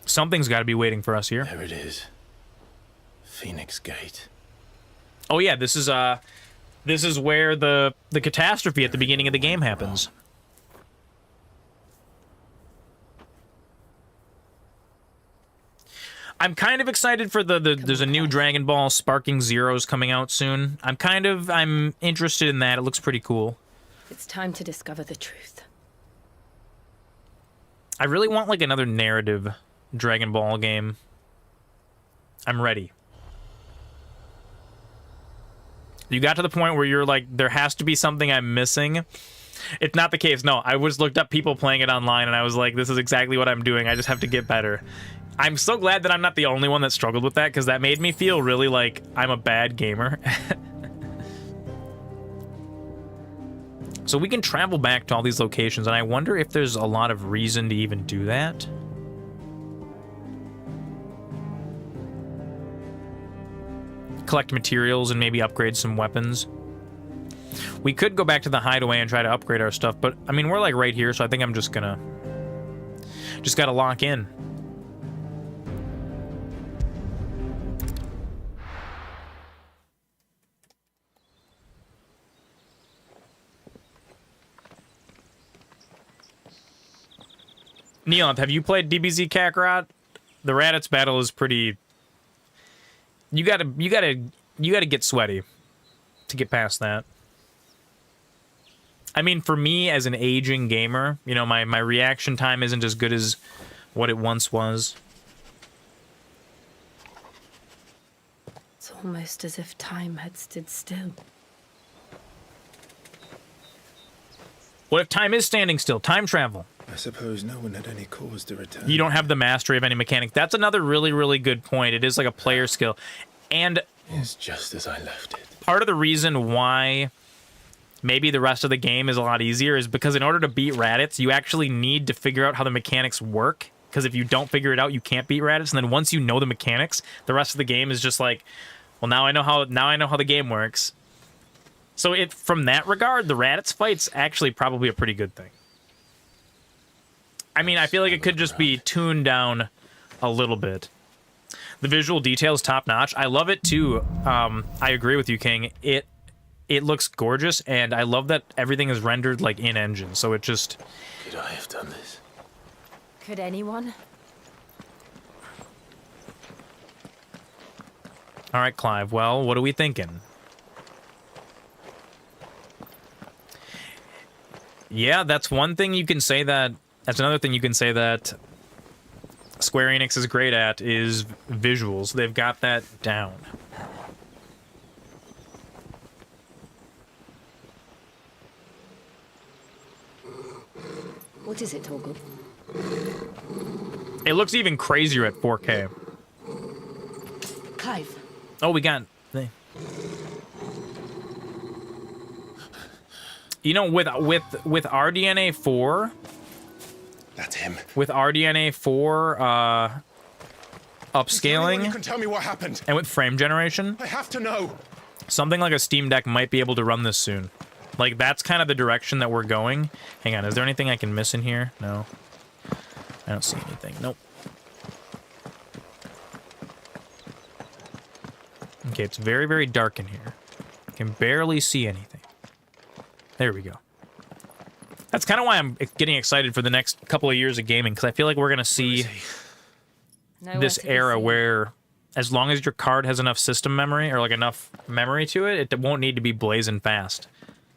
Something's got to be waiting for us here. There it is. Phoenix Gate. Oh yeah, this is where the catastrophe at the beginning of the game happens. I'm kind of excited for there's a new Dragon Ball Sparking Zeros coming out soon. I'm interested in that. It looks pretty cool. It's time to discover the truth. I really want like another narrative Dragon Ball game. I'm ready. You got to the point where you're like, there has to be something I'm missing. It's not the case. No, I just looked up people playing it online and I was like, this is exactly what I'm doing. I just have to get better. I'm so glad that I'm not the only one that struggled with that, because that made me feel really like I'm a bad gamer. So we can travel back to all these locations, and I wonder if there's a lot of reason to even do that. Collect materials and maybe upgrade some weapons. We could go back to the hideaway and try to upgrade our stuff, but I mean, we're like right here, so I think I'm just gotta lock in. Neon, have you played DBZ Kakarot? The Raditz battle is pretty. You gotta get sweaty to get past that. I mean, for me as an aging gamer, you know, my reaction time isn't as good as what it once was. It's almost as if time had stood still. What if time is standing still? Time travel. I suppose no one had any cause to return. You don't have the mastery of any mechanic. That's another really, really good point. It is like a player skill. And it's just as I left it. Part of the reason why maybe the rest of the game is a lot easier is because in order to beat Raditz, you actually need to figure out how the mechanics work. Because if you don't figure it out, you can't beat Raditz. And then once you know the mechanics, the rest of the game is just like, well, now I know how the game works. So from that regard, the Raditz fight's actually probably a pretty good thing. I mean, I feel like it could just be tuned down a little bit. The visual detail is top notch. I love it too. I agree with you, King. It looks gorgeous, and I love that everything is rendered like in engine. So it just. Could I have done this? Could anyone? All right, Clive. Well, what are we thinking? Yeah, that's one thing you can say that. That's another thing you can say that Square Enix is great at is visuals. They've got that down. What is it, Torgal? It looks even crazier at 4K. Clive. Oh, we got. You know, with RDNA 4. That's him. With RDNA 4 upscaling. You can tell me what happened. And with frame generation. I have to know. Something like a Steam Deck might be able to run this soon. Like, that's kind of the direction that we're going. Hang on, is there anything I can miss in here? No. I don't see anything. Nope. Okay, it's very, very dark in here. I can barely see anything. There we go. That's kind of why I'm getting excited for the next couple of years of gaming, because I feel like we're going to see this era where as long as your card has enough system memory, or like enough memory to it, it won't need to be blazing fast.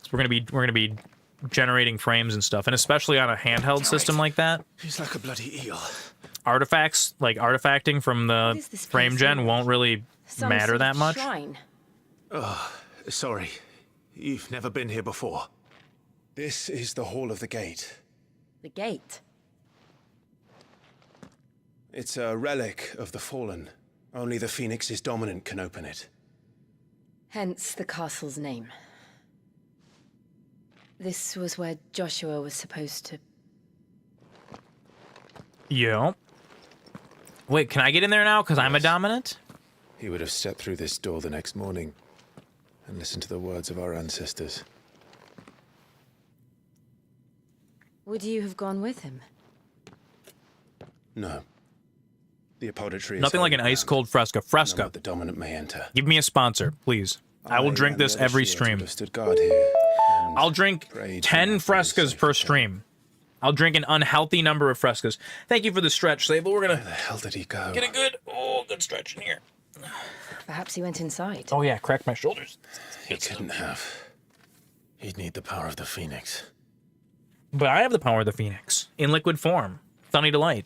So we're going to be generating frames and stuff, and especially on a handheld system like that. He's like a bloody eel. Artifacts, like artifacting from the frame gen, won't really matter that much. Shrine. Oh, sorry. You've never been here before. This is the Hall of the Gate. The gate? It's a relic of the Fallen. Only the Phoenix's dominant can open it. Hence the castle's name. This was where Joshua was supposed to... Yeah. Wait, can I get in there now? Because I'm a dominant? He would have stepped through this door the next morning and listened to the words of our ancestors. Would you have gone with him? No. The apodatory is Nothing like an ice-cold Fresca. Fresca. No, the dominant may enter. Give me a sponsor, please. I will drink this every stream. Stood guard here. I'll drink 10 Frescas per stream. I'll drink an unhealthy number of Frescas. Thank you for the stretch, Sable. We're gonna... Where the hell did he go? Get a good stretch in here. Perhaps he went inside. Oh yeah, cracked my shoulders. He couldn't have. He'd need the power of the Phoenix. But I have the power of the Phoenix. In liquid form. Sunny Delight.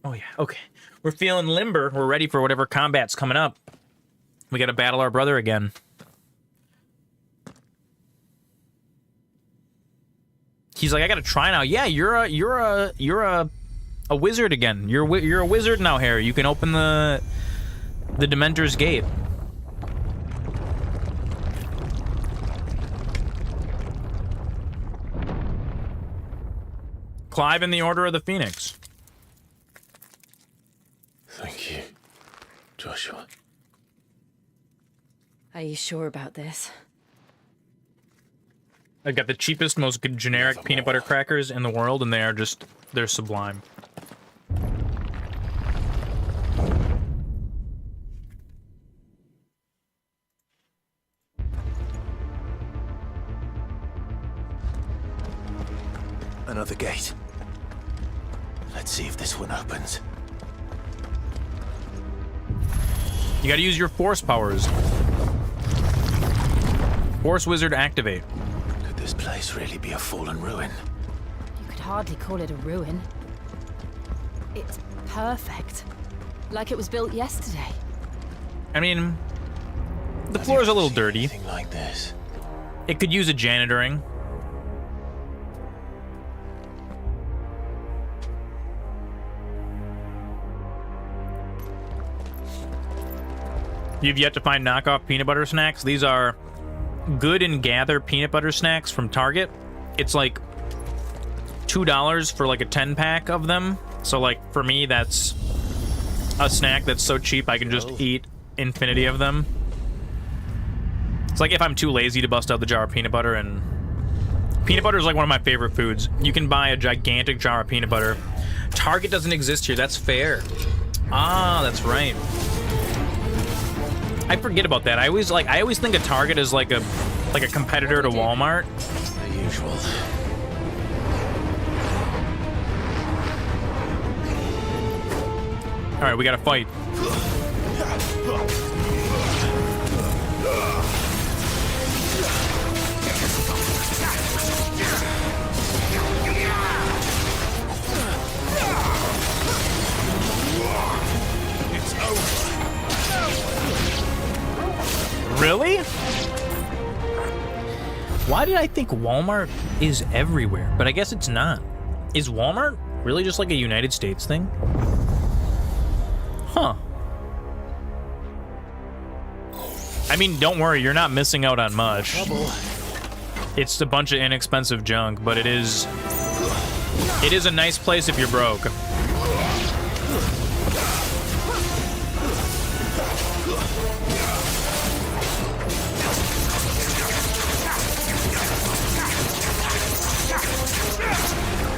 Oh, yeah. Okay. We're feeling limber. We're ready for whatever combat's coming up. We gotta battle our brother again. He's like, I gotta try now. Yeah, you're a wizard again. You're a wizard now, Harry. You can open the Dementor's gate. Clive in the Order of the Phoenix. Thank you, Joshua. Are you sure about this? I got the cheapest, most generic peanut butter crackers in the world, and they're sublime. Another gate. Let's see if this one opens. You gotta use your force powers. Force wizard activate. Could this place really be a fallen ruin? You could hardly call it a ruin. It's perfect. Like it was built yesterday. I mean, the floor's a little dirty. Anything like this? It could use a janitoring. You've yet to find knockoff peanut butter snacks. These are Good and Gather peanut butter snacks from Target. It's like $2 for like a 10-pack of them. So like for me, that's a snack that's so cheap I can just eat infinity of them. It's like if I'm too lazy to bust out the jar of peanut butter, and peanut butter is like one of my favorite foods. You can buy a gigantic jar of peanut butter. Target doesn't exist here. That's fair. Ah, that's right. I forget about that. I always think of Target as like a competitor to Walmart. The usual. All right, we gotta fight. It's over. Really? Why did I think Walmart is everywhere? But I guess it's not. Is Walmart really just like a United States thing? Huh. I mean, don't worry, you're not missing out on much. It's a bunch of inexpensive junk, but it is a nice place if you're broke.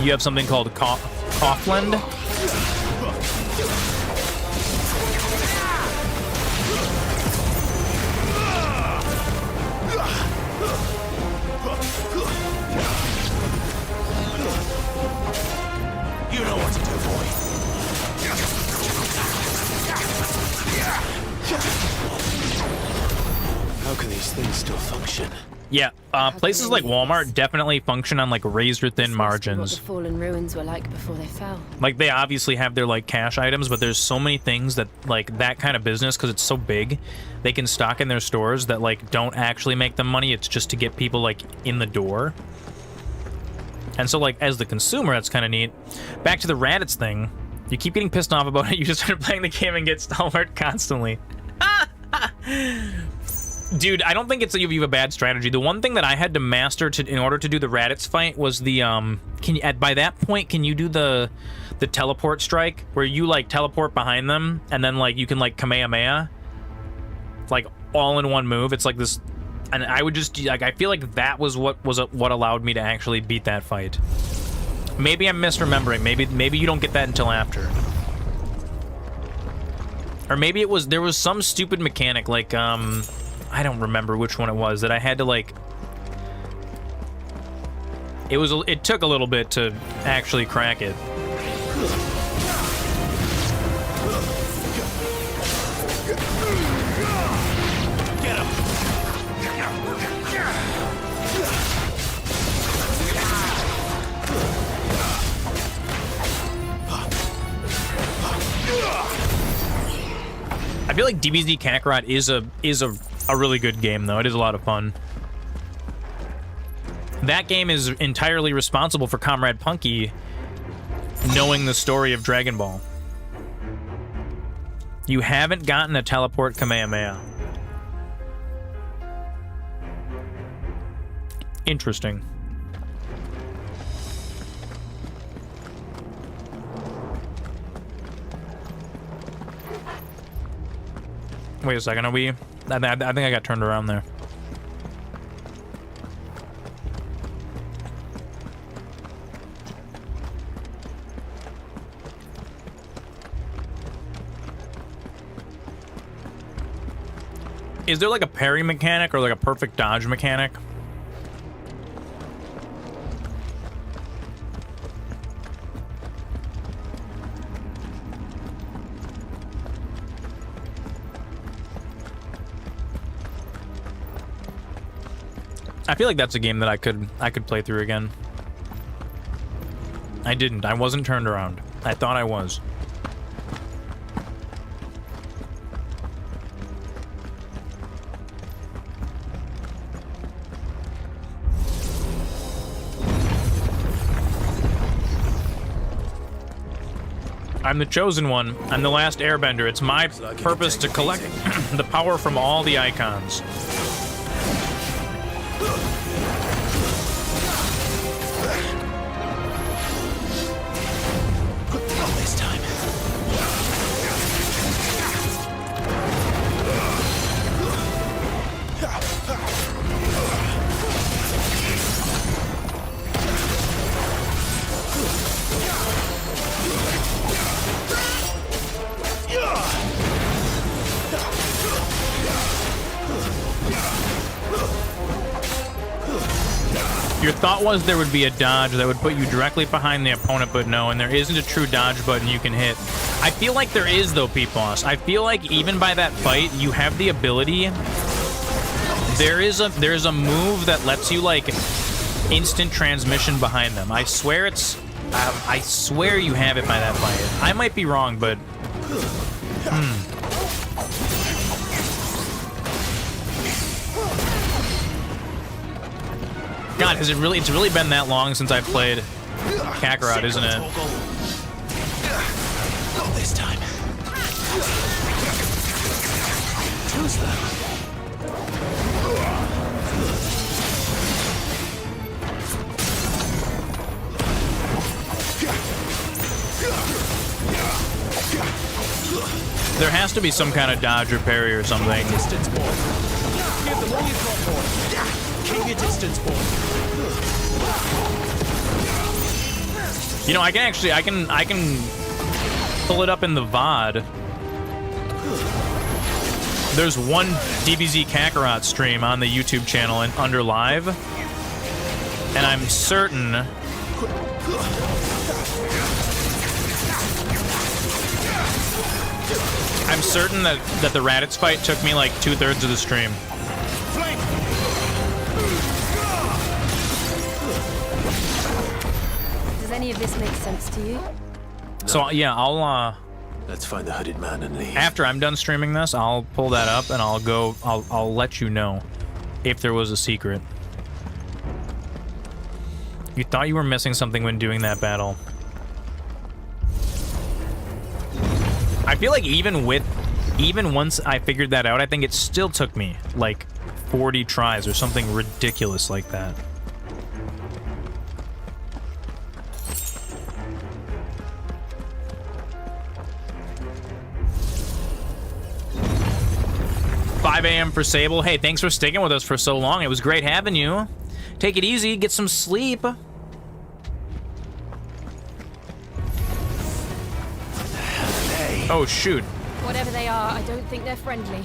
You have something called Coughlin. You know what to do, boy. How can these things still function? Yeah, places like Walmart definitely function on like razor-thin margins. What the fallen ruins were like before they fell. Like they obviously have their like cash items, but there's so many things that like that kind of business, because it's so big, they can stock in their stores that like don't actually make them money. It's just to get people like in the door. And so like as the consumer, that's kind of neat. Back to the Raditz thing. You keep getting pissed off about it. You just start playing the game and get stalwart constantly. Dude, I don't think it's that you have a bad strategy. The one thing that I had to master in order to do the Raditz fight was the by that point can you do the teleport strike where you like teleport behind them and then like you can like Kamehameha, like all in one move. It's like this, and I would just like I feel like that was what allowed me to actually beat that fight. Maybe I'm misremembering. Maybe you don't get that until after. Or maybe there was some stupid mechanic like I don't remember which one it was that I had to like. It took a little bit to actually crack it. Get him. I feel like DBZ Kakarot is a really good game, though. It is a lot of fun. That game is entirely responsible for Comrade Punky knowing the story of Dragon Ball. You haven't gotten a teleport Kamehameha. Interesting. Wait a second, are we... I think I got turned around there. Is there like a parry mechanic or like a perfect dodge mechanic? I feel like that's a game that I could play through again. I didn't. I wasn't turned around. I thought I was. I'm the chosen one. I'm the last airbender. It's my purpose to collect the power from all the icons. This time. Your thought was there would be a dodge that would put you directly behind the opponent, but no, and there isn't a true dodge button you can hit. I feel like there is, though, P-Boss. I feel like even by that fight, you have the ability. There's a move that lets you, like, instant transmission behind them. I swear it's... I swear you have it by that fight. I might be wrong, but... God, it's really been that long since I've played Kakarot, isn't it? Not this time. Who's that? There has to be some kind of dodge or parry or something. Distance boy. Give them all you've got, boy. Keep your distance, boy. You know, I can pull it up in the VOD. There's one DBZ Kakarot stream on the YouTube channel and under live, and I'm certain that the Raditz fight took me like 2/3 of the stream. Does any of this make sense to you? No. So yeah, I'll Let's find the hooded man and leave. after I'm done streaming this, I'll pull that up and I'll let you know if there was a secret. You thought you were missing something when doing that battle. I feel like even once I figured that out, I think it still took me like 40 tries or something ridiculous like that. $5 a.m. for Sable. Hey, thanks for sticking with us for so long. It was great having you. Take it easy, get some sleep. Oh, shoot. Whatever they are, I don't think they're friendly.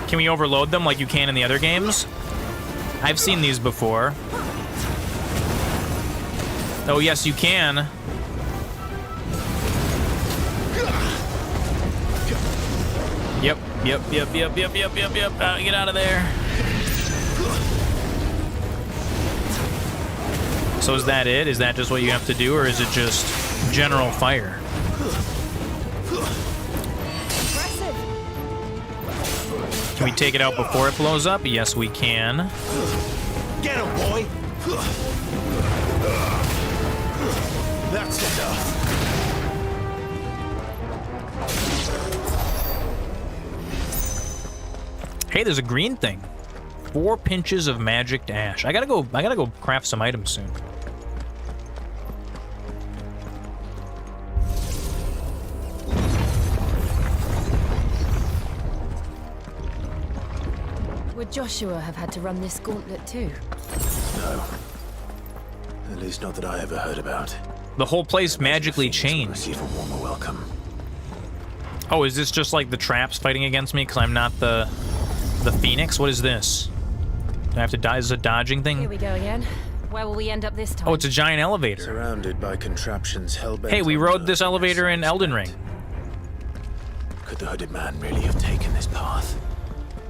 Can we overload them like you can in the other games? I've seen these before. Oh, yes, you can. Yep. Get out of there. So is that it? Is that just what you have to do, or is it just general fire? Can we take it out before it blows up? Yes, we can. Get him, boy! That's enough. Hey, there's a green thing. 4 pinches of magic ash. I gotta go craft some items soon. Would Joshua have had to run this gauntlet too? No. At least not that I ever heard about. The whole place magically changed. Receive a warmer welcome. Oh, is this just like the traps fighting against me because I'm not the Phoenix? What is this? Do I have to die? Is this a dodging thing? Here we go again. Where will we end up this time? Oh, it's a giant elevator. Surrounded by contraptions hell-bent. Hey, we rode this elevator in Elden Ring. Could the hooded man really have taken this path?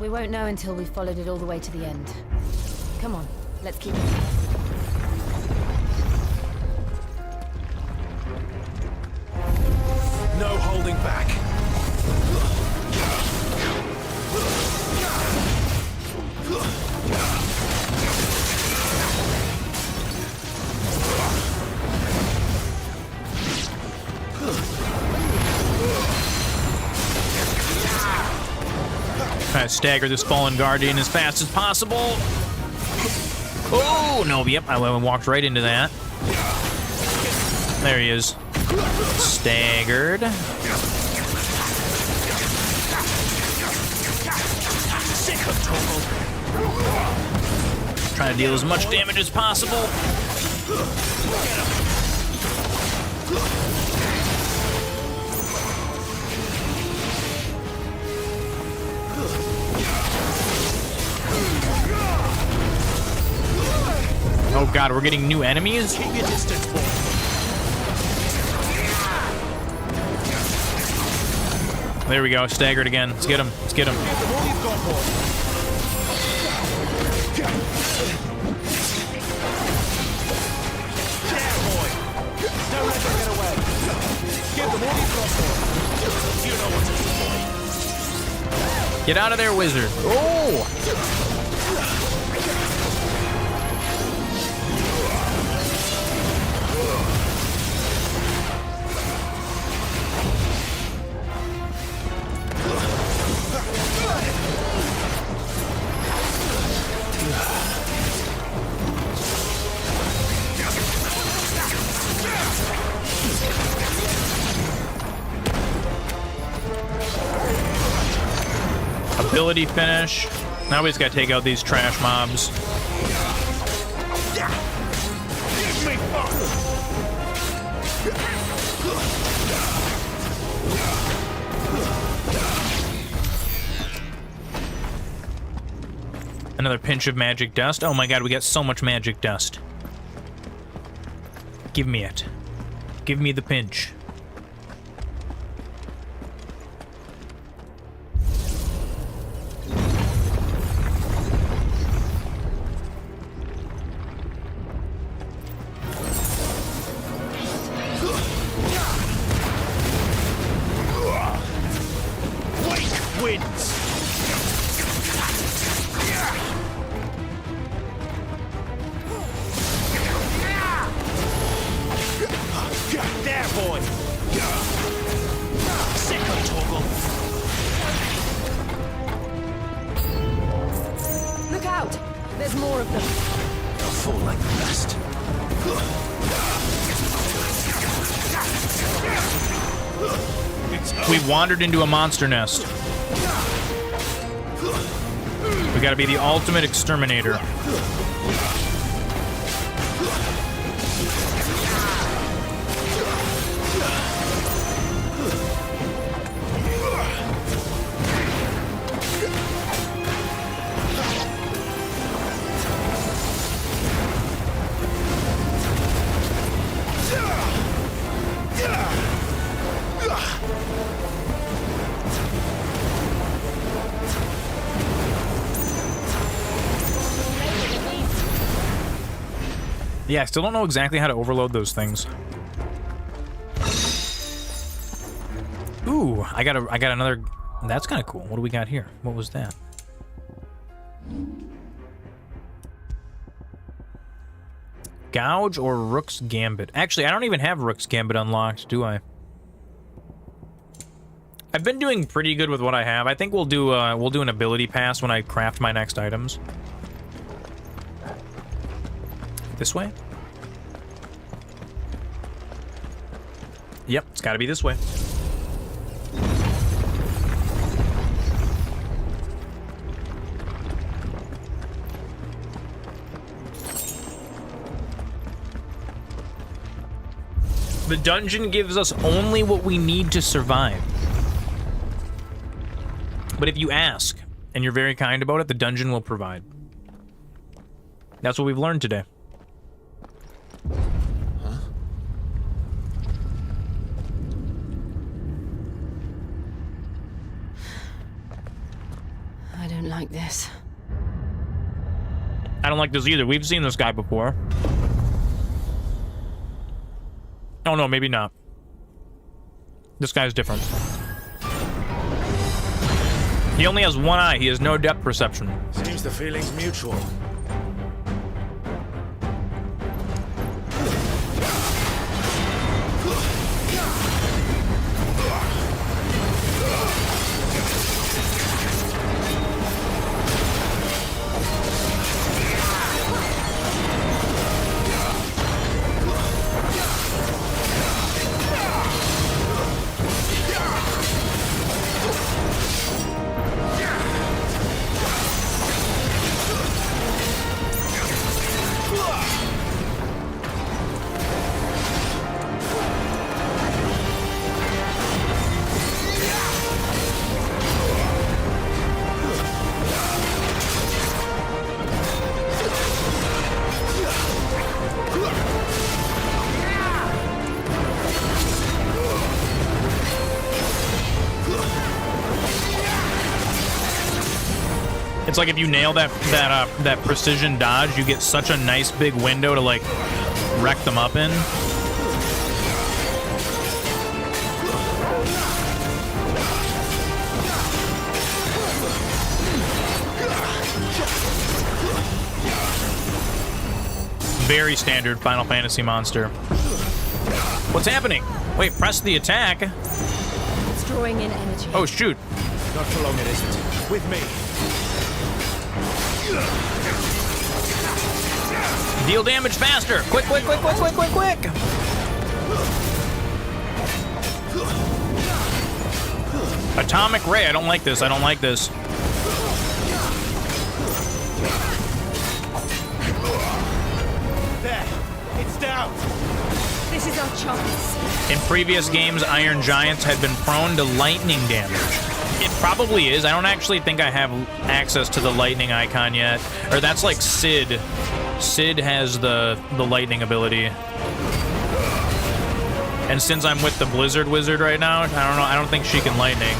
We won't know until we've followed it all the way to the end. Come on, let's keep moving. No holding back. Try to stagger this fallen guardian as fast as possible. Oh, no, yep, I walked right into that. There he is. Staggered. Trying to deal as much damage as possible. Oh god, we're getting new enemies? Keep your distance, boy. There we go, staggered again. Let's get him, let's get him. Give them all you've got, boy. There, boy. Don't let them get away. Give them all you've got, boy. You know what to do, boy. Get out of there, wizard. Oh! Ability finish. Now we just gotta take out these trash mobs. Another pinch of magic dust. Oh my god, we got so much magic dust. Give me it. Give me the pinch. Wandered into a monster nest. We gotta be the ultimate exterminator. Yeah, I still don't know exactly how to overload those things. Ooh, I got another. That's kind of cool. What do we got here? What was that? Gouge or Rook's Gambit? Actually, I don't even have Rook's Gambit unlocked, do I? I've been doing pretty good with what I have. I think we'll do an ability pass when I craft my next items. This way? Yep, it's gotta be this way. The dungeon gives us only what we need to survive. But if you ask, and you're very kind about it, the dungeon will provide. That's what we've learned today. Huh? I don't like this. I don't like this either. We've seen this guy before. Oh no, maybe not. This guy's different. He only has one eye. He has no depth perception. Seems the feeling's mutual. It's like if you nail that precision dodge, you get such a nice big window to like wreck them up in. Very standard Final Fantasy monster. What's happening? Wait, press the attack. It's drawing in energy. Oh shoot. Not for long it isn't. With me. Deal damage faster! Quick, quick, quick, quick, quick, quick, quick! Atomic Ray, I don't like this, I don't like this. There! It's down! This is our chance. In previous games, Iron Giants had been prone to lightning damage. It probably is. I don't actually think I have access to the lightning icon yet. Or that's like Cid. Cid has the lightning ability. And since I'm with the Blizzard Wizard right now, I don't know, I don't think she can lightning.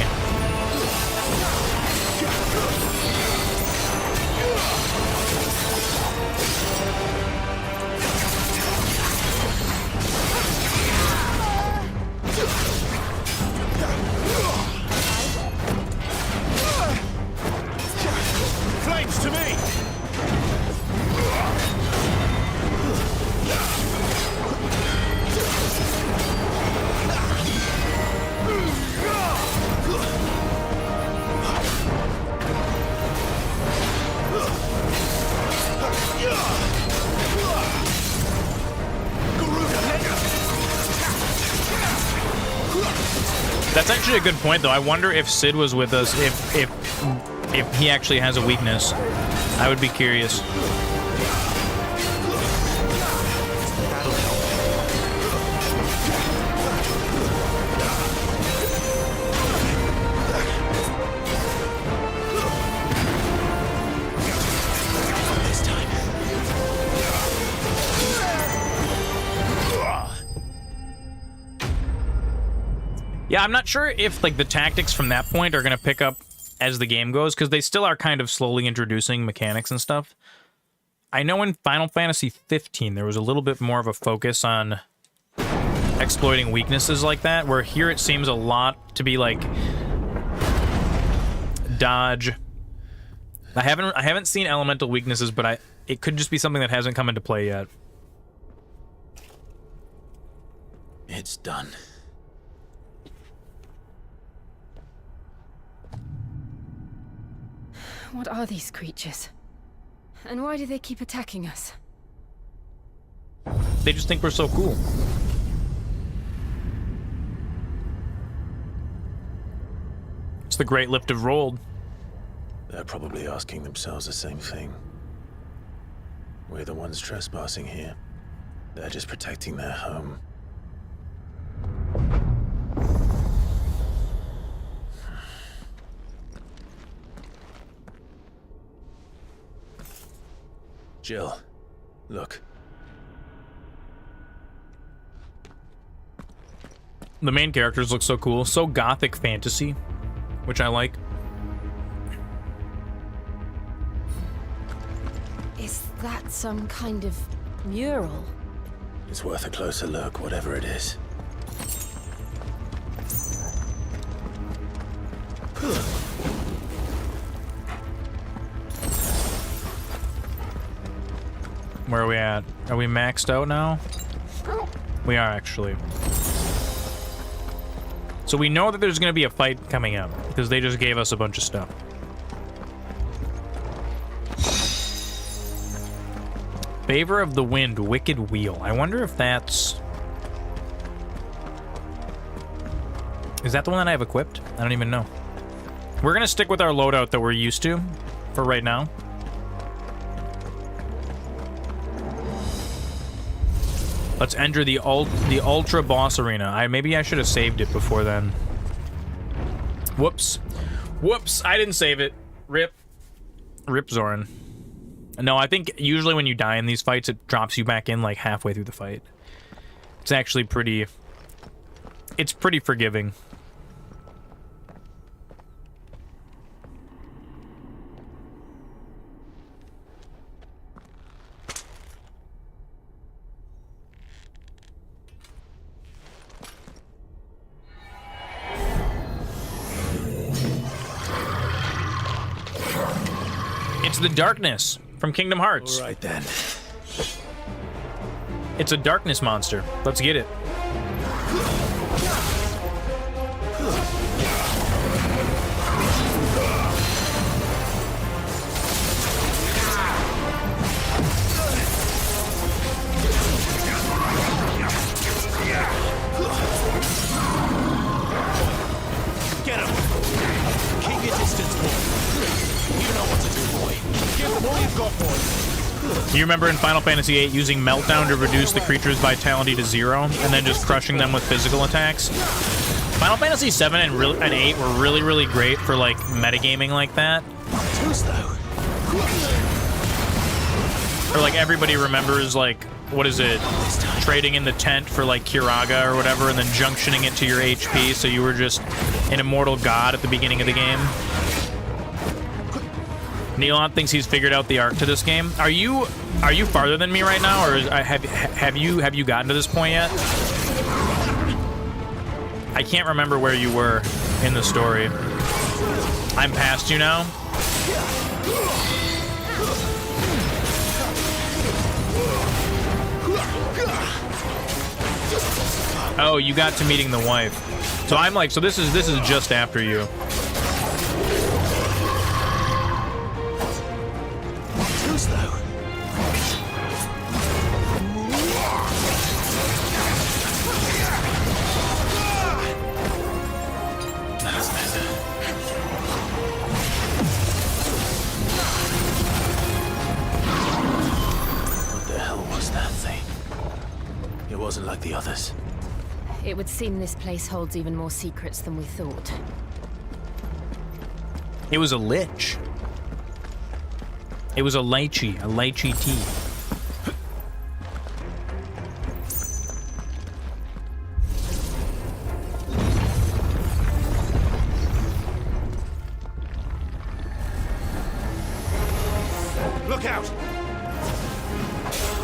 Flames to me! That's actually a good point, though. I wonder if Cid was with us, if he actually has a weakness. I would be curious. Yeah, I'm not sure if like the tactics from that point are going to pick up as the game goes, because they still are kind of slowly introducing mechanics and stuff. I know in Final Fantasy 15 there was a little bit more of a focus on exploiting weaknesses like that, where here it seems a lot to be like dodge, I haven't seen elemental weaknesses, but it could just be something that hasn't come into play yet. It's done. What are these creatures? And why do they keep attacking us? They just think we're so cool. It's the great lift of Rold. They're probably asking themselves the same thing. We're the ones trespassing here. They're just protecting their home. Jill, look. The main characters look so cool. So gothic fantasy, which I like. Is that some kind of mural? It's worth a closer look, whatever it is. Where are we at? Are we maxed out now? We are, actually. So we know that there's going to be a fight coming up, because they just gave us a bunch of stuff. Favor of the Wind, Wicked Wheel. I wonder if that's... Is that the one that I have equipped? I don't even know. We're going to stick with our loadout that we're used to for right now. Let's enter the Ultra Boss Arena. Maybe I should have saved it before then. Whoops. Whoops, I didn't save it. Rip. Rip Zoran. No, I think usually when you die in these fights, it drops you back in like halfway through the fight. It's actually pretty... It's pretty forgiving. It's the darkness from Kingdom Hearts. All right, then. It's a darkness monster. Let's get it. Get him! Keep your distance, boy. You know what to do, boy. Give them all you've got, boy. You remember in Final Fantasy VIII using Meltdown to reduce the creature's vitality to 0, and then just crushing them with physical attacks? Final Fantasy VII and 8 were really, really great for, like, metagaming like that. Too slow. Or, like, everybody remembers, like, what is it? Trading in the tent for, like, Kiraga or whatever, and then junctioning it to your HP, so you were just an immortal god at the beginning of the game. Neilon thinks he's figured out the art to this game. Are you farther than me right now, or have you gotten to this point yet? I can't remember where you were in the story. I'm past you now. Oh, you got to meeting the wife. So I'm like, so this is just after you. Too slow. That's better. What the hell was that thing? It wasn't like the others. It would seem this place holds even more secrets than we thought. It was a lich. It was a lychee tea. Look out!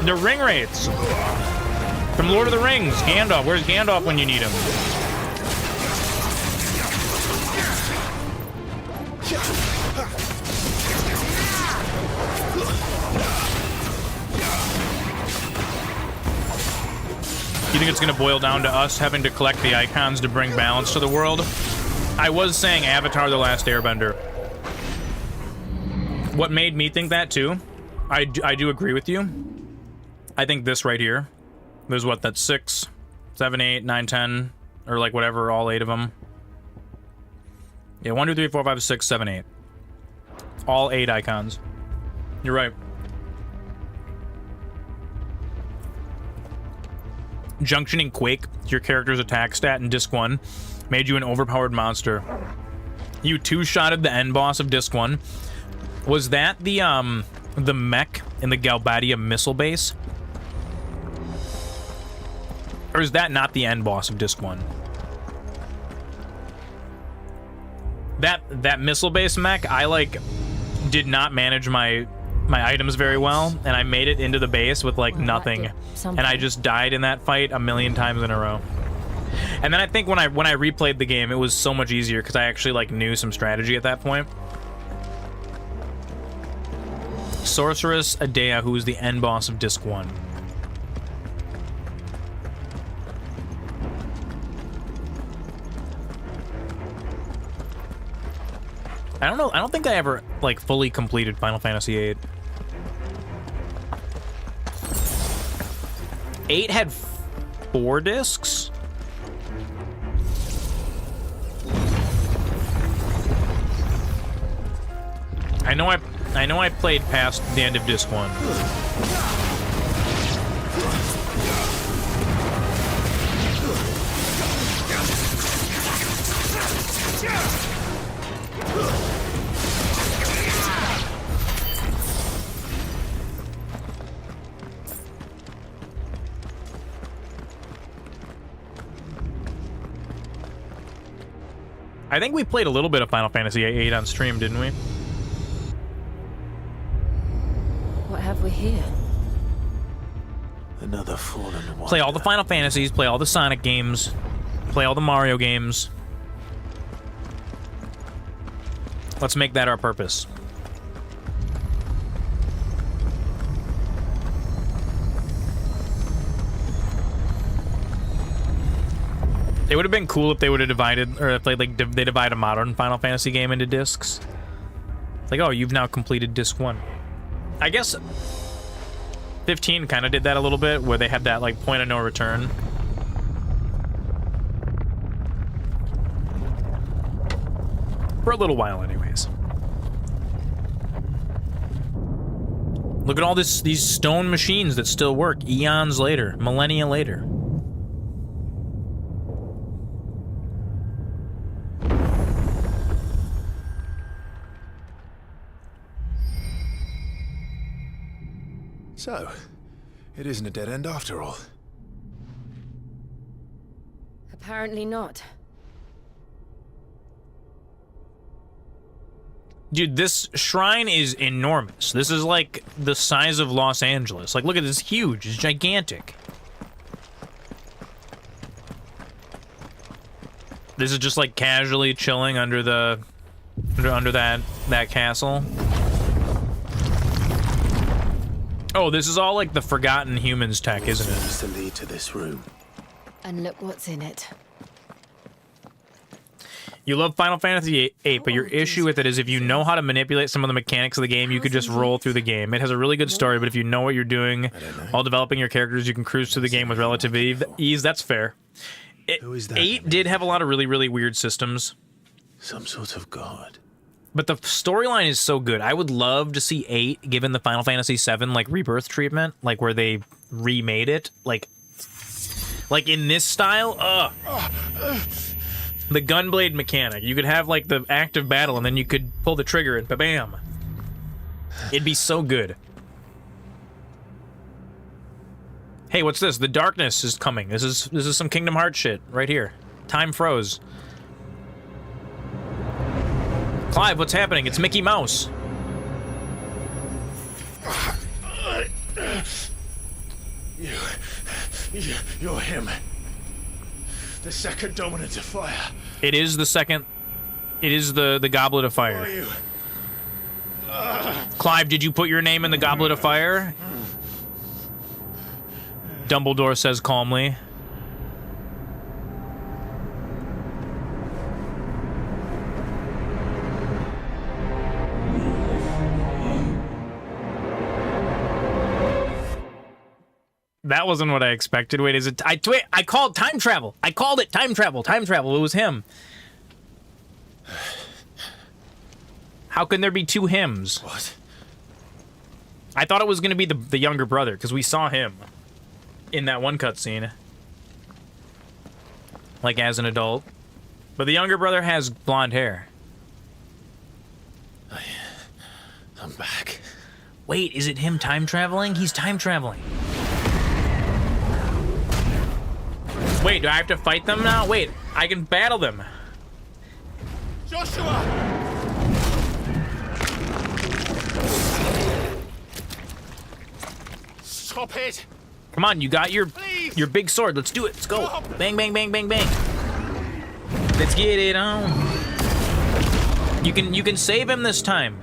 The ring wraiths from Lord of the Rings. Gandalf. Where's Gandalf when you need him? think it's going to boil down to us having to collect the icons to bring balance to the world? I was saying Avatar: The Last Airbender. What made me think that too, I do agree with you. I think this right here, there's what, that's 6, 7, 8, 9, 10, or like whatever, all 8 of them. Yeah, 1, 2, 3, 4, 5, 6, 7, 8. All 8 icons. You're right. Junctioning Quake, your character's attack stat in Disc 1, made you an overpowered monster. You two-shotted the end boss of Disc 1. Was that the mech in the Galbadia missile base? Or is that not the end boss of Disc 1? That missile base mech, I like did not manage my items very well, and I made it into the base with like nothing, and I just died in that fight a million times in a row. And then I think when I replayed the game, it was so much easier because I actually like knew some strategy at that point. Sorceress Adea, who is the end boss of Disc 1. I don't know. I don't think I ever like fully completed Final Fantasy VIII. 8 had 4 discs. I know I played past the end of Disc 1. I think we played a little bit of Final Fantasy VIII on stream, didn't we? What have we here? Another fallen one. Play all the Final Fantasies, play all the Sonic games, play all the Mario games. Let's make that our purpose. It would have been cool if they would have divided, or if they divide a modern Final Fantasy game into discs. It's like, oh, you've now completed disc 1. I guess 15 kind of did that a little bit, where they had that like point of no return. For a little while, anyways. Look at all these stone machines that still work eons later, millennia later. So, it isn't a dead end after all. Apparently not. Dude, this shrine is enormous. This is like the size of Los Angeles. Like, look at this, huge. It's gigantic. This is just like casually chilling under the under that castle. Oh, this is all like the Forgotten Humans tech, isn't it? Seems to lead to this room. And look what's in it. You love Final Fantasy VIII, but your issue with it is if you know how to manipulate some of the mechanics of the game, you could just roll through the game. It has a really good story, but if you know what you're doing while developing your characters, you can cruise through the game with relative ease. That's fair. Who is that? 8 did have a lot of really, really weird systems. Some sort of god. But the storyline is so good. I would love to see 8 given the Final Fantasy VII like rebirth treatment, like where they remade it, like in this style. The gunblade mechanic. You could have like the active battle, and then you could pull the trigger and bam. It'd be so good. Hey, what's this? The darkness is coming. This is some Kingdom Hearts shit right here. Time froze. Clive, what's happening? It's Mickey Mouse. You're him. The second dominant of fire. It is the second. It is the Goblet of Fire. Who are you? Clive, did you put your name in the Goblet of Fire? Dumbledore says calmly. That wasn't what I expected. Wait, is it? I called time travel. I called it time travel. Time travel. It was him. How can there be two hymns? What? I thought it was going to be the younger brother, because we saw him in that one cutscene. Like, as an adult. But the younger brother has blonde hair. I'm back. Wait, is it him time traveling? He's time traveling. Wait, do I have to fight them now? Wait, I can battle them. Joshua! Stop it! Come on, you got your big sword. Let's do it. Let's go. Bang, bang, bang, bang, bang. Let's get it on. You can save him this time.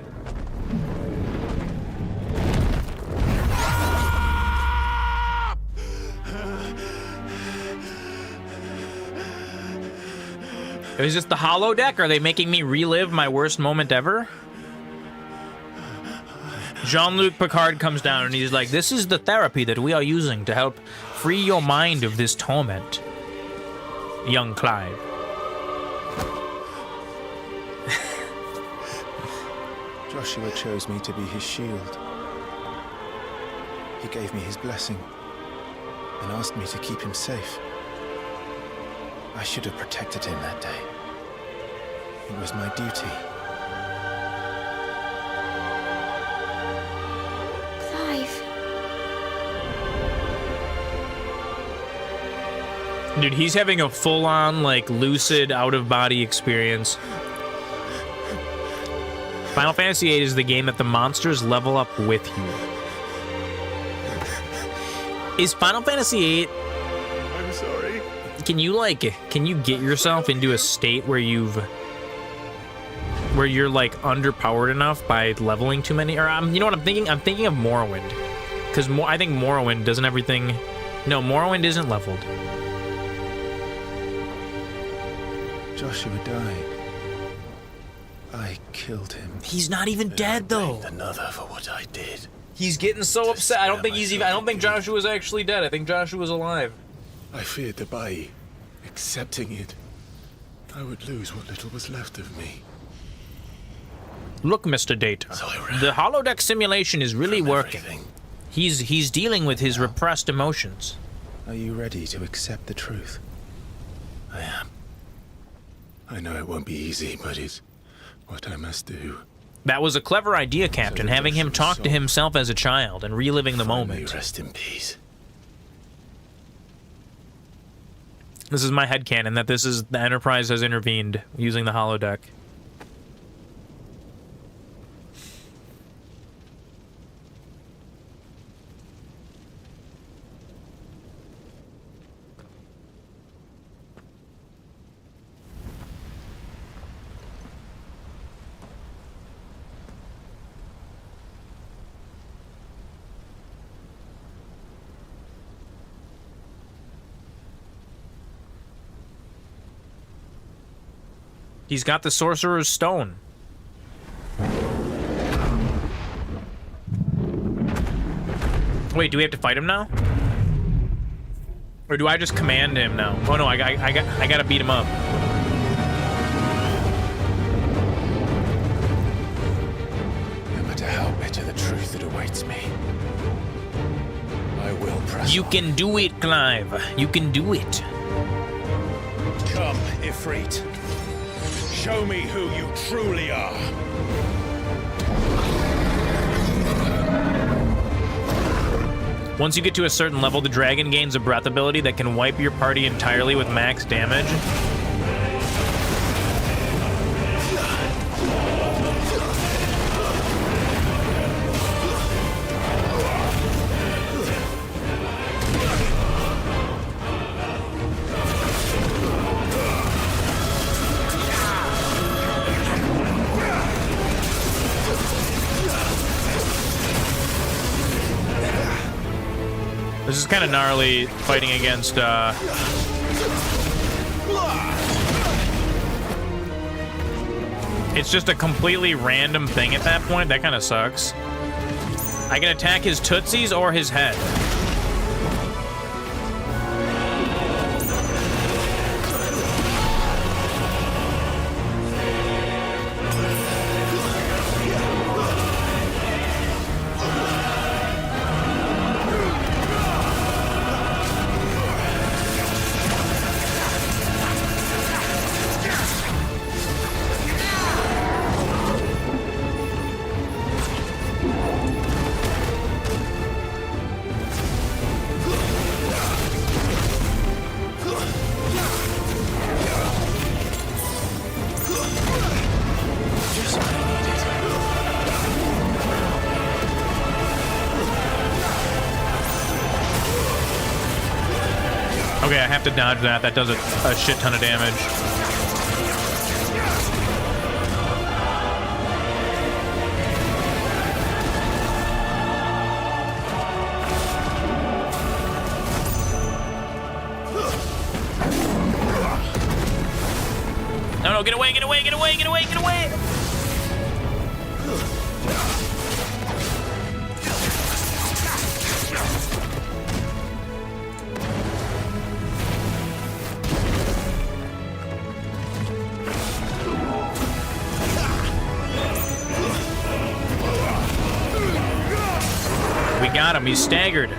Is this the holodeck? Are they making me relive my worst moment ever? Jean-Luc Picard comes down and he's like, this is the therapy that we are using to help free your mind of this torment. Young Clive. Joshua chose me to be his shield. He gave me his blessing and asked me to keep him safe. I should have protected him that day. It was my duty. Clive. Dude, he's having a full-on, like, lucid, out-of-body experience. Final Fantasy VIII is the game that the monsters level up with you. Is Final Fantasy VIII... I'm sorry. Can you get yourself into a state where you're like underpowered enough by leveling too many? Or you know what I'm thinking? I'm thinking of Morrowind, because I think Morrowind doesn't everything. No, Morrowind isn't leveled. Joshua died. I killed him. He's not even dead though. Another for what I did. He's getting so upset. I don't think Joshua's actually dead. I think Joshua's alive. I feared that by accepting it, I would lose what little was left of me. Look, Mr. Data, the holodeck simulation is really working. He's dealing with his repressed emotions. Are you ready to accept the truth? I am. I know it won't be easy, but it's what I must do. That was a clever idea, Captain, having him talk to himself as a child and reliving the moment. Rest in peace. This is my headcanon, that the Enterprise has intervened using the holodeck. He's got the Sorcerer's Stone. Wait, do we have to fight him now? Or do I just command him now? Oh no, I gotta beat him up. No matter how bitter the truth that awaits me, I will press You can do it, Clive. You can do it. Come, Ifrit. Show me who you truly are. Once you get to a certain level, the dragon gains a breath ability that can wipe your party entirely with max damage. This is kind of gnarly fighting against, It's just a completely random thing at that point. That kind of sucks. I can attack his tootsies or his head. Okay, I have to dodge that. That does a shit ton of damage. No, get away, get away, get away, get away, get away! We got him, he's staggered.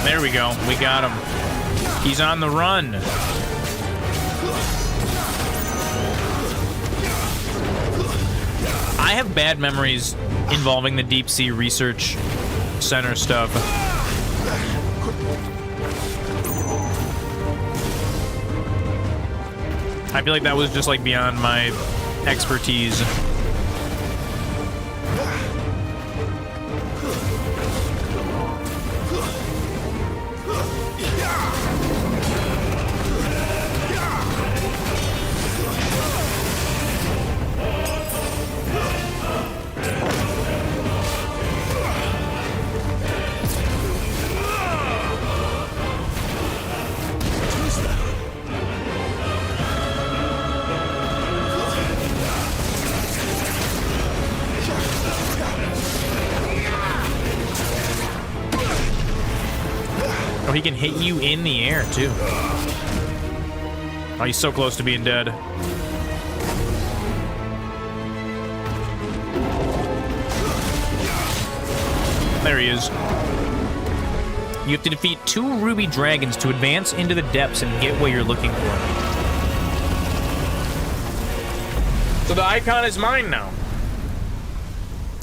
There we go. We got him. He's on the run. I have bad memories involving the Deep Sea Research Center stuff. I feel like that was just like beyond my expertise. He can hit you in the air, too. Oh, he's so close to being dead. There he is. You have to defeat 2 ruby dragons to advance into the depths and get what you're looking for. So the icon is mine now.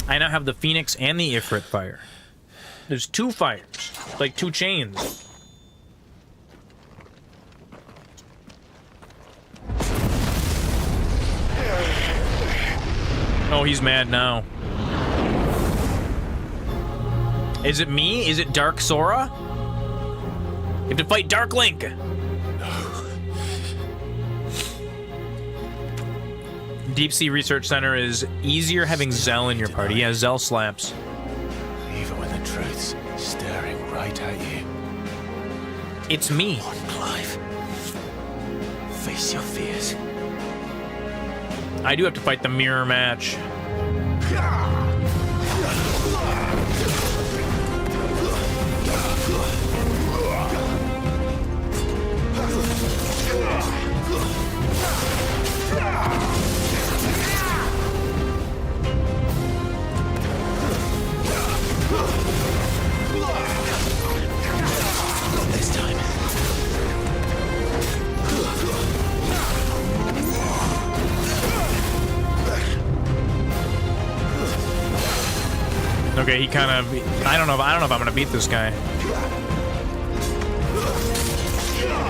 I now have the Phoenix and the Ifrit fire. There's 2 fires, like 2 chains. Oh, he's mad now. Is it me? Is it Dark Sora? You have to fight Dark Link. Deep Sea Research Center is easier having Zell in your party. Yeah, Zell slaps. Even when the truth's staring right at you. It's me. Come on, Clive. Face your fears. I do have to fight the mirror match. Not this time. Okay, he kind of... I don't know if I'm gonna beat this guy.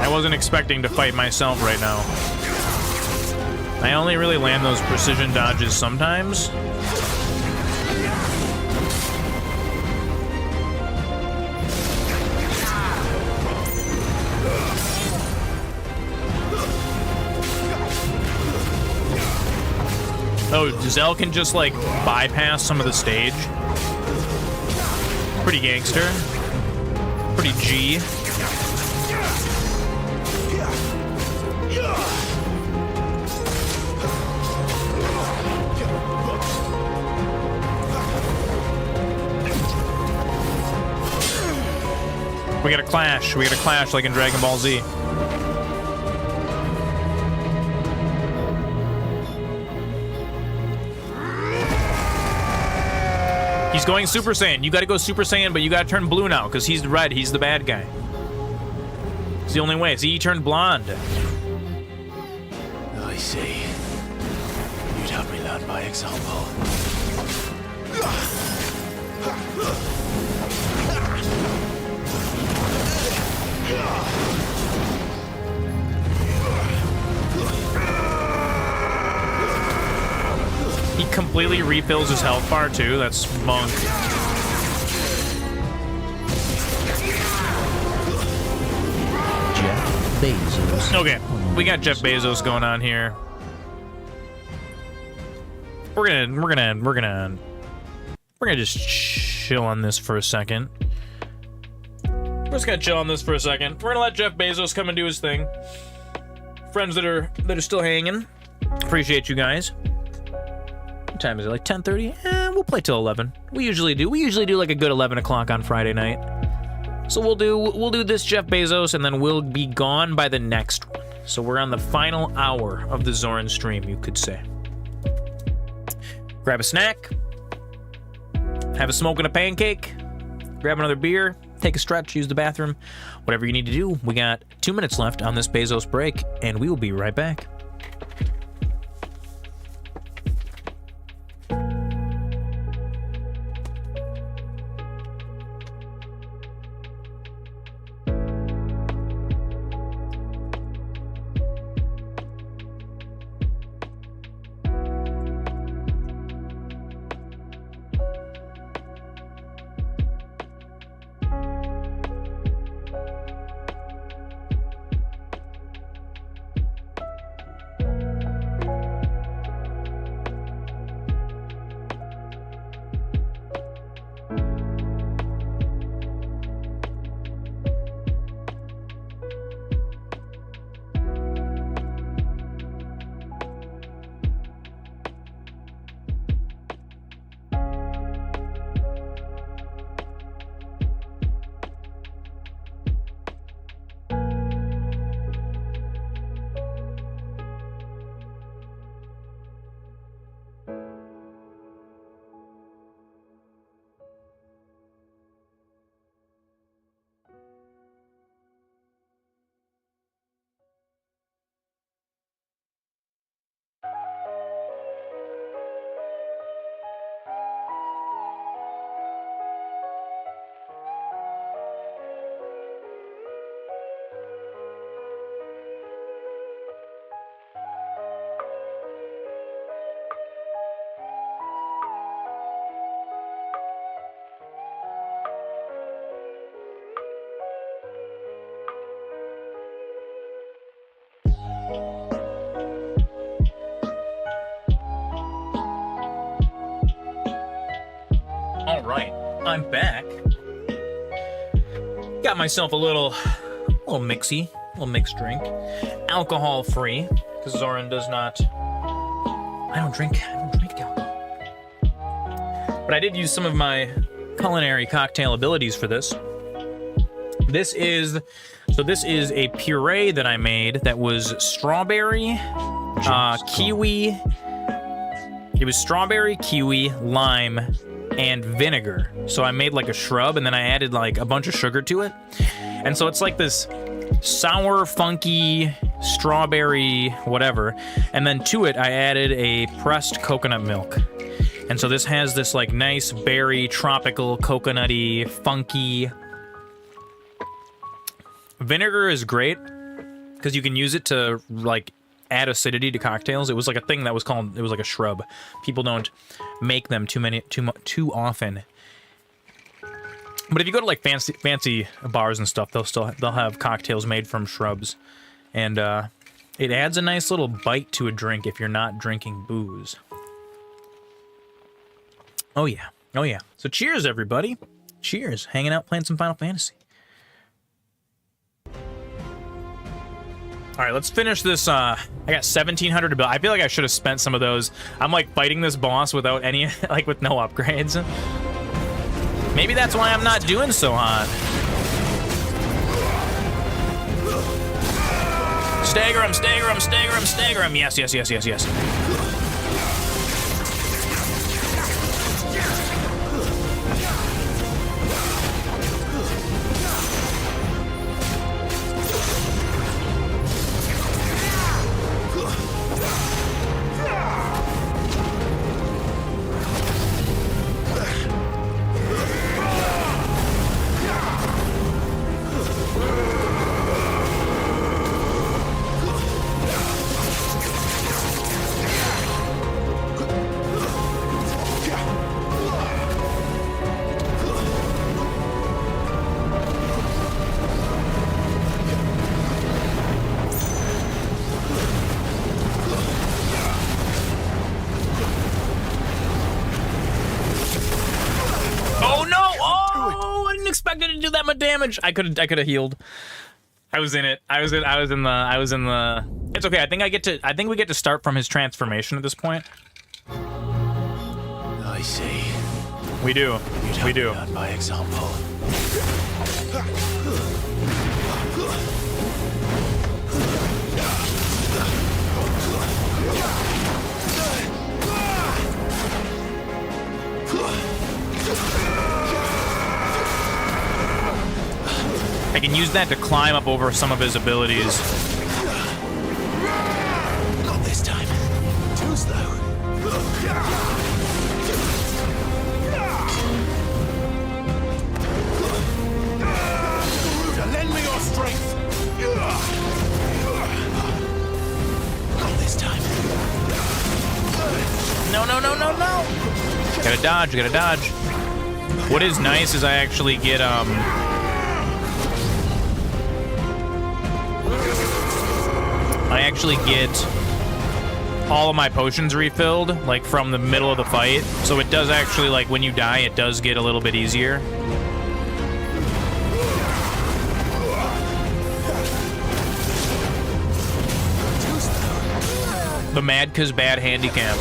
I wasn't expecting to fight myself right now. I only really land those precision dodges sometimes. Oh, Zell can just, like, bypass some of the stage. Pretty gangster. Pretty G. We gotta clash. We gotta clash like in Dragon Ball Z. He's going Super Saiyan. You gotta go Super Saiyan, but you gotta turn blue now, because he's red. He's the bad guy. It's the only way. See, he turned blonde. I see. You'd have me learn by example. completely refills his health bar too. That's monk. Jeff Bezos. Okay, we got Jeff Bezos going on here. We're gonna just chill on this for a second. We're just gonna chill on this for a second. We're gonna let Jeff Bezos come and do his thing. Friends that are still hanging, appreciate you guys. What time is it? Like 10:30? We'll play till 11. We usually do like a good 11 o'clock on Friday night. So we'll do this Jeff Bezos, and then we'll be gone by the next one. So we're on the final hour of the Zoran stream, you could say. Grab a snack, have a smoke and a pancake, grab another beer, take a stretch, use the bathroom, whatever you need to do. We got 2 minutes left on this Bezos break, and we will be right back. All right, I'm back. Got myself a little mixed drink, alcohol free, because Zoran does not. I don't drink alcohol. But I did use some of my culinary cocktail abilities for this. This is a puree that I made that was strawberry, kiwi. It was strawberry, kiwi, lime, and vinegar. So I made like a shrub, and then I added like a bunch of sugar to it. And so it's like this sour, funky, strawberry, whatever. And then to it, I added a pressed coconut milk. And so this has this like nice berry, tropical, coconutty, funky. Vinegar is great because you can use it to like add acidity to cocktails. It was like a thing that was called, it was like a shrub. People don't make them too often. But if you go to like fancy bars and stuff, they'll have cocktails made from shrubs. And it adds a nice little bite to a drink if you're not drinking booze. Oh yeah. Oh yeah. So cheers everybody. Cheers. Hanging out playing some Final Fantasy. All right, let's finish this. I got 1,700 to build. I feel like I should have spent some of those. I'm like fighting this boss without any, like with no upgrades. Maybe that's why I'm not doing so hot. Stagger him, stagger him, stagger him, stagger him. Yes, yes, yes, yes, yes. do that much damage. I could have healed. I was in it. I was in the. It's okay. I think we get to start from his transformation at this point. I see. We do. We do. Learn by example. I can use that to climb up over some of his abilities. Not this time. Too slow. Lend me your strength. Not this time. No. Gotta dodge. What is nice is I actually get, all of my potions refilled, like, from the middle of the fight. So it does actually, like, when you die, it does get a little bit easier. The Madka's bad handicap.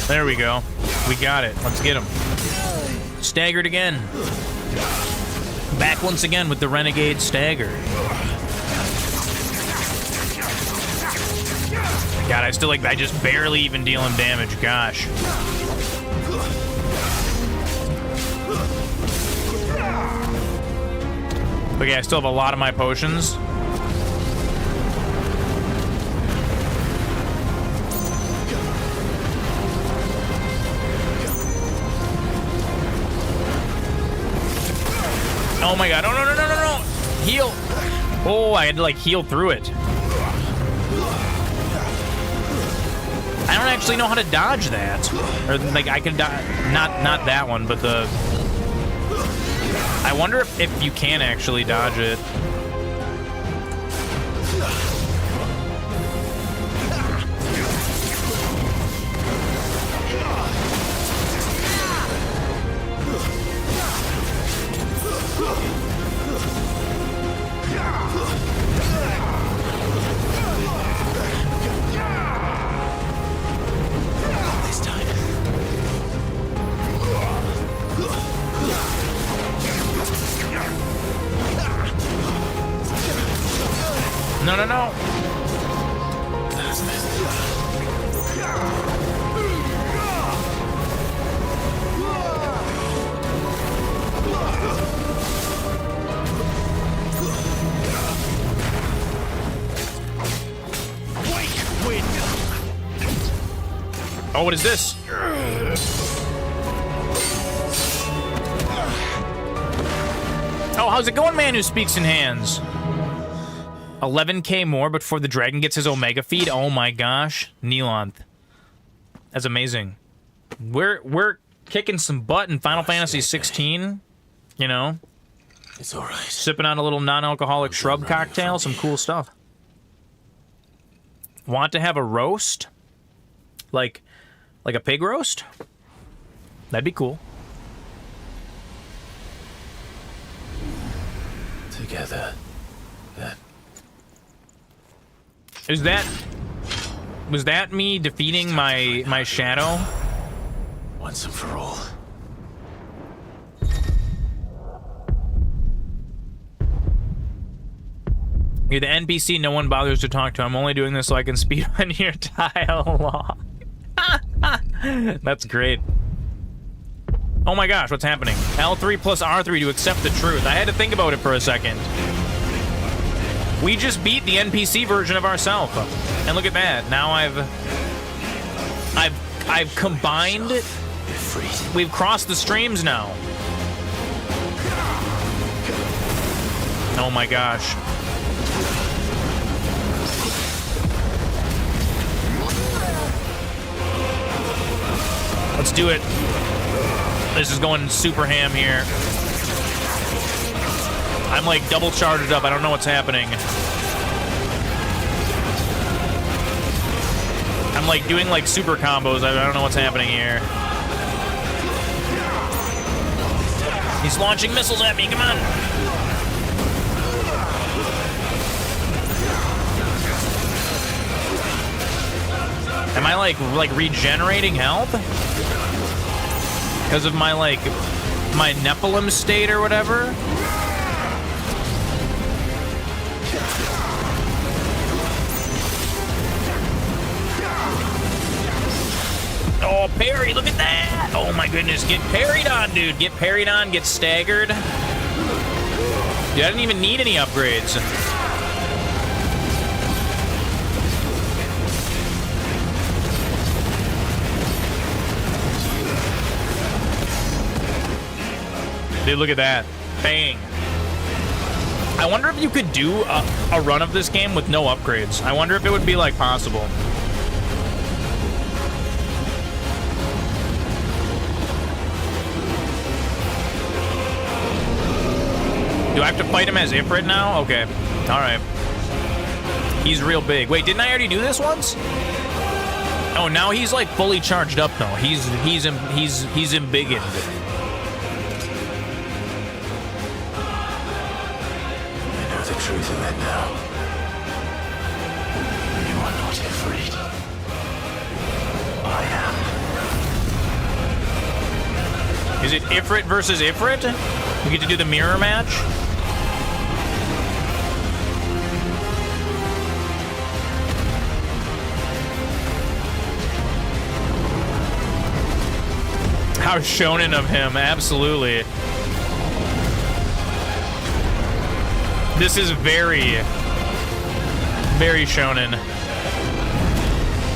There we go. We got it. Let's get him. Staggered again. Back once again with the Renegade Stagger. God, I just barely even deal him damage. Gosh. Okay, I still have a lot of my potions. Oh my god, no. Heal. Oh, I had to, like, heal through it. I don't actually know how to dodge that. Or, like, I can dodge, not that one, but the... I wonder if you can actually dodge it. No. Oh, what is this? Oh, how's it going, man who speaks in hands? 11k more before the dragon gets his Omega feed. Oh my gosh, Neelanth. That's amazing. We're kicking some butt in Final Fantasy 16. You know, it's all right. Sipping on a little non-alcoholic shrub cocktail. Some cool stuff. Want to have a roast? Like a pig roast? That'd be cool. Together, then. Was that me defeating my shadow? Once and for all. You're the NPC no one bothers to talk to. I'm only doing this so I can speedrun your dialogue. That's great. Oh my gosh, what's happening? L3 plus R3 to accept the truth. I had to think about it for a second. We just beat the NPC version of ourselves. And look at that. Now I've combined. We've crossed the streams now. Oh my gosh. Let's do it. This is going super ham here. I'm like double charged up. I don't know what's happening. I'm like doing like super combos. I don't know what's happening here. He's launching missiles at me. Come on. Am I like regenerating health? Because of my my Nephilim state or whatever? Oh, parry, look at that! Oh my goodness, get parried on, dude. Get parried on, get staggered. Dude, I didn't even need any upgrades. Dude, look at that. Bang. I wonder if you could do a run of this game with no upgrades. I wonder if it would be, like, possible. Do I have to fight him as Ifrit now? Okay. Alright. He's real big. Wait, didn't I already do this once? Oh, now he's, like, fully charged up, though. He's embiggened. The truth of it now. You are not afraid. I am. Is it Ifrit versus Ifrit? We get to do the mirror match? How shonen of him, absolutely. This is very, very shonen.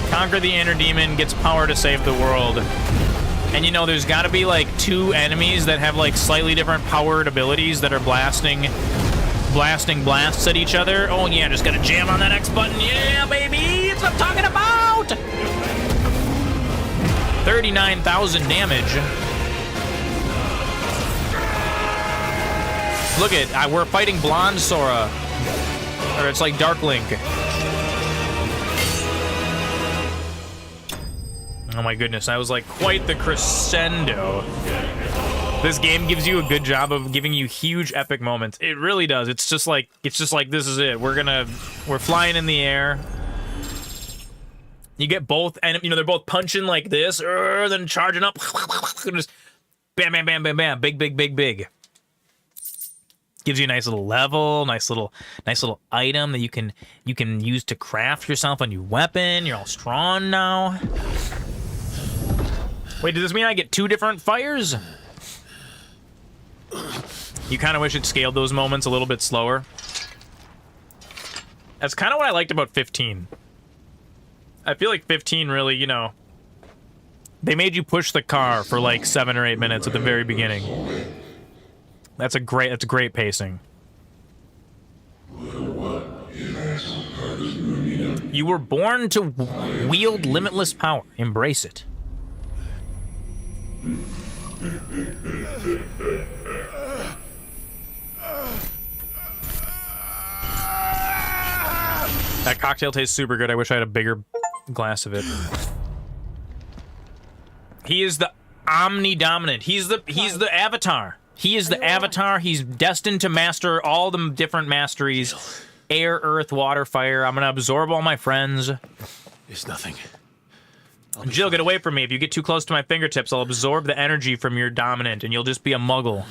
Conquer the inner demon, gets power to save the world. And you know, there's gotta be like 2 enemies that have like slightly different powered abilities that are blasting blasts at each other. Oh yeah, just gotta jam on that X button. Yeah, baby, that's what I'm talking about! 39,000 damage. Look at, we're fighting Blonde Sora. Or it's like Dark Link. Oh my goodness, that was like quite the crescendo. This game gives you a good job of giving you huge epic moments. It really does. It's just like this is it. We're flying in the air. You get both, and you know, they're both punching like this, then charging up. Just bam, bam, bam, bam, bam. Big, big, big, big. Gives you a nice little level, nice little item that you can use to craft yourself a new weapon. You're all strong now. Wait, does this mean I get 2 different fires? You kind of wish it scaled those moments a little bit slower. That's kind of what I liked about 15. I feel like 15 really, you know, they made you push the car for like 7 or 8 minutes at the very beginning. That's great pacing. You were born to wield limitless power. Embrace it. That cocktail tastes super good. I wish I had a bigger glass of it. He is the omnidominant. He's the avatar. He is the avatar. He's destined to master all the different masteries. Air, earth, water, fire. I'm gonna absorb all my friends. It's nothing. Jill, get away from me. If you get too close to my fingertips, I'll absorb the energy from your dominant, and you'll just be a muggle.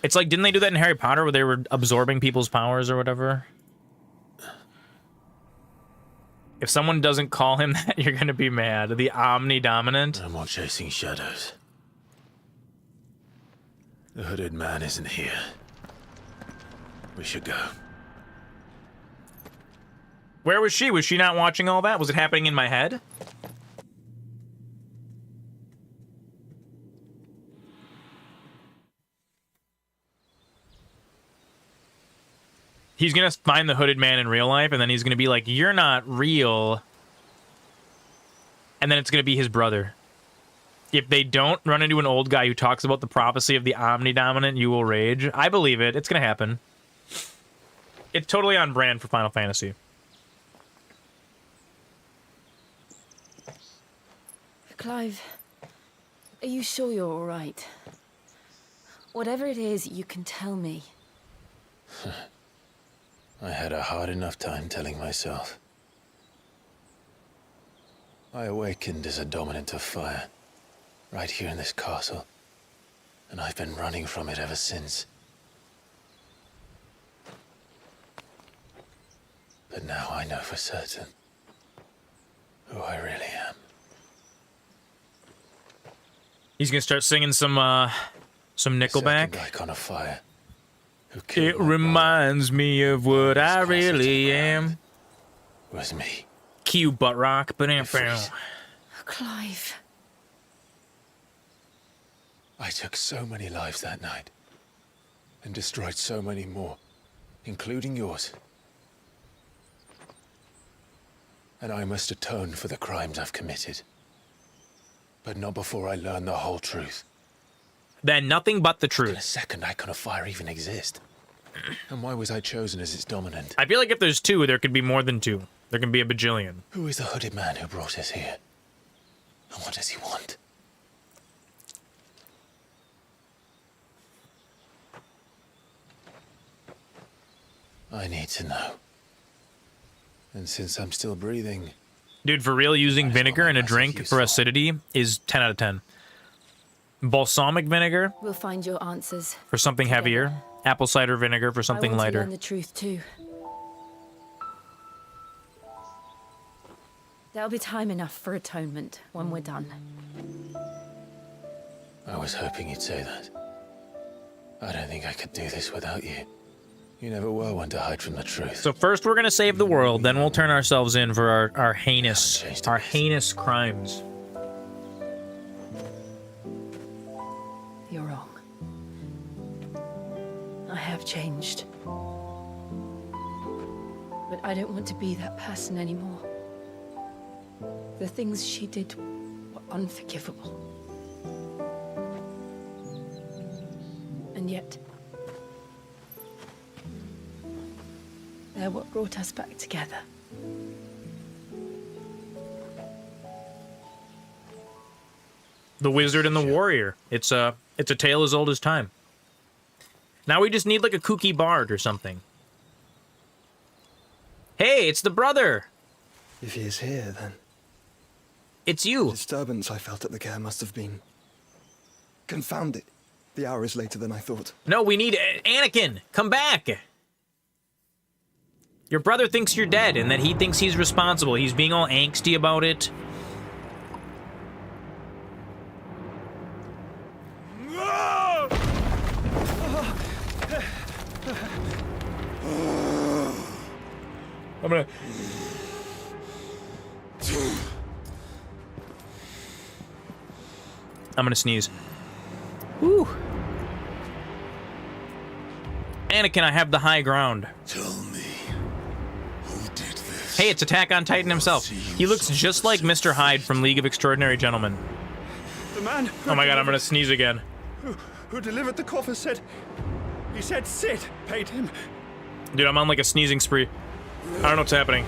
It's like, didn't they do that in Harry Potter where they were absorbing people's powers or whatever? If someone doesn't call him that, you're gonna be mad. The Omnidominant. No more chasing shadows. The hooded man isn't here. We should go. Where was she? Was she not watching all that? Was it happening in my head? He's gonna find the hooded man in real life, and then he's gonna be like, "You're not real." And then it's gonna be his brother. If they don't run into an old guy who talks about the prophecy of the Omnidominant, you will rage. I believe it. It's gonna happen. It's totally on brand for Final Fantasy. Clive, are you sure you're all right? Whatever it is, you can tell me. I had a hard enough time telling myself. I awakened as a dominant of fire, right here in this castle, and I've been running from it ever since. But now I know for certain who I really am. He's gonna start singing some Nickelback. Icon of fire. It reminds me of what I really am. Was me. Cue butt rock, but Clive. I took so many lives that night, and destroyed so many more, including yours. And I must atone for the crimes I've committed. But not before I learn the whole truth. Then nothing but the truth. Did a second icon of fire even exist? And why was I chosen as its dominant? I feel like if there's two, there could be more than two. There can be a bajillion. Who is the hooded man who brought us here? And what does he want? I need to know. And since I'm still breathing... Dude, for real, using vinegar in a drink for acidity is 10 out of 10. Balsamic vinegar We'll find your answers. for something heavier. Apple cider vinegar for something I want lighter. to learn the truth too. There'll be time enough for atonement when we're done. I was hoping you'd say that. I don't think I could do this without you. You never were one to hide from the truth. So first we're gonna save the world, then we'll turn ourselves in for our heinous crimes. You're wrong. I have changed. But I don't want to be that person anymore. The things she did were unforgivable. And yet, they're what brought us back together. The Wizard and the Warrior. It's a tale as old as time. Now we just need like a kooky bard or something. Hey, it's the brother! If he is here, then... It's you! The disturbance I felt at the care must have been... confounded. The hour is later than I thought. No, we need... Anakin! Come back! Your brother thinks you're dead, and that he thinks he's responsible. He's being all angsty about it. I'm gonna sneeze. Woo! Anakin, I have the high ground. Tell me, who did this? Hey, it's Attack on Titan himself. He looks just like Mr. Hyde from League of Extraordinary Gentlemen. The man... Oh my god, I'm gonna sneeze again. Who delivered the coffer said... He said Cid paid him. Dude, I'm on like a sneezing spree. I don't know what's happening.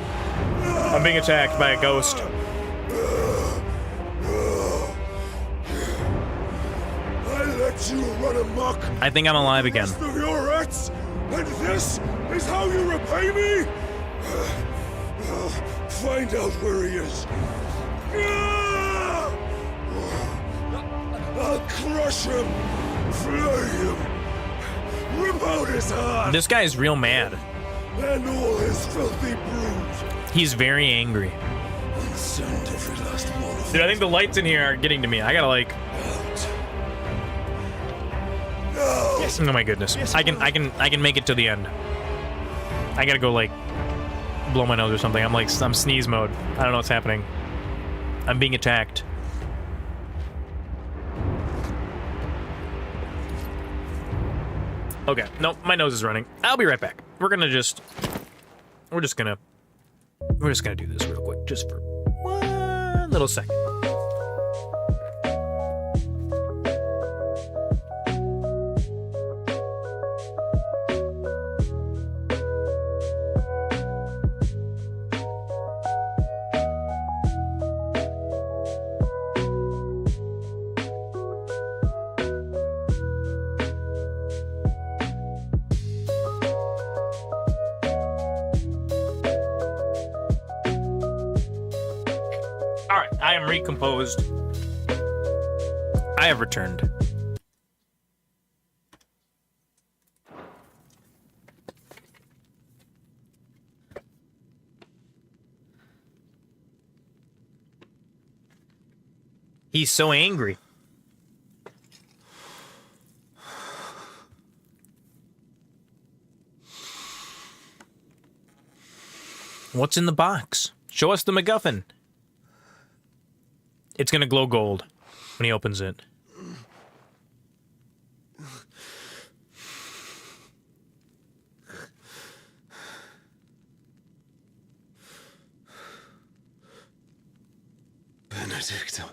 I'm being attacked by a ghost. I let you run amok. I think I'm alive again. Rest of your rats, and this is how you repay me? Find out where he is. I'll crush him, flay him, Rip out his heart! This guy's real mad. And all his filthy brood! He's very angry. And send every last one of Dude, I think the lights in here are getting to me. I gotta like... No. Yes. Oh my goodness. Yes, I can make it to the end. I gotta go like blow my nose or something. I'm sneeze mode. I don't know what's happening. I'm being attacked. Okay, nope, my nose is running. I'll be right back. We're just gonna do this real quick, just for one little second. I am recomposed. I have returned. He's so angry. What's in the box? Show us the MacGuffin. It's gonna glow gold when he opens it. Benedicta.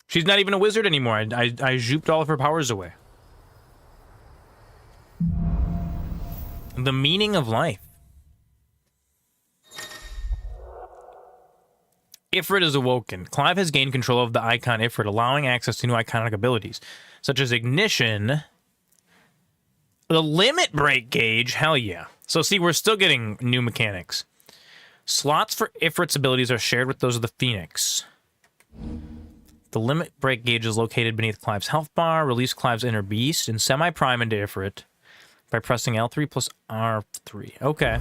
She's not even a wizard anymore. I zooped all of her powers away. The meaning of life. Ifrit is awoken. Clive has gained control of the icon Ifrit, allowing access to new iconic abilities, such as Ignition, the Limit Break Gauge, hell yeah. So see, we're still getting new mechanics. Slots for Ifrit's abilities are shared with those of the Phoenix. The Limit Break Gauge is located beneath Clive's health bar. Release Clive's inner beast and semi-prime into Ifrit by pressing L3 plus R3. Okay.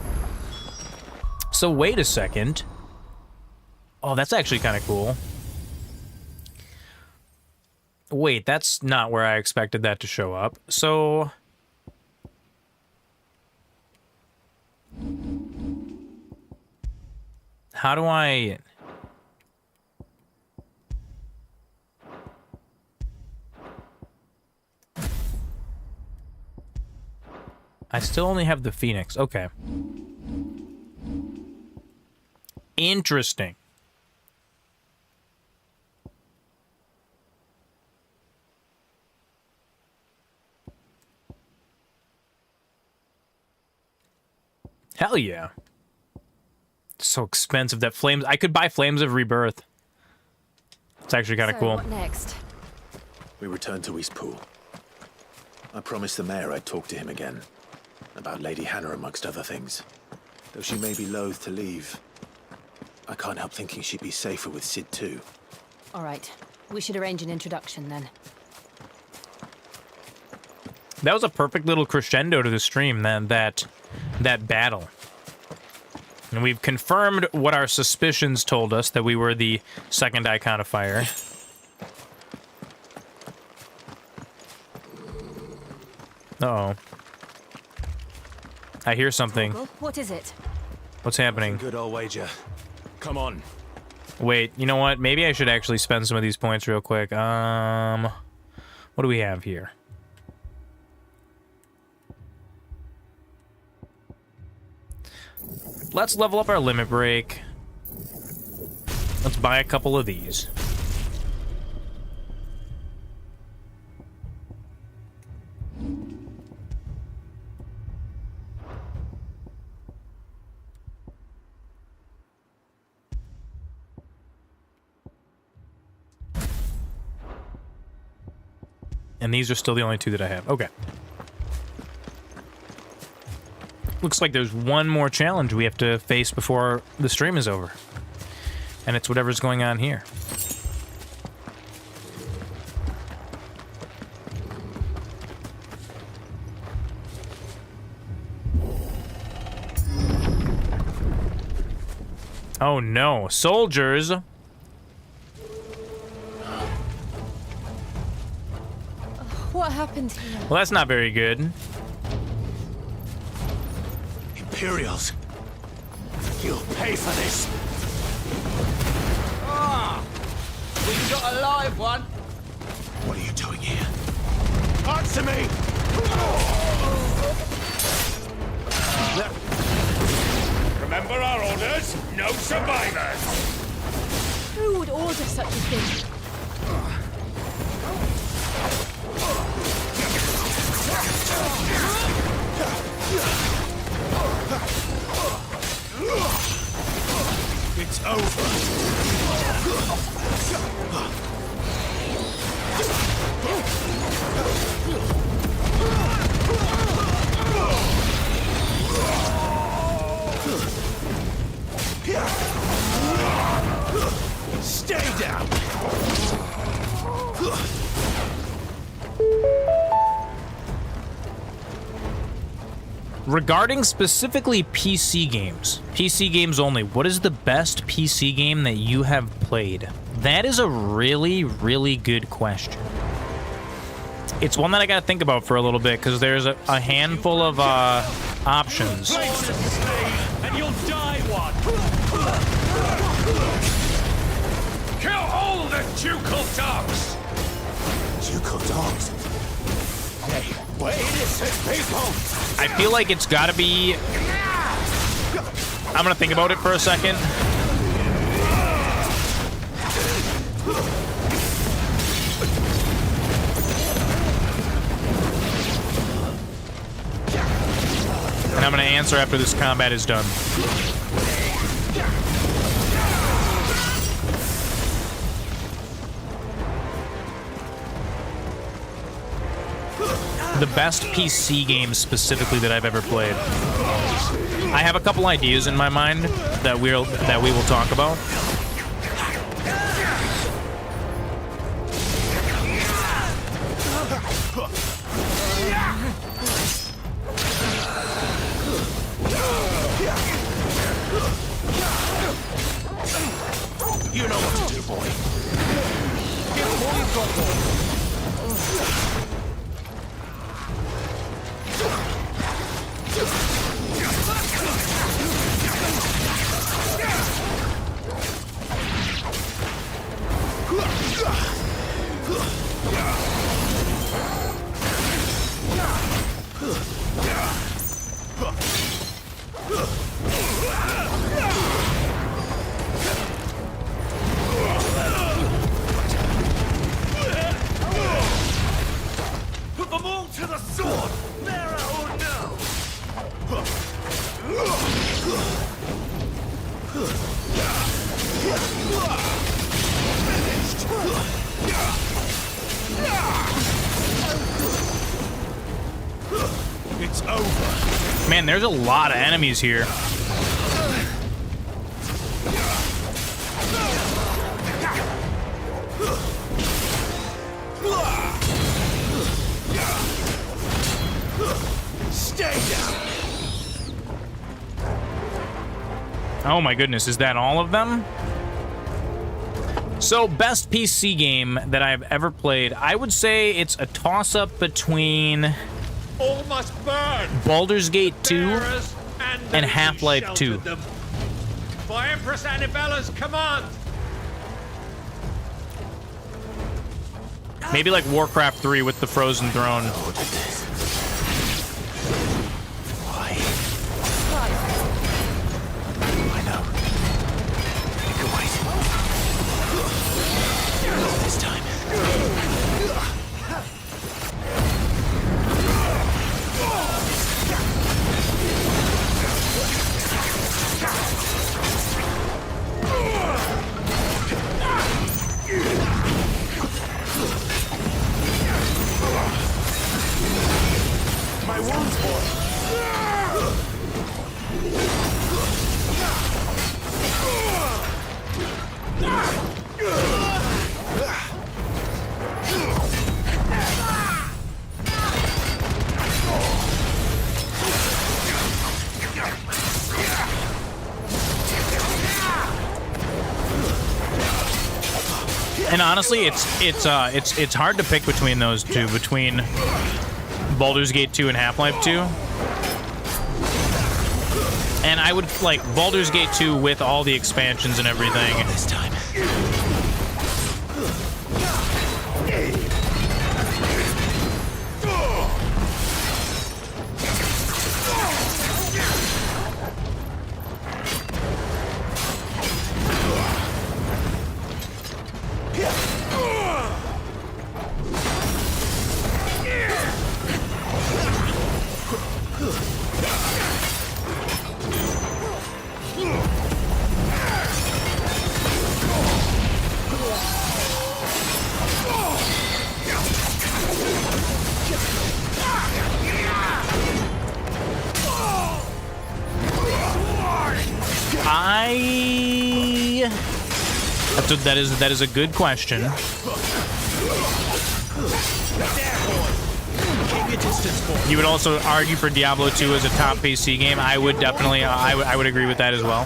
So wait a second. Oh, that's actually kind of cool. Wait, that's not where I expected that to show up. So... how do I... I still only have the Phoenix. Okay. Interesting. Hell yeah. So expensive that Flames... I could buy Flames of Rebirth. It's actually kind of cool. What next? We returned to Eastpool. I promised the mayor I'd talk to him again. About Lady Hannah amongst other things. Though she may be loath to leave, I can't help thinking she'd be safer with Cid too. All right. We should arrange an introduction then. That was a perfect little crescendo to the stream, that battle. And we've confirmed what our suspicions told us, that we were the second Icon of Fire. Uh-oh. I hear something. What is it? What's happening? Good old wager. Come on. Wait, you know what? Maybe I should actually spend some of these points real quick. What do we have here? Let's level up our limit break. Let's buy a couple of these. And these are still the only two that I have. Okay. Looks like there's one more challenge we have to face before the stream is over. And it's whatever's going on here. Oh no, soldiers. What happened here? Well, that's not very good. Imperials. You'll pay for this. Ah! We've got a live one. What are you doing here? Answer me! Remember our orders? No survivors! Who would order such a thing? It's over. Stay down. Regarding specifically PC games only, what is the best PC game that you have played? That is a really, really good question. It's one that I gotta think about for a little bit, because there's a handful of options. And you'll die one. Kill all the ducal dogs. Ducal dogs? Hey, we're innocent people. I feel like it's gotta be... I'm gonna think about it for a second. And I'm gonna answer after this combat is done. The best PC game specifically that I've ever played. I have a couple ideas in my mind that we will talk about. You know what to do, boy. Give him all you've got, boy. Put them all to the sword, Mara or no. It's over. Man, there's a lot of enemies here. Stay down. Oh my goodness, is that all of them? So, best PC game that I've ever played, I would say it's a toss-up between All must burn. Baldur's Gate 2 Bearers and Half-Life 2. them. By Empress Annivella's command. Maybe like Warcraft 3 with the Frozen Throne. I know. You can wait. Not this time. And honestly, it's hard to pick between those two, between Baldur's Gate 2 and Half-Life 2. And I would like Baldur's Gate 2 with all the expansions and everything. This time. That is a good question. You would also argue for Diablo 2 as a top PC game. I would definitely, I would agree with that as well.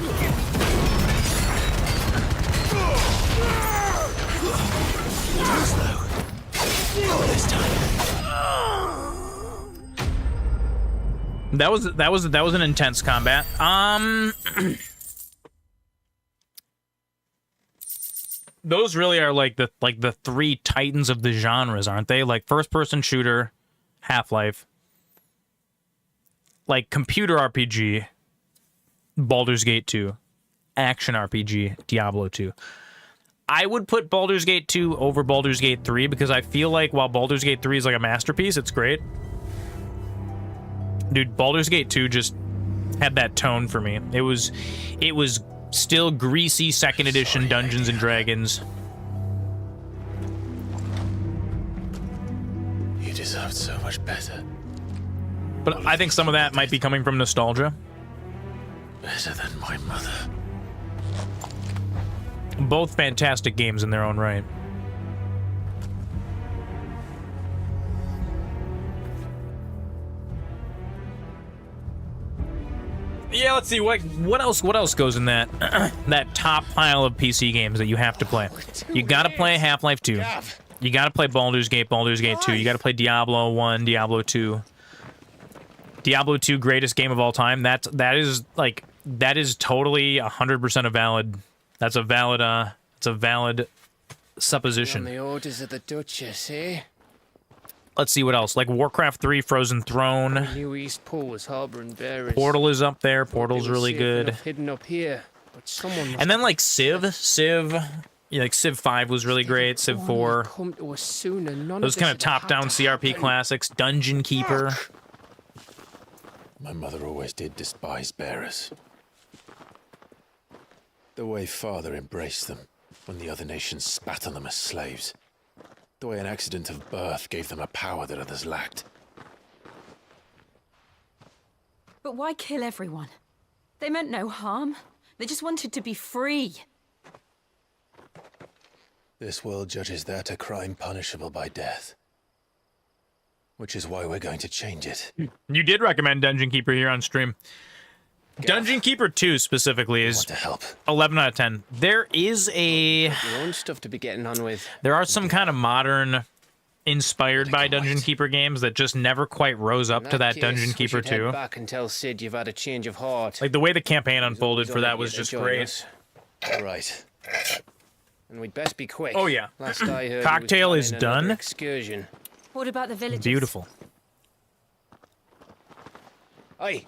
That was an intense combat. Those really are like the three titans of the genres, aren't they? Like first-person shooter, Half-Life, like computer RPG, Baldur's Gate 2, action RPG, Diablo 2. I would put Baldur's Gate 2 over Baldur's Gate 3 because I feel like while Baldur's Gate 3 is like a masterpiece, it's great. Dude, Baldur's Gate 2 just had that tone for me. It was still greasy second edition Dungeons and Dragons. You deserved so much better. But I think some of that might be coming from nostalgia. Better than my mother. Both fantastic games in their own right. Yeah, let's see what else goes in that that top pile of PC games that you have to play. You got to play Half-Life 2. You got to play Baldur's Gate 2. You got to play Diablo 1, Diablo 2. Diablo 2 greatest game of all time. That is totally 100% a valid. That's a valid supposition. On the orders of the Duchess, eh? Let's see what else. Like Warcraft 3, Frozen Throne. I knew East Pool was harboring bearers. Portal is up there. Portal's really good. Hidden up here, but someone. And then like Civ. Yeah, like Civ 5 was really great. Civ 4. Those kind of top-down CRP classics. Dungeon Keeper. My mother always did despise bearers. The way Father embraced them when the other nations spat on them as slaves. The way an accident of birth gave them a power that others lacked. But why kill everyone? They meant no harm. They just wanted to be free. This world judges that a crime punishable by death. Which is why we're going to change it. You did recommend Dungeon Keeper here on stream. Dungeon Keeper 2 specifically is 11 out of 10. There is your own stuff to be getting on with. There are some kind of modern, inspired by Dungeon Keeper games that just never quite rose up to that Dungeon Keeper 2. Head back and tell Cid you've had a change of heart. Like the way the campaign unfolded for that was just great. Right. And we'd best be quick. Oh yeah. Last I heard, Cocktail is done. Excursion. What about the villagers? Beautiful. Aye.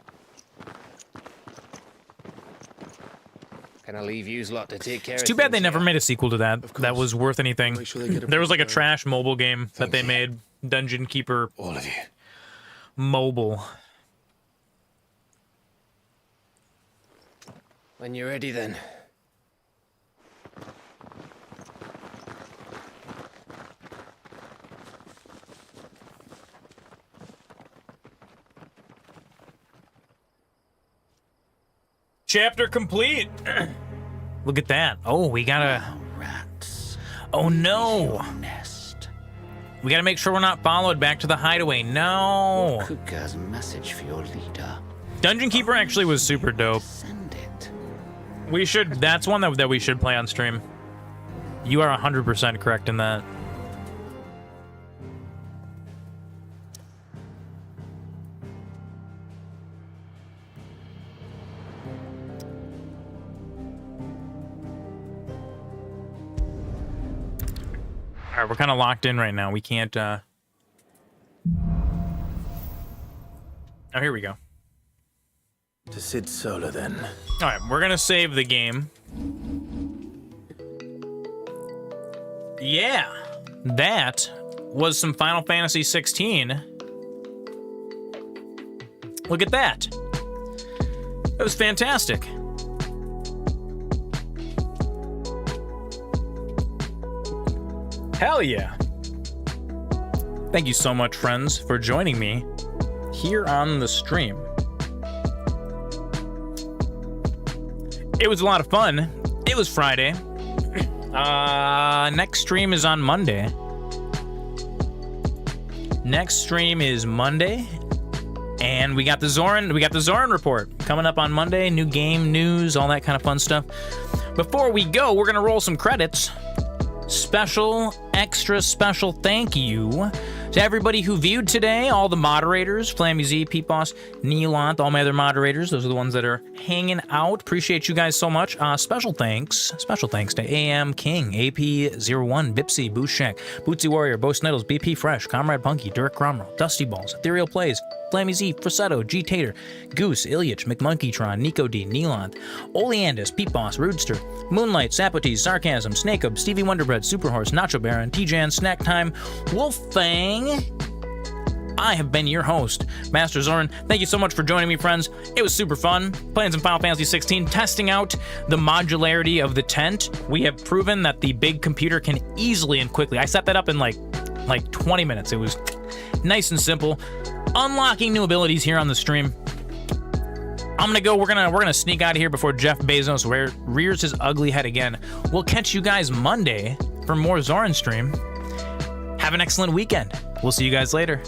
Can I leave yous lot to take care of It's too bad they never made a sequel to that. That was worth anything. There was like a trash mobile game that they made, Dungeon Keeper. All of you. Mobile. When you're ready, then. Chapter complete. Look at that. Oh, we gotta. Oh no. We gotta make sure we're not followed back to the hideaway. No. Kuka's message for your leader. Dungeon Keeper actually was super dope. We should. That's one that we should play on stream. You are 100% correct in that. All right, we're kind of locked in right now. We can't, Oh, here we go. To Cid Sola, then. All right, we're gonna save the game. Yeah, that was some Final Fantasy 16. Look at that. That was fantastic. Hell yeah. Thank you so much, friends, for joining me here on the stream. It was a lot of fun. It was Friday. Next stream is on Monday. Next stream is Monday. And we got the Zoran report coming up on Monday. New game, news, all that kind of fun stuff. Before we go, we're gonna roll some credits. Extra special thank you to everybody who viewed today, all the moderators, Flammy Z, Pete Boss, Neelant, all my other moderators. Those are the ones that are hanging out. Appreciate you guys so much. Special thanks to AM King, AP01, Bipsy, Booshek, Bootsy Warrior, Bo Sniddles, BP Fresh, Comrade Punky, Dirk Cromwell, Dusty Balls, Ethereal Plays, Flammy Z, Frassetto, G Tater, Goose, Ilyich, McMonkeytron, Nico D, Neelant, Oleandus, Pete Boss, Rudester, Moonlight, Sapotes, Sarcasm, Snakeup, Stevie Wonderbread, Superhorse, Nacho Baron, T-Jan, Snack Time, Wolffang. I have been your host, MasterZoran. Thank you so much for joining me, friends. It was super fun playing some Final Fantasy 16, testing out the modularity of the tent. We have proven that the big computer can easily and quickly. I set that up in like 20 minutes. It was nice and simple. Unlocking new abilities here on the stream. I'm gonna go. We're gonna sneak out of here before Jeff Bezos rears his ugly head again. We'll catch you guys Monday for more Zoran stream. Have an excellent weekend. We'll see you guys later.